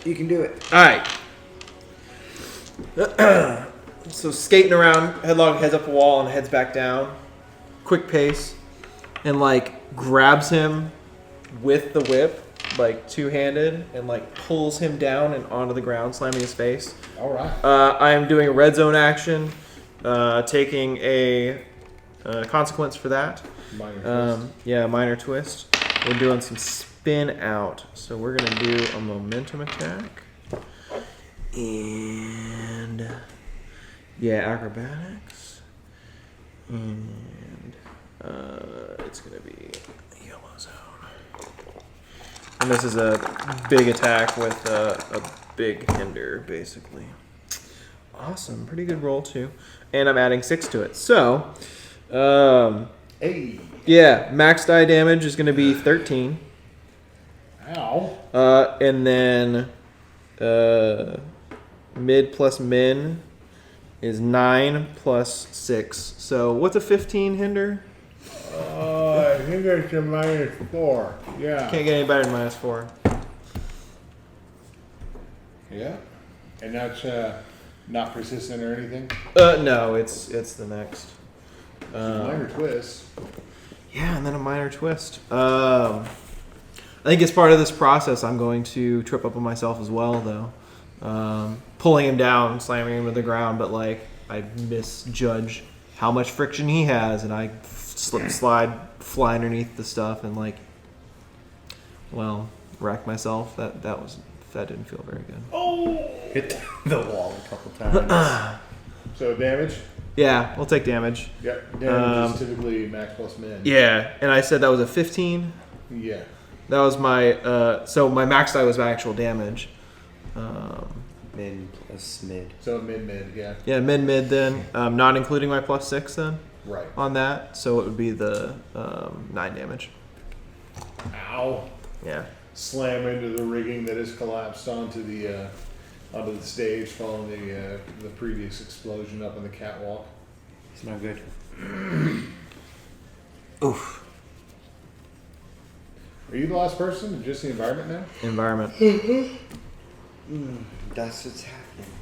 You can do it. Alright. So skating around, Headlong heads up a wall and heads back down. Quick pace. And like grabs him with the whip, like two-handed, and like pulls him down and onto the ground, slamming his face. All right. I am doing a red zone action, taking a consequence for that. Minor twist. Yeah, minor twist. We're doing some spin out, so we're gonna do a momentum attack, and yeah, acrobatics, and it's gonna be yellow zone. And this is a big attack with a big hinder, basically. Awesome, pretty good roll too, and I'm adding 6 to it. So, Hey. yeah, max die damage is going to be 13. Ow. And then mid plus min is 9 plus 6. So what's a 15 hinder? I think it's a -4. Yeah. Can't get any better than -4. Yeah. And that's not persistent or anything. No, it's the next. Minor twist. Yeah, and then a minor twist. I think as part of this process, I'm going to trip up on myself as well, though. Pulling him down, slamming him to the ground, but like I misjudge how much friction he has, and I slip, slide, fly underneath the stuff, and like, well, wreck myself. That didn't feel very good. Hit the wall a couple times. So damage? Yeah, we'll take damage. Yep. Damage is typically max plus min. Yeah, and I said that was a 15. Yeah. That was my so my max die was my actual damage. Min plus mid. So mid, yeah. Yeah, mid then, not including my +6 then Right. on that, so it would be the 9 damage. Ow. Yeah. Slam into the rigging that has collapsed onto the stage following the previous explosion up on the catwalk. It's not good. Oof. Are you the last person in just the environment now? Environment. That's what's happening.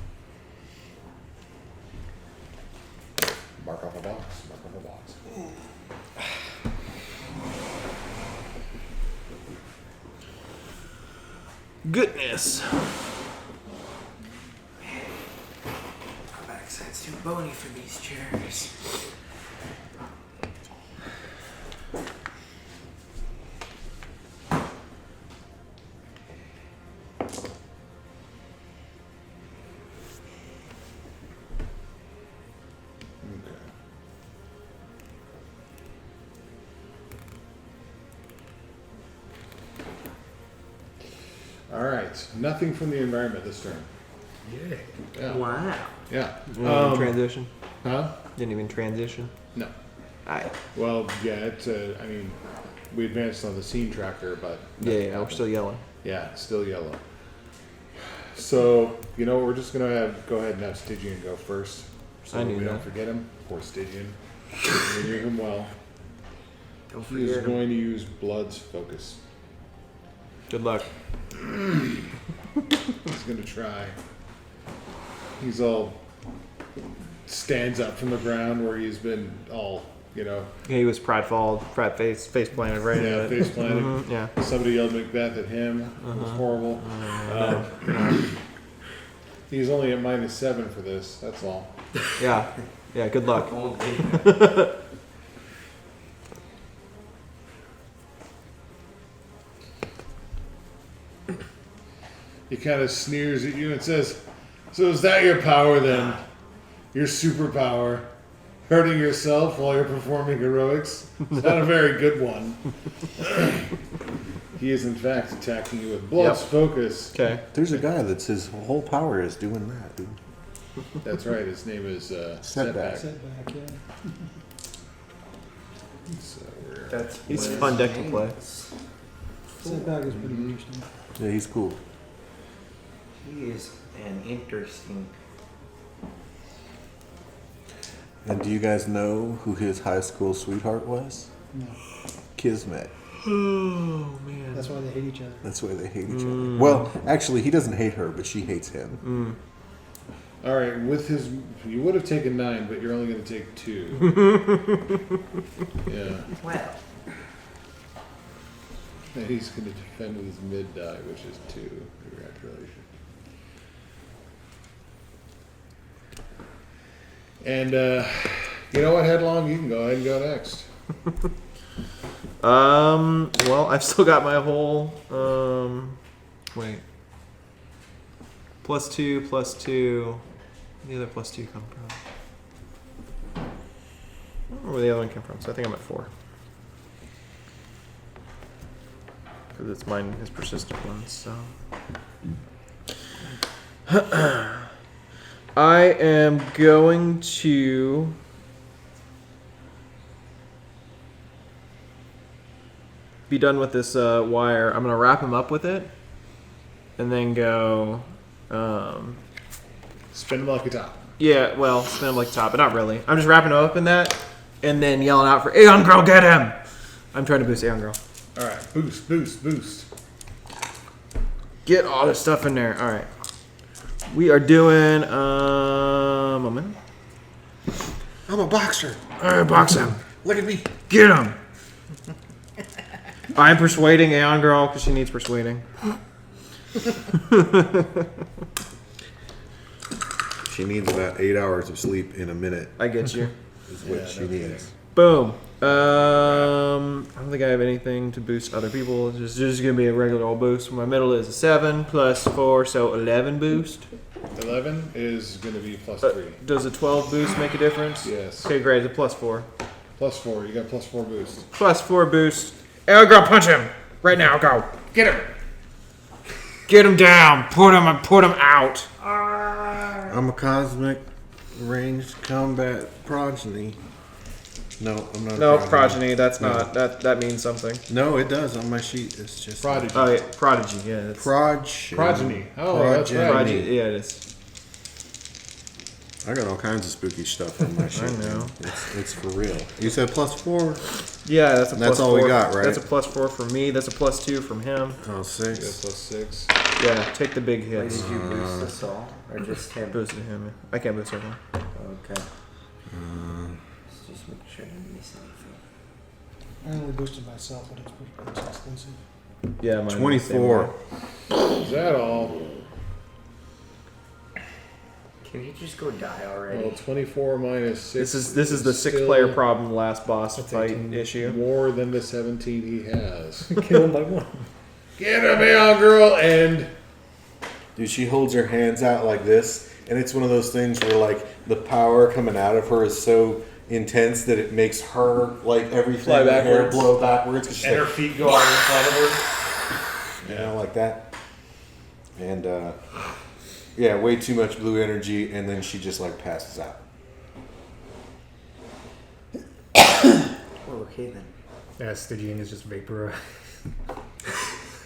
Mark off a box. Mark off a box. Goodness. My backside's too bony for these chairs. All right. Nothing from the environment this turn. Yeah. Yeah. Wow. Yeah. Transition. Huh? Didn't even transition. No. Alright. Well, yeah. It's. I mean, we advanced on the scene tracker, but Yeah, we're still yelling. yeah, it's still yellow. So you know, we're just gonna go ahead and have Stygian go first, so I knew we don't that. forget him. Poor Stygian. We knew him well. Don't He is forget 'em. going to use Blood's focus. Good luck. He's gonna try. He's all stands up from the ground where he's been all, you know, He was prideful, face planted right yeah, into it. face planted. Mhm, yeah. Somebody yelled Macbeth at him. It was horrible. He's only at -7 for this. That's all. Yeah. Yeah, good luck. He kind of sneers at you and says, "So is that your power then? Your superpower? Hurting yourself while you're performing heroics? It's not a very good one." He is in fact attacking you with Blood's focus. Okay. There's a guy that's his whole power is doing that, dude. That's right. His name is Setback. Setback, yeah. So we're That's He's a what fun his deck to name play. is. Setback is pretty interesting. Yeah, he's cool. He is an interesting. And do you guys know who his high school sweetheart was? No. Kismet. Oh man. That's why they hate each other. That's why they hate each other. Well, actually, he doesn't hate her, but she hates him. all right. With his, you would have taken 9, but you're only going to take 2. Yeah. Well, And he's going to defend with his mid die, which is 2. Congratulations. And you know what, Headlong? You can go ahead and go next. Well, I've still got my whole wait. +2, +2. Where did the other +2 come from? I don't know where the other one came from, so I think I'm at 4. Because it's mine, his persistent one, so. I am going to be done with this wire. I'm going to wrap him up with it and then go. Spin him like a top. Yeah, well, spin him like a top, but not really. I'm just wrapping him up in that and then yelling out for Aeon Girl, get him! I'm trying to boost Aeon Girl. Alright, boost, boost, boost. Get all this stuff in there. All right. We are doing a moment. I'm a boxer. All right, box him. Look at me. Get him. I'm persuading Aeon Girl because she needs persuading. She needs about 8 hours of sleep in a minute. I get you. Is what she needs. Boom. I don't think I have anything to boost other people. It's just gonna be a regular old boost. My middle is a 7 plus 4, so 11 boost. 11 is going to be +3. Does a 12 boost make a difference? Yes. Okay, great. It's a +4. +4. You got +4 boost. +4 boost. Aeon Girl, punch him right now. Go. Get him. Get him down. Put him out. I'm a cosmic ranged combat progeny. No, I'm not. No, a progeny. That's not. That means something. No, it does on my sheet. It's just Prodigy. Oh, yeah, prodigy. Yeah, that's Progeny. Oh, that's right. prodigy. Yeah, it is. I got all kinds of spooky stuff on my sheet. I know. Man. It's for real. You said +4. Yeah, that's a That's +4. all we got, right? That's a +4 from me. That's a +2 from him. Oh, You 6. got +6. Yeah, take the big Wait, hits. did you boost us all? Or just him? Boosted him. I can't boost everyone. Okay. Let's just make sure I didn't miss anything. I only boosted myself, but it's exclusive. Yeah, mine 24. Is that all? Can he just go die already? Well, 24 minus 6. This is the 6-player problem last boss fight 18. issue. More than the 17 he has. Kill him by 1. Get him, Aeon Girl, and Dude, she holds her hands out like this, and it's one of those things where like the power coming out of her is so intense that it makes her like everything Fly in her hair backwards. blow backwards. 'Cause she's her like, feet go out in front of her. you know, like that. And yeah, way too much blue energy, and then she just like passes out. Oh, okay then. Yeah, Stygian is just vaporized.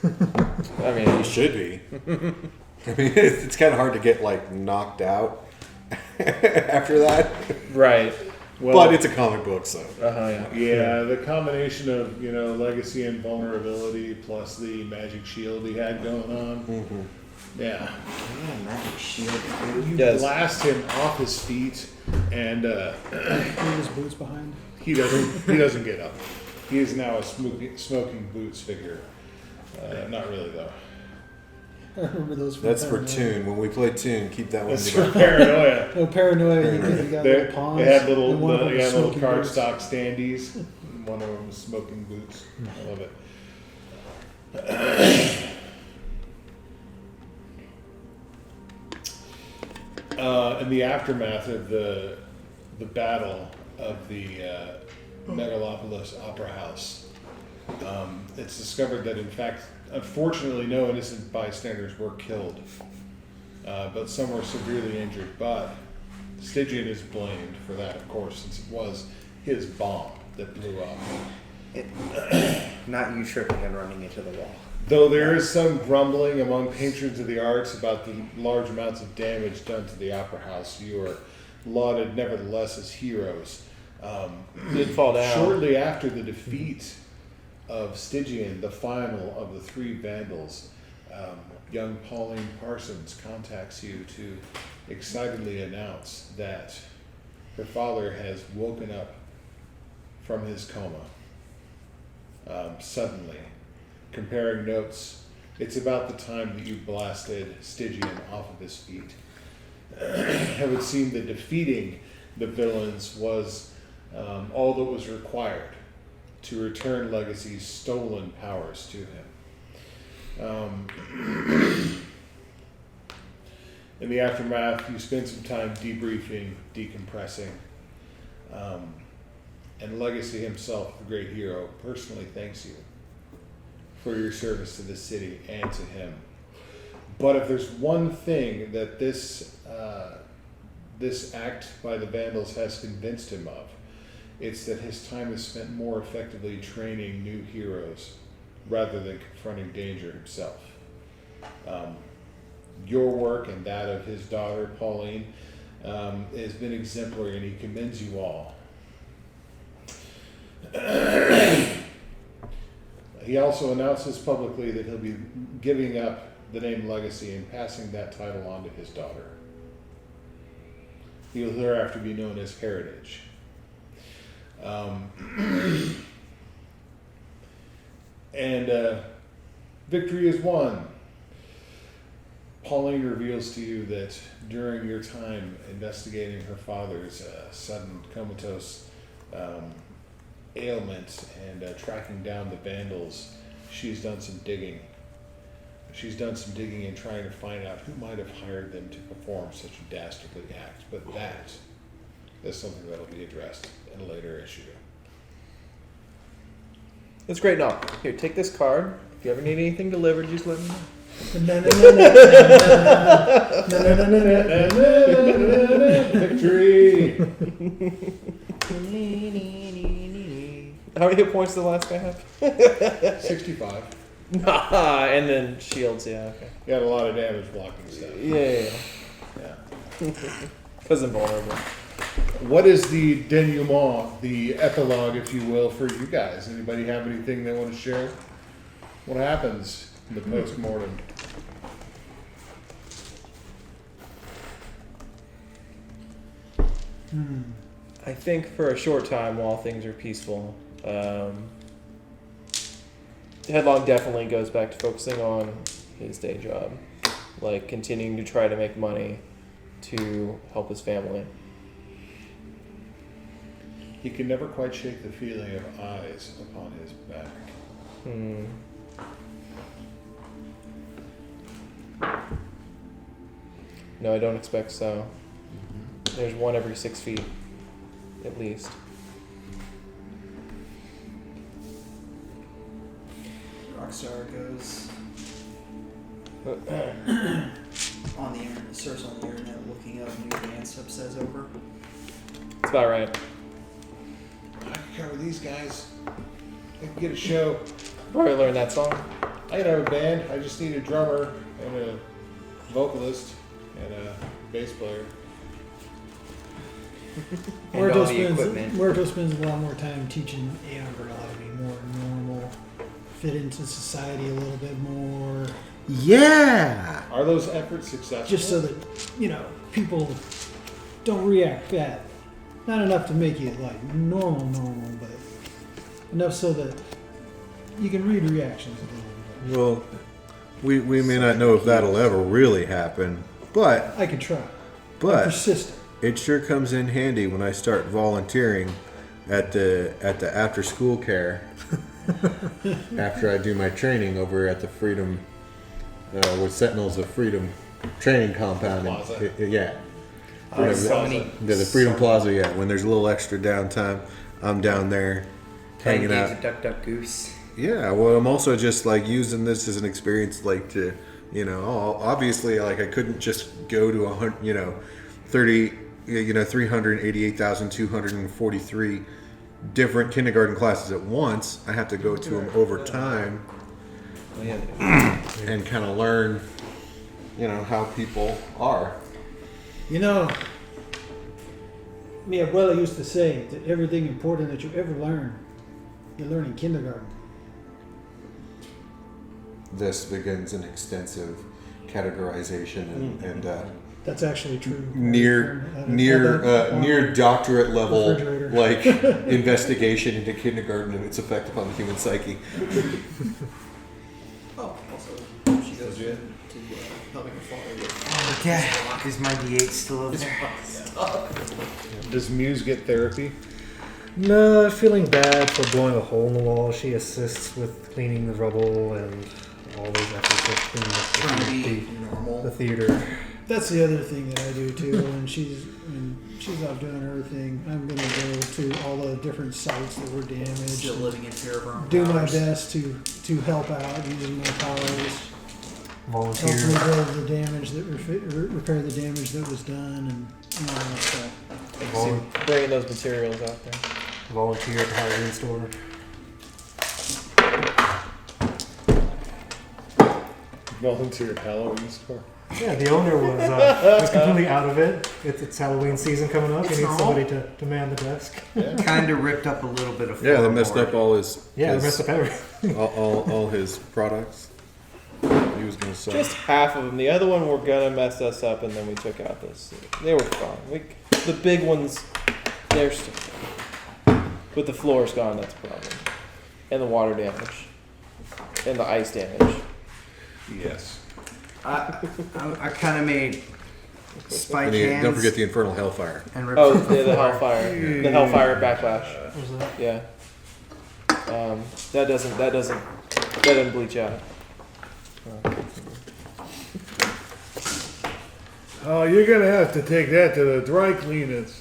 I mean, He should be. I mean, it's kind of hard to get like knocked out after that, right. Well, but it's a comic book, so. yeah. Yeah, the combination of, legacy and vulnerability plus the magic shield he had going on. Mm-hmm. Yeah. Yeah, magic shield. You Yes. blast him off his feet, and Leave his boots behind. he doesn't get up. He is now a smoking boots figure. Not really though. I remember those. From That's for Paranoia. Toon. When we play Toon, keep that one That's in the for back. paranoia. Oh, Paranoia. You got They, little pawns. they had little, and one of them was little smoking card boots. stock standees. One of them was smoking boots. I love it. In the aftermath of the battle of the Megalopolis Opera House, it's discovered that in fact, unfortunately, no innocent bystanders were killed, but some were severely injured. But Stygian is blamed for that, of course, since it was his bomb that blew up. Not you tripping and running into the wall. Though there is some grumbling among patrons of the arts about the large amounts of damage done to the opera house, you are lauded nevertheless as heroes. Did fall down. Shortly after the defeat of Stygian, the final of the 3 Vandals, young Pauline Parsons contacts you to excitedly announce that her father has woken up from his coma suddenly comparing notes. It's about the time that you blasted Stygian off of his feet. It would seem that defeating the villains was all that was required to return Legacy's stolen powers to him. In the aftermath, you spend some time debriefing, decompressing, and Legacy himself, the great hero, personally thanks you for your service to the city and to him. But if there's one thing that this act by the Vandals has convinced him of, it's that his time is spent more effectively training new heroes rather than confronting danger himself. Your work and that of his daughter, Pauline, has been exemplary, and he commends you all. He also announces publicly that he'll be giving up the name Legacy and passing that title on to his daughter. He will thereafter be known as Heritage. And victory is won. Pauline reveals to you that during your time investigating her father's sudden comatose ailment and tracking down the Vandals, she's done some digging. She's done some digging and trying to find out who might have hired them to perform such a dastardly act. But that is something that will be addressed in a later issue. That's great. No, here, take this card. If you ever need anything delivered, just let me know. Victory! How many hit points did the last guy have? 65. And then shields, yeah, okay. You had a lot of damage blocking stuff. Yeah. Because I'm vulnerable. What is the denouement, the epilogue, if you will, for you guys? Anybody have anything they want to share? What happens in the post-mortem? I think for a short time, while things are peaceful, Headlong definitely goes back to focusing on his day job, like continuing to try to make money to help his family. He can never quite shake the feeling of eyes upon his back. No, I don't expect so. There's one every 6 feet, at least. Rockstar goes on the internet, search on the internet, looking up new band stuff, says over. That's about right. I can cover these guys. I can get a show. Probably learned that song. I can have a band. I just need a drummer and a vocalist and a bass player. And all the equipment. Muerto spends a lot more time teaching Amber how to be more normal, fit into society a little bit more. Yeah. Are those efforts successful? Just so that, people don't react bad. Not enough to make you like normal, but enough so that you can read reactions a little bit. Well, we may not know if that'll ever really happen, but I could try. I'm but persistent. it sure comes in handy when I start volunteering at the after school care after I do my training over at the Freedom with Sentinels of Freedom training compound. Plaza. Yeah. So many. The Freedom Plaza, yeah. When there's a little extra downtime, I'm down there Playing hanging games out. of Duck Duck Goose. Yeah, well, I'm also just like using this as an experience, like to, obviously, like I couldn't just go to 388,243 different kindergarten classes at once. I have to go to them over time and kind of learn, how people are. Mi abuela used to say that everything important that you ever learn, you learn in kindergarten. This begins an extensive categorization and That's actually true. near doctorate level Refrigerator. like investigation into kindergarten and its effect upon the human psyche. goes Legit. to helping her father with Okay, is my D8 still over there? Does Muse get therapy? No, feeling bad for blowing a hole in the wall. She assists with cleaning the rubble and all those efforts of trying to cleaning be the normal. theater. That's the other thing that I do too. When she's out doing her thing, I'm gonna go to all the different sites that were damaged. Still and living in fear of her own do my powers. best to help out using my powers. Help Volunteer. rebuild the damage that repair the damage that was done and all that stuff. Vol- Bringing those materials out there. volunteer at the Halloween store. Volunteer at Halloween store. Yeah, the owner was completely out of it. It's Halloween season coming up. It's He needs normal. somebody to man the desk. Kind of ripped up a little bit of. Yeah, they messed floorboard. up all his. Yeah, his they messed up everything. all his products. He was gonna sell. Just half of them. The other one were gonna mess us up, and then we took out this. They were fine. The big ones, they're still fine. But the floor's gone. That's a problem. And the water damage. And the ice damage. Yes. I kind of made spike And hands. don't forget the infernal hellfire. and ripped Oh, up the yeah, the floor. hellfire. The hellfire backlash. What was that? Yeah. That doesn't bleach out. Oh, you're gonna have to take that to the dry cleaners.